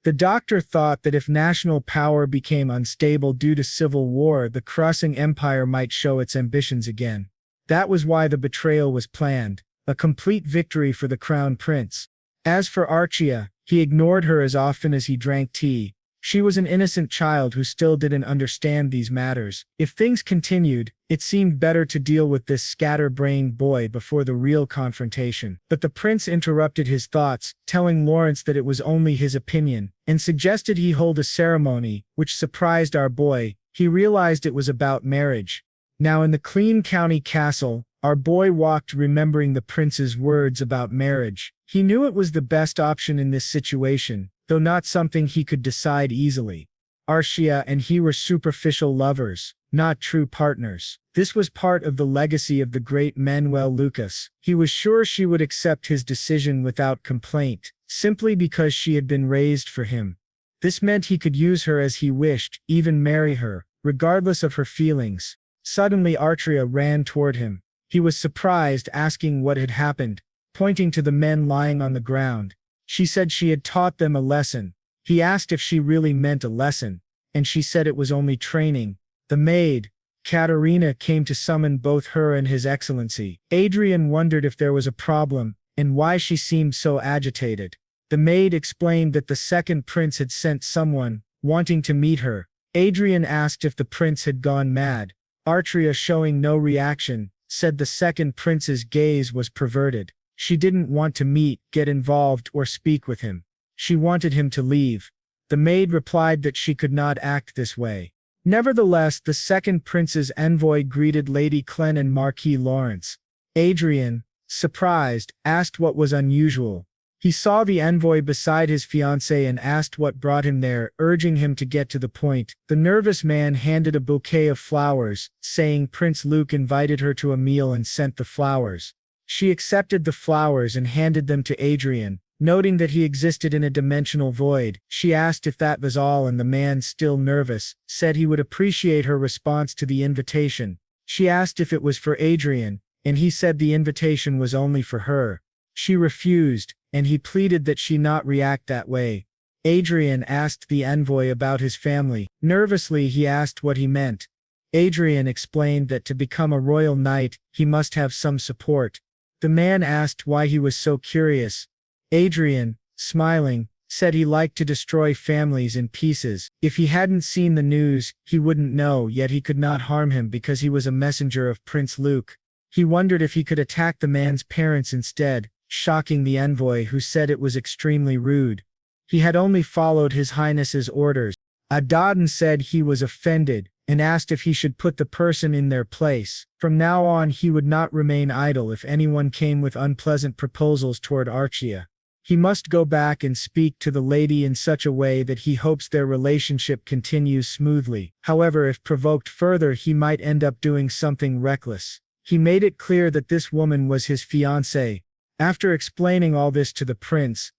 The doctor thought that if national power became unstable due to civil war, the Crossing Empire might show its ambitions again. That was why the betrayal was planned, a complete victory for the crown prince. As for Arsia, he ignored her as often as he drank tea. She was an innocent child who still didn't understand these matters. If things continued, it seemed better to deal with this scatter-brained boy before the real confrontation. But the prince interrupted his thoughts, telling Lawrence that it was only his opinion, and suggested he hold a ceremony, which surprised our boy. He realized it was about marriage. Now in the Clean County castle, our boy walked remembering the prince's words about marriage. He knew it was the best option in this situation, though not something he could decide easily. Arsia and he were superficial lovers, not true partners. This was part of the legacy of the great Manuel Lucas. He was sure she would accept his decision without complaint, simply because she had been raised for him. This meant he could use her as he wished, even marry her, regardless of her feelings. Suddenly Arsia ran toward him. He was surprised, asking what had happened, pointing to the men lying on the ground. She said she had taught them a lesson. He asked if she really meant a lesson, and she said it was only training. The maid, Katerina, came to summon both her and His Excellency. Adrien wondered if there was a problem, and why she seemed so agitated. The maid explained that the second prince had sent someone, wanting to meet her. Adrien asked if the prince had gone mad. Arsia, showing no reaction, said the second prince's gaze was perverted. She didn't want to meet, get involved, or speak with him. She wanted him to leave. The maid replied that she could not act this way. Nevertheless, the second prince's envoy greeted Lady Clen and Marquis Lawrence. Adrien, surprised, asked what was unusual. He saw the envoy beside his fiancée and asked what brought him there, urging him to get to the point. The nervous man handed a bouquet of flowers, saying Prince Luke invited her to a meal and sent the flowers. She accepted the flowers and handed them to Adrien, noting that he existed in a dimensional void. She asked if that was all, and the man, still nervous, said he would appreciate her response to the invitation. She asked if it was for Adrien, and he said the invitation was only for her. She refused, and he pleaded that she not react that way. Adrien asked the envoy about his family. Nervously, he asked what he meant. Adrien explained that to become a royal knight, he must have some support. The man asked why he was so curious. Adrien, smiling, said he liked to destroy families in pieces. If he hadn't seen the news, he wouldn't know, yet he could not harm him because he was a messenger of Prince Luke. He wondered if he could attack the man's parents instead, shocking the envoy, who said it was extremely rude. He had only followed His Highness's orders. Adrien said he was offended, and asked if he should put the person in their place. From now on he would not remain idle if anyone came with unpleasant proposals toward Arsia. He must go back and speak to the lady in such a way that he hopes their relationship continues smoothly. However, if provoked further, he might end up doing something reckless. He made it clear that this woman was his fiancée. After explaining all this to the prince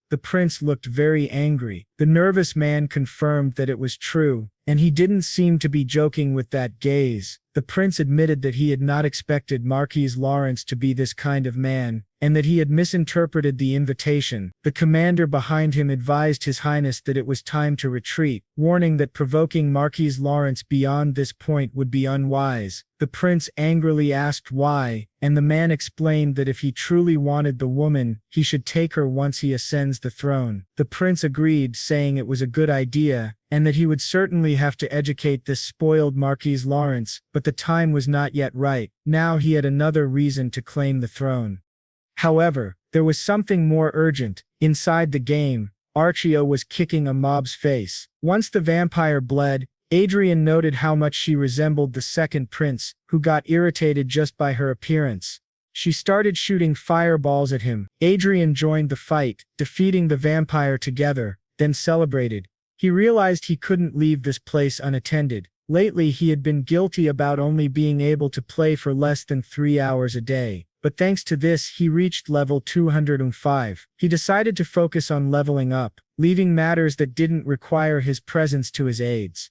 looked very angry. The nervous man confirmed that it was true, and he didn't seem to be joking with that gaze. The prince admitted that he had not expected Marquis Lawrence to be this kind of man, and that he had misinterpreted the invitation. The commander behind him advised His Highness that it was time to retreat, warning that provoking Marquis Lawrence beyond this point would be unwise. The prince angrily asked why, and the man explained that if he truly wanted the woman, he should take her once he ascends the throne. The prince agreed, saying it was a good idea, and that he would certainly have to educate this spoiled Marquis Lawrence, but the time was not yet right. Now he had another reason to claim the throne. However, there was something more urgent. Inside the game, Arsia was kicking a mob's face. Once the vampire bled, Adrien noted how much she resembled the second prince, who got irritated just by her appearance. She started shooting fireballs at him. Adrien joined the fight, defeating the vampire together, then celebrated. He realized he couldn't leave this place unattended. Lately he had been guilty about only being able to play for less than 3 hours a day. But thanks to this, he reached level 205. He decided to focus on leveling up, leaving matters that didn't require his presence to his aides.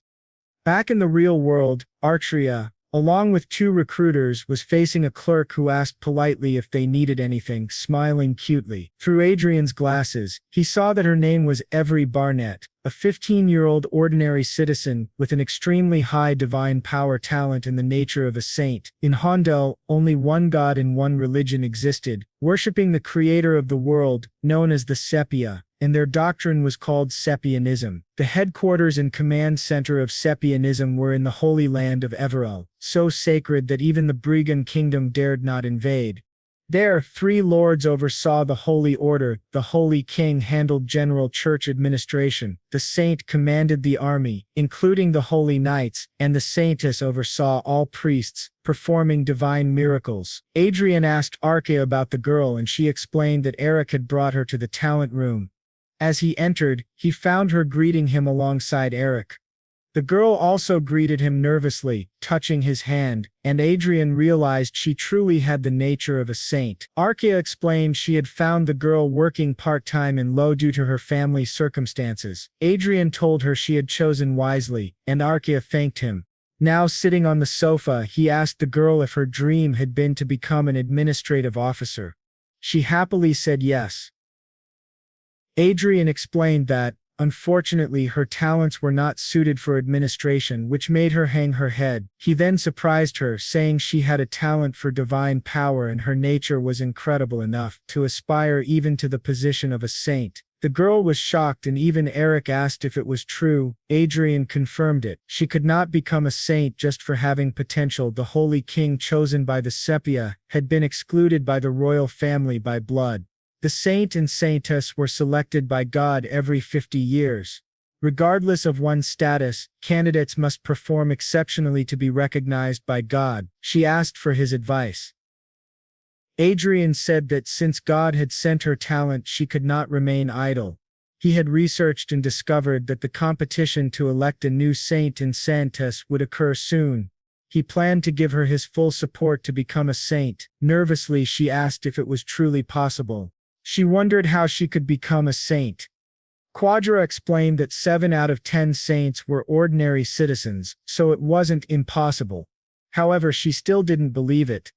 Back in the real world, Arsia, along with two recruiters, was facing a clerk who asked politely if they needed anything, smiling cutely. Through Adrian's glasses, he saw that her name was Everil Barnett, a 15-year-old ordinary citizen with an extremely high divine power talent in the nature of a saint. In Hondel, only one god and one religion existed, worshipping the creator of the world, known as the Sepia, and their doctrine was called Sepianism. The headquarters and command center of Sepianism were in the Holy Land of Everil, so sacred that even the Brigand kingdom dared not invade. There, 3 lords oversaw the Holy Order, the Holy King handled general church administration, the Saint commanded the army, including the Holy Knights, and the Saintess oversaw all priests, performing divine miracles. Adrien asked Arsia about the girl and she explained that Eric had brought her to the talent room. As he entered, he found her greeting him alongside Eric. The girl also greeted him nervously, touching his hand, and Adrien realized she truly had the nature of a saint. Arsia explained she had found the girl working part-time in Low due to her family circumstances. Adrien told her she had chosen wisely, and Arsia thanked him. Now sitting on the sofa, he asked the girl if her dream had been to become an administrative officer. She happily said yes. Adrien explained that, unfortunately, her talents were not suited for administration, which made her hang her head. He then surprised her, saying she had a talent for divine power and her nature was incredible enough to aspire even to the position of a saint. The girl was shocked and even Eric asked if it was true. Adrien confirmed it. She could not become a saint just for having potential. The Holy King chosen by the Sepia had been excluded by the royal family by blood. The saint and saintess were selected by God every 50 years. Regardless of one's status, candidates must perform exceptionally to be recognized by God. She asked for his advice. Adrien said that since God had sent her talent, she could not remain idle. He had researched and discovered that the competition to elect a new saint and saintess would occur soon. He planned to give her his full support to become a saint. Nervously, she asked if it was truly possible. She wondered how she could become a saint. Quadra explained that 7 out of 10 saints were ordinary citizens, so it wasn't impossible. However, she still didn't believe it.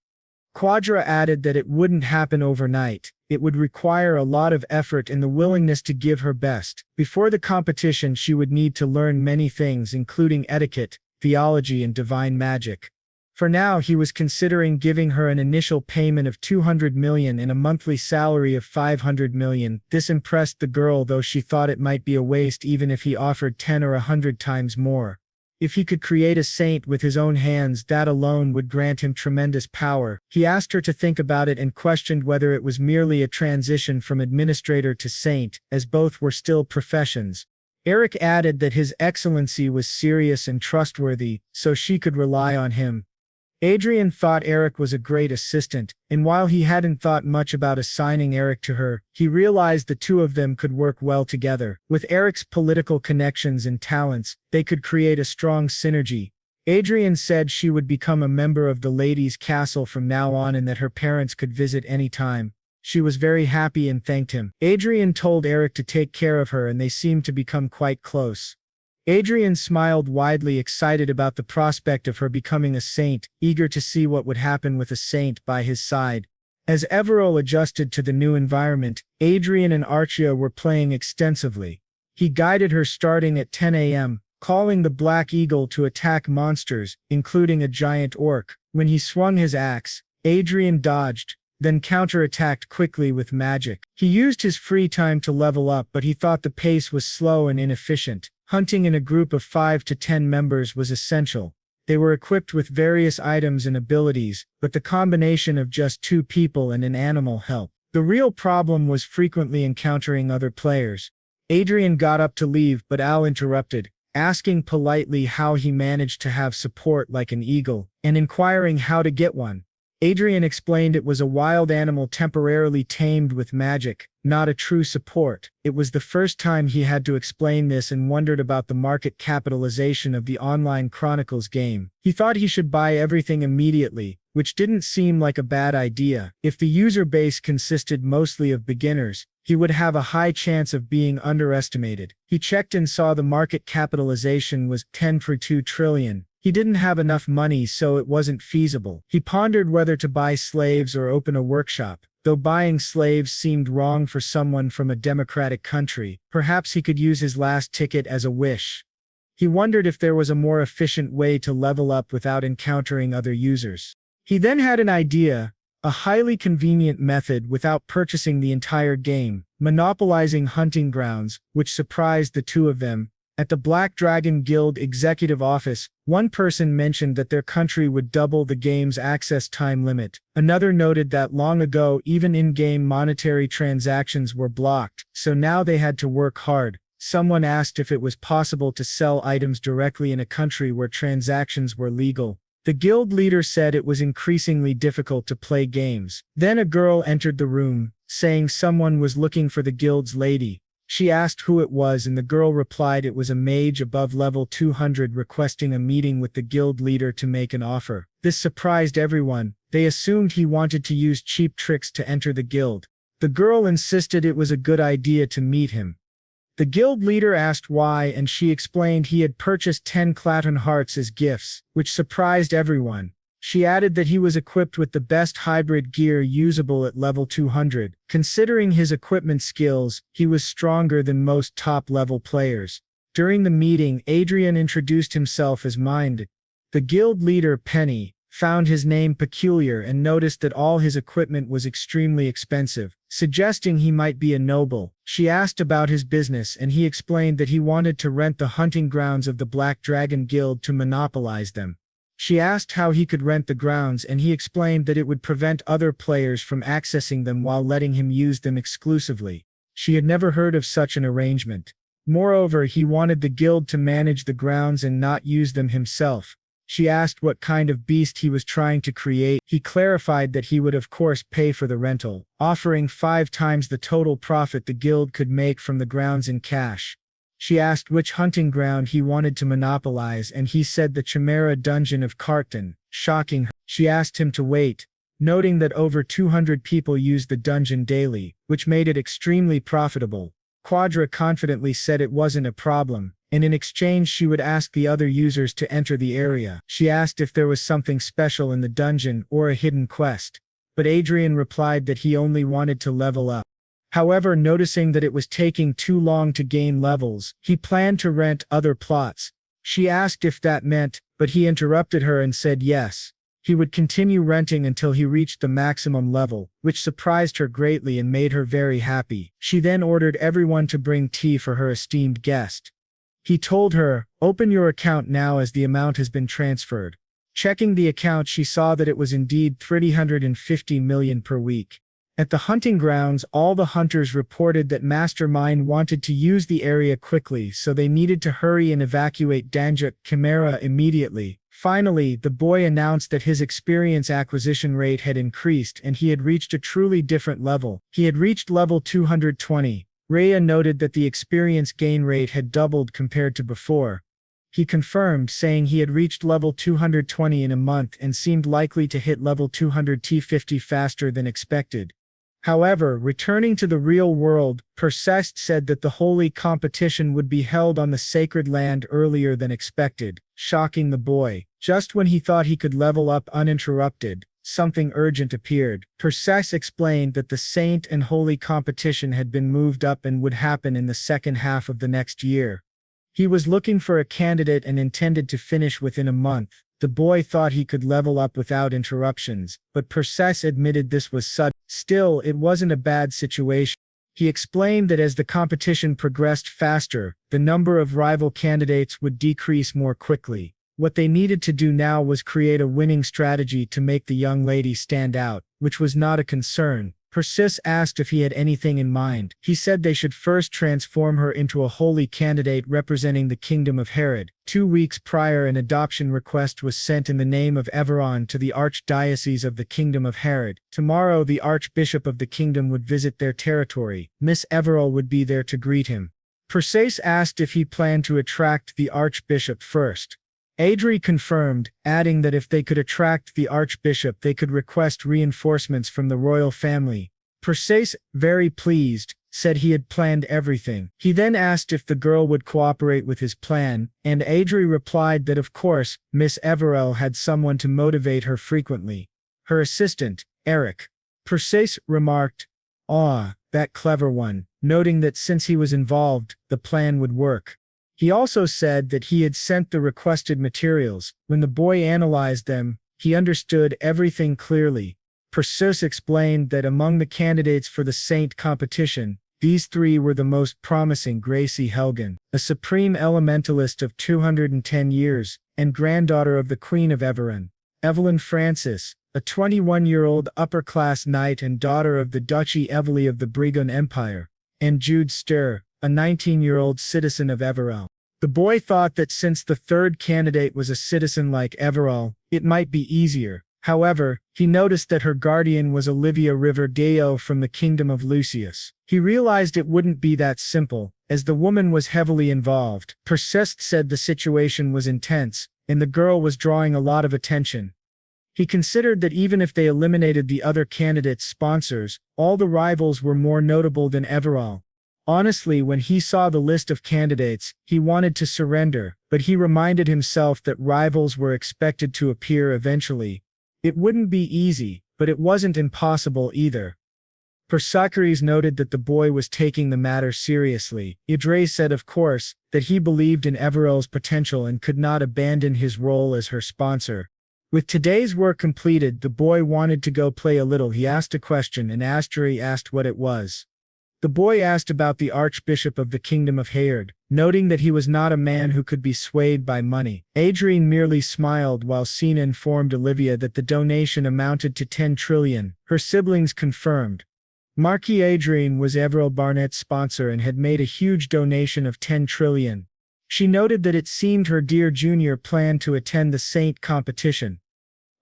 Quadra added that it wouldn't happen overnight. It would require a lot of effort and the willingness to give her best. Before the competition, she would need to learn many things, including etiquette, theology, and divine magic. For now, he was considering giving her an initial payment of 200 million and a monthly salary of 500 million. This impressed the girl, though she thought it might be a waste even if he offered 10 or 100 times more. If he could create a saint with his own hands, that alone would grant him tremendous power. He asked her to think about it and questioned whether it was merely a transition from administrator to saint, as both were still professions. Eric added that His Excellency was serious and trustworthy, so she could rely on him. Adrien thought Eric was a great assistant, and while he hadn't thought much about assigning Eric to her, he realized the two of them could work well together. With Eric's political connections and talents, they could create a strong synergy. Adrien said she would become a member of the Ladies' Castle from now on and that her parents could visit any time. She was very happy and thanked him. Adrien told Eric to take care of her and they seemed to become quite close. Adrien smiled widely, excited about the prospect of her becoming a saint, eager to see what would happen with a saint by his side. As Everil adjusted to the new environment, Adrien and Arsia were playing extensively. He guided her starting at 10 a.m., calling the Black Eagle to attack monsters, including a giant orc. When he swung his axe, Adrien dodged, then counterattacked quickly with magic. He used his free time to level up, but he thought the pace was slow and inefficient. Hunting in a group of 5 to 10 members was essential. They were equipped with various items and abilities, but the combination of just 2 people and an animal helped. The real problem was frequently encountering other players. Adrien got up to leave, but Al interrupted, asking politely how he managed to have support like an eagle, and inquiring how to get one. Adrien explained it was a wild animal temporarily tamed with magic, not a true support. It was the first time he had to explain this and wondered about the market capitalization of the online Chronicles game. He thought he should buy everything immediately, which didn't seem like a bad idea. If the user base consisted mostly of beginners, he would have a high chance of being underestimated. He checked and saw the market capitalization was 10.2 trillion. He didn't have enough money, so it wasn't feasible. He pondered whether to buy slaves or open a workshop. Though buying slaves seemed wrong for someone from a democratic country, perhaps he could use his last ticket as a wish. He wondered if there was a more efficient way to level up without encountering other users. He then had an idea, a highly convenient method without purchasing the entire game, monopolizing hunting grounds, which surprised the two of them. At the Black Dragon Guild executive office, one person mentioned that their country would double the game's access time limit. Another noted that long ago even in-game monetary transactions were blocked, so now they had to work hard. Someone asked if it was possible to sell items directly in a country where transactions were legal. The guild leader said it was increasingly difficult to play games. Then a girl entered the room, saying someone was looking for the guild's lady. She asked who it was and the girl replied it was a mage above level 200 requesting a meeting with the guild leader to make an offer. This surprised everyone. They assumed he wanted to use cheap tricks to enter the guild. The girl insisted it was a good idea to meet him. The guild leader asked why and she explained he had purchased 10 Claton hearts as gifts, which surprised everyone. She added that he was equipped with the best hybrid gear usable at level 200. Considering his equipment skills, he was stronger than most top-level players. During the meeting, Adrien introduced himself as Mind. The guild leader, Penny, found his name peculiar and noticed that all his equipment was extremely expensive, suggesting he might be a noble. She asked about his business and he explained that he wanted to rent the hunting grounds of the Black Dragon Guild to monopolize them. She asked how he could rent the grounds and he explained that it would prevent other players from accessing them while letting him use them exclusively. She had never heard of such an arrangement. Moreover, he wanted the guild to manage the grounds and not use them himself. She asked what kind of beast he was trying to create. He clarified that he would of course pay for the rental, offering 5 times the total profit the guild could make from the grounds in cash. She asked which hunting ground he wanted to monopolize and he said the Chimera Dungeon of Carton, shocking her. She asked him to wait, noting that over 200 people used the dungeon daily, which made it extremely profitable. Quadra confidently said it wasn't a problem, and in exchange she would ask the other users to enter the area. She asked if there was something special in the dungeon or a hidden quest, but Adrien replied that he only wanted to level up. However, noticing that it was taking too long to gain levels, he planned to rent other plots. She asked if that meant, but he interrupted her and said yes. He would continue renting until he reached the maximum level, which surprised her greatly and made her very happy. She then ordered everyone to bring tea for her esteemed guest. He told her, "Open your account now as the amount has been transferred." Checking the account, she saw that it was indeed 350 million per week. At the hunting grounds, all the hunters reported that Mastermind wanted to use the area quickly, so they needed to hurry and evacuate Danjuk Chimera immediately. Finally, the boy announced that his experience acquisition rate had increased and he had reached a truly different level. He had reached level 220. Rhea noted that the experience gain rate had doubled compared to before. He confirmed, saying he had reached level 220 in a month and seemed likely to hit level 200 T50 faster than expected. However, returning to the real world, Persest said that the holy competition would be held on the sacred land earlier than expected, shocking the boy. Just when he thought he could level up uninterrupted, something urgent appeared. Persest explained that the saint and holy competition had been moved up and would happen in the second half of the next year. He was looking for a candidate and intended to finish within a month. The boy thought he could level up without interruptions, but Persest admitted this was sudden. Still, it wasn't a bad situation. He explained that as the competition progressed faster, the number of rival candidates would decrease more quickly. What they needed to do now was create a winning strategy to make the young lady stand out, which was not a concern. Persist asked if he had anything in mind. He said they should first transform her into a holy candidate representing the kingdom of Herod. 2 weeks prior, an adoption request was sent in the name of Everil to the Archdiocese of the Kingdom of Herod. Tomorrow, the Archbishop of the kingdom would visit their territory. Miss Everil would be there to greet him. Persist asked if he planned to attract the Archbishop first. Adrien confirmed, adding that if they could attract the archbishop they could request reinforcements from the royal family. Perseus, very pleased, said he had planned everything. He then asked if the girl would cooperate with his plan, and Adrien replied that of course, Miss Everil had someone to motivate her frequently. Her assistant, Eric. Perseus remarked, "Ah, that clever one," noting that since he was involved, the plan would work. He also said that he had sent the requested materials. When the boy analyzed them, he understood everything clearly. Perseus explained that among the candidates for the Saint competition, these three were the most promising: Gracie Helgen, a supreme elementalist of 210 years, and granddaughter of the Queen of Everin; Evelyn Francis, a 21-year-old upper-class knight and daughter of the Duchy Everil of the Brigon Empire; and Jude Ster, a 19-year-old citizen of Everil. The boy thought that since the third candidate was a citizen like Everil, it might be easier. However, he noticed that her guardian was Olivia Riverdale from the kingdom of Lucius. He realized it wouldn't be that simple, as the woman was heavily involved. Perseus said the situation was intense, and the girl was drawing a lot of attention. He considered that even if they eliminated the other candidates' sponsors, all the rivals were more notable than Everil. Honestly, when he saw the list of candidates, he wanted to surrender, but he reminded himself that rivals were expected to appear eventually. It wouldn't be easy, but it wasn't impossible either. Perseus noted that the boy was taking the matter seriously. Adrien said of course, that he believed in Everil's potential and could not abandon his role as her sponsor. With today's work completed, the boy wanted to go play a little. He asked a question and Adrien asked what it was. The boy asked about the Archbishop of the Kingdom of Heirship, noting that he was not a man who could be swayed by money. Adrien merely smiled while Sina informed Olivia that the donation amounted to 10 trillion. Her siblings confirmed. Marquis Adrien was Everil Barnett's sponsor and had made a huge donation of 10 trillion. She noted that it seemed her dear Junior planned to attend the Saint competition.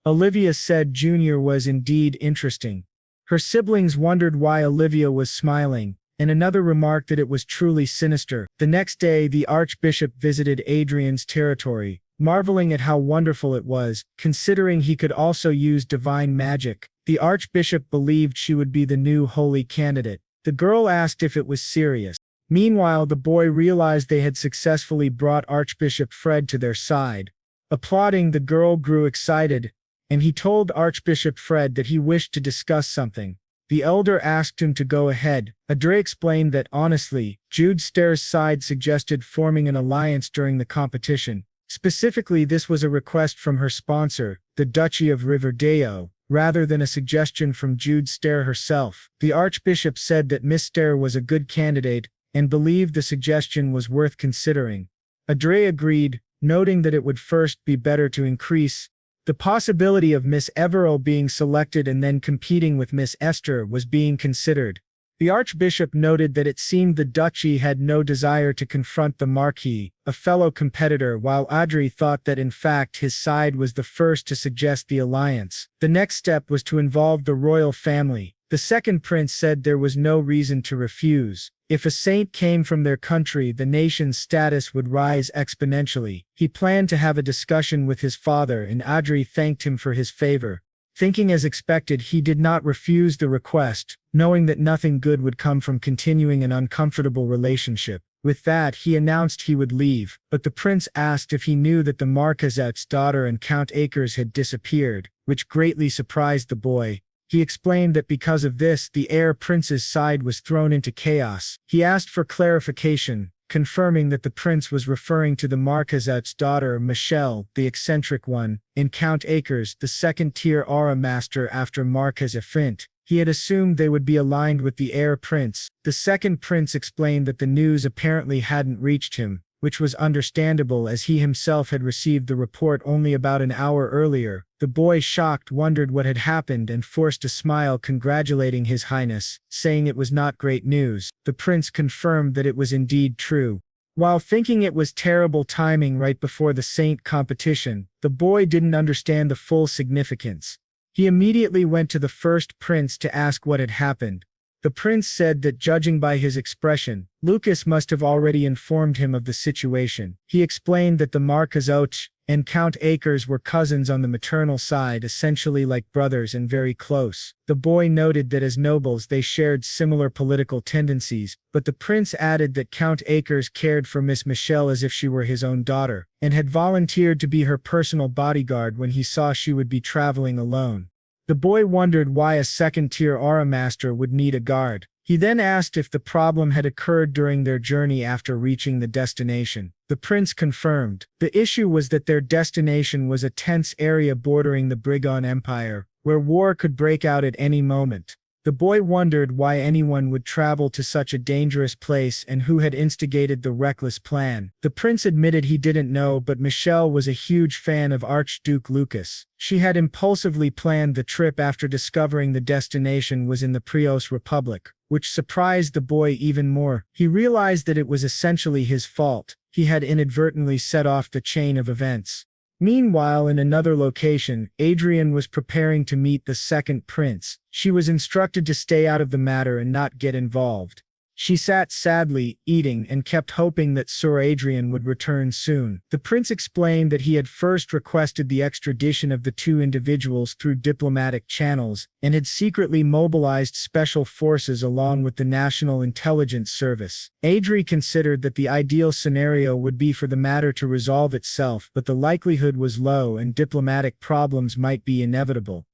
Olivia said Junior was indeed interesting. Her siblings wondered why Olivia was smiling, and another remarked that it was truly sinister. The next day the Archbishop visited Adrian's territory, marveling at how wonderful it was, considering he could also use divine magic. The Archbishop believed she would be the new holy candidate. The girl asked if it was serious. Meanwhile, the boy realized they had successfully brought Archbishop Fred to their side. Applauding, the girl grew excited, and he told Archbishop Fred that he wished to discuss something. The elder asked him to go ahead. Adrien explained that honestly, Jude Ster's side suggested forming an alliance during the competition. Specifically, this was a request from her sponsor, the Duchy of Riverdale, rather than a suggestion from Jude Ster herself. The Archbishop said that Miss Ster was a good candidate, and believed the suggestion was worth considering. Adrien agreed, noting that it would first be better to increase the possibility of Miss Everil being selected and then competing with Miss Esther was being considered. The Archbishop noted that it seemed the duchy had no desire to confront the Marquis, a fellow competitor, while Adrien thought that in fact his side was the first to suggest the alliance. The next step was to involve the royal family. The second prince said there was no reason to refuse. If a saint came from their country, the nation's status would rise exponentially. He planned to have a discussion with his father, and Adrien thanked him for his favor. Thinking as expected, he did not refuse the request, knowing that nothing good would come from continuing an uncomfortable relationship. With that, he announced he would leave, but the prince asked if he knew that the Marquisette's daughter and Count Acres had disappeared, which greatly surprised the boy. He explained that because of this, the heir prince's side was thrown into chaos. He asked for clarification, confirming that the prince was referring to the Marquisette's daughter, Michelle, the eccentric one, and Count Acres, the second-tier aura master after Marquise Frint. He had assumed they would be aligned with the heir prince. The second prince explained that the news apparently hadn't reached him, which was understandable as he himself had received the report only about an hour earlier. The boy, shocked, wondered what had happened and forced a smile, congratulating His Highness, saying it was not great news. The prince confirmed that it was indeed true. While thinking it was terrible timing right before the Saint competition, the boy didn't understand the full significance. He immediately went to the first prince to ask what had happened. The prince said that judging by his expression, Lucas must have already informed him of the situation. He explained that the Marquisettes and Count Acres were cousins on the maternal side, essentially like brothers and very close. The boy noted that as nobles they shared similar political tendencies, but the prince added that Count Acres cared for Miss Michelle as if she were his own daughter, and had volunteered to be her personal bodyguard when he saw she would be traveling alone. The boy wondered why a second-tier aura master would need a guard. He then asked if the problem had occurred during their journey after reaching the destination. The prince confirmed. The issue was that their destination was a tense area bordering the Brigand Empire, where war could break out at any moment. The boy wondered why anyone would travel to such a dangerous place and who had instigated the reckless plan. The prince admitted he didn't know, but Michelle was a huge fan of Archduke Lucas. She had impulsively planned the trip after discovering the destination was in the Prios Republic, which surprised the boy even more. He realized that it was essentially his fault. He had inadvertently set off the chain of events. Meanwhile, in another location, Adrien was preparing to meet the second prince. She was instructed to stay out of the matter and not get involved. She sat sadly, eating, and kept hoping that Sir Adrien would return soon. The prince explained that he had first requested the extradition of the two individuals through diplomatic channels, and had secretly mobilized special forces along with the National Intelligence Service. Adrien considered that the ideal scenario would be for the matter to resolve itself, but the likelihood was low and diplomatic problems might be inevitable.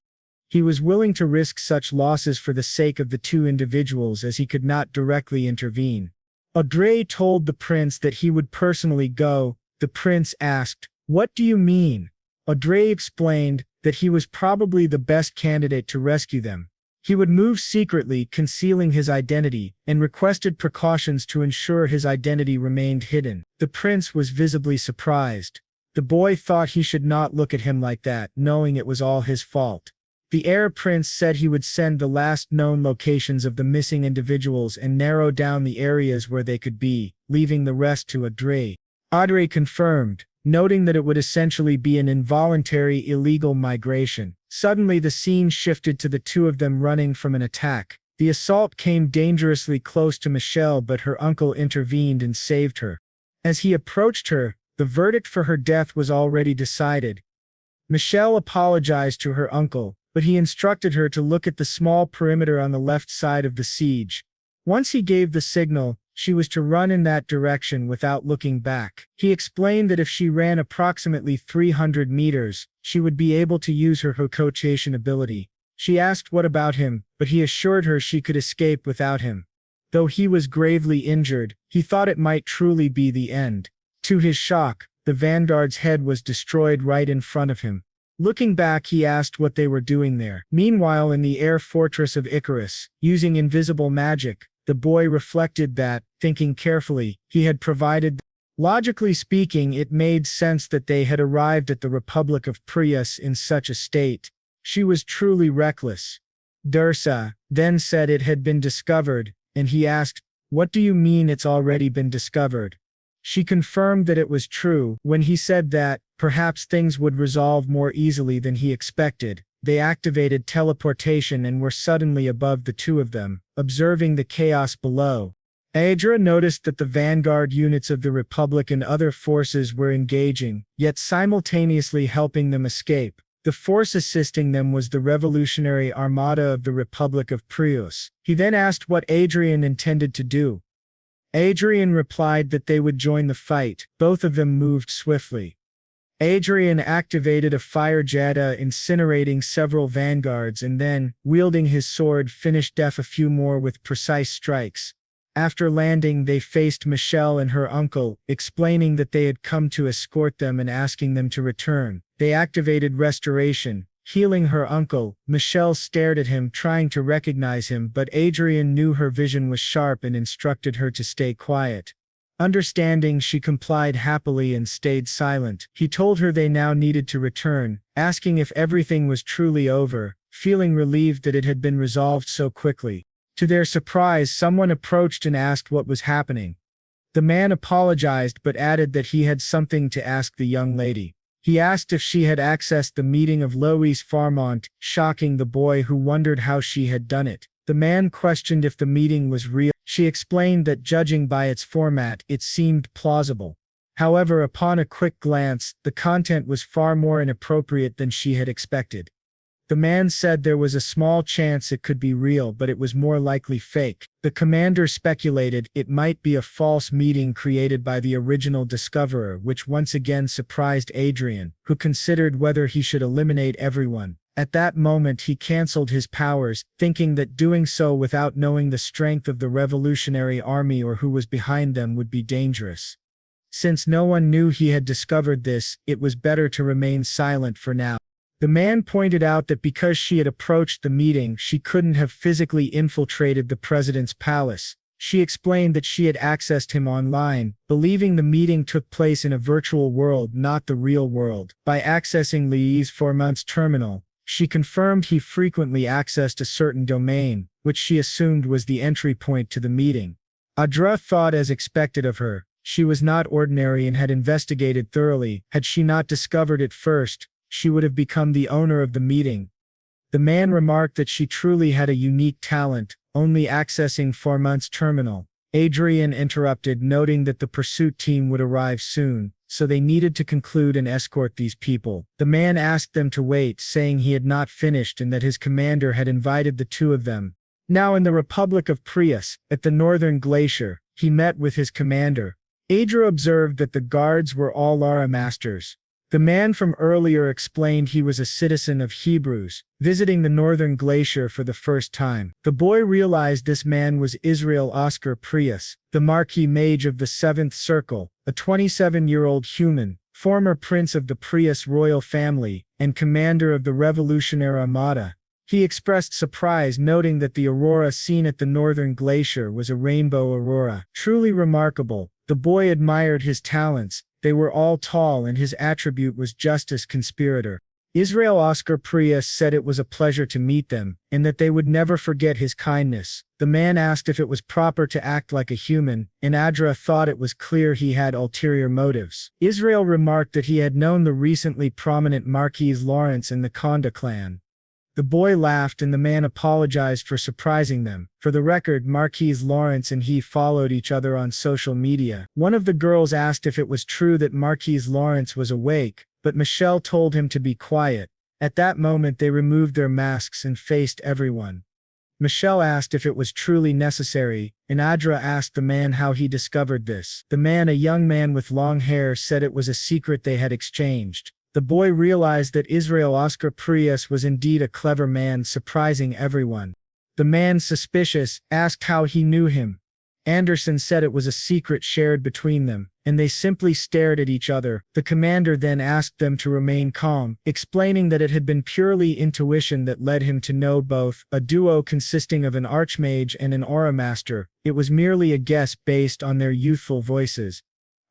He was willing to risk such losses for the sake of the two individuals as he could not directly intervene. Adrien told the prince that he would personally go. The prince asked, "What do you mean?" Adrien explained that he was probably the best candidate to rescue them. He would move secretly, concealing his identity, and requested precautions to ensure his identity remained hidden. The prince was visibly surprised. The boy thought he should not look at him like that, knowing it was all his fault. The heir prince said he would send the last known locations of the missing individuals and narrow down the areas where they could be, leaving the rest to Adrien. Adrien confirmed, noting that it would essentially be an involuntary illegal migration. Suddenly the scene shifted to the two of them running from an attack. The assault came dangerously close to Michelle, but her uncle intervened and saved her. As he approached her, the verdict for her death was already decided. Michelle apologized to her uncle, but he instructed her to look at the small perimeter on the left side of the siege. Once he gave the signal, she was to run in that direction without looking back. He explained that if she ran approximately 300 meters, she would be able to use her homunculus ability. She asked what about him, but he assured her she could escape without him. Though he was gravely injured, he thought it might truly be the end. To his shock, the vanguard's head was destroyed right in front of him. Looking back, he asked what they were doing there. Meanwhile, in the air fortress of Icarus, using invisible magic, the boy reflected that, thinking carefully, he had provided. Logically speaking, it made sense that they had arrived at the Republic of Prius in such a state. She was truly reckless. Dursa then said it had been discovered, and he asked, "What do you mean it's already been discovered?" She confirmed that it was true. When he said that, perhaps things would resolve more easily than he expected, they activated teleportation and were suddenly above the two of them, observing the chaos below. Adrien noticed that the vanguard units of the Republic and other forces were engaging, yet simultaneously helping them escape. The force assisting them was the Revolutionary Armada of the Republic of Prius. He then asked what Adrien intended to do. Adrien replied that they would join the fight. Both of them moved swiftly. Adrien activated a fire jetta, incinerating several vanguards, and then, wielding his sword, finished off a few more with precise strikes. After landing, they faced Michelle and her uncle, explaining that they had come to escort them and asking them to return. They activated restoration, healing her uncle. Michelle stared at him, trying to recognize him, but Adrien knew her vision was sharp and instructed her to stay quiet. Understanding, she complied happily and stayed silent. He told her they now needed to return, asking if everything was truly over, feeling relieved that it had been resolved so quickly. To their surprise, someone approached and asked what was happening. The man apologized but added that he had something to ask the young lady. He asked if she had accessed the meeting of Lois Farmont, shocking the boy, who wondered how she had done it. The man questioned if the meeting was real. She explained that judging by its format, it seemed plausible. However, upon a quick glance, the content was far more inappropriate than she had expected. The man said there was a small chance it could be real, but it was more likely fake. The commander speculated it might be a false meeting created by the original discoverer, which once again surprised Adrien, who considered whether he should eliminate everyone. At that moment he cancelled his powers, thinking that doing so without knowing the strength of the Revolutionary Army or who was behind them would be dangerous. Since no one knew he had discovered this, it was better to remain silent for now. The man pointed out that because she had approached the meeting, she couldn't have physically infiltrated the president's palace. She explained that she had accessed him online, believing the meeting took place in a virtual world, not the real world. By accessing Lee's 4-month terminal, she confirmed he frequently accessed a certain domain, which she assumed was the entry point to the meeting. Adrien thought, as expected of her, she was not ordinary and had investigated thoroughly. Had she not discovered it first, she would have become the owner of the meeting. The man remarked that she truly had a unique talent, only accessing 4-month terminal. Adrien interrupted, noting that the pursuit team would arrive soon, so they needed to conclude and escort these people. The man asked them to wait, saying he had not finished and that his commander had invited the two of them. Now in the Republic of Prius, at the northern glacier, he met with his commander. Adrien observed that the guards were all Lara masters. The man from earlier explained he was a citizen of Hebrews, visiting the northern glacier for the first time. The boy realized this man was Israel Oscar Prius, the Marquis Mage of the 7th Circle, a 27-year-old human, former prince of the Prius royal family, and commander of the Revolutionary Armada. He expressed surprise, noting that the aurora seen at the northern glacier was a rainbow aurora. Truly remarkable. The boy admired his talents. They were all tall and his attribute was justice conspirator. Israel Oscar Prius said it was a pleasure to meet them, and that they would never forget his kindness. The man asked if it was proper to act like a human, and Adrien thought it was clear he had ulterior motives. Israel remarked that he had known the recently prominent Marquis Lawrence in the Conda clan. The boy laughed and the man apologized for surprising them. For the record, Marquis Lawrence and he followed each other on social media. One of the girls asked if it was true that Marquis Lawrence was awake, but Michelle told him to be quiet. At that moment they removed their masks and faced everyone. Michelle asked if it was truly necessary, and Adrien asked the man how he discovered this. The man, a young man with long hair, said it was a secret they had exchanged. The boy realized that Israel Oscar Prius was indeed a clever man, surprising everyone. The man, suspicious, asked how he knew him. Anderson said it was a secret shared between them, and they simply stared at each other. The commander then asked them to remain calm, explaining that it had been purely intuition that led him to know both, a duo consisting of an archmage and an aura master. It was merely a guess based on their youthful voices.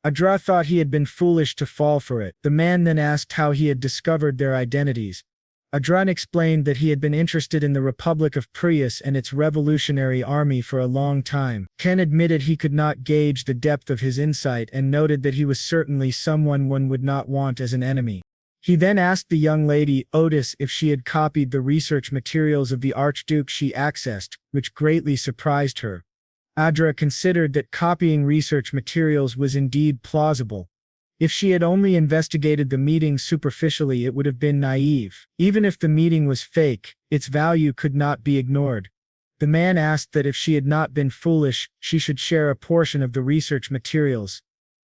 Adrien thought he had been foolish to fall for it. The man then asked how he had discovered their identities. Adrien explained that he had been interested in the Republic of Prius and its revolutionary army for a long time. Ken admitted he could not gauge the depth of his insight and noted that he was certainly someone one would not want as an enemy. He then asked the young lady, Otis, if she had copied the research materials of the Archduke she accessed, which greatly surprised her. Adrien considered that copying research materials was indeed plausible. If she had only investigated the meeting superficially, it would have been naive. Even if the meeting was fake, its value could not be ignored. The man asked that if she had not been foolish, she should share a portion of the research materials.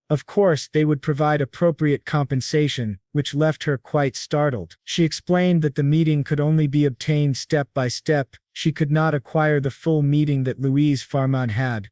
Of course, they would provide appropriate compensation, which left her quite startled. She explained that the meeting could only be obtained step by step. She could not acquire the full meeting that Louise Farman had.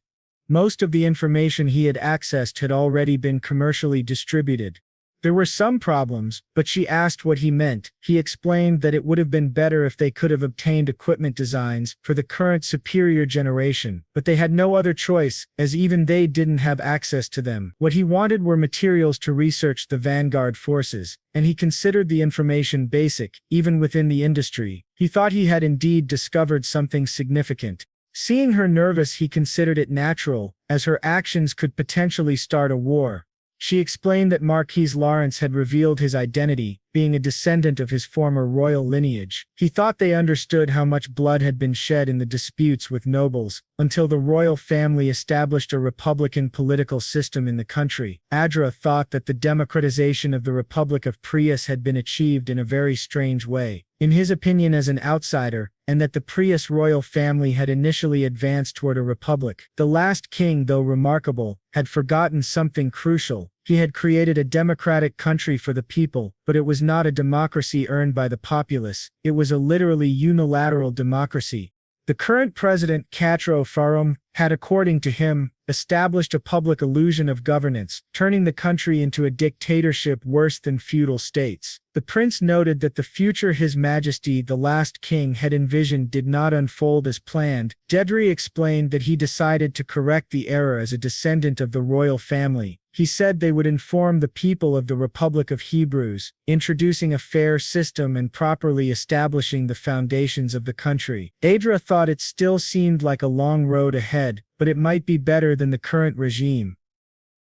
Most of the information he had accessed had already been commercially distributed. There were some problems, but she asked what he meant. He explained that it would have been better if they could have obtained equipment designs for the current superior generation, but they had no other choice, as even they didn't have access to them. What he wanted were materials to research the vanguard forces, and he considered the information basic, even within the industry. He thought he had indeed discovered something significant. Seeing her nervous, he considered it natural, as her actions could potentially start a war. She explained that Marquis Lawrence had revealed his identity, being a descendant of his former royal lineage. He thought they understood how much blood had been shed in the disputes with nobles, until the royal family established a republican political system in the country. Adra thought that the democratization of the Republic of Prius had been achieved in a very strange way, in his opinion as an outsider, and that the Prius royal family had initially advanced toward a republic. The last king, though remarkable, had forgotten something crucial. He had created a democratic country for the people, but it was not a democracy earned by the populace. It was a literally unilateral democracy. The current president, Katro Farum, had, according to him, established a public illusion of governance, turning the country into a dictatorship worse than feudal states. The prince noted that the future His Majesty the last king had envisioned did not unfold as planned. Adrien explained that he decided to correct the error as a descendant of the royal family. He said they would inform the people of the Republic of Hebrews, introducing a fair system and properly establishing the foundations of the country. Adra thought it still seemed like a long road ahead, but it might be better than the current regime.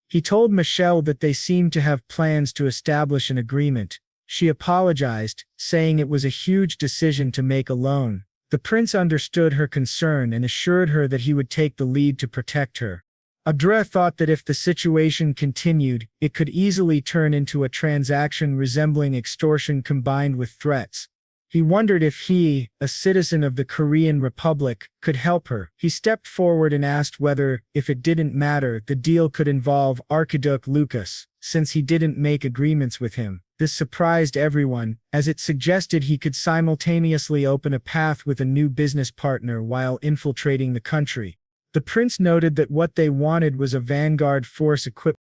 He told Michelle that they seemed to have plans to establish an agreement. She apologized, saying it was a huge decision to make alone. The prince understood her concern and assured her that he would take the lead to protect her. Adrien thought that if the situation continued, it could easily turn into a transaction resembling extortion combined with threats. He wondered if he, a citizen of the Korean Republic, could help her. He stepped forward and asked whether, if it didn't matter, the deal could involve Archduke Lucas, since he didn't make agreements with him. This surprised everyone, as it suggested he could simultaneously open a path with a new business partner while infiltrating the country. The prince noted that what they wanted was a vanguard force equipped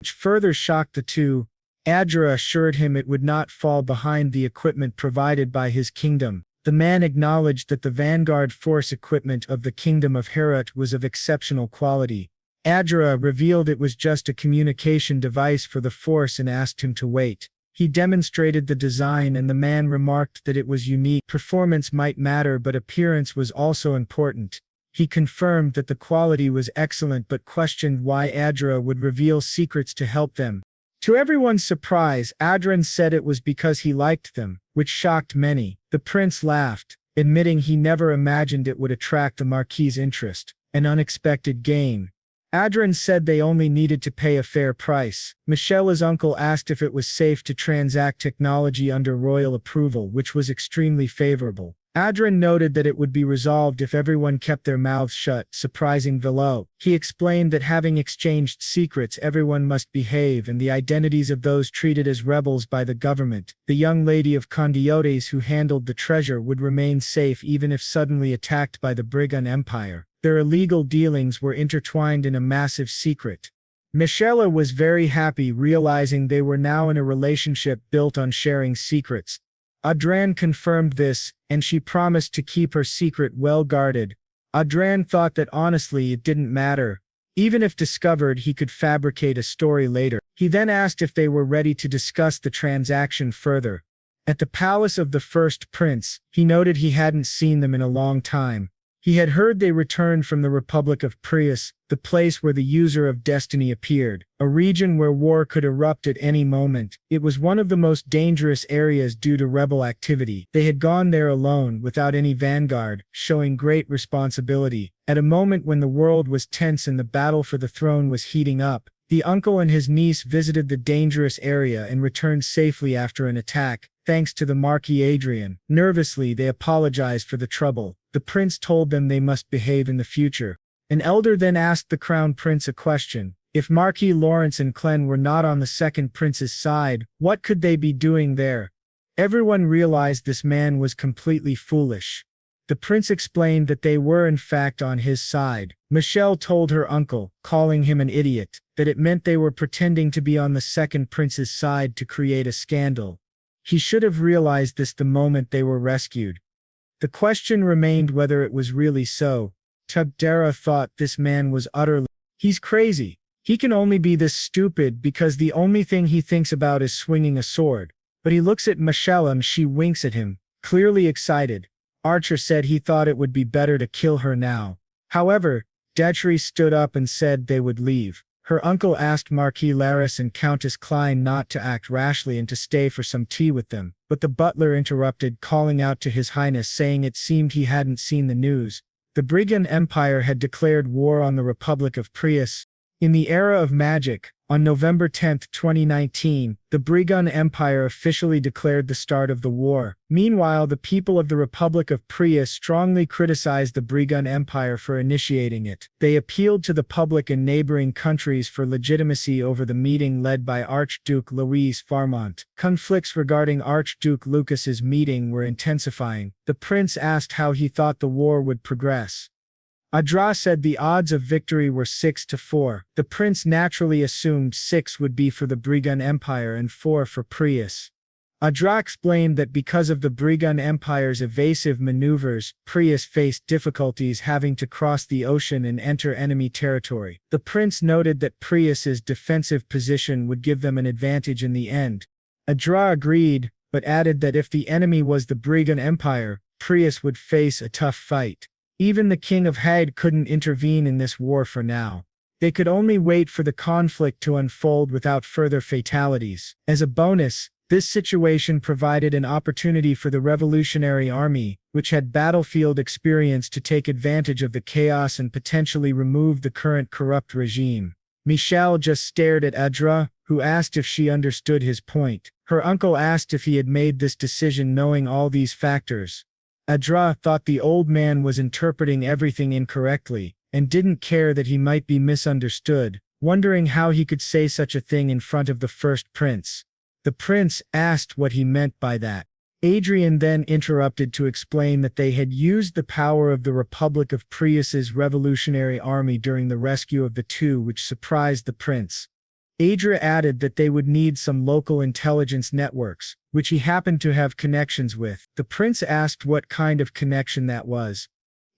which further shocked the two. Adra assured him it would not fall behind the equipment provided by his kingdom. The man acknowledged that the vanguard force equipment of the kingdom of Herat was of exceptional quality. Adra revealed it was just a communication device for the force and asked him to wait. He demonstrated the design and the man remarked that it was unique. Performance might matter, but appearance was also important. He confirmed that the quality was excellent but questioned why Adra would reveal secrets to help them. To everyone's surprise, Adrien said it was because he liked them, which shocked many. The prince laughed, admitting he never imagined it would attract the Marquis's interest. An unexpected gain. Adrien said they only needed to pay a fair price. Michelle's uncle asked if it was safe to transact technology under royal approval, which was extremely favorable. Adrien noted that it would be resolved if everyone kept their mouths shut, surprising Velo. He explained that having exchanged secrets, everyone must behave, and the identities of those treated as rebels by the government. The young lady of Condiotes who handled the treasure would remain safe even if suddenly attacked by the Brigand Empire. Their illegal dealings were intertwined in a massive secret. Michelle was very happy realizing they were now in a relationship built on sharing secrets. Adrien confirmed this, and she promised to keep her secret well guarded. Adrien thought that honestly it didn't matter. Even if discovered, he could fabricate a story later. He then asked if they were ready to discuss the transaction further. At the palace of the first prince, he noted he hadn't seen them in a long time. He had heard they returned from the Republic of Prius, the place where the user of destiny appeared, a region where war could erupt at any moment. It was one of the most dangerous areas due to rebel activity. They had gone there alone, without any vanguard, showing great responsibility. At a moment when the world was tense and the battle for the throne was heating up, the uncle and his niece visited the dangerous area and returned safely after an attack, thanks to the Marquis Adrien. Nervously, they apologized for the trouble. The prince told them they must behave in the future. An elder then asked the crown prince a question. If Marquis Lawrence and Clen were not on the second prince's side, what could they be doing there? Everyone realized this man was completely foolish. The prince explained that they were in fact on his side. Michelle told her uncle, calling him an idiot, that it meant they were pretending to be on the second prince's side to create a scandal. He should have realized this the moment they were rescued. The question remained whether it was really so. Tugdera thought this man was utterly. He's crazy. He can only be this stupid because the only thing he thinks about is swinging a sword. But he looks at Michelle and she winks at him, clearly excited. Archer said he thought it would be better to kill her now. However, Datchery stood up and said they would leave. Her uncle asked Marquis Laris and Countess Klein not to act rashly and to stay for some tea with them, but the butler interrupted, calling out to His Highness saying it seemed he hadn't seen the news. The Brigand Empire had declared war on the Republic of Prius. In the era of magic, on November 10, 2019, the Brigand Empire officially declared the start of the war. Meanwhile, the people of the Republic of Prius strongly criticized the Brigand Empire for initiating it. They appealed to the public and neighboring countries for legitimacy over the meeting led by Archduke Louis Farmont. Conflicts regarding Archduke Lucas's meeting were intensifying. The prince asked how he thought the war would progress. Adrien said the odds of victory were 6-4. The prince naturally assumed 6 would be for the Brigand Empire and 4 for Prius. Adrien explained that because of the Brigand Empire's evasive maneuvers, Prius faced difficulties having to cross the ocean and enter enemy territory. The prince noted that Prius's defensive position would give them an advantage in the end. Adrien agreed, but added that if the enemy was the Brigand Empire, Prius would face a tough fight. Even the King of Hade couldn't intervene in this war for now. They could only wait for the conflict to unfold without further fatalities. As a bonus, this situation provided an opportunity for the Revolutionary Army, which had battlefield experience, to take advantage of the chaos and potentially remove the current corrupt regime. Michelle just stared at Adrien, who asked if she understood his point. Her uncle asked if he had made this decision knowing all these factors. Adrien thought the old man was interpreting everything incorrectly, and didn't care that he might be misunderstood, wondering how he could say such a thing in front of the first prince. The prince asked what he meant by that. Adrien then interrupted to explain that they had used the power of the Republic of Prius's revolutionary army during the rescue of the two, which surprised the prince. Adrien added that they would need some local intelligence networks, which he happened to have connections with. The prince asked what kind of connection that was.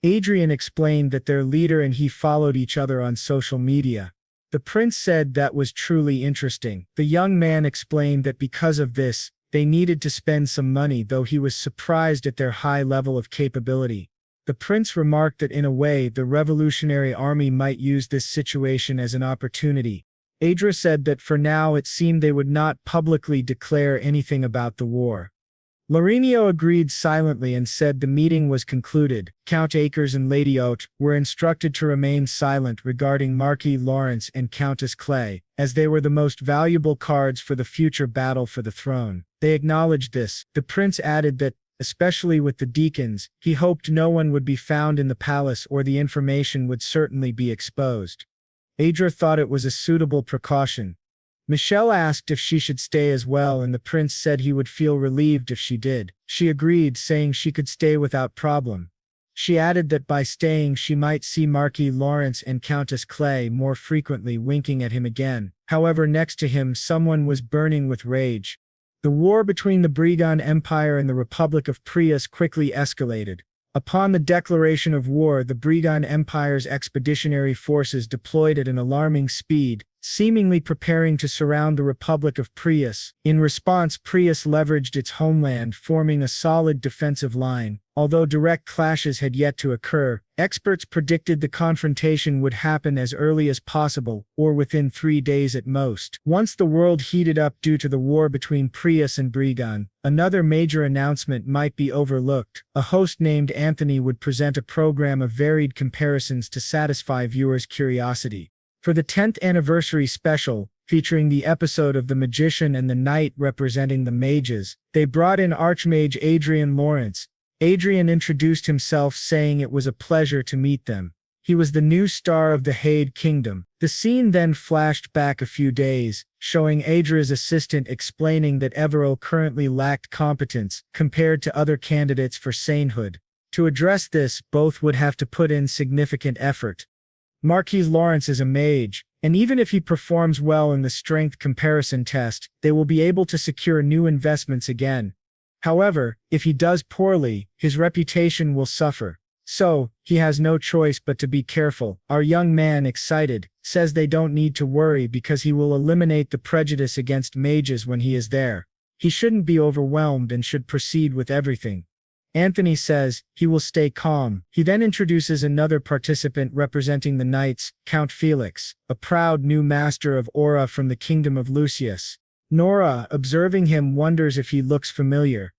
Adrien explained that their leader and he followed each other on social media. The prince said that was truly interesting. The young man explained that because of this, they needed to spend some money, though he was surprised at their high level of capability. The prince remarked that in a way, the Revolutionary Army might use this situation as an opportunity. Adrien said that for now it seemed they would not publicly declare anything about the war. Laurenio agreed silently and said the meeting was concluded. Count Akers and Lady Haute were instructed to remain silent regarding Marquis Lawrence and Countess Clay, as they were the most valuable cards for the future battle for the throne. They acknowledged this. The prince added that, especially with the deacons, he hoped no one would be found in the palace or the information would certainly be exposed. Adrien thought it was a suitable precaution. Michelle asked if she should stay as well, and the prince said he would feel relieved if she did. She agreed, saying she could stay without problem. She added that by staying she might see Marquis Lawrence and Countess Clay more frequently, winking at him again. However, next to him someone was burning with rage. The war between the Brigand Empire and the Republic of Prius quickly escalated. Upon the declaration of war, the Brigand Empire's expeditionary forces deployed at an alarming speed, seemingly preparing to surround the Republic of Prius. In response, Prius leveraged its homeland, forming a solid defensive line. Although direct clashes had yet to occur, experts predicted the confrontation would happen as early as possible, or within 3 days at most. Once the world heated up due to the war between Prius and Brigand, another major announcement might be overlooked. A host named Anthony would present a program of varied comparisons to satisfy viewers' curiosity. For the 10th anniversary special, featuring the episode of The Magician and the Knight representing the mages, they brought in Archmage Adrian Lawrence. Adrien introduced himself, saying it was a pleasure to meet them. He was the new star of the Hade Kingdom. The scene then flashed back a few days, showing Adrien's assistant explaining that Everil currently lacked competence compared to other candidates for Sainthood. To address this, both would have to put in significant effort. Marquis Lawrence is a mage, and even if he performs well in the strength comparison test, they will be able to secure new investments again. However, if he does poorly, his reputation will suffer. So, he has no choice but to be careful. Our young man, excited, says they don't need to worry because he will eliminate the prejudice against mages when he is there. He shouldn't be overwhelmed and should proceed with everything. Anthony says he will stay calm. He then introduces another participant representing the knights, Count Felix, a proud new master of aura from the kingdom of Lucius. Nora, observing him, wonders if he looks familiar.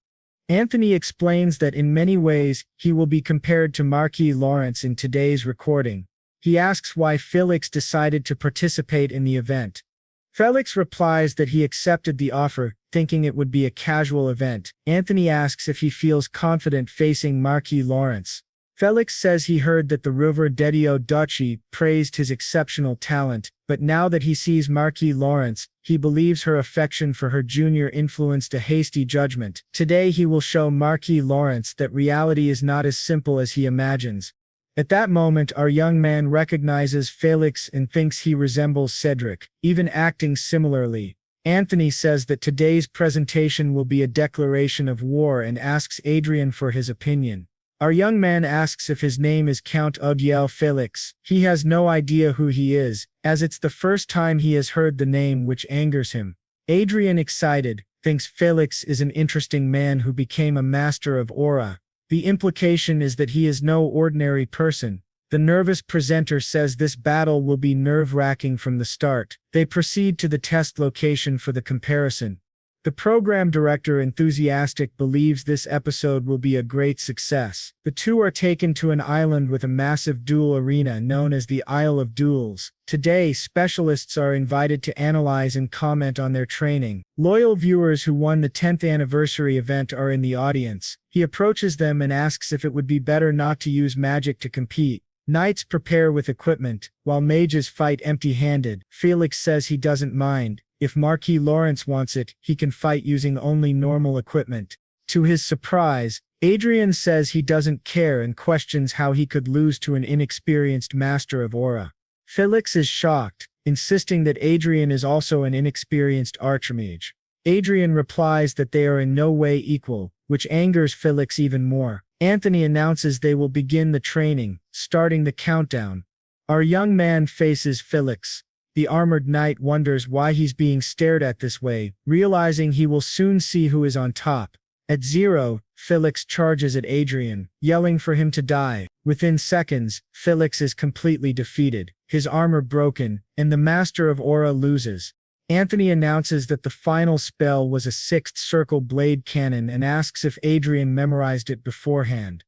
Anthony explains that in many ways, he will be compared to Marquis Lawrence in today's recording. He asks why Felix decided to participate in the event. Felix replies that he accepted the offer, thinking it would be a casual event. Anthony asks if he feels confident facing Marquis Lawrence. Felix says he heard that the Riverdale Duchy praised his exceptional talent, but now that he sees Marquis Lawrence, he believes her affection for her junior influenced a hasty judgment. Today he will show Marquis Lawrence that reality is not as simple as he imagines. At that moment, our young man recognizes Felix and thinks he resembles Cedric, even acting similarly. Anthony says that today's presentation will be a declaration of war and asks Adrien for his opinion. Our young man asks if his name is Count Adrien Felix. He has no idea who he is, as it's the first time he has heard the name, which angers him. Adrien, excited, thinks Felix is an interesting man who became a master of aura. The implication is that he is no ordinary person. The nervous presenter says this battle will be nerve-wracking from the start. They proceed to the test location for the comparison. The program director, enthusiastic, believes this episode will be a great success. The two are taken to an island with a massive duel arena known as the Isle of Duels. Today, specialists are invited to analyze and comment on their training. Loyal viewers who won the 10th anniversary event are in the audience. He approaches them and asks if it would be better not to use magic to compete. Knights prepare with equipment, while mages fight empty-handed. Felix says he doesn't mind. If Marquis Lawrence wants it, he can fight using only normal equipment. To his surprise, Adrien says he doesn't care and questions how he could lose to an inexperienced master of aura. Felix is shocked, insisting that Adrien is also an inexperienced archmage. Adrien replies that they are in no way equal, which angers Felix even more. Anthony announces they will begin the training, starting the countdown. Our young man faces Felix. The armored knight wonders why he's being stared at this way, realizing he will soon see who is on top. At 0, Felix charges at Adrien, yelling for him to die. Within seconds, Felix is completely defeated, his armor broken, and the Master of Aura loses. Anthony announces that the final spell was a 6th circle blade cannon and asks if Adrien memorized it beforehand.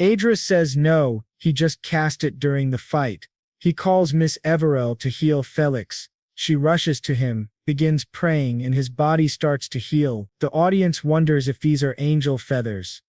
Adrien says no, he just cast it during the fight. He calls Miss Everil to heal Felix. She rushes to him, begins praying, and his body starts to heal. The audience wonders if these are angel feathers.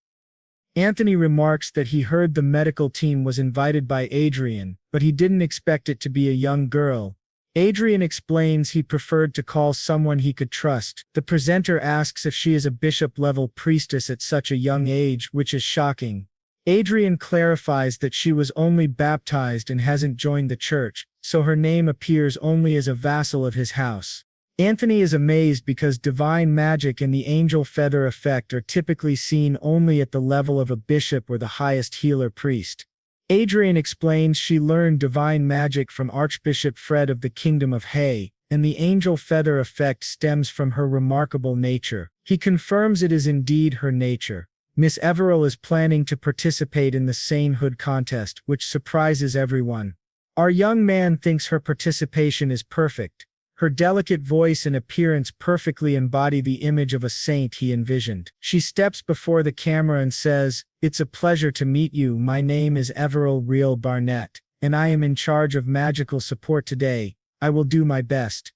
Anthony remarks that he heard the medical team was invited by Adrien, but he didn't expect it to be a young girl. Adrien explains he preferred to call someone he could trust. The presenter asks if she is a bishop-level priestess at such a young age, which is shocking. Adrien clarifies that she was only baptized and hasn't joined the church, so her name appears only as a vassal of his house. Anthony is amazed because divine magic and the angel feather effect are typically seen only at the level of a bishop or the highest healer priest. Adrien explains she learned divine magic from Archbishop Fred of the Kingdom of Hay, and the angel feather effect stems from her remarkable nature. He confirms it is indeed her nature. Miss Everil is planning to participate in the Sainthood contest, which surprises everyone. Our young man thinks her participation is perfect. Her delicate voice and appearance perfectly embody the image of a saint he envisioned. She steps before the camera and says, "It's a pleasure to meet you. My name is Everil Real Barnett, and I am in charge of magical support today. I will do my best.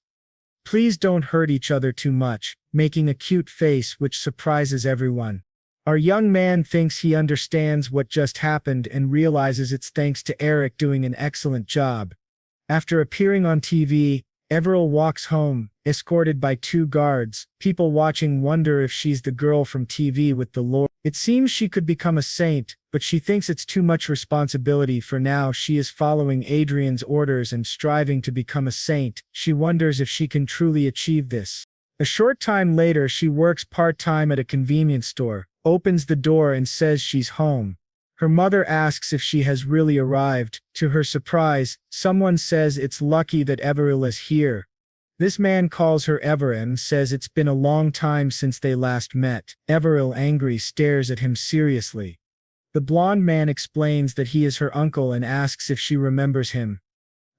Please don't hurt each other too much," making a cute face which surprises everyone. Our young man thinks he understands what just happened and realizes it's thanks to Eric doing an excellent job. After appearing on TV, Everil walks home, escorted by 2 guards. People watching wonder if she's the girl from TV with the lore. It seems she could become a saint, but she thinks it's too much responsibility for now. She is following Adrien's orders and striving to become a saint. She wonders if she can truly achieve this. A short time later, she works part-time at a convenience store, opens the door and says she's home. Her mother asks if she has really arrived. To her surprise, someone says it's lucky that Everil is here. This man calls her Everin and says it's been a long time since they last met. Everil, angry, stares at him seriously. The blonde man explains that he is her uncle and asks if she remembers him.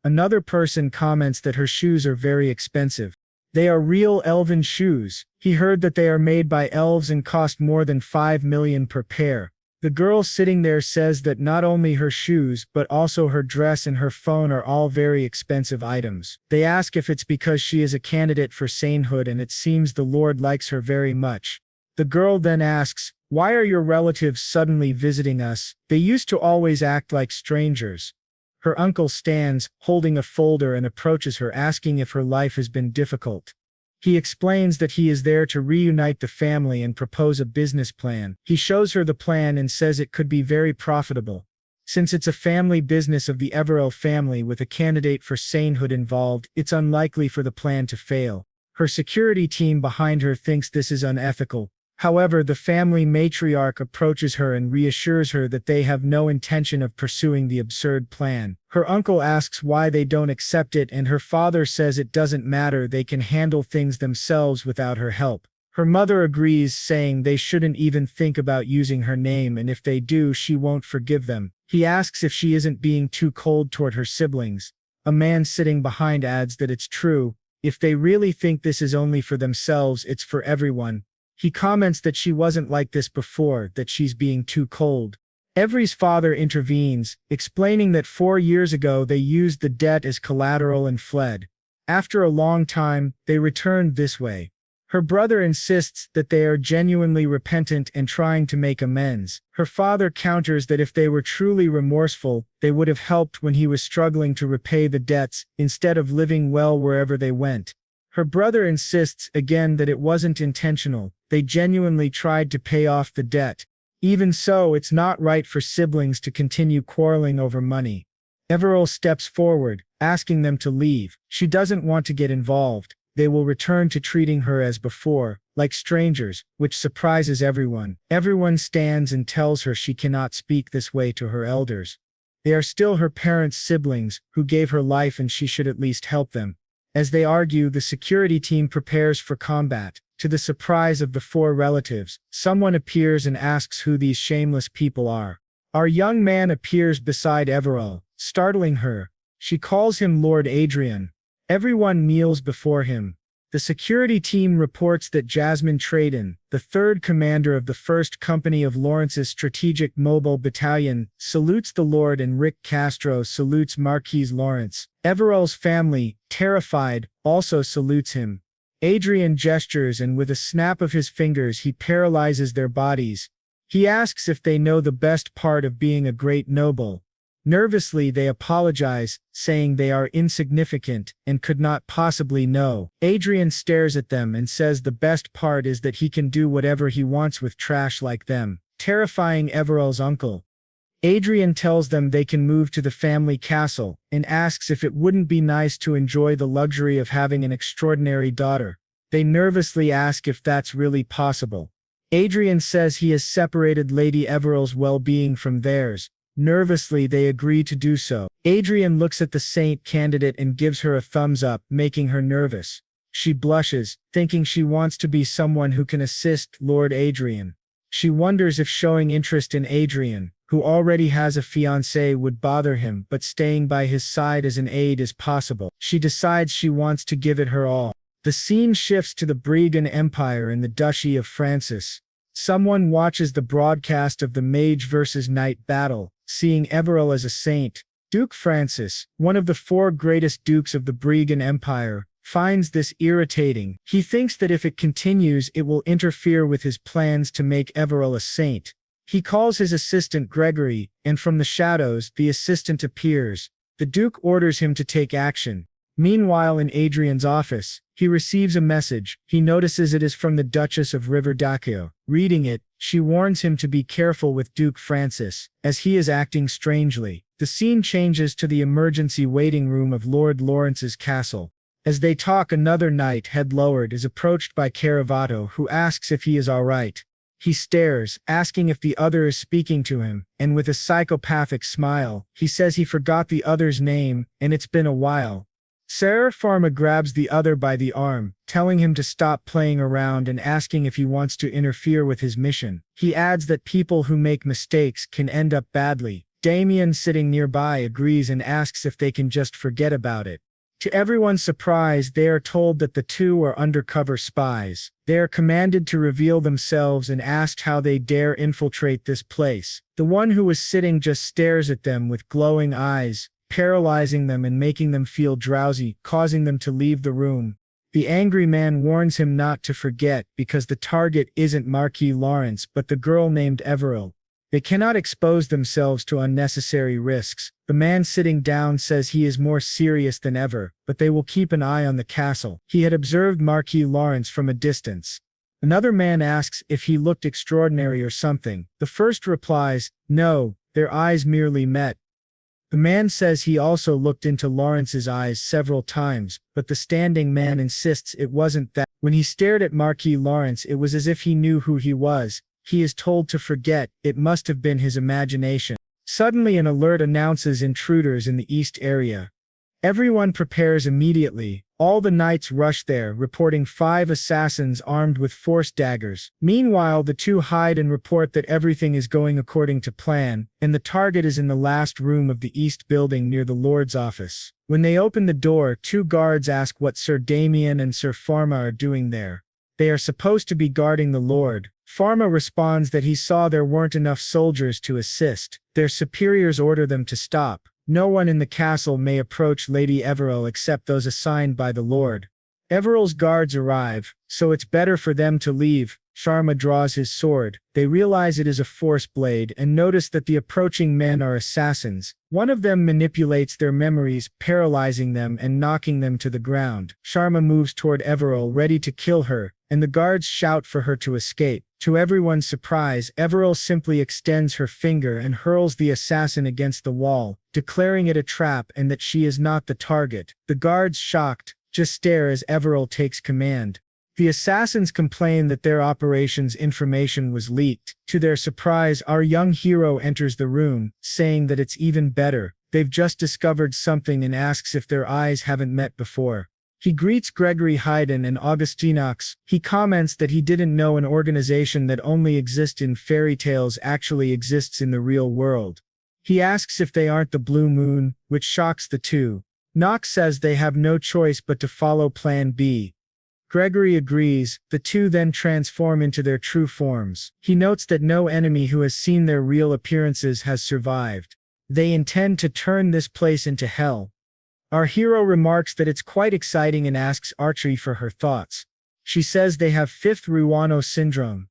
Another person comments that her shoes are very expensive. They are real elven shoes. He heard that they are made by elves and cost more than 5 million per pair. The girl sitting there says that not only her shoes but also her dress and her phone are all very expensive items. They ask if it's because she is a candidate for sainthood and it seems the Lord likes her very much. The girl then asks, "Why are your relatives suddenly visiting us? They used to always act like strangers." Her uncle stands, holding a folder, and approaches her asking if her life has been difficult. He explains that he is there to reunite the family and propose a business plan. He shows her the plan and says it could be very profitable. Since it's a family business of the Everil family with a candidate for sainthood involved, it's unlikely for the plan to fail. Her security team behind her thinks this is unethical. However, the family matriarch approaches her and reassures her that they have no intention of pursuing the absurd plan. Her uncle asks why they don't accept it, and her father says it doesn't matter, they can handle things themselves without her help. Her mother agrees, saying they shouldn't even think about using her name, and if they do, she won't forgive them. He asks if she isn't being too cold toward her siblings. A man sitting behind adds that it's true. If they really think this is only for themselves, it's for everyone. He comments that she wasn't like this before, that she's being too cold. Every's father intervenes, explaining that 4 years ago they used the debt as collateral and fled. After a long time, they returned this way. Her brother insists that they are genuinely repentant and trying to make amends. Her father counters that if they were truly remorseful, they would have helped when he was struggling to repay the debts, instead of living well wherever they went. Her brother insists again that it wasn't intentional. They genuinely tried to pay off the debt. Even so, it's not right for siblings to continue quarreling over money. Everil steps forward, asking them to leave. She doesn't want to get involved. They will return to treating her as before, like strangers, which surprises everyone. Everyone stands and tells her she cannot speak this way to her elders. They are still her parents' siblings, who gave her life, and she should at least help them. As they argue, the security team prepares for combat. To the surprise of the 4 relatives, someone appears and asks who these shameless people are. Our young man appears beside Everil, startling her. She calls him Lord Adrien. Everyone kneels before him. The security team reports that Jasmine Traden, the 3rd commander of the 1st Company of Lawrence's Strategic Mobile Battalion, salutes the Lord, and Rick Castro salutes Marquise Lawrence. Everil's family, terrified, also salutes him. Adrien gestures, and with a snap of his fingers he paralyzes their bodies. He asks if they know the best part of being a great noble. Nervously they apologize, saying they are insignificant and could not possibly know. Adrien stares at them and says the best part is that he can do whatever he wants with trash like them, terrifying Everil's uncle. Adrien tells them they can move to the family castle, and asks if it wouldn't be nice to enjoy the luxury of having an extraordinary daughter. They nervously ask if that's really possible. Adrien says he has separated Lady Everil's well-being from theirs. Nervously they agree to do so. Adrien looks at the saint candidate and gives her a thumbs up, making her nervous. She blushes, thinking she wants to be someone who can assist Lord Adrien. She wonders if showing interest in Adrien, who already has a fiancé, would bother him, but staying by his side as an aide is possible. She decides she wants to give it her all. The scene shifts to the Brigand Empire in the Duchy of Francis. Someone watches the broadcast of the Mage versus Knight battle, seeing Everil as a saint. Duke Francis, one of the 4 greatest dukes of the Brigand Empire, finds this irritating. He thinks that if it continues, it will interfere with his plans to make Everil a saint. He calls his assistant Gregory, and from the shadows, the assistant appears. The Duke orders him to take action. Meanwhile, in Adrien's office, he receives a message. He notices it is from the Duchess of Riverdale. Reading it, she warns him to be careful with Duke Francis, as he is acting strangely. The scene changes to the emergency waiting room of Lord Lawrence's castle. As they talk, another knight, head lowered, is approached by Caravato, who asks if he is all right. He stares, asking if the other is speaking to him, and with a psychopathic smile, he says he forgot the other's name, and it's been a while. Sarah Pharma grabs the other by the arm, telling him to stop playing around and asking if he wants to interfere with his mission. He adds that people who make mistakes can end up badly. Damien, sitting nearby, agrees and asks if they can just forget about it. To everyone's surprise, they are told that the two are undercover spies. They are commanded to reveal themselves and asked how they dare infiltrate this place. The one who was sitting just stares at them with glowing eyes, paralyzing them and making them feel drowsy, causing them to leave the room. The angry man warns him not to forget because the target isn't Marquis Lawrence but the girl named Everil. They cannot expose themselves to unnecessary risks. The man sitting down says he is more serious than ever, but they will keep an eye on the castle. He had observed Marquis Lawrence from a distance. Another man asks if he looked extraordinary or something. The first replies, no, their eyes merely met. The man says he also looked into Lawrence's eyes several times, but the standing man insists it wasn't that. When he stared at Marquis Lawrence, it was as if he knew who he was. He is told to forget, it must have been his imagination. Suddenly an alert announces intruders in the east area. Everyone prepares immediately. All the knights rush there, reporting 5 assassins armed with force daggers. Meanwhile, the two hide and report that everything is going according to plan, and the target is in the last room of the east building near the Lord's office. When they open the door, 2 guards ask what Sir Damien and Sir Pharma are doing there. They are supposed to be guarding the Lord. Pharma responds that he saw there weren't enough soldiers to assist. Their superiors order them to stop. No one in the castle may approach Lady Everil except those assigned by the Lord. Everil's guards arrive, so it's better for them to leave. Sharma draws his sword. They realize it is a force blade and notice that the approaching men are assassins. One of them manipulates their memories, paralyzing them and knocking them to the ground. Sharma moves toward Everil, ready to kill her, and the guards shout for her to escape. To everyone's surprise, Everil simply extends her finger and hurls the assassin against the wall, declaring it a trap and that she is not the target. The guards, shocked, just stare as Everil takes command. The assassins complain that their operation's information was leaked. To their surprise, our young hero enters the room, saying that it's even better. They've just discovered something and asks if their eyes haven't met before. He greets Gregory Haydn and Augustinox. He comments that he didn't know an organization that only exists in fairy tales actually exists in the real world. He asks if they aren't the Blue Moon, which shocks the two. Knox says they have no choice but to follow Plan B. Gregory agrees. The two then transform into their true forms. He notes that no enemy who has seen their real appearances has survived. They intend to turn this place into hell. Our hero remarks that it's quite exciting and asks Archie for her thoughts. She says they have 5th Ruano syndrome.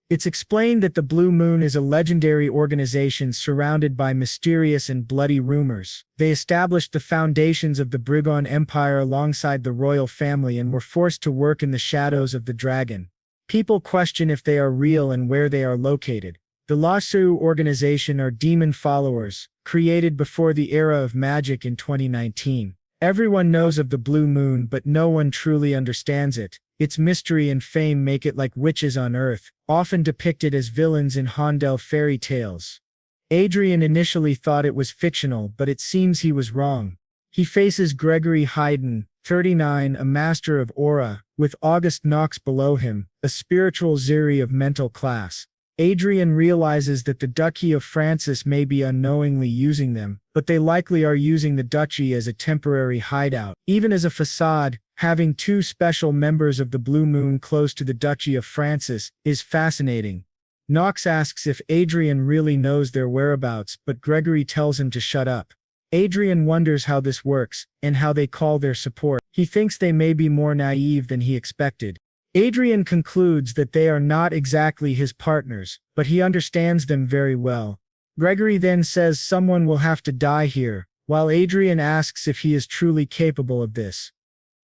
It's explained that the Blue Moon is a legendary organization surrounded by mysterious and bloody rumors. They established the foundations of the Brigon Empire alongside the royal family and were forced to work in the shadows of the dragon. People question if they are real and where they are located. The Lasu organization are demon followers, created before the era of magic in 2019. Everyone knows of the Blue Moon, but no one truly understands it. Its mystery and fame make it like witches on Earth, often depicted as villains in Hondel fairy tales. Adrien initially thought it was fictional, but it seems he was wrong. He faces Gregory Haydn, 39, a master of aura, with August Knox below him, a spiritual Ziri of mental class. Adrien realizes that the Duchy of Francis may be unknowingly using them, but they likely are using the duchy as a temporary hideout. Even as a facade, having 2 special members of the Blue Moon close to the Duchy of Francis is fascinating. Knox asks if Adrien really knows their whereabouts, but Gregory tells him to shut up. Adrien wonders how this works, and how they call their support. He thinks they may be more naive than he expected. Adrien concludes that they are not exactly his partners, but he understands them very well. Gregory then says someone will have to die here, while Adrien asks if he is truly capable of this.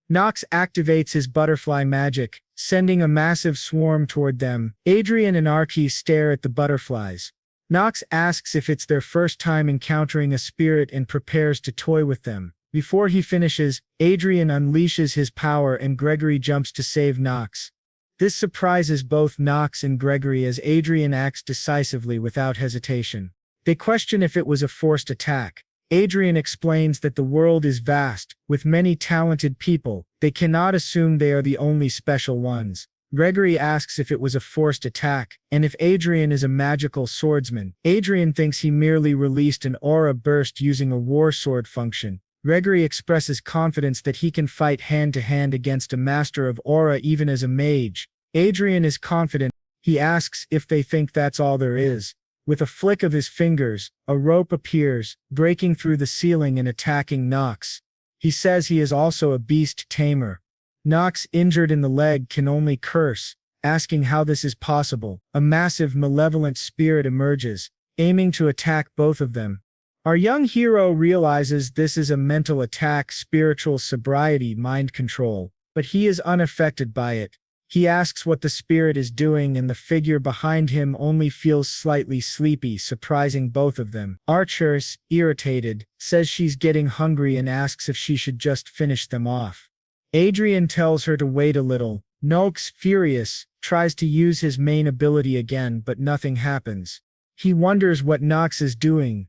Knox activates his butterfly magic, sending a massive swarm toward them. Adrien and Archie stare at the butterflies. Knox asks if it's their first time encountering a spirit and prepares to toy with them. Before he finishes, Adrien unleashes his power and Gregory jumps to save Knox. This surprises both Knox and Gregory as Adrien acts decisively without hesitation. They question if it was a forced attack. Adrien explains that the world is vast, with many talented people. They cannot assume they are the only special ones. Gregory asks if it was a forced attack, and if Adrien is a magical swordsman. Adrien thinks he merely released an aura burst using a war sword function. Gregory expresses confidence that he can fight hand-to-hand against a master of aura even as a mage. Adrien is confident. He asks if they think that's all there is. With a flick of his fingers, a rope appears, breaking through the ceiling and attacking Knox. He says he is also a beast tamer. Knox, injured in the leg, can only curse, asking how this is possible. A massive malevolent spirit emerges, aiming to attack both of them. Our young hero realizes this is a mental attack, spiritual sobriety, mind control, but he is unaffected by it. He asks what the spirit is doing, and the figure behind him only feels slightly sleepy, surprising both of them. Archers, irritated, says she's getting hungry and asks if she should just finish them off. Adrien tells her to wait a little. Knox, furious, tries to use his main ability again, but nothing happens. He wonders what Knox is doing.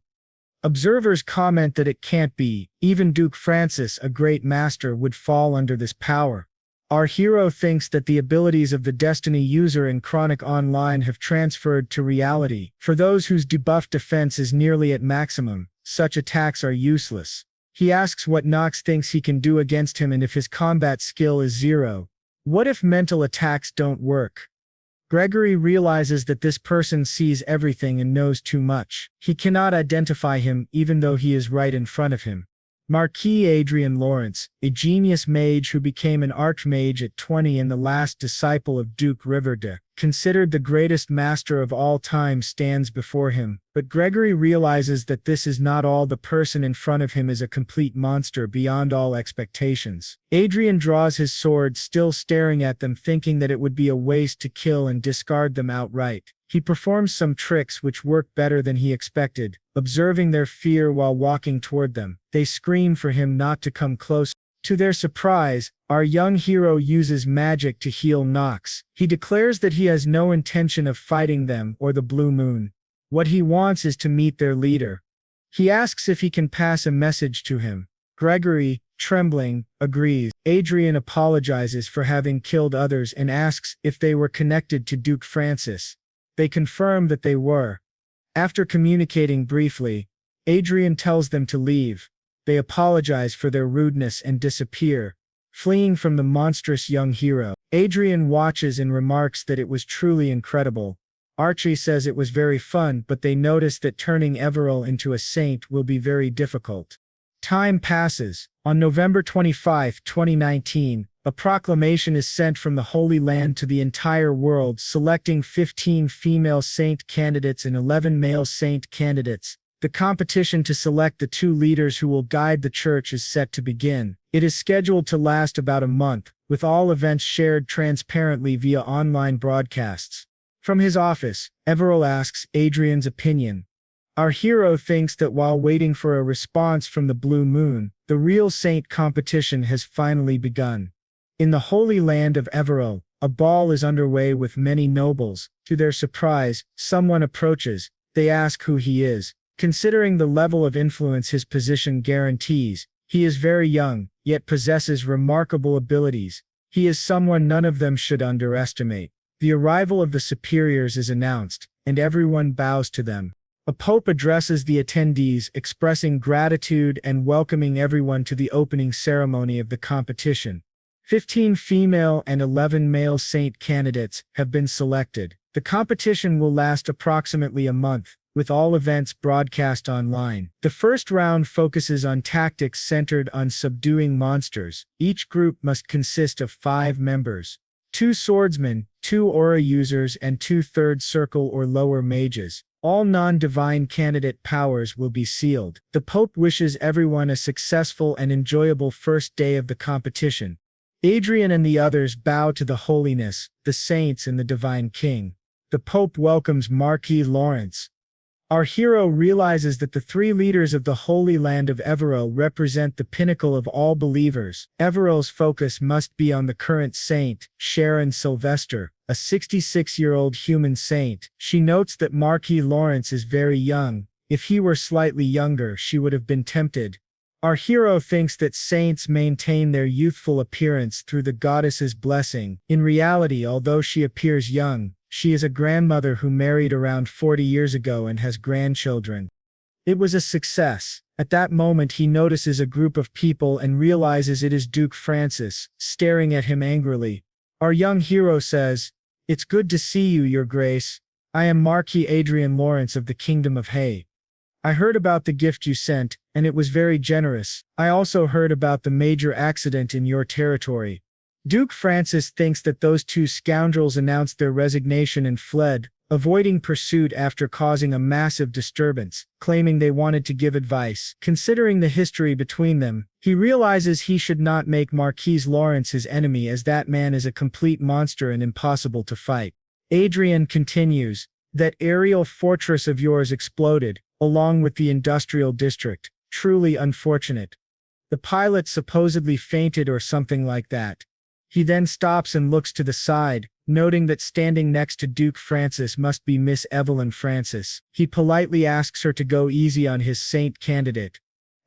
Observers comment that it can't be. Even Duke Francis, a great master, would fall under this power. Our hero thinks that the abilities of the Destiny user in Chronicle Online have transferred to reality. For those whose debuff defense is nearly at maximum, such attacks are useless. He asks what Knox thinks he can do against him and if his combat skill is 0. What if mental attacks don't work? Gregory realizes that this person sees everything and knows too much. He cannot identify him even though he is right in front of him. Marquis Adrian Lawrence, a genius mage who became an archmage at 20 and the last disciple of Duke Riverdale, considered the greatest master of all time, stands before him. But Gregory realizes that this is not all. The person in front of him is a complete monster beyond all expectations. Adrien draws his sword, still staring at them, thinking that it would be a waste to kill and discard them outright. He performs some tricks which work better than he expected. Observing their fear while walking toward them, they scream for him not to come close. To their surprise, our young hero uses magic to heal Knox. He declares that he has no intention of fighting them or the Blue Moon. What he wants is to meet their leader. He asks if he can pass a message to him. Gregory, trembling, agrees. Adrien apologizes for having killed others and asks if they were connected to Duke Francis. They confirm that they were. After communicating briefly, Adrien tells them to leave. They apologize for their rudeness and disappear, fleeing from the monstrous young hero. Adrien watches and remarks that it was truly incredible. Archie says it was very fun, but they notice that turning Everil into a saint will be very difficult. Time passes. On November 25, 2019, a proclamation is sent from the Holy Land to the entire world, selecting 15 female saint candidates and 11 male saint candidates. The competition to select the 2 leaders who will guide the church is set to begin. It is scheduled to last about a month, with all events shared transparently via online broadcasts. From his office, Everil asks Adrien's opinion. Our hero thinks that while waiting for a response from the Blue Moon, the real saint competition has finally begun. In the Holy Land of Everil, a ball is underway with many nobles. To their surprise, someone approaches. They ask who he is. Considering the level of influence his position guarantees, he is very young, yet possesses remarkable abilities. He is someone none of them should underestimate. The arrival of the superiors is announced, and everyone bows to them. A pope addresses the attendees, expressing gratitude and welcoming everyone to the opening ceremony of the competition. 15 female and 11 male saint candidates have been selected. The competition will last approximately a month, with all events broadcast online. The first round focuses on tactics centered on subduing monsters. Each group must consist of 5 members: 2 swordsmen, 2 aura users, and 2 third circle or lower mages. All non-divine candidate powers will be sealed. The Pope wishes everyone a successful and enjoyable first day of the competition. Adrien and the others bow to the holiness, the saints, and the divine king. The Pope welcomes Marquis Lawrence. Our hero realizes that the three leaders of the Holy Land of Everil represent the pinnacle of all believers. Everil's focus must be on the current saint, Sharon Sylvester, a 66-year-old human saint. She notes that Marquis Lawrence is very young. If he were slightly younger, she would have been tempted. Our hero thinks that saints maintain their youthful appearance through the goddess's blessing. In reality, although she appears young, she is a grandmother who married around 40 years ago and has grandchildren. It was a success. At that moment he notices a group of people and realizes it is Duke Francis, staring at him angrily. Our young hero says, "It's good to see you, Your Grace. I am Marquis Adrian Lawrence of the Kingdom of Hay. I heard about the gift you sent, and it was very generous. I also heard about the major accident in your territory." Duke Francis thinks that those two scoundrels announced their resignation and fled, avoiding pursuit after causing a massive disturbance, claiming they wanted to give advice. Considering the history between them, he realizes he should not make Marquis Lawrence his enemy, as that man is a complete monster and impossible to fight. Adrien continues, "That aerial fortress of yours exploded, along with the industrial district. Truly unfortunate. The pilot supposedly fainted or something like that." He then stops and looks to the side, noting that standing next to Duke Francis must be Miss Evelyn Francis. He politely asks her to go easy on his saint candidate.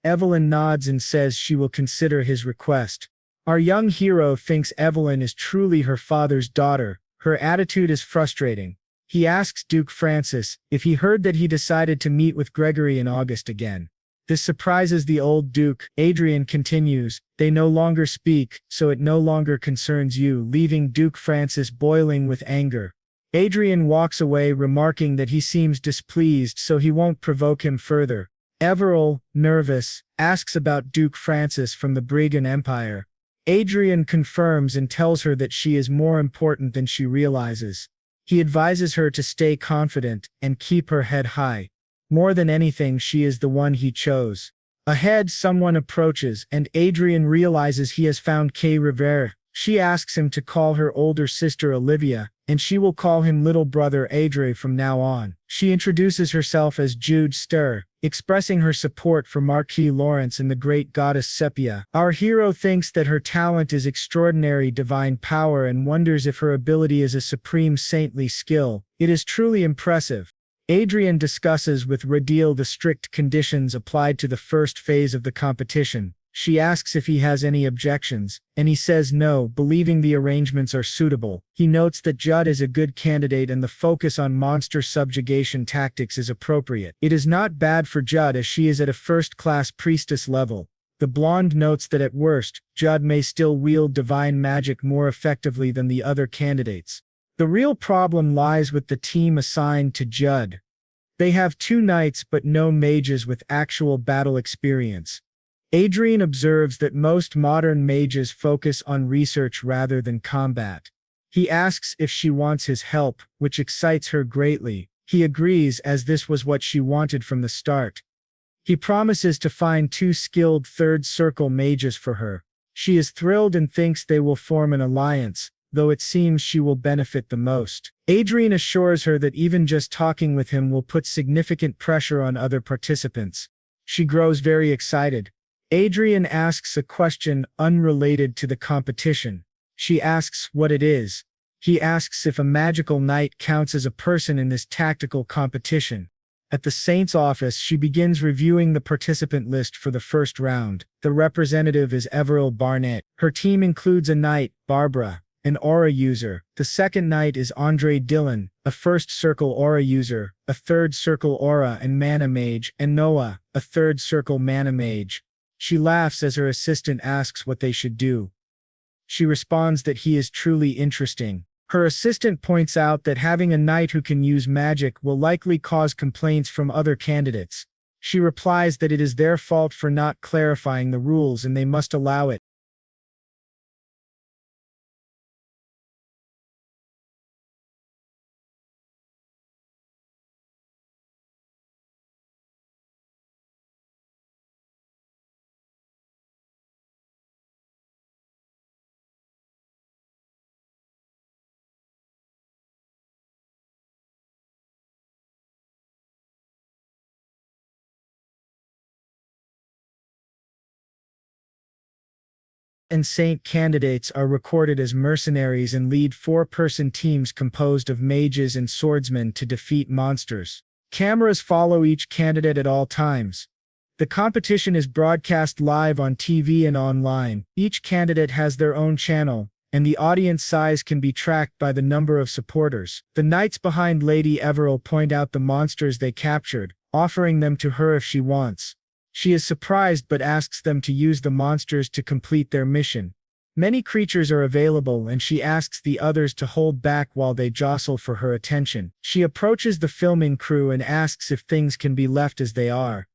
Evelyn nods and says she will consider his request. Our young hero thinks Evelyn is truly her father's daughter. Her attitude is frustrating. He asks Duke Francis if he heard that he decided to meet with Gregory in August again. This surprises the old Duke. Adrien continues, "They no longer speak, so it no longer concerns you," leaving Duke Francis boiling with anger. Adrien walks away, remarking that he seems displeased, so he won't provoke him further. Everil, nervous, asks about Duke Francis from the Brigand Empire. Adrien confirms and tells her that she is more important than she realizes. He advises her to stay confident and keep her head high. More than anything, she is the one he chose. Ahead, someone approaches, and Adrien realizes he has found Kay Riverdale. She asks him to call her older sister Olivia, and she will call him little brother Adrien from now on. She introduces herself as Jude Stir, expressing her support for Marquis Lawrence and the great goddess Sepia. Our hero thinks that her talent is extraordinary divine power and wonders if her ability is a supreme saintly skill. It is truly impressive. Adrien discusses with Riverdale the strict conditions applied to the first phase of the competition. She asks if he has any objections, and he says no, believing the arrangements are suitable. He notes that Judd is a good candidate and the focus on monster subjugation tactics is appropriate. It is not bad for Judd, as she is at a first-class priestess level. The blonde notes that at worst, Judd may still wield divine magic more effectively than the other candidates. The real problem lies with the team assigned to Judd. They have 2 knights but no mages with actual battle experience. Adrien observes that most modern mages focus on research rather than combat. He asks if she wants his help, which excites her greatly. He agrees, as this was what she wanted from the start. He promises to find 2 skilled third circle mages for her. She is thrilled and thinks they will form an alliance, though it seems she will benefit the most. Adrien assures her that even just talking with him will put significant pressure on other participants. She grows very excited. Adrien asks a question unrelated to the competition. She asks what it is. He asks if a magical knight counts as a person in this tactical competition. At the Saint's office, she begins reviewing the participant list for the first round. The representative is Everil Barnett. Her team includes a knight, Barbara, an aura user. The second knight is Andre Dillon, a first circle aura user, a third circle aura and mana mage, and Noah, a third circle mana mage. She laughs as her assistant asks what they should do. She responds that he is truly interesting. Her assistant points out that having a knight who can use magic will likely cause complaints from other candidates. She replies that it is their fault for not clarifying the rules and they must allow it. and saint candidates are recorded as mercenaries and lead four-person teams composed of mages and swordsmen to defeat monsters. Cameras follow each candidate at all times. The competition is broadcast live on TV and online. Each candidate has their own channel, and the audience size can be tracked by the number of supporters. The knights behind Lady Everil point out the monsters they captured, offering them to her if she wants. She is surprised but asks them to use the monsters to complete their mission. Many creatures are available and she asks the others to hold back while they jostle for her attention. She approaches the filming crew and asks if things can be left as they are.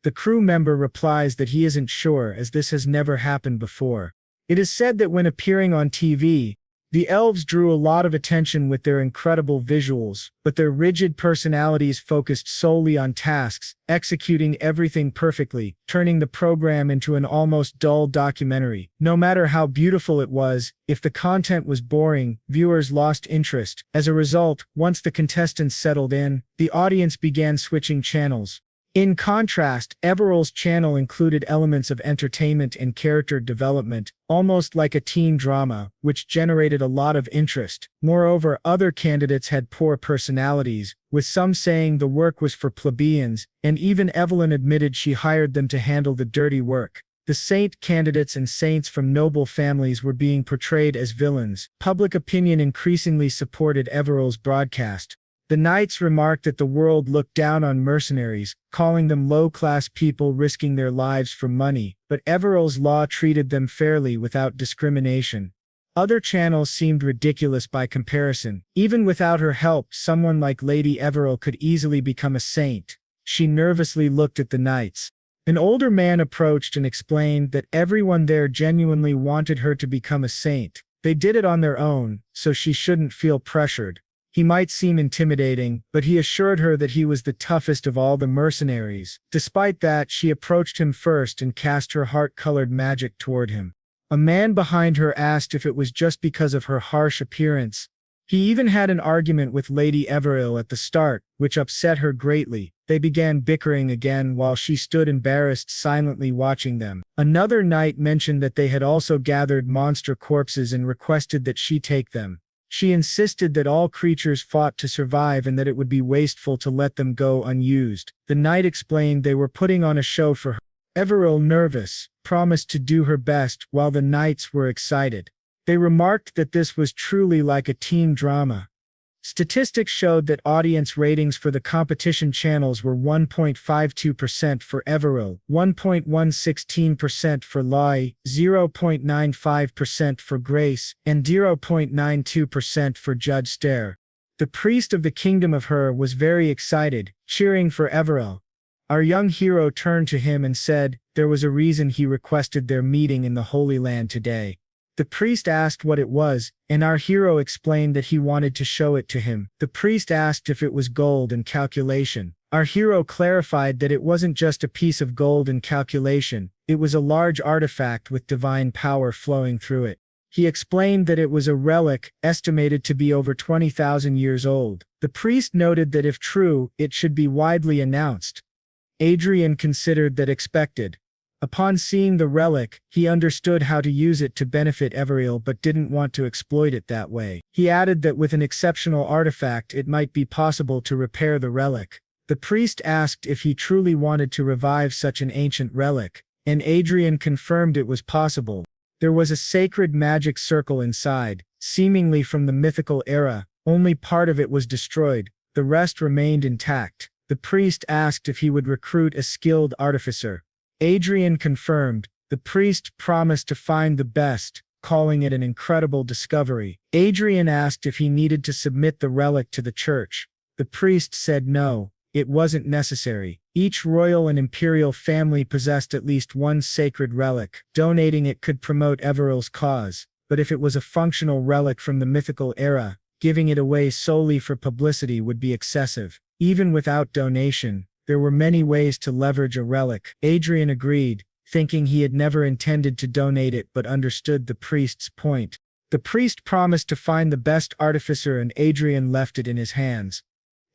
The crew member replies that he isn't sure as this has never happened before. It is said that when appearing on TV, the elves drew a lot of attention with their incredible visuals, but their rigid personalities focused solely on tasks, executing everything perfectly, turning the program into an almost dull documentary. No matter how beautiful it was, if the content was boring, viewers lost interest. As a result, once the contestants settled in, the audience began switching channels. In contrast, Everil's channel included elements of entertainment and character development, almost like a teen drama, which generated a lot of interest. Moreover, other candidates had poor personalities, with some saying the work was for plebeians, and even Evelyn admitted she hired them to handle the dirty work. The saint candidates and saints from noble families were being portrayed as villains. Public opinion increasingly supported Everil's broadcast. The knights remarked that the world looked down on mercenaries, calling them low-class people risking their lives for money, but Everil's law treated them fairly without discrimination. Other channels seemed ridiculous by comparison. Even without her help, someone like Lady Everil could easily become a saint. She nervously looked at the knights. An older man approached and explained that everyone there genuinely wanted her to become a saint. They did it on their own, so she shouldn't feel pressured. He might seem intimidating, but he assured her that he was the toughest of all the mercenaries. Despite that, she approached him first and cast her heart-colored magic toward him. A man behind her asked if it was just because of her harsh appearance. He even had an argument with Lady Everil at the start, which upset her greatly. They began bickering again while she stood embarrassed silently watching them. Another knight mentioned that they had also gathered monster corpses and requested that she take them. She insisted that all creatures fought to survive and that it would be wasteful to let them go unused. The knight explained they were putting on a show for her. Everil, nervous, promised to do her best while the knights were excited. They remarked that this was truly like a teen drama. Statistics showed that audience ratings for the competition channels were 1.52% for Everil, 1.116% for Lai, 0.95% for Grace, and 0.92% for Judge Stare. The priest of the kingdom of Her was very excited, cheering for Everil. Our young hero turned to him and said there was a reason he requested their meeting in the Holy Land today. The priest asked what it was, and our hero explained that he wanted to show it to him. The priest asked if it was gold and calculation. Our hero clarified that it wasn't just a piece of gold and calculation, it was a large artifact with divine power flowing through it. He explained that it was a relic, estimated to be over 20,000 years old. The priest noted that if true, it should be widely announced. Adrien considered that expected. Upon seeing the relic, he understood how to use it to benefit Everil but didn't want to exploit it that way. He added that with an exceptional artifact it might be possible to repair the relic. The priest asked if he truly wanted to revive such an ancient relic, and Adrien confirmed it was possible. There was a sacred magic circle inside, seemingly from the mythical era. Only part of it was destroyed, the rest remained intact. The priest asked if he would recruit a skilled artificer. Adrien confirmed. The priest promised to find the best, calling it an incredible discovery. Adrien asked if he needed to submit the relic to the church. The priest said no, it wasn't necessary. Each royal and imperial family possessed at least one sacred relic. Donating it could promote Everil's cause, but if it was a functional relic from the mythical era, giving it away solely for publicity would be excessive. Even without donation, there were many ways to leverage a relic. Adrien agreed, thinking he had never intended to donate it but understood the priest's point. The priest promised to find the best artificer and Adrien left it in his hands.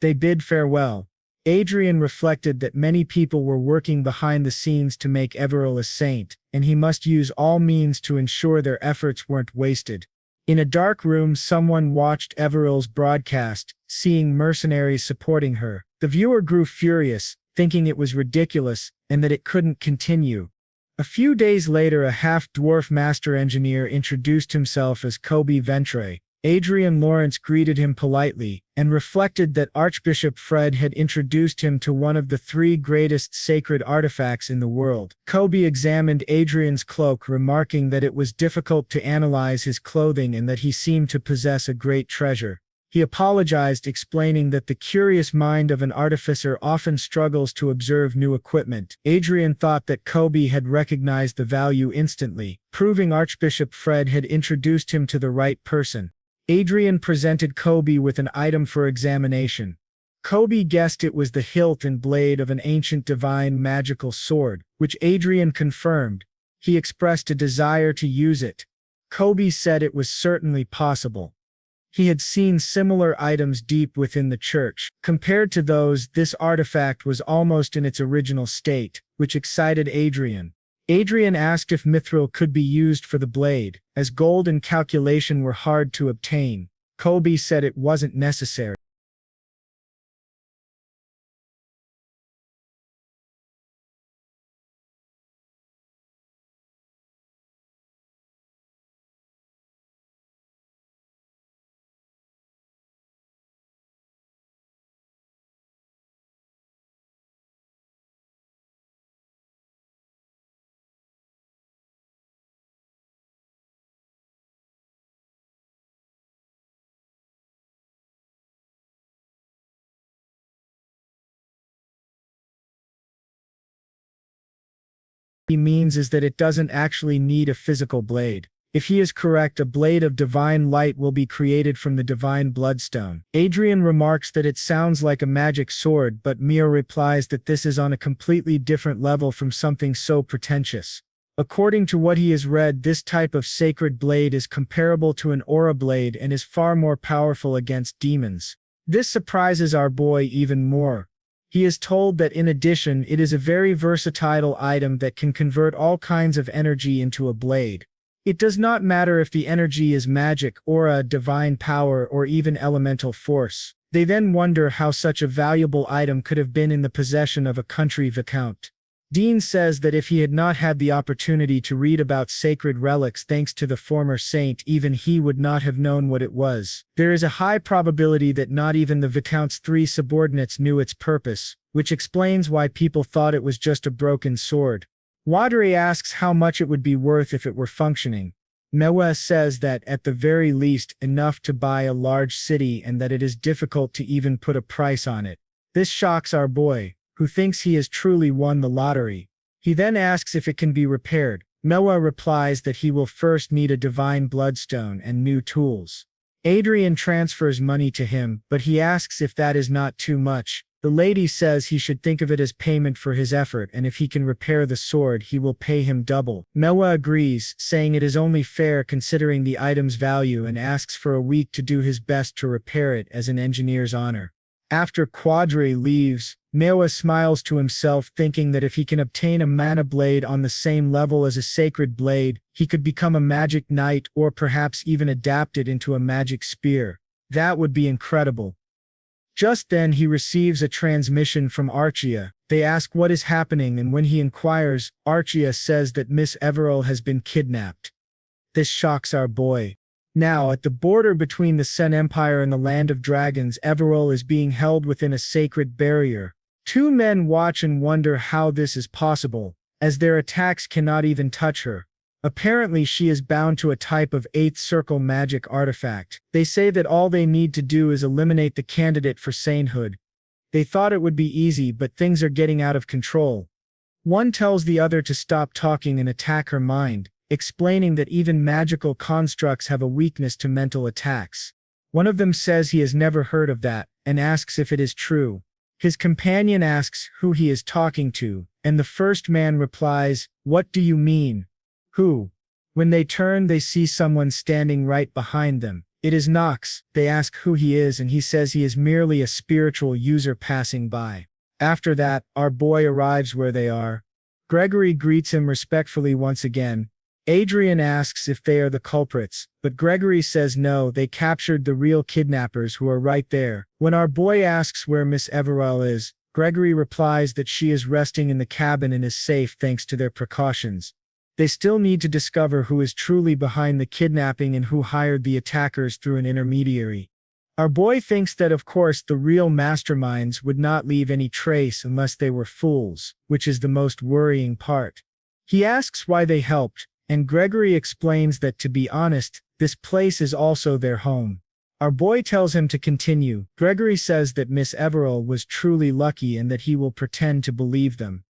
They bid farewell. Adrien reflected that many people were working behind the scenes to make Everil a saint, and he must use all means to ensure their efforts weren't wasted. In a dark room, someone watched Everil's broadcast, seeing mercenaries supporting her. The viewer grew furious, thinking it was ridiculous, and that it couldn't continue. A few days later, a half-dwarf master engineer introduced himself as Kobe Ventre. Adrian Lawrence greeted him politely, and reflected that Archbishop Fred had introduced him to one of the 3 greatest sacred artifacts in the world. Kobe examined Adrian's cloak, remarking that it was difficult to analyze his clothing and that he seemed to possess a great treasure. He apologized, explaining that the curious mind of an artificer often struggles to observe new equipment. Adrien thought that Kobe had recognized the value instantly, proving Archbishop Fred had introduced him to the right person. Adrien presented Kobe with an item for examination. Kobe guessed it was the hilt and blade of an ancient divine magical sword, which Adrien confirmed. He expressed a desire to use it. Kobe said it was certainly possible. He had seen similar items deep within the church. Compared to those, this artifact was almost in its original state, which excited Adrien. Adrien asked if mithril could be used for the blade, as gold and calculation were hard to obtain. Kobe said it wasn't necessary. He means is that it doesn't actually need a physical blade. If he is correct, a blade of divine light will be created from the divine bloodstone. Adrien remarks that it sounds like a magic sword, but Mio replies that this is on a completely different level from something so pretentious. According to what he has read, this type of sacred blade is comparable to an aura blade and is far more powerful against demons. This surprises our boy even more. He is told that in addition, it is a very versatile item that can convert all kinds of energy into a blade. It does not matter if the energy is magic, aura, divine power, or even elemental force. They then wonder how such a valuable item could have been in the possession of a country viscount. Dean says that if he had not had the opportunity to read about sacred relics thanks to the former saint, even he would not have known what it was. There is a high probability that not even the viscount's 3 subordinates knew its purpose, which explains why people thought it was just a broken sword. Wadri asks how much it would be worth if it were functioning. Manhwa says that, at the very least, enough to buy a large city, and that it is difficult to even put a price on it. This shocks our boy, who thinks he has truly won the lottery. He then asks if it can be repaired. Manhwa replies that he will first need a divine bloodstone and new tools. Adrien transfers money to him, but he asks if that is not too much. The lady says he should think of it as payment for his effort, and if he can repair the sword, he will pay him double. Manhwa agrees, saying it is only fair considering the item's value, and asks for a week to do his best to repair it as an engineer's honor. After Quadri leaves, Manhwa smiles to himself, thinking that if he can obtain a mana blade on the same level as a sacred blade, he could become a magic knight or perhaps even adapt it into a magic spear. That would be incredible. Just then he receives a transmission from Arsia. They ask what is happening, and when he inquires, Arsia says that Miss Everil has been kidnapped. This shocks our boy. Now, at the border between the Sen Empire and the Land of Dragons, Everil is being held within a sacred barrier. 2 men watch and wonder how this is possible, as their attacks cannot even touch her. Apparently she is bound to a type of 8th circle magic artifact. They say that all they need to do is eliminate the candidate for Sainthood. They thought it would be easy, but things are getting out of control. One tells the other to stop talking and attack her mind, explaining that even magical constructs have a weakness to mental attacks. One of them says he has never heard of that, and asks if it is true. His companion asks who he is talking to, and the first man replies, "What do you mean? Who?" When they turn, they see someone standing right behind them. It is Nox. They ask who he is, and he says he is merely a spiritual user passing by. After that, our boy arrives where they are. Gregory greets him respectfully once again. Adrien asks if they are the culprits, but Gregory says no, they captured the real kidnappers who are right there. When our boy asks where Miss Everil is, Gregory replies that she is resting in the cabin and is safe thanks to their precautions. They still need to discover who is truly behind the kidnapping and who hired the attackers through an intermediary. Our boy thinks that of course the real masterminds would not leave any trace unless they were fools, which is the most worrying part. He asks why they helped, and Gregory explains that to be honest, this place is also their home. Our boy tells him to continue. Gregory says that Miss Everil was truly lucky and that he will pretend to believe them.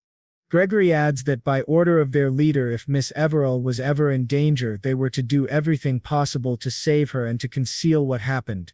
Gregory adds that by order of their leader, if Miss Everil was ever in danger, they were to do everything possible to save her and to conceal what happened.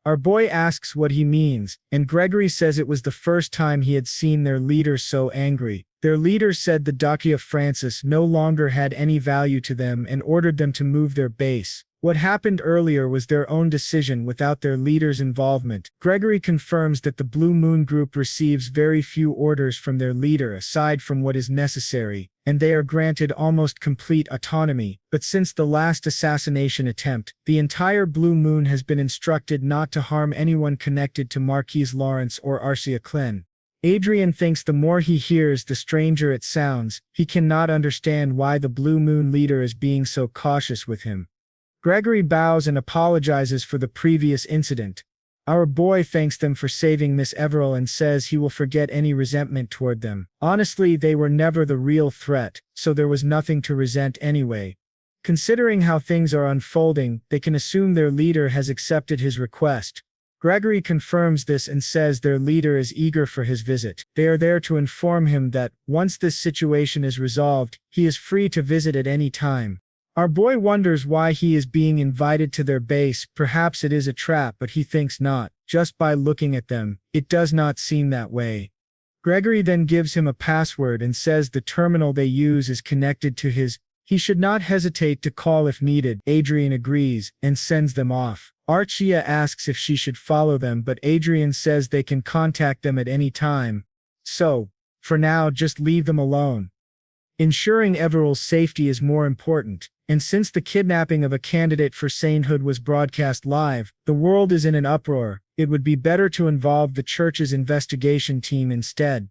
Our boy asks what he means, and Gregory says it was the first time he had seen their leader so angry. Their leader said the Duchy of Francis no longer had any value to them and ordered them to move their base. What happened earlier was their own decision without their leader's involvement. Gregory confirms that the Blue Moon Group receives very few orders from their leader aside from what is necessary, and they are granted almost complete autonomy. But since the last assassination attempt, the entire Blue Moon has been instructed not to harm anyone connected to Marquise Lawrence or Arsia Klein. Adrien thinks the more he hears, the stranger it sounds. He cannot understand why the Blue Moon leader is being so cautious with him. Gregory bows and apologizes for the previous incident. Our boy thanks them for saving Miss Everil and says he will forget any resentment toward them. Honestly, they were never the real threat, so there was nothing to resent anyway. Considering how things are unfolding, they can assume their leader has accepted his request. Gregory confirms this and says their leader is eager for his visit. They are there to inform him that, once this situation is resolved, he is free to visit at any time. Our boy wonders why he is being invited to their base. Perhaps it is a trap, but he thinks not. Just by looking at them, it does not seem that way. Gregory then gives him a password and says the terminal they use is connected to his. He should not hesitate to call if needed. Adrien agrees and sends them off. Arsia asks if she should follow them, but Adrien says they can contact them at any time. So, for now, just leave them alone. Ensuring Everil's safety is more important, and since the kidnapping of a candidate for sainthood was broadcast live, the world is in an uproar. It would be better to involve the church's investigation team instead.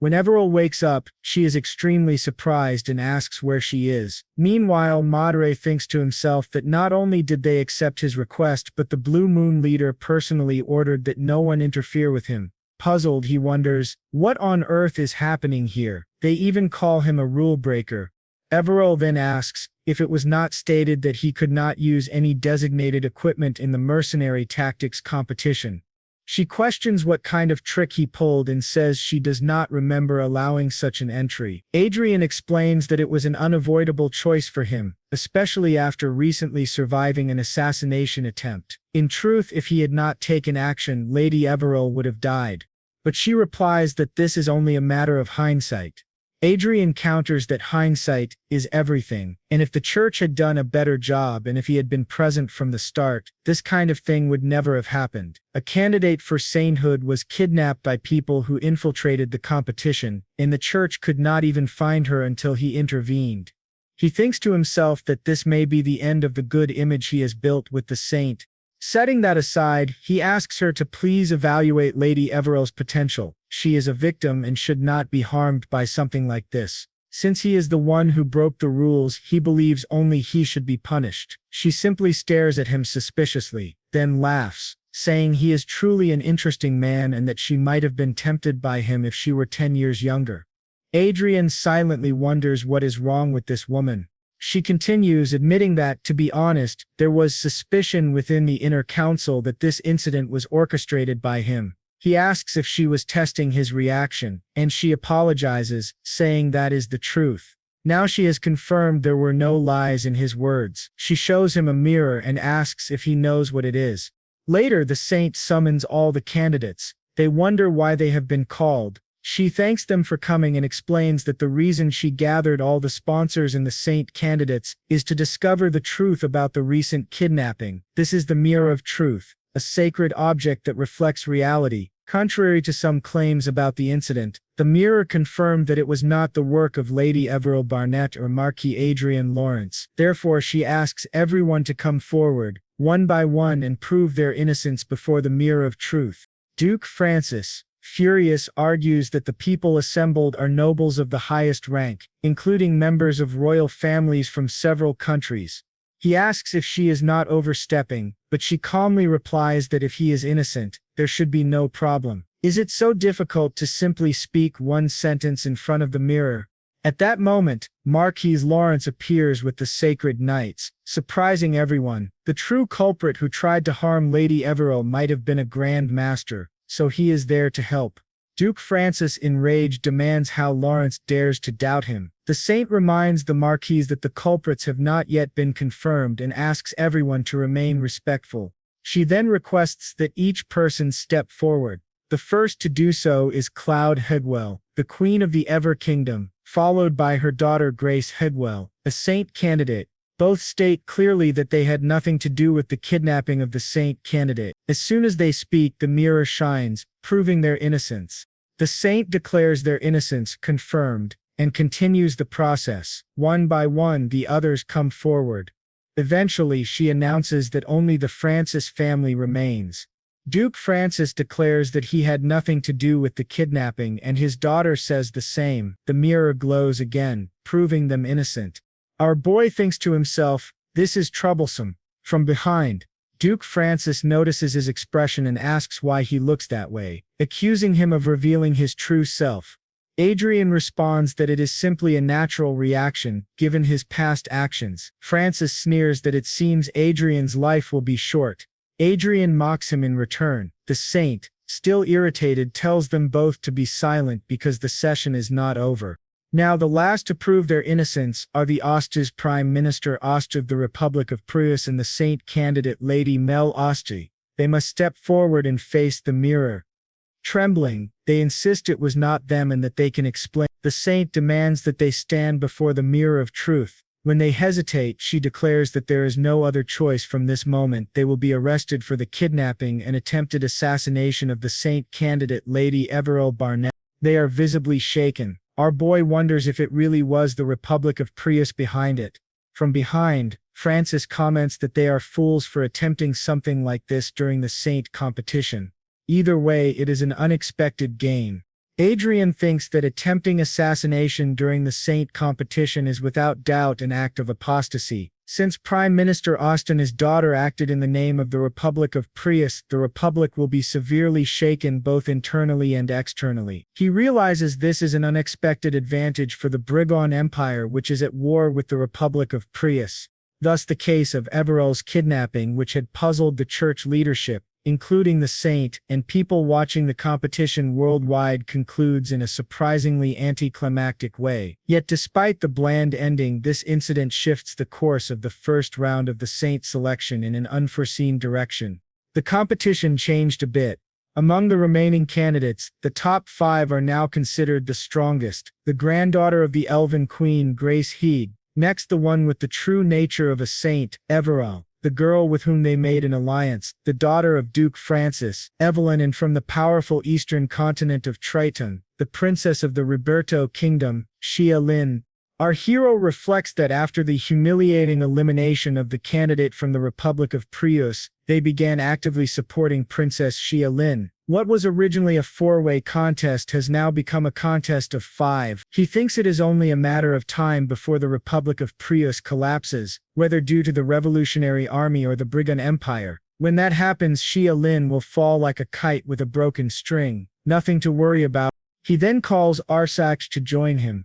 When Everil wakes up, she is extremely surprised and asks where she is. Meanwhile, Madre thinks to himself that not only did they accept his request, but the Blue Moon leader personally ordered that no one interfere with him. Puzzled, he wonders, what on earth is happening here? They even call him a rule breaker. Everil then asks if it was not stated that he could not use any designated equipment in the mercenary tactics competition. She questions what kind of trick he pulled and says she does not remember allowing such an entry. Adrien explains that it was an unavoidable choice for him, especially after recently surviving an assassination attempt. In truth, if he had not taken action, Lady Everil would have died. But she replies that this is only a matter of hindsight. Adrien counters that hindsight is everything, and if the church had done a better job and if he had been present from the start, this kind of thing would never have happened. A candidate for sainthood was kidnapped by people who infiltrated the competition, and the church could not even find her until he intervened. He thinks to himself that this may be the end of the good image he has built with the saint. Setting that aside, he asks her to please evaluate Lady Everil's potential. She is a victim and should not be harmed by something like this. Since he is the one who broke the rules, he believes only he should be punished. She simply stares at him suspiciously, then laughs, saying he is truly an interesting man and that she might have been tempted by him if she were 10 years younger. Adrien silently wonders what is wrong with this woman. She continues, admitting that, to be honest, there was suspicion within the inner council that this incident was orchestrated by him. He asks if she was testing his reaction, and she apologizes, saying that is the truth. Now she has confirmed there were no lies in his words. She shows him a mirror and asks if he knows what it is. Later, the saint summons all the candidates. They wonder why they have been called. She thanks them for coming and explains that the reason she gathered all the sponsors and the saint candidates is to discover the truth about the recent kidnapping. This is the mirror of truth, a sacred object that reflects reality. Contrary to some claims about the incident, the mirror confirmed that it was not the work of Lady Everil Barnett or Marquis Adrian Lawrence. Therefore, she asks everyone to come forward, one by one, and prove their innocence before the mirror of truth. Duke Francis, furious, argues that the people assembled are nobles of the highest rank, including members of royal families from several countries. He asks if she is not overstepping, but she calmly replies that if he is innocent, there should be no problem. Is it so difficult to simply speak one sentence in front of the mirror? At that moment, Marquis Lawrence appears with the sacred knights, surprising everyone. The true culprit who tried to harm Lady Everil might have been a Grand Master, so he is there to help. Duke Francis, enraged, demands how Lawrence dares to doubt him. The saint reminds the Marquis that the culprits have not yet been confirmed and asks everyone to remain respectful. She then requests that each person step forward. The first to do so is Cloud Headwell, the Queen of the Ever Kingdom, followed by her daughter Grace Headwell, a saint candidate. Both state clearly that they had nothing to do with the kidnapping of the saint candidate. As soon as they speak, the mirror shines, proving their innocence. The saint declares their innocence confirmed, and continues the process. One by one, the others come forward. Eventually, she announces that only the Francis family remains. Duke Francis declares that he had nothing to do with the kidnapping, and his daughter says the same. The mirror glows again, proving them innocent. Our boy thinks to himself, "This is troublesome." From behind, Duke Francis notices his expression and asks why he looks that way, accusing him of revealing his true self. Adrien responds that it is simply a natural reaction, given his past actions. Francis sneers that it seems Adrien's life will be short. Adrien mocks him in return. The saint, still irritated, tells them both to be silent because the session is not over. Now the last to prove their innocence are the Austria's Prime Minister Austria of the Republic of Pruss and the saint candidate Lady Mel Austria. They must step forward and face the mirror. Trembling, they insist it was not them and that they can explain. The saint demands that they stand before the mirror of truth. When they hesitate, she declares that there is no other choice. From this moment, they will be arrested for the kidnapping and attempted assassination of the saint candidate Lady Everil Barnett. They are visibly shaken. Our boy wonders if it really was the Republic of Pruss behind it. From behind, Francis comments that they are fools for attempting something like this during the saint competition. Either way, it is an unexpected gain. Adrien thinks that attempting assassination during the saint competition is without doubt an act of apostasy. Since Prime Minister Austin's daughter acted in the name of the Republic of Pruss, the Republic will be severely shaken both internally and externally. He realizes this is an unexpected advantage for the Brigand Empire, which is at war with the Republic of Pruss. Thus the case of Everil's kidnapping, which had puzzled the church leadership, including the saint, and people watching the competition worldwide, concludes in a surprisingly anticlimactic way. Yet despite the bland ending, this incident shifts the course of the first round of the saint selection in an unforeseen direction. The competition changed a bit. Among the remaining candidates, the top 5 are now considered the strongest. The granddaughter of the Elven Queen, Grace Heed. Next, the one with the true nature of a saint, Everil. The girl with whom they made an alliance, the daughter of Duke Francis, Evelyn, and from the powerful eastern continent of Triton, the princess of the Riverdale kingdom, Xia Lin. Our hero reflects that after the humiliating elimination of the candidate from the Republic of Pruss, they began actively supporting Princess Xia Lin. What was originally a 4-way contest has now become a contest of 5. He thinks it is only a matter of time before the Republic of Pruss collapses, whether due to the Revolutionary Army or the Brigand Empire. When that happens, Xia Lin will fall like a kite with a broken string. Nothing to worry about. He then calls Arsia to join him.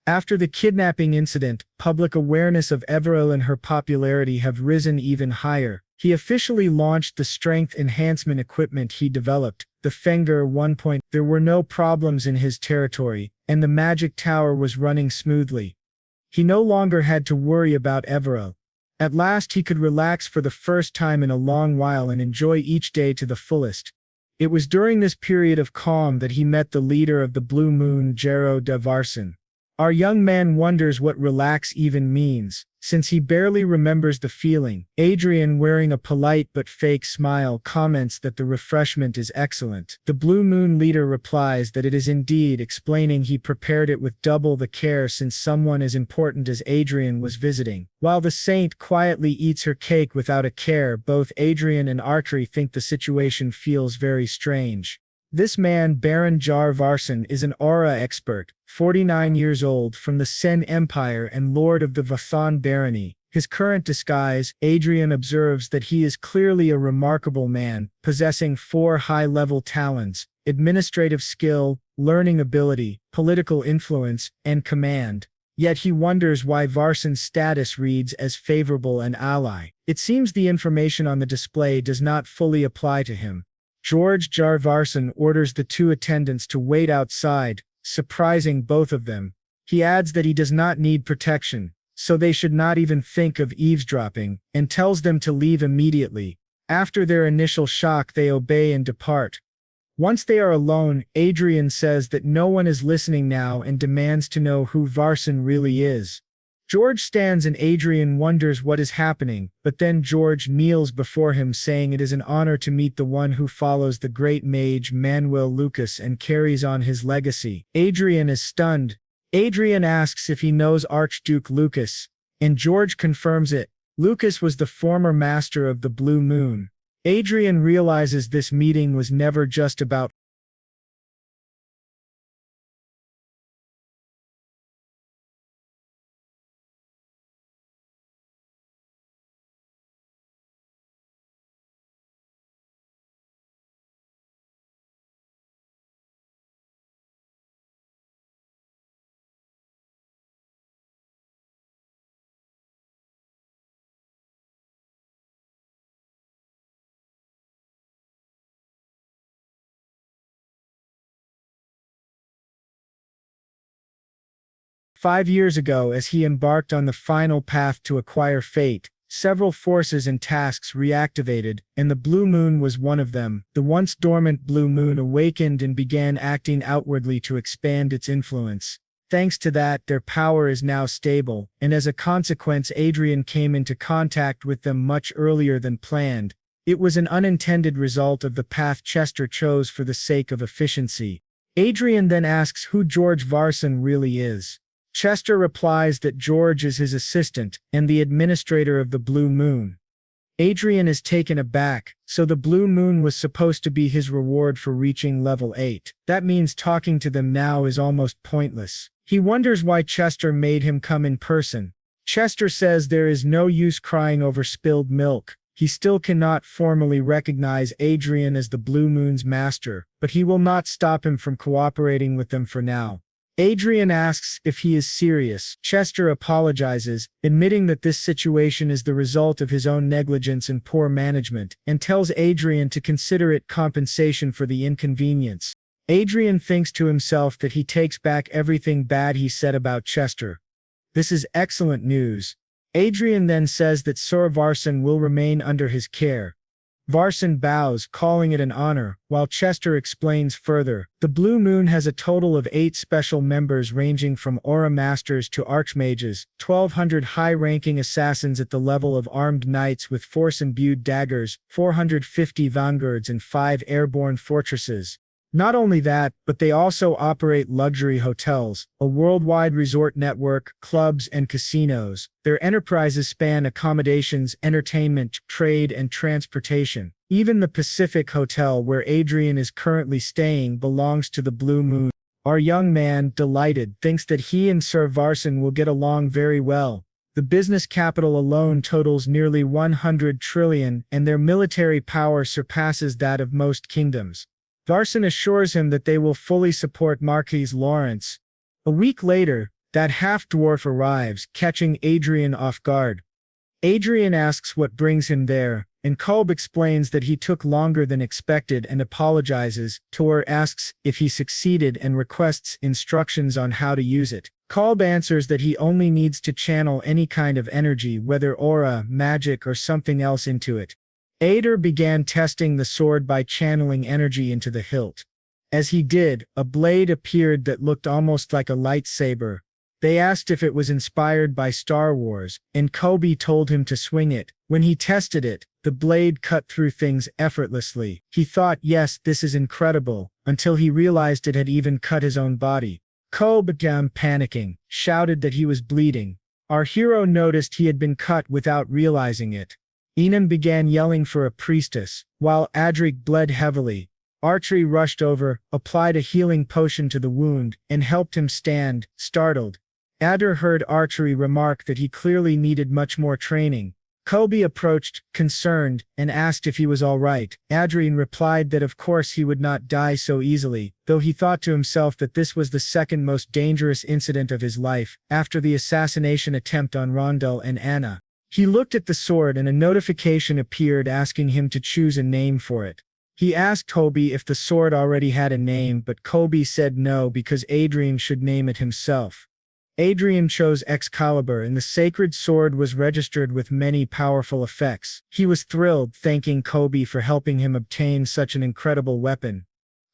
After the kidnapping incident, public awareness of Everil and her popularity have risen even higher. He officially launched the strength enhancement equipment he developed, the Fenger 1. There were no problems in his territory, and the magic tower was running smoothly. He no longer had to worry about Everil. At last he could relax for the first time in a long while and enjoy each day to the fullest. It was during this period of calm that he met the leader of the Blue Moon, Gero de Varson. Our young man wonders what relax even means, since he barely remembers the feeling. Adrien, wearing a polite but fake smile, comments that the refreshment is excellent. The Blue Moon leader replies that it is indeed, explaining he prepared it with double the care since someone as important as Adrien was visiting. While the saint quietly eats her cake without a care, both Adrien and Archery think the situation feels very strange. This man, Baron Jar Varson, is an aura expert, 49 years old, from the Sen Empire and lord of the Vathan barony. His current disguise, Adrien observes that he is clearly a remarkable man, possessing 4 high-level talents: administrative skill, learning ability, political influence, and command. Yet he wonders why Varson's status reads as favorable and ally. It seems the information on the display does not fully apply to him. George Jar Varson orders the 2 attendants to wait outside, surprising both of them. He adds that he does not need protection, so they should not even think of eavesdropping, and tells them to leave immediately. After their initial shock, they obey and depart. Once they are alone, Adrien says that no one is listening now and demands to know who Varson really is. George stands and Adrien wonders what is happening, but then George kneels before him, saying it is an honor to meet the one who follows the great mage Manuel Lucas and carries on his legacy. Adrien is stunned. Adrien asks if he knows Archduke Lucas, and George confirms it. Lucas was the former master of the Blue Moon. Adrien realizes this meeting was never just about "5 years ago, as he embarked on the final path to acquire fate, several forces and tasks reactivated, and the Blue Moon was one of them. The once dormant Blue Moon awakened and began acting outwardly to expand its influence. Thanks to that, their power is now stable, and as a consequence, Adrien came into contact with them much earlier than planned. It was an unintended result of the path Chester chose for the sake of efficiency." Adrien then asks who George Varson really is. Chester replies that George is his assistant and the administrator of the Blue Moon. Adrien is taken aback, so the Blue Moon was supposed to be his reward for reaching level 8. That means talking to them now is almost pointless. He wonders why Chester made him come in person. Chester says there is no use crying over spilled milk. He still cannot formally recognize Adrien as the Blue Moon's master, but he will not stop him from cooperating with them for now. Adrien asks if he is serious. Chester apologizes, admitting that this situation is the result of his own negligence and poor management, and tells Adrien to consider it compensation for the inconvenience. Adrien thinks to himself that he takes back everything bad he said about Chester. This is excellent news. Adrien then says that Sir Varson will remain under his care. Varson bows, calling it an honor, while Chester explains further. The Blue Moon has a total of 8 special members ranging from Aura Masters to Archmages, 1,200 high-ranking assassins at the level of armed knights with force-imbued daggers, 450 vanguards and 5 airborne fortresses. Not only that, but they also operate luxury hotels, a worldwide resort network, clubs, and casinos. Their enterprises span accommodations, entertainment, trade, and transportation. Even the Pacific Hotel where Adrien is currently staying belongs to the Blue Moon. Our young man, delighted, thinks that he and Sir Varson will get along very well. The business capital alone totals nearly 100 trillion, and their military power surpasses that of most kingdoms. Varson assures him that they will fully support Marquis Lawrence. A week later, that half-dwarf arrives, catching Adrien off guard. Adrien asks what brings him there, and Kolb explains that he took longer than expected and apologizes. Tor asks if he succeeded and requests instructions on how to use it. Kolb answers that he only needs to channel any kind of energy, whether aura, magic, or something else, into it. Ader began testing the sword by channeling energy into the hilt. As he did, a blade appeared that looked almost like a lightsaber. They asked if it was inspired by Star Wars, and Kobe told him to swing it. When he tested it, the blade cut through things effortlessly. He thought, yes, this is incredible, until he realized it had even cut his own body. Kobe began panicking, shouted that he was bleeding. Our hero noticed he had been cut without realizing it. Enam began yelling for a priestess, while Adrien bled heavily. Archie rushed over, applied a healing potion to the wound, and helped him stand, startled. Adder heard Archery remark that he clearly needed much more training. Kobe approached, concerned, and asked if he was all right. Adrien replied that of course he would not die so easily, though he thought to himself that this was the second most dangerous incident of his life, after the assassination attempt on Rondell and Anna. He looked at the sword and a notification appeared asking him to choose a name for it. He asked Kobe if the sword already had a name, but Kobe said no because Adrien should name it himself. Adrien chose Excalibur, and the sacred sword was registered with many powerful effects. He was thrilled, thanking Kobe for helping him obtain such an incredible weapon.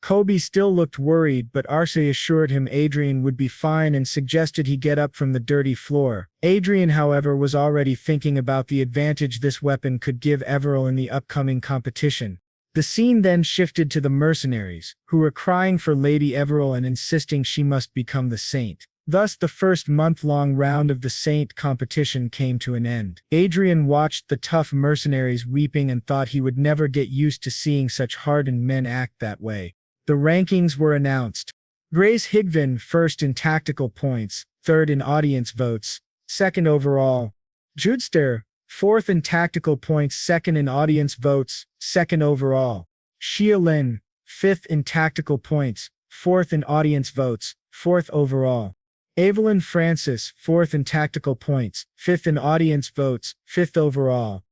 Kobe still looked worried, but Arsia assured him Adrien would be fine and suggested he get up from the dirty floor. Adrien, however, was already thinking about the advantage this weapon could give Everil in the upcoming competition. The scene then shifted to the mercenaries, who were crying for Lady Everil and insisting she must become the saint. Thus the first month-long round of the Saint competition came to an end. Adrien watched the tough mercenaries weeping and thought he would never get used to seeing such hardened men act that way. The rankings were announced. Grace Higvin first in tactical points, third in audience votes, second overall. Judster, fourth in tactical points, second in audience votes, second overall. Xia Lin, fifth in tactical points, fourth in audience votes, fourth overall. Evelyn Francis, fourth in tactical points, fifth in audience votes, fifth overall.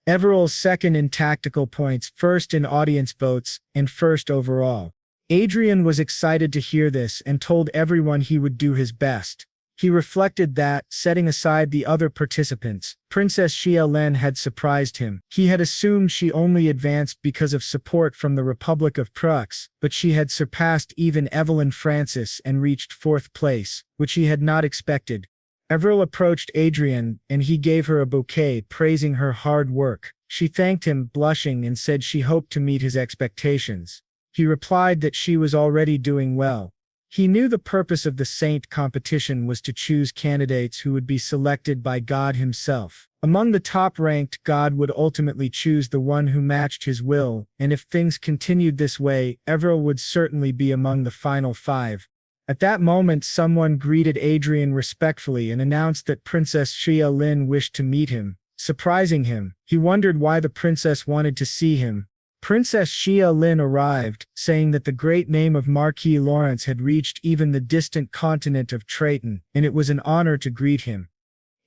Everil second in tactical points, first in audience votes, and first overall. Adrien was excited to hear this and told everyone he would do his best. He reflected that, setting aside the other participants, Princess Xia Len had surprised him. He had assumed she only advanced because of support from the Republic of Prux, but she had surpassed even Evelyn Francis and reached fourth place, which he had not expected. Everil approached Adrien, and he gave her a bouquet praising her hard work. She thanked him, blushing, and said she hoped to meet his expectations. He replied that she was already doing well. He knew the purpose of the Saint competition was to choose candidates who would be selected by God himself. Among the top-ranked, God would ultimately choose the one who matched his will, and if things continued this way, Everil would certainly be among the final 5. At that moment, someone greeted Adrien respectfully and announced that Princess Xia Lin wished to meet him. Surprising him, he wondered why the princess wanted to see him. Princess Xia Lin arrived, saying that the great name of Marquis Lawrence had reached even the distant continent of Triton, and it was an honor to greet him.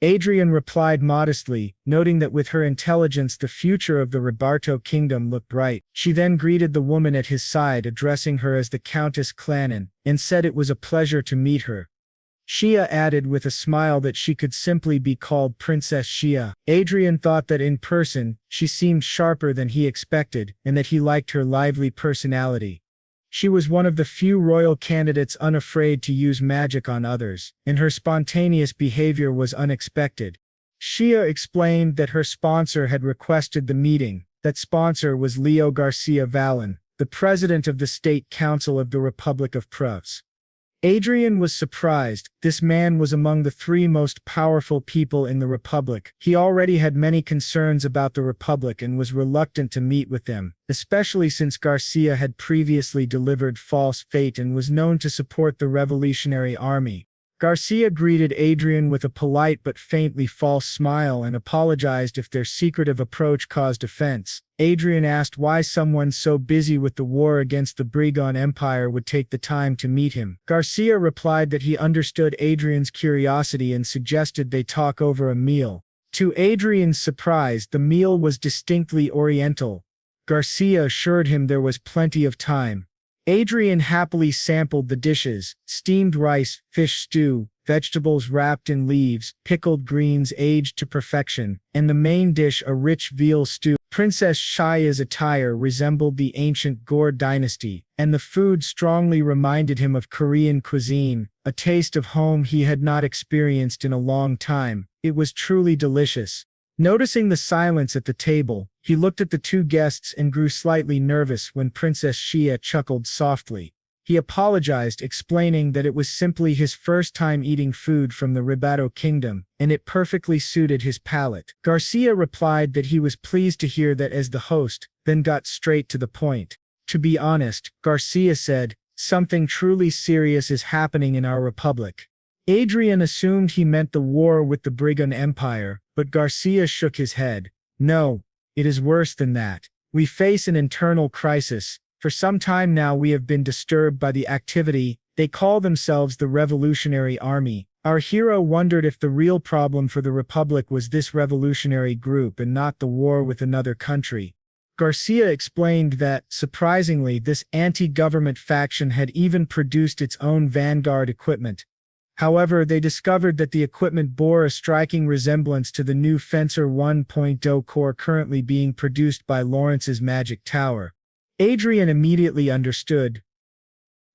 Adrien replied modestly, noting that with her intelligence the future of the Ribarto kingdom looked bright. She then greeted the woman at his side, addressing her as the Countess Clannon, and said it was a pleasure to meet her. Xia added with a smile that she could simply be called Princess Xia. Adrien thought that in person, she seemed sharper than he expected, and that he liked her lively personality. She was one of the few royal candidates unafraid to use magic on others, and her spontaneous behavior was unexpected. Xia explained that her sponsor had requested the meeting. That sponsor was Leo Garcia Vallon, the president of the State Council of the Republic of Prus. Adrien was surprised. This man was among the 3 most powerful people in the Republic. He already had many concerns about the Republic and was reluctant to meet with them, especially since Garcia had previously delivered false fate and was known to support the Revolutionary Army. Garcia greeted Adrien with a polite but faintly false smile and apologized if their secretive approach caused offense. Adrien asked why someone so busy with the war against the Brigon Empire would take the time to meet him. Garcia replied that he understood Adrien's curiosity and suggested they talk over a meal. To Adrien's surprise, the meal was distinctly oriental. Garcia assured him there was plenty of time. Adrien happily sampled the dishes: steamed rice, fish stew, vegetables wrapped in leaves, pickled greens aged to perfection, and the main dish, a rich veal stew. Princess Shia's attire resembled the ancient Gore dynasty, and the food strongly reminded him of Korean cuisine, a taste of home he had not experienced in a long time. It was truly delicious. Noticing the silence at the table, he looked at the two guests and grew slightly nervous when Princess Shia chuckled softly. He apologized, explaining that it was simply his first time eating food from the Riverdale kingdom, and it perfectly suited his palate. Garcia replied that he was pleased to hear that as the host, then got straight to the point. To be honest, Garcia said, something truly serious is happening in our republic. Adrien assumed he meant the war with the Brigand Empire, but Garcia shook his head. No, it is worse than that. We face an internal crisis. For some time now we have been disturbed by the activity. They call themselves the Revolutionary Army. Our hero wondered if the real problem for the Republic was this revolutionary group and not the war with another country. Garcia explained that, surprisingly, this anti-government faction had even produced its own vanguard equipment. However, they discovered that the equipment bore a striking resemblance to the new Fencer 1.0 core currently being produced by Lawrence's Magic Tower. Adrien immediately understood.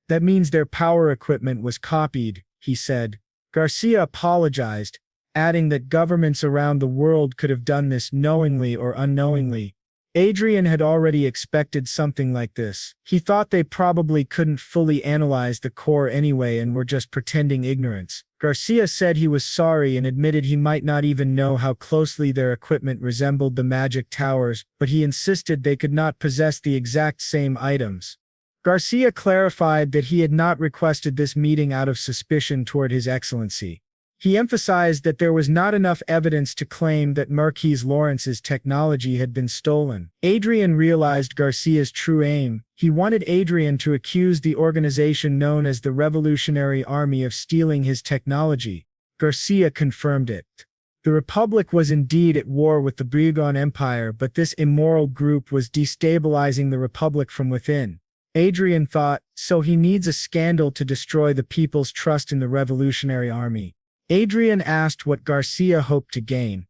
That means their power equipment was copied, he said. Garcia apologized, adding that governments around the world could have done this knowingly or unknowingly. Adrien had already expected something like this. He thought they probably couldn't fully analyze the core anyway and were just pretending ignorance. Garcia said he was sorry and admitted he might not even know how closely their equipment resembled the Magic Towers, but he insisted they could not possess the exact same items. Garcia clarified that he had not requested this meeting out of suspicion toward His Excellency. He emphasized that there was not enough evidence to claim that Marquis Lawrence's technology had been stolen. Adrien realized Garcia's true aim. He wanted Adrien to accuse the organization known as the Revolutionary Army of stealing his technology. Garcia confirmed it. The Republic was indeed at war with the Brigand Empire, but this immoral group was destabilizing the Republic from within. Adrien thought, so he needs a scandal to destroy the people's trust in the Revolutionary Army. Adrien asked what Garcia hoped to gain.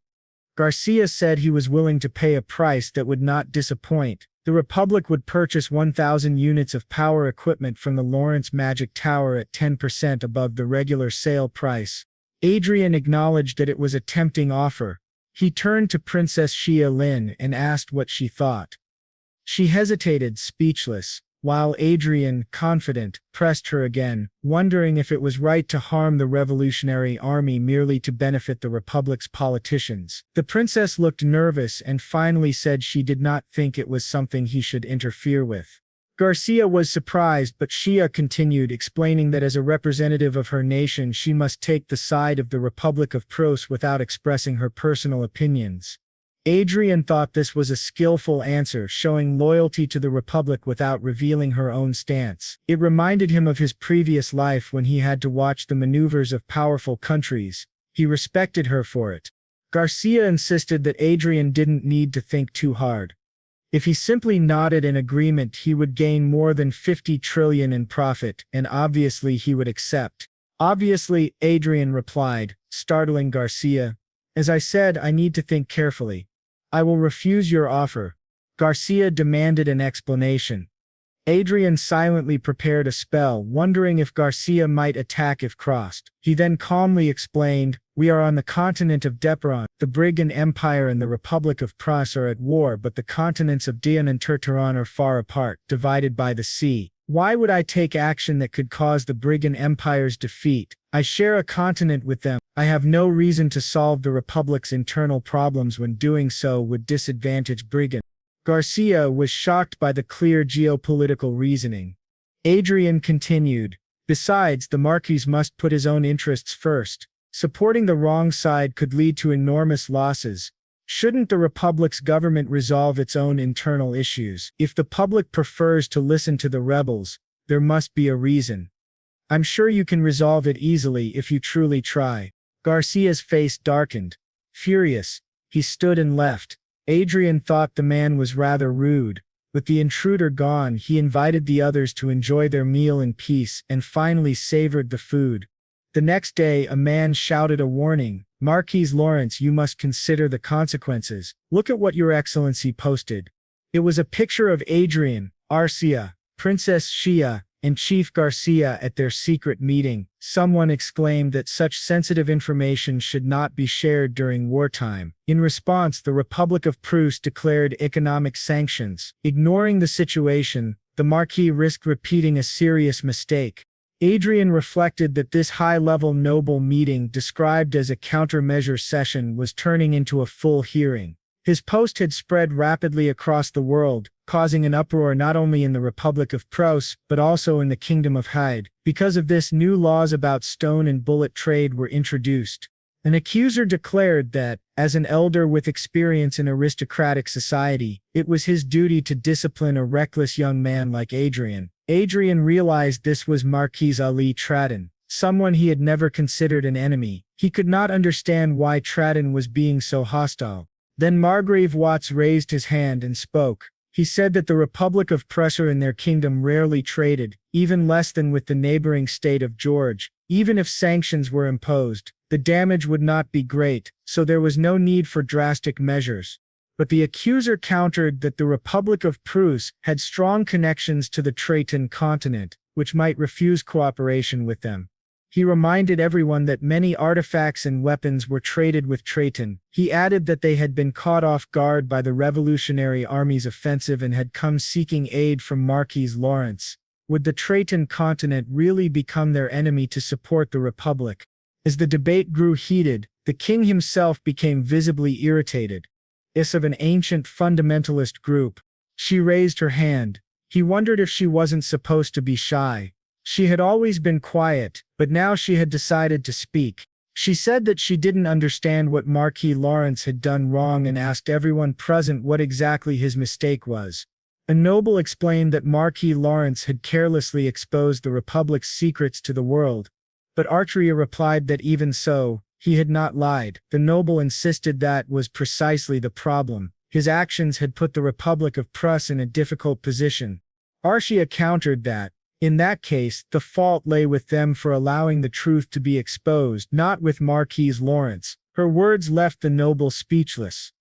Garcia said he was willing to pay a price that would not disappoint. The Republic would purchase 1,000 units of power equipment from the Lawrence Magic Tower at 10% above the regular sale price. Adrien acknowledged that it was a tempting offer. He turned to Princess Xia Lin and asked what she thought. She hesitated, speechless, while Adrien, confident, pressed her again, wondering if it was right to harm the Revolutionary Army merely to benefit the Republic's politicians. The princess looked nervous and finally said she did not think it was something he should interfere with. Garcia was surprised, but Xia continued, explaining that as a representative of her nation she must take the side of the Republic of Pros without expressing her personal opinions. Adrien thought this was a skillful answer, showing loyalty to the Republic without revealing her own stance. It reminded him of his previous life when he had to watch the maneuvers of powerful countries. He respected her for it. Garcia insisted that Adrien didn't need to think too hard. If he simply nodded in agreement, he would gain more than 50 trillion in profit, and obviously he would accept. Obviously, Adrien replied, startling Garcia. As I said, I need to think carefully. I will refuse your offer. Garcia demanded an explanation. Adrien silently prepared a spell, wondering if Garcia might attack if crossed. He then calmly explained, we are on the continent of Deperon. The Brigand Empire and the Republic of Pras are at war, but the continents of Dian and Terteron are far apart, divided by the sea. Why would I take action that could cause the Brigand Empire's defeat? I share a continent with them. I have no reason to solve the Republic's internal problems when doing so would disadvantage Brigand. Garcia was shocked by the clear geopolitical reasoning. Adrien continued, besides, the Marquis must put his own interests first. Supporting the wrong side could lead to enormous losses. Shouldn't the Republic's government resolve its own internal issues? If the public prefers to listen to the rebels, there must be a reason. I'm sure you can resolve it easily if you truly try. Garcia's face darkened. Furious, he stood and left. Adrien thought the man was rather rude. With the intruder gone, he invited the others to enjoy their meal in peace and finally savored the food. The next day, a man shouted a warning. Marquis Lawrence, you must consider the consequences. Look at what your excellency posted. It was a picture of Adrien, Arsia, Princess Shia, and Chief Garcia at their secret meeting. Someone exclaimed that such sensitive information should not be shared during wartime. In response, the Republic of Prusse declared economic sanctions. Ignoring the situation, the Marquis risked repeating a serious mistake. Adrien reflected that this high-level noble meeting, described as a countermeasure session, was turning into a full hearing. His post had spread rapidly across the world, causing an uproar not only in the Republic of Prusse, but also in the Kingdom of Hyde. Because of this, new laws about stone and bullet trade were introduced. An accuser declared that, as an elder with experience in aristocratic society, it was his duty to discipline a reckless young man like Adrien. Adrien realized this was Marquis Ali Tradon, someone he had never considered an enemy. He could not understand why Tradon was being so hostile. Then Margrave Watts raised his hand and spoke. He said that the Republic of Prusse and their kingdom rarely traded, even less than with the neighboring state of George. Even if sanctions were imposed, the damage would not be great, so there was no need for drastic measures. But the accuser countered that the Republic of Prusse had strong connections to the Traton continent, which might refuse cooperation with them. He reminded everyone that many artifacts and weapons were traded with Traton. He added that they had been caught off guard by the Revolutionary Army's offensive and had come seeking aid from Marquis Lawrence. Would the Traton continent really become their enemy to support the Republic? As the debate grew heated, the king himself became visibly irritated. Is of an ancient fundamentalist group. She raised her hand. He wondered if she wasn't supposed to be shy. She had always been quiet, but now she had decided to speak. She said that she didn't understand what Marquis Lawrence had done wrong and asked everyone present what exactly his mistake was. A noble explained that Marquis Lawrence had carelessly exposed the Republic's secrets to the world. But Arsia replied that even so, he had not lied. The noble insisted that was precisely the problem. His actions had put the Republic of Prusse in a difficult position. Arsia countered that, in that case, the fault lay with them for allowing the truth to be exposed, not with Marquis Lawrence. Her words left the noble speechless.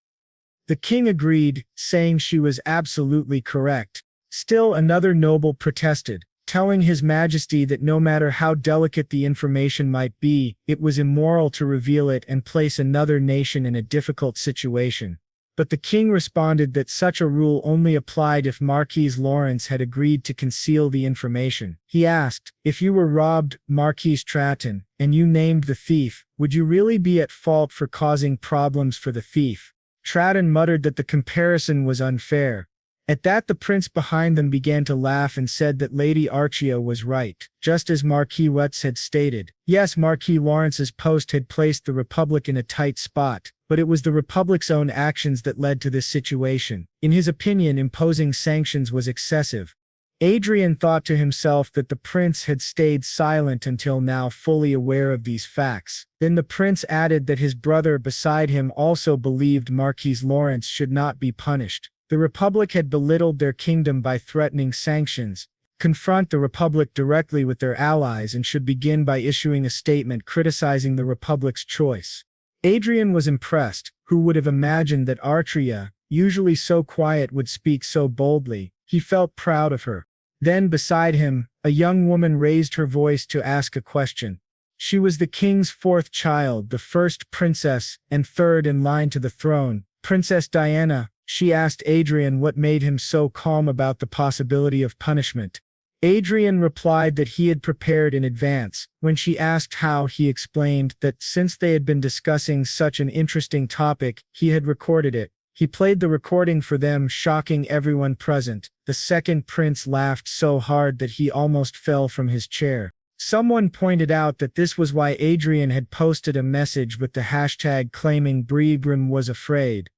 The king agreed, saying she was absolutely correct. Still another noble protested, telling His Majesty that no matter how delicate the information might be, it was immoral to reveal it and place another nation in a difficult situation. But the king responded that such a rule only applied if Marquis Lawrence had agreed to conceal the information. He asked, if you were robbed, Marquis Traton, and you named the thief, would you really be at fault for causing problems for the thief? Traton muttered that the comparison was unfair. At that, the prince behind them began to laugh and said that Lady Arsia was right, just as Marquis Watts had stated. Yes, Marquis Lawrence's post had placed the Republic in a tight spot, but it was the Republic's own actions that led to this situation. In his opinion, imposing sanctions was excessive. Adrien thought to himself that the prince had stayed silent until now, fully aware of these facts. Then the prince added that his brother beside him also believed Marquis Lawrence should not be punished. The Republic had belittled their kingdom by threatening sanctions. Confront the Republic directly with their allies and should begin by issuing a statement criticizing the Republic's choice. Adrien was impressed. Who would have imagined that Arsia, usually so quiet, would speak so boldly? He felt proud of her. Then beside him, a young woman raised her voice to ask a question. She was the king's fourth child, the first princess, and third in line to the throne, Princess Diana. She asked Adrien what made him so calm about the possibility of punishment. Adrien replied that he had prepared in advance. When she asked how, he explained that since they had been discussing such an interesting topic, he had recorded it. He played the recording for them, shocking everyone present. The second prince laughed so hard that he almost fell from his chair. Someone pointed out that this was why Adrien had posted a message with the hashtag claiming Brigram was afraid.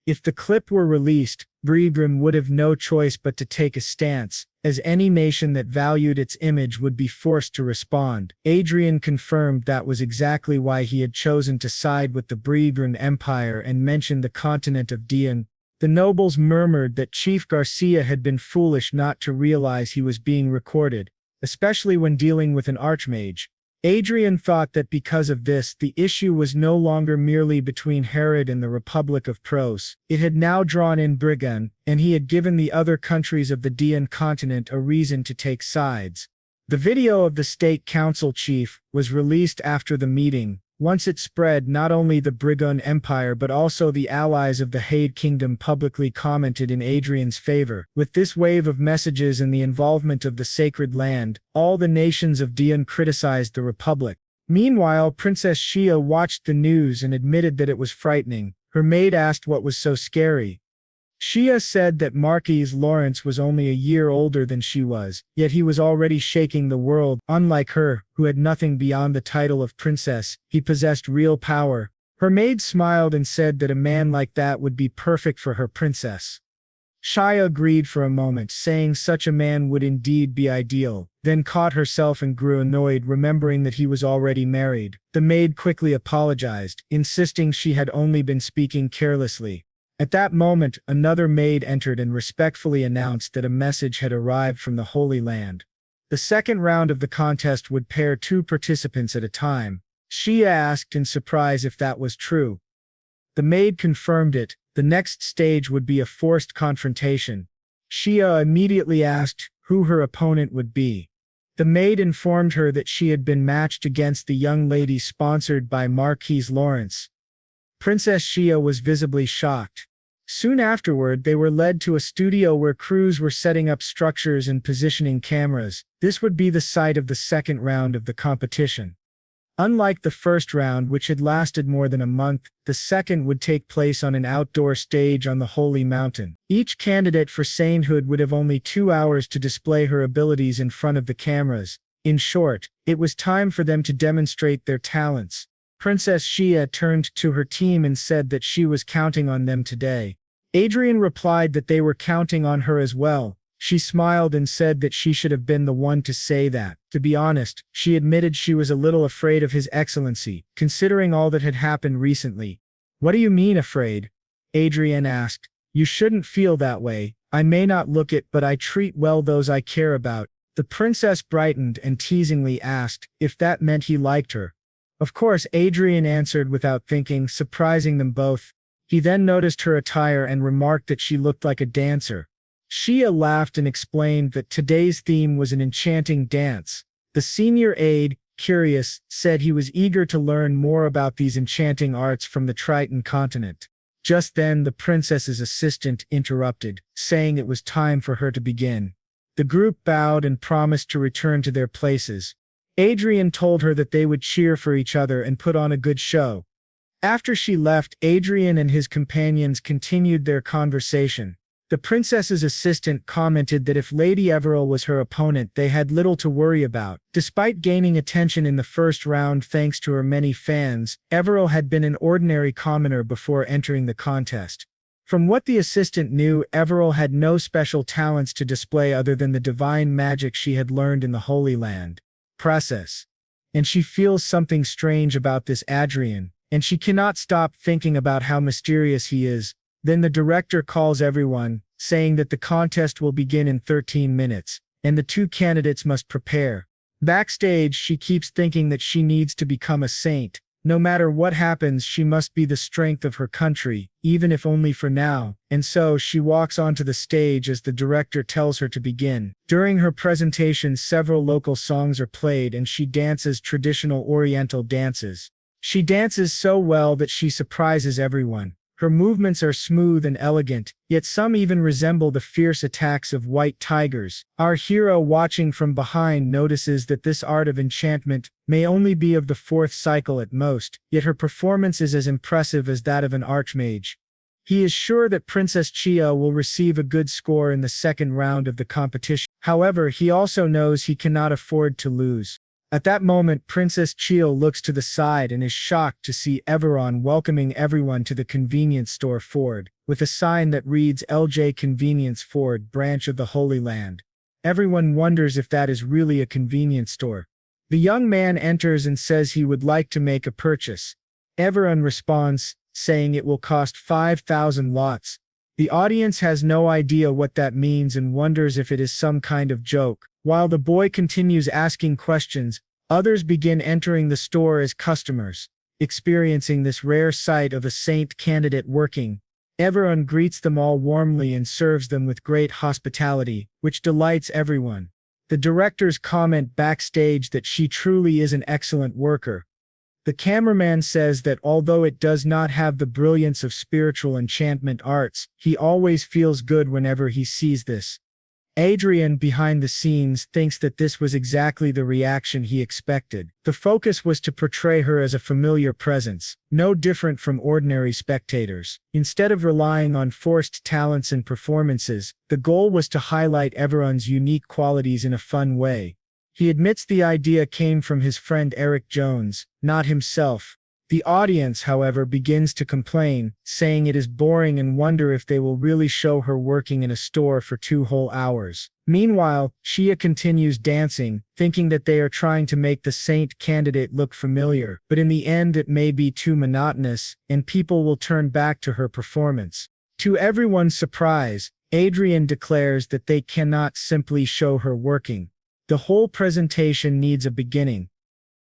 If the clip were released, Brigram would have no choice but to take a stance, as any nation that valued its image would be forced to respond. Adrien confirmed that was exactly why he had chosen to side with the Brigram Empire and mentioned the continent of Dian. The nobles murmured that Chief Garcia had been foolish not to realize he was being recorded, especially when dealing with an archmage. Adrian thought that because of this, the issue was no longer merely between Herod and the Republic of Pros. It had now drawn in Brigan, and he had given the other countries of the Dian continent a reason to take sides. The video of the state council chief was released after the meeting. Once it spread, not only the Brigan Empire but also the allies of the Hade Kingdom publicly commented in Adrian's favor. With this wave of messages and the involvement of the Sacred Land, all the nations of Dian criticized the Republic. Meanwhile, Princess Xia watched the news and admitted that it was frightening. Her maid asked what was so scary. Xia said that Marquis Lawrence was only a year older than she was, yet he was already shaking the world. Unlike her, who had nothing beyond the title of princess, he possessed real power. Her maid smiled and said that a man like that would be perfect for her princess. Xia agreed for a moment, saying such a man would indeed be ideal, then caught herself and grew annoyed remembering that he was already married. The maid quickly apologized, insisting she had only been speaking carelessly. At that moment, another maid entered and respectfully announced that a message had arrived from the Holy Land. The second round of the contest would pair 2 participants at a time. Xia asked in surprise if that was true. The maid confirmed it. The next stage would be a forced confrontation. Xia immediately asked who her opponent would be. The maid informed her that she had been matched against the young lady sponsored by Marquis Lawrence. Princess Xia was visibly shocked. Soon afterward, they were led to a studio where crews were setting up structures and positioning cameras. This would be the site of the second round of the competition. Unlike the first round, which had lasted more than a month, the second would take place on an outdoor stage on the Holy Mountain. Each candidate for Sainthood would have only 2 hours to display her abilities in front of the cameras. In short, it was time for them to demonstrate their talents. Princess Xia turned to her team and said that she was counting on them today. Adrien replied that they were counting on her as well. She smiled and said that she should have been the one to say that. To be honest, she admitted she was a little afraid of His Excellency, considering all that had happened recently. "What do you mean afraid?" Adrien asked. "You shouldn't feel that way. I may not look it, but I treat well those I care about." The princess brightened and teasingly asked if that meant he liked her. Of course, Adrien answered without thinking, surprising them both. He then noticed her attire and remarked that she looked like a dancer. Xia laughed and explained that today's theme was an enchanting dance. The senior aide, curious, said he was eager to learn more about these enchanting arts from the Triton continent. Just then, the princess's assistant interrupted, saying it was time for her to begin. The group bowed and promised to return to their places. Adrien told her that they would cheer for each other and put on a good show. After she left, Adrien and his companions continued their conversation. The princess's assistant commented that if Lady Everil was her opponent, they had little to worry about. Despite gaining attention in the first round thanks to her many fans, Everil had been an ordinary commoner before entering the contest. From what the assistant knew, Everil had no special talents to display other than the divine magic she had learned in the Holy Land. Process. And she feels something strange about this Adrien, and she cannot stop thinking about how mysterious he is. Then the director calls everyone, saying that the contest will begin in 13 minutes, and the 2 candidates must prepare. Backstage, she keeps thinking that she needs to become a saint. No matter what happens, she must be the strength of her country, even if only for now, and so she walks onto the stage as the director tells her to begin. During her presentation, several local songs are played and she dances traditional Oriental dances. She dances so well that she surprises everyone. Her movements are smooth and elegant, yet some even resemble the fierce attacks of white tigers. Our hero, watching from behind, notices that this art of enchantment may only be of the 4th cycle at most, yet her performance is as impressive as that of an archmage. He is sure that Princess Xia will receive a good score in the second round of the competition. However, he also knows he cannot afford to lose. At that moment, Princess Xia looks to the side and is shocked to see Everil welcoming everyone to the convenience store Ford, with a sign that reads LJ Convenience Ford, branch of the Holy Land. Everyone wonders if that is really a convenience store. The young man enters and says he would like to make a purchase. Everil responds, saying it will cost 5,000 lots. The audience has no idea what that means and wonders if it is some kind of joke. While the boy continues asking questions, Others begin entering the store as customers, experiencing this rare sight of a saint candidate working. Everil greets them all warmly and serves them with great hospitality, which delights everyone. The directors comment backstage that she truly is an excellent worker. The cameraman says that although it does not have the brilliance of spiritual enchantment arts, he always feels good whenever he sees this. Adrien behind the scenes thinks that this was exactly the reaction he expected. The focus was to portray her as a familiar presence, no different from ordinary spectators. Instead of relying on forced talents and performances, the goal was to highlight Everil's unique qualities in a fun way. He admits the idea came from his friend Eric Jones, not himself. The audience, however, begins to complain, saying it is boring and wonder if they will really show her working in a store for 2 whole hours. Meanwhile, Shia continues dancing, thinking that they are trying to make the saint candidate look familiar, but in the end it may be too monotonous, and people will turn back to her performance. To everyone's surprise, Adrien declares that they cannot simply show her working. The whole presentation needs a beginning,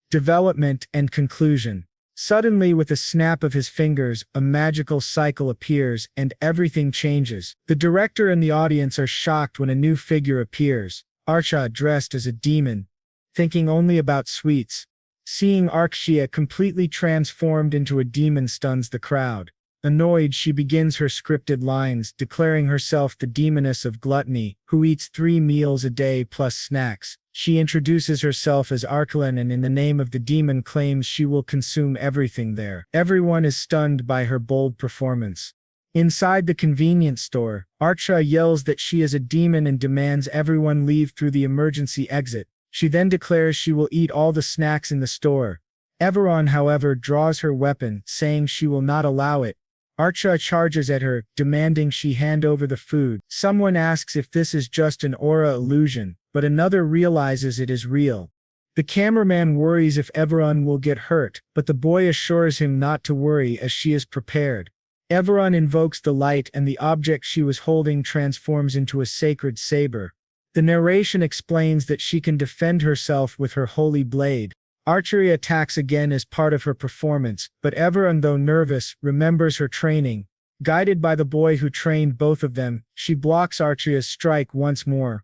development, and conclusion. Suddenly, with a snap of his fingers, a magical cycle appears, and everything changes. The director and the audience are shocked when a new figure appears, Arsia dressed as a demon, thinking only about sweets. Seeing Arsia completely transformed into a demon stuns the crowd. Annoyed, she begins her scripted lines, declaring herself the demoness of gluttony, who eats 3 meals a day plus snacks. She introduces herself as Arkelin and in the name of the demon claims she will consume everything there. Everyone is stunned by her bold performance. Inside the convenience store, Arsia yells that she is a demon and demands everyone leave through the emergency exit. She then declares she will eat all the snacks in the store. Everil, however, draws her weapon, saying she will not allow it. Arsia charges at her, demanding she hand over the food. Someone asks if this is just an aura illusion, but another realizes it is real. The cameraman worries if Everil will get hurt, but the boy assures him not to worry as she is prepared. Everil invokes the light and the object she was holding transforms into a sacred saber. The narration explains that she can defend herself with her holy blade. Archery attacks again as part of her performance, but Everil, though nervous, remembers her training. Guided by the boy who trained both of them, she blocks Arsia's strike once more.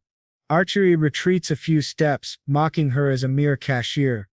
Archery retreats a few steps, mocking her as a mere cashier.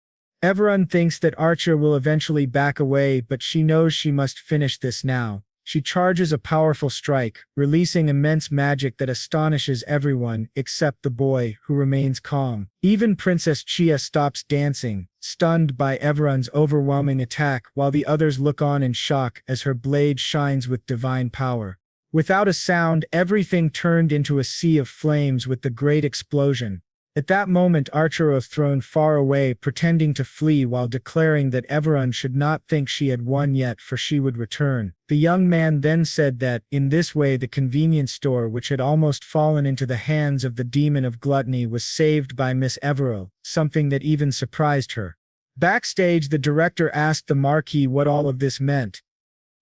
Everil thinks that Arsia will eventually back away, but she knows she must finish this now. She charges a powerful strike, releasing immense magic that astonishes everyone except the boy, who remains calm. Even Princess Chia stops dancing, stunned by Everil's overwhelming attack, while the others look on in shock as her blade shines with divine power. Without a sound, everything turned into a sea of flames with the great explosion. At that moment, Arsia was thrown far away, pretending to flee while declaring that Everil should not think she had won yet, for she would return. The young man then said that, in this way, the convenience store, which had almost fallen into the hands of the demon of gluttony, was saved by Miss Everil, something that even surprised her. Backstage, the director asked the Marquis what all of this meant.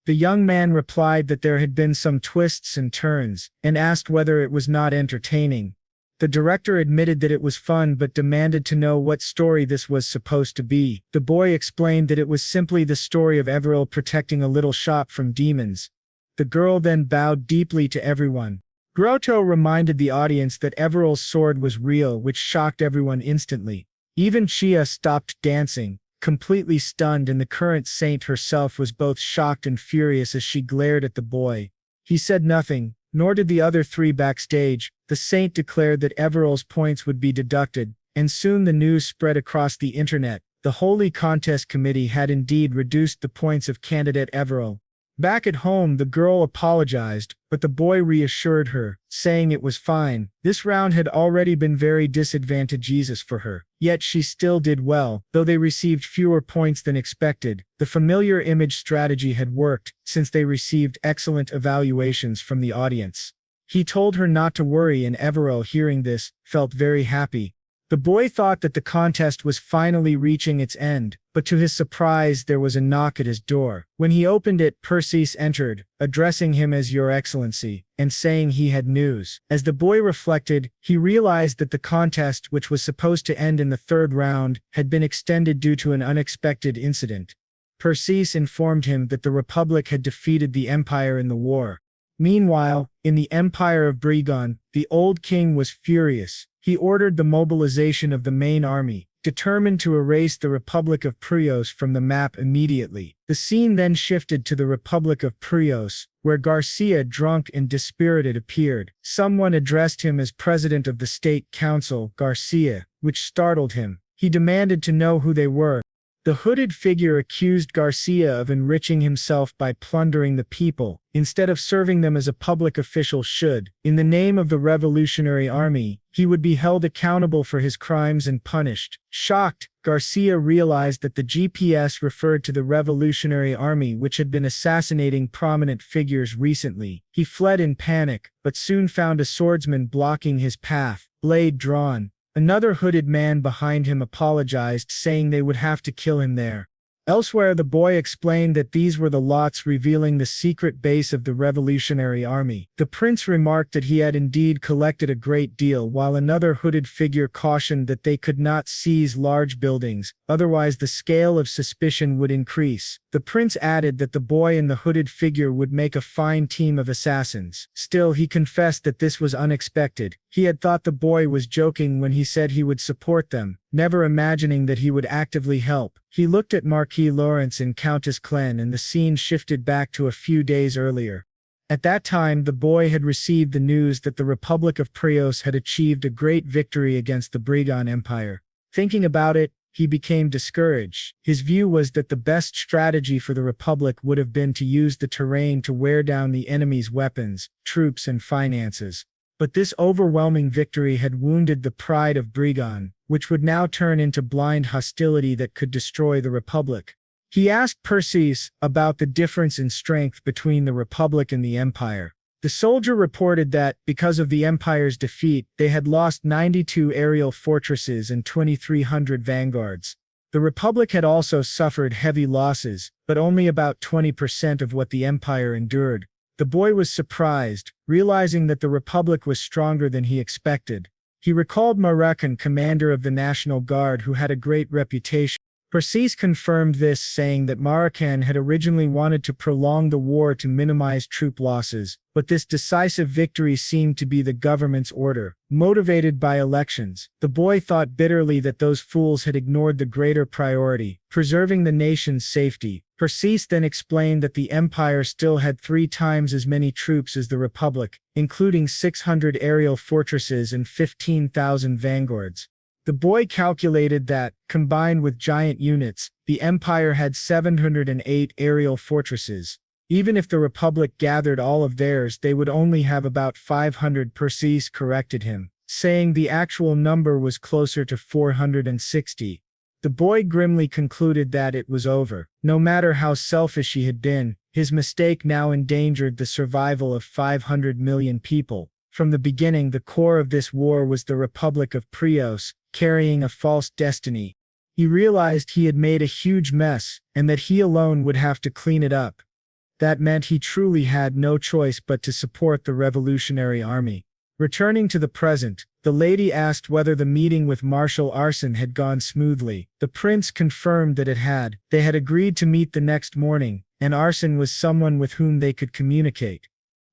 The young man replied that there had been some twists and turns, and asked whether it was not entertaining. The director admitted that it was fun but demanded to know what story this was supposed to be. The boy explained that it was simply the story of Everil protecting a little shop from demons. The girl then bowed deeply to everyone. Grotto reminded the audience that Everil's sword was real, which shocked everyone instantly. Even Chia stopped dancing, completely stunned, and the current saint herself was both shocked and furious as she glared at the boy. He said nothing, nor did the other 3 backstage. The saint declared that Everil's points would be deducted, and soon the news spread across the internet. The Holy Contest Committee had indeed reduced the points of candidate Everil. Back at home, the girl apologized, but the boy reassured her, saying it was fine. This round had already been very disadvantageous for her. Yet she still did well, though they received fewer points than expected. The familiar image strategy had worked, since they received excellent evaluations from the audience. He told her not to worry, and Everil, hearing this, felt very happy. The boy thought that the contest was finally reaching its end, but to his surprise there was a knock at his door. When he opened it, Perseus entered, addressing him as Your Excellency, and saying he had news. As the boy reflected, he realized that the contest, which was supposed to end in the third round, had been extended due to an unexpected incident. Perseus informed him that the Republic had defeated the Empire in the war. Meanwhile, in the Empire of Brigon, the old king was furious. He ordered the mobilization of the main army, determined to erase the Republic of Prios from the map immediately. The scene then shifted to the Republic of Prios, where Garcia, drunk and dispirited, appeared. Someone addressed him as president of the State Council, Garcia, which startled him. He demanded to know who they were. The hooded figure accused Garcia of enriching himself by plundering the people, instead of serving them as a public official should. In the name of the Revolutionary Army, he would be held accountable for his crimes and punished. Shocked, Garcia realized that the GPS referred to the Revolutionary Army, which had been assassinating prominent figures recently. He fled in panic, but soon found a swordsman blocking his path, blade drawn. Another hooded man behind him apologized, saying they would have to kill him there. Elsewhere, the boy explained that these were the lots revealing the secret base of the Revolutionary Army. The prince remarked that he had indeed collected a great deal, while another hooded figure cautioned that they could not seize large buildings, otherwise the scale of suspicion would increase. The prince added that the boy and the hooded figure would make a fine team of assassins. Still, he confessed that this was unexpected. He had thought the boy was joking when he said he would support them, never imagining that he would actively help. He looked at Marquis Lawrence and Countess Clen, and the scene shifted back to a few days earlier. At that time, the boy had received the news that the Republic of Prios had achieved a great victory against the Brigon Empire. Thinking about it, he became discouraged. His view was that the best strategy for the Republic would have been to use the terrain to wear down the enemy's weapons, troops, and finances. But this overwhelming victory had wounded the pride of Brigon, which would now turn into blind hostility that could destroy the Republic. He asked Perseus about the difference in strength between the Republic and the Empire. The soldier reported that, because of the Empire's defeat, they had lost 92 aerial fortresses and 2,300 vanguards. The Republic had also suffered heavy losses, but only about 20% of what the Empire endured. The boy was surprised, realizing that the Republic was stronger than he expected. He recalled Marakan, commander of the National Guard, who had a great reputation. Perseus confirmed this, saying that Marakan had originally wanted to prolong the war to minimize troop losses, but this decisive victory seemed to be the government's order. Motivated by elections, the boy thought bitterly that those fools had ignored the greater priority, preserving the nation's safety. Perseus then explained that the Empire still had 3 times as many troops as the Republic, including 600 aerial fortresses and 15,000 vanguards. The boy calculated that, combined with giant units, the Empire had 708 aerial fortresses. Even if the Republic gathered all of theirs, they would only have about 500. Perseus corrected him, saying the actual number was closer to 460. The boy grimly concluded that it was over. No matter how selfish he had been, his mistake now endangered the survival of 500 million people. From the beginning, the core of this war was the Republic of Prios, carrying a false destiny. He realized he had made a huge mess, and that he alone would have to clean it up. That meant he truly had no choice but to support the Revolutionary Army. Returning to the present, the lady asked whether the meeting with Marshal Arsen had gone smoothly. The prince confirmed that it had. They had agreed to meet the next morning, and Arsen was someone with whom they could communicate.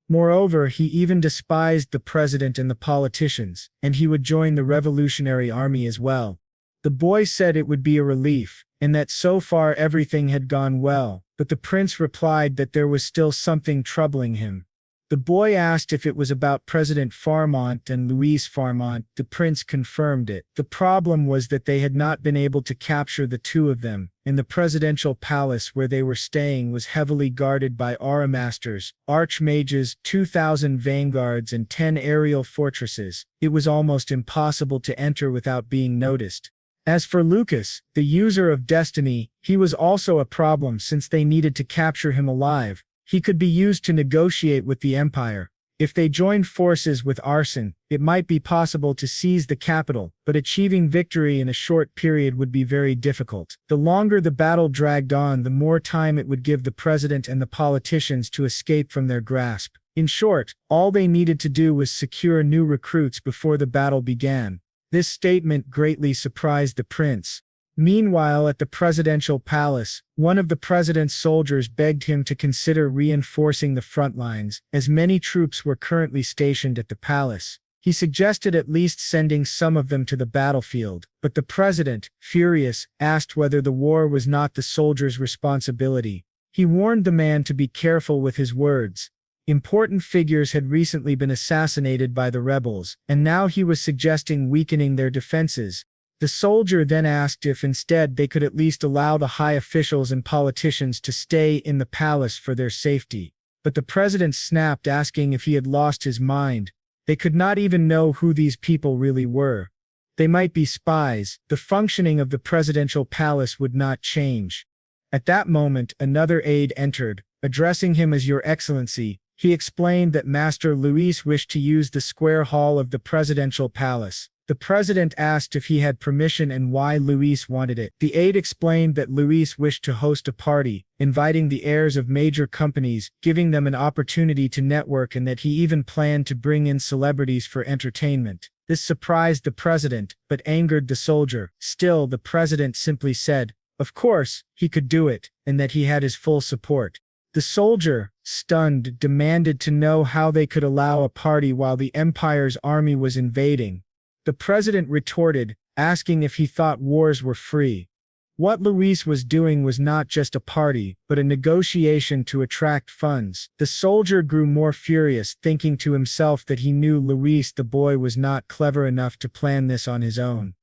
Moreover, he even despised the president and the politicians, and he would join the Revolutionary Army as well. The boy said it would be a relief, and that so far everything had gone well, but the prince replied that there was still something troubling him. The boy asked if it was about President Farmont and Louise Farmont. The prince confirmed it. The problem was that they had not been able to capture the two of them, and the presidential palace where they were staying was heavily guarded by aura-masters, archmages, 2,000 vanguards, and 10 aerial fortresses. It was almost impossible to enter without being noticed. As for Lucas, the user of destiny, he was also a problem since they needed to capture him alive. He could be used to negotiate with the Empire. If they joined forces with Arsia, it might be possible to seize the capital, but achieving victory in a short period would be very difficult. The longer the battle dragged on, the more time it would give the president and the politicians to escape from their grasp. In short, all they needed to do was secure new recruits before the battle began. This statement greatly surprised the prince. Meanwhile, at the presidential palace, one of the president's soldiers begged him to consider reinforcing the front lines, as many troops were currently stationed at the palace. He suggested at least sending some of them to the battlefield, but the president, furious, asked whether the war was not the soldiers' responsibility. He warned the man to be careful with his words. Important figures had recently been assassinated by the rebels, and now he was suggesting weakening their defenses. The soldier then asked if instead they could at least allow the high officials and politicians to stay in the palace for their safety. But the president snapped, asking if he had lost his mind. They could not even know who these people really were. They might be spies. The functioning of the presidential palace would not change. At that moment, another aide entered. Addressing him as Your Excellency, he explained that Master Luis wished to use the square hall of the presidential palace. The president asked if he had permission and why Luis wanted it. The aide explained that Luis wished to host a party, inviting the heirs of major companies, giving them an opportunity to network, and that he even planned to bring in celebrities for entertainment. This surprised the president, but angered the soldier. Still, the president simply said, of course, he could do it, and that he had his full support. The soldier, stunned, demanded to know how they could allow a party while the empire's army was invading. The president retorted, asking if he thought wars were free. What Luis was doing was not just a party, but a negotiation to attract funds. The soldier grew more furious, thinking to himself that he knew Luis the boy was not clever enough to plan this on his own.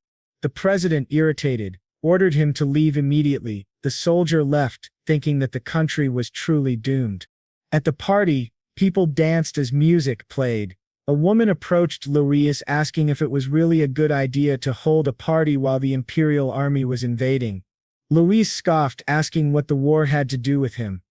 The president, irritated, ordered him to leave immediately. The soldier left, thinking that the country was truly doomed. At the party, people danced as music played. A woman approached Luis, asking if it was really a good idea to hold a party while the imperial army was invading. Luis scoffed, asking what the war had to do with him.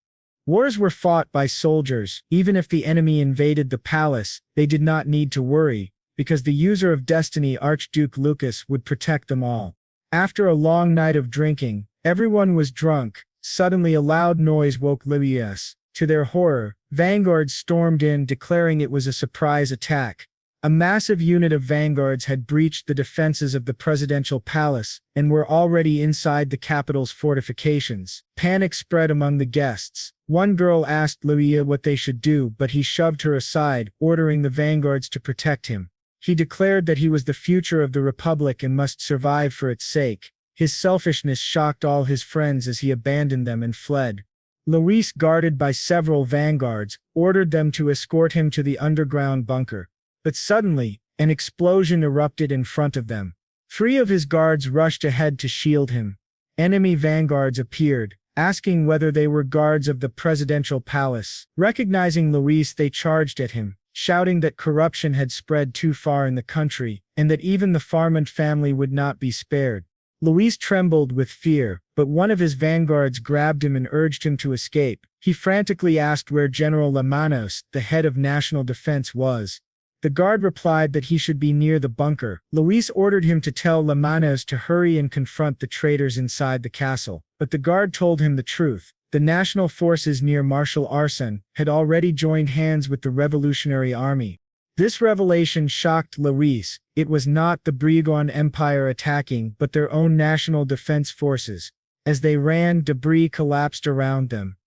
Wars were fought by soldiers. Even if the enemy invaded the palace, they did not need to worry, because the user of destiny, Archduke Lucas, would protect them all. After a long night of drinking, everyone was drunk. Suddenly a loud noise woke Luis. To their horror, vanguards stormed in, declaring it was a surprise attack. A massive unit of vanguards had breached the defenses of the presidential palace and were already inside the capital's fortifications. Panic spread among the guests. One girl asked Luis what they should do, but he shoved her aside, ordering the vanguards to protect him. He declared that he was the future of the republic and must survive for its sake. His selfishness shocked all his friends as he abandoned them and fled. Luis, guarded by several vanguards, ordered them to escort him to the underground bunker. But suddenly, an explosion erupted in front of them. 3 of his guards rushed ahead to shield him. Enemy vanguards appeared, asking whether they were guards of the presidential palace. Recognizing Luis, they charged at him, shouting that corruption had spread too far in the country, and that even the Farmand family would not be spared. Luis trembled with fear, but one of his vanguards grabbed him and urged him to escape. He frantically asked where General Lamanos, the head of national defense, was. The guard replied that he should be near the bunker. Luis ordered him to tell Lamanos to hurry and confront the traitors inside the castle. But the guard told him the truth. The national forces near Marshal Arsia had already joined hands with the revolutionary army. This revelation shocked Luis. It was not the Brigand Empire attacking, but their own national defense forces. As they ran, debris collapsed around them.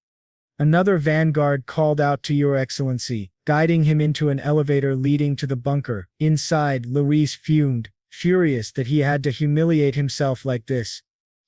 Another vanguard called out to Your Excellency, guiding him into an elevator leading to the bunker. Inside, Luis fumed, furious that he had to humiliate himself like this.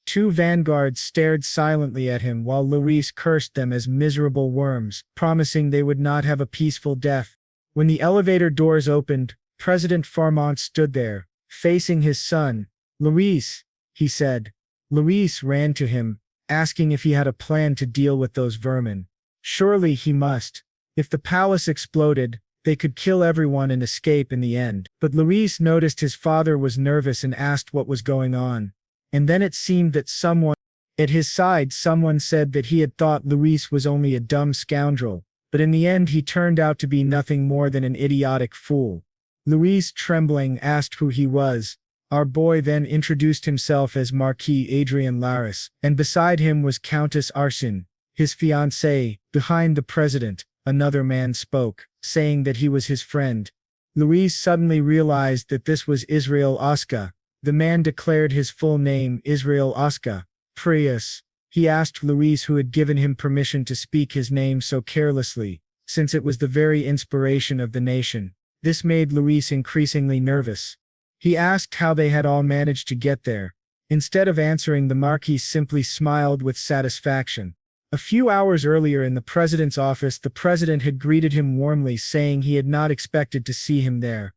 2 vanguards stared silently at him while Luis cursed them as miserable worms, promising they would not have a peaceful death. When the elevator doors opened, President Farmand stood there, facing his son. Luis, he said. Luis ran to him, asking if he had a plan to deal with those vermin. Surely he must. If the palace exploded, they could kill everyone and escape in the end. But Luis noticed his father was nervous and asked what was going on. And then it seemed that someone at his side said that he had thought Luis was only a dumb scoundrel. but in the end he turned out to be nothing more than an idiotic fool. Louise, trembling, asked who he was. Our boy then introduced himself as Marquis Adrian Lawrence, and beside him was Countess Arsia, his fiancée. Behind the president, another man spoke, saying that he was his friend. Louise suddenly realized that this was Israel Oscar. The man declared his full name, Israel Oscar Prius. He asked Louise who had given him permission to speak his name so carelessly, since it was the very inspiration of the nation. This made Louise increasingly nervous. He asked how they had all managed to get there. Instead of answering, the Marquis simply smiled with satisfaction. A few hours earlier in the president's office, the president had greeted him warmly, saying he had not expected to see him there.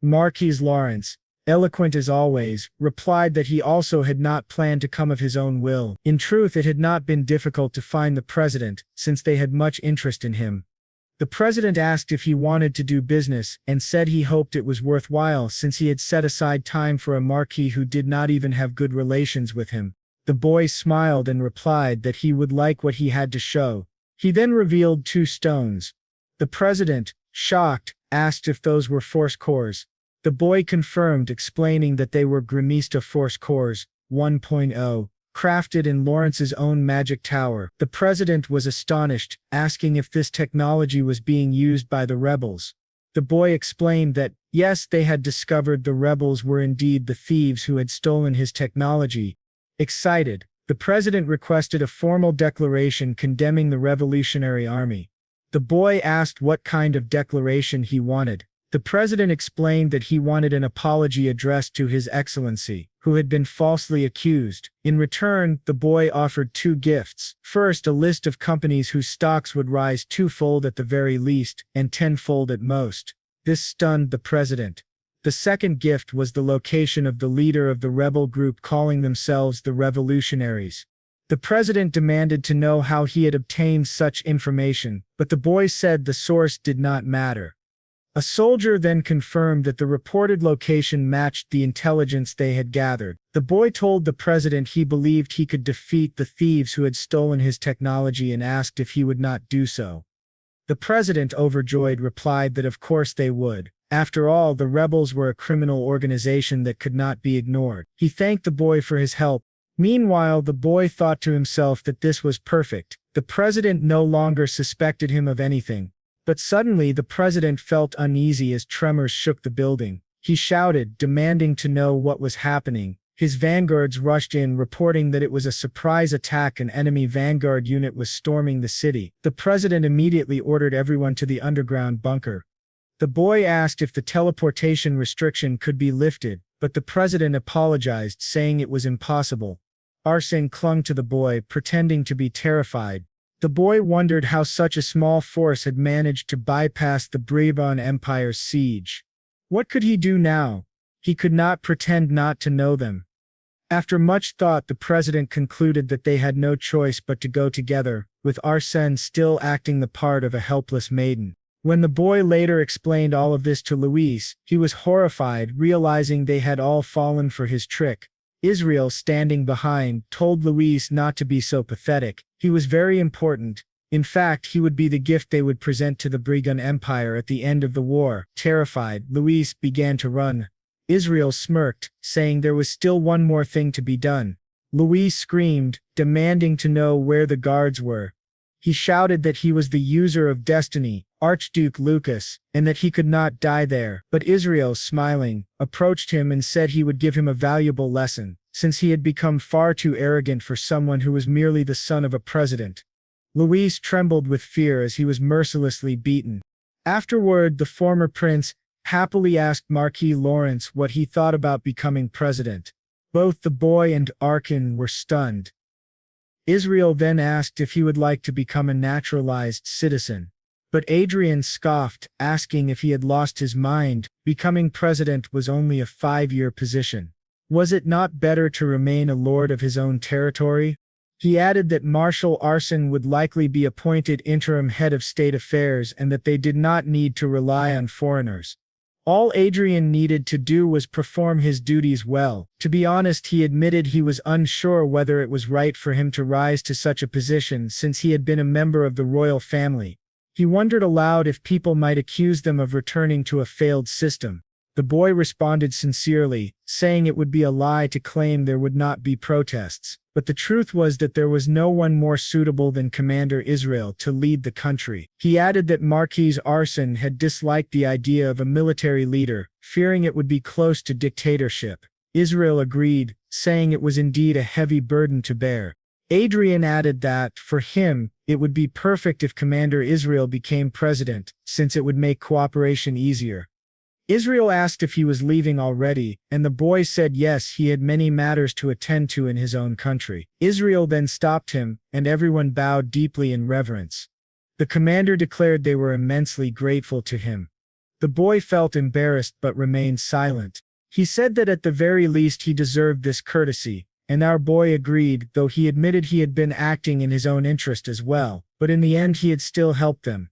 Marquis Lawrence, eloquent as always, replied that he also had not planned to come of his own will. In truth, it had not been difficult to find the president, since they had much interest in him. The president asked if he wanted to do business, and said he hoped it was worthwhile since he had set aside time for a marquis who did not even have good relations with him. The boy smiled and replied that he would like what he had to show. He then revealed 2 stones. The president, shocked, asked if those were force cores. The boy confirmed, explaining that they were Grimista force cores 1.0, crafted in Lawrence's own magic tower. The president was astonished, asking if this technology was being used by the rebels. The boy explained that, yes, they had discovered the rebels were indeed the thieves who had stolen his technology. Excited, the president requested a formal declaration condemning the Revolutionary Army. The boy asked what kind of declaration he wanted. The president explained that he wanted an apology addressed to His Excellency, who had been falsely accused. In return, the boy offered 2 gifts. First, a list of companies whose stocks would rise 2-fold at the very least, and 10-fold at most. This stunned the president. The second gift was the location of the leader of the rebel group calling themselves the Revolutionaries. The president demanded to know how he had obtained such information, but the boy said the source did not matter. A soldier then confirmed that the reported location matched the intelligence they had gathered. The boy told the president he believed he could defeat the thieves who had stolen his technology and asked if he would not do so. The president, overjoyed, replied that of course they would. After all, the rebels were a criminal organization that could not be ignored. He thanked the boy for his help. Meanwhile, the boy thought to himself that this was perfect. The president no longer suspected him of anything. But suddenly the president felt uneasy as tremors shook the building. He shouted, demanding to know what was happening. His vanguards rushed in, reporting that it was a surprise attack. An enemy vanguard unit was storming the city. The president immediately ordered everyone to the underground bunker. The boy asked if the teleportation restriction could be lifted, but the president apologized, saying it was impossible. Arsia clung to the boy, pretending to be terrified. The boy wondered how such a small force had managed to bypass the Brabant Empire's siege. What could he do now? He could not pretend not to know them. After much thought, the president concluded that they had no choice but to go together, with Arsia still acting the part of a helpless maiden. When the boy later explained all of this to Louise, he was horrified, realizing they had all fallen for his trick. Israel, standing behind, told Louise not to be so pathetic. He was very important. In fact, he would be the gift they would present to the Brabant Empire at the end of the war. Terrified, Louise began to run. Israel smirked, saying there was still one more thing to be done. Louise screamed, demanding to know where the guards were. He shouted that he was the user of destiny, Archduke Lucas, and that he could not die there. But Israel, smiling, approached him and said he would give him a valuable lesson, since he had become far too arrogant for someone who was merely the son of a president. Louise trembled with fear as he was mercilessly beaten. Afterward, the former prince happily asked Marquis Lawrence what he thought about becoming president. Both the boy and Arsia were stunned. Israel then asked if he would like to become a naturalized citizen. But Adrien scoffed, asking if he had lost his mind. Becoming president was only a 5-year position. Was it not better to remain a lord of his own territory? He added that Marshal Arsia would likely be appointed interim head of state affairs and that they did not need to rely on foreigners. All Adrien needed to do was perform his duties well. To be honest, he admitted he was unsure whether it was right for him to rise to such a position since he had been a member of the royal family. He wondered aloud if people might accuse them of returning to a failed system. The boy responded sincerely, saying it would be a lie to claim there would not be protests, but the truth was that there was no one more suitable than Commander Israel to lead the country. He added that Marquis Arsia had disliked the idea of a military leader, fearing it would be close to dictatorship. Israel agreed, saying it was indeed a heavy burden to bear. Adrien added that, for him, it would be perfect if Commander Israel became president, since it would make cooperation easier. Israel asked if he was leaving already, and the boy said yes, he had many matters to attend to in his own country. Israel then stopped him, and everyone bowed deeply in reverence. The commander declared they were immensely grateful to him. The boy felt embarrassed but remained silent. He said that at the very least he deserved this courtesy, and our boy agreed, though he admitted he had been acting in his own interest as well, but in the end he had still helped them.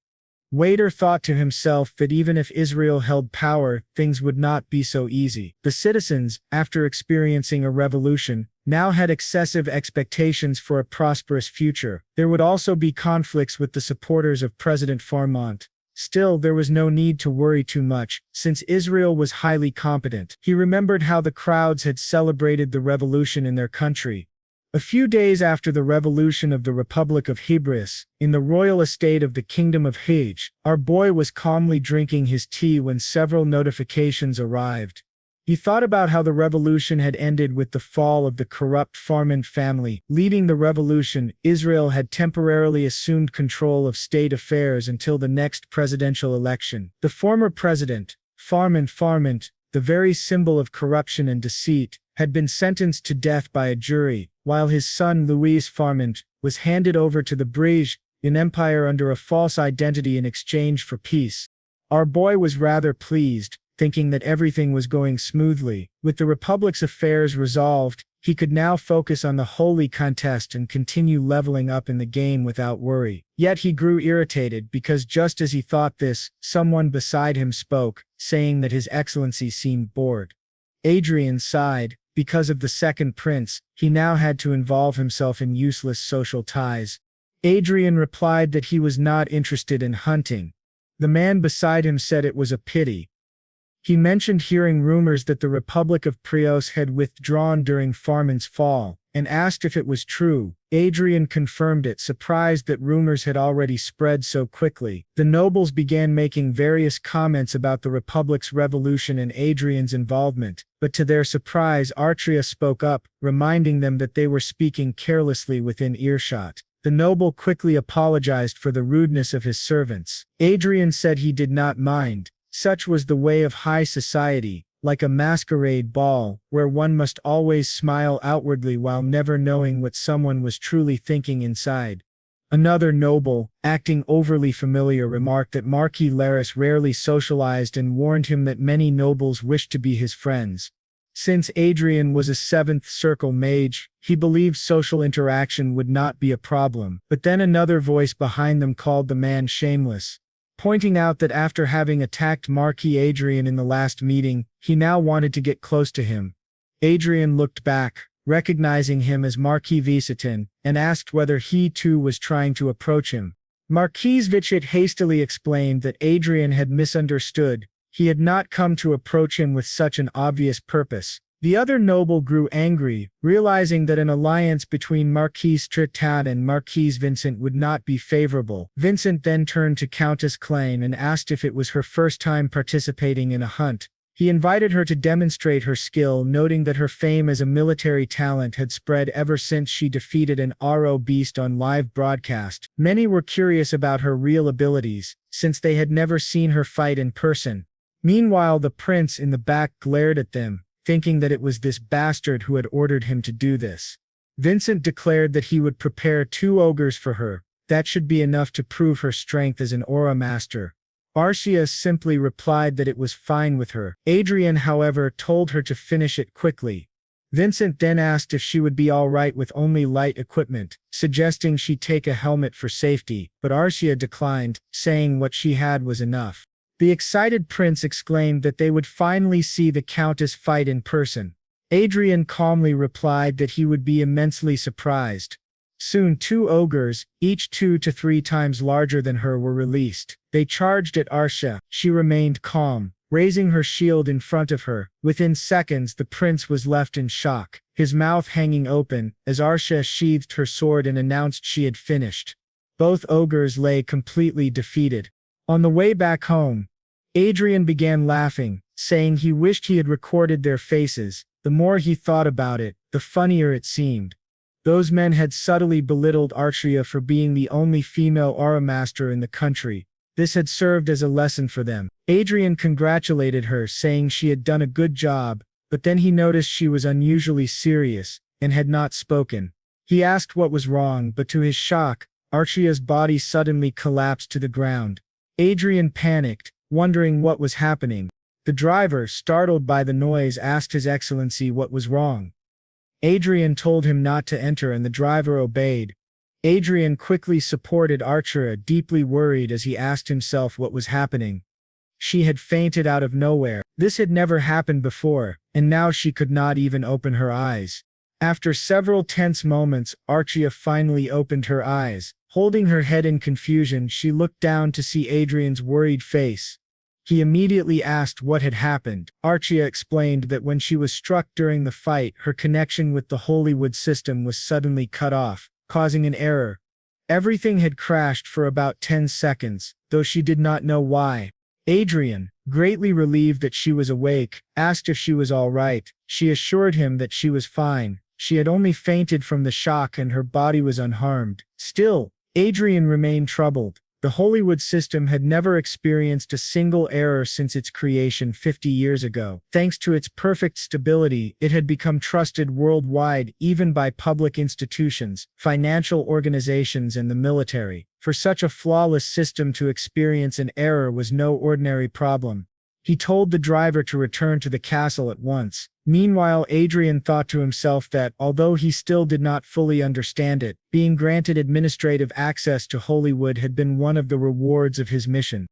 Waiter thought to himself that even if Israel held power, things would not be so easy. The citizens, after experiencing a revolution, now had excessive expectations for a prosperous future. There would also be conflicts with the supporters of President Farmont. Still, there was no need to worry too much, since Israel was highly competent. He remembered how the crowds had celebrated the revolution in their country. A few days after the revolution of the Republic of Hybris, in the royal estate of the Kingdom of Mage, our boy was calmly drinking his tea when several notifications arrived. He thought about how the revolution had ended with the fall of the corrupt Farmont family. Leading the revolution, Israel had temporarily assumed control of state affairs until the next presidential election. The former president, Farmont, the very symbol of corruption and deceit, had been sentenced to death by a jury, while his son Louis Farmont was handed over to the British Empire under a false identity in exchange for peace. Our boy was rather pleased, thinking that everything was going smoothly. With the Republic's affairs resolved, he could now focus on the holy contest and continue leveling up in the game without worry. Yet he grew irritated because just as he thought this, someone beside him spoke, saying that His Excellency seemed bored. Adrien sighed. Because of the second prince, he now had to involve himself in useless social ties. Adrien replied that he was not interested in hunting. The man beside him said it was a pity. He mentioned hearing rumors that the Republic of Prios had withdrawn during Farmont's fall, and asked if it was true. Adrien confirmed it, surprised that rumors had already spread so quickly. The nobles began making various comments about the Republic's revolution and Adrien's involvement, but to their surprise Arsia spoke up, reminding them that they were speaking carelessly within earshot. The noble quickly apologized for the rudeness of his servants. Adrien said he did not mind. Such was the way of high society, like a masquerade ball, where one must always smile outwardly while never knowing what someone was truly thinking inside. Another noble, acting overly familiar, remarked that Marquis Laris rarely socialized and warned him that many nobles wished to be his friends. Since Adrien was a seventh circle mage, he believed social interaction would not be a problem. But then another voice behind them called the man shameless, pointing out that after having attacked Marquis Adrien in the last meeting, he now wanted to get close to him. Adrien looked back, recognizing him as Marquis Viscount, and asked whether he too was trying to approach him. Marquis Viscount hastily explained that Adrien had misunderstood. He had not come to approach him with such an obvious purpose. The other noble grew angry, realizing that an alliance between Marquis Tritat and Marquis Vincent would not be favorable. Vincent then turned to Countess Klein and asked if it was her first time participating in a hunt. He invited her to demonstrate her skill, noting that her fame as a military talent had spread ever since she defeated an RO beast on live broadcast. Many were curious about her real abilities, since they had never seen her fight in person. Meanwhile, the prince in the back glared at them, thinking that it was this bastard who had ordered him to do this. Vincent declared that he would prepare 2 ogres for her. That should be enough to prove her strength as an aura master. Arsia simply replied that it was fine with her. Adrien, however, told her to finish it quickly. Vincent then asked if she would be all right with only light equipment, suggesting she take a helmet for safety, but Arsia declined, saying what she had was enough. The excited prince exclaimed that they would finally see the countess fight in person. Adrien calmly replied that he would be immensely surprised. Soon 2 ogres, each 2 to 3 times larger than her, were released. They charged at Arsia. She remained calm, raising her shield in front of her. Within seconds the prince was left in shock, his mouth hanging open, as Arsia sheathed her sword and announced she had finished. Both ogres lay completely defeated. On the way back home, Adrien began laughing, saying he wished he had recorded their faces. The more he thought about it, the funnier it seemed. Those men had subtly belittled Arsia for being the only female aura master in the country. This had served as a lesson for them. Adrien congratulated her, saying she had done a good job, but then he noticed she was unusually serious, and had not spoken. He asked what was wrong, but to his shock, Arsia's body suddenly collapsed to the ground. Adrien panicked, wondering what was happening. The driver, startled by the noise, asked His Excellency what was wrong. Adrien told him not to enter, and the driver obeyed. Adrien quickly supported Arsia, deeply worried as he asked himself what was happening. She had fainted out of nowhere. This had never happened before, and now she could not even open her eyes. After several tense moments, Arsia finally opened her eyes. Holding her head in confusion, she looked down to see Adrien's worried face. He immediately asked what had happened. Arsia explained that when she was struck during the fight, her connection with the Hollywood system was suddenly cut off, causing an error. Everything had crashed for about 10 seconds, though she did not know why. Adrien, greatly relieved that she was awake, asked if she was all right. She assured him that she was fine. She had only fainted from the shock and her body was unharmed. Still, Adrien remained troubled. The Hollywood system had never experienced a single error since its creation 50 years ago. Thanks to its perfect stability, it had become trusted worldwide, even by public institutions, financial organizations, and the military. For such a flawless system to experience an error was no ordinary problem. He told the driver to return to the castle at once. Meanwhile, Adrien thought to himself that, although he still did not fully understand it, being granted administrative access to Hollywood had been one of the rewards of his mission.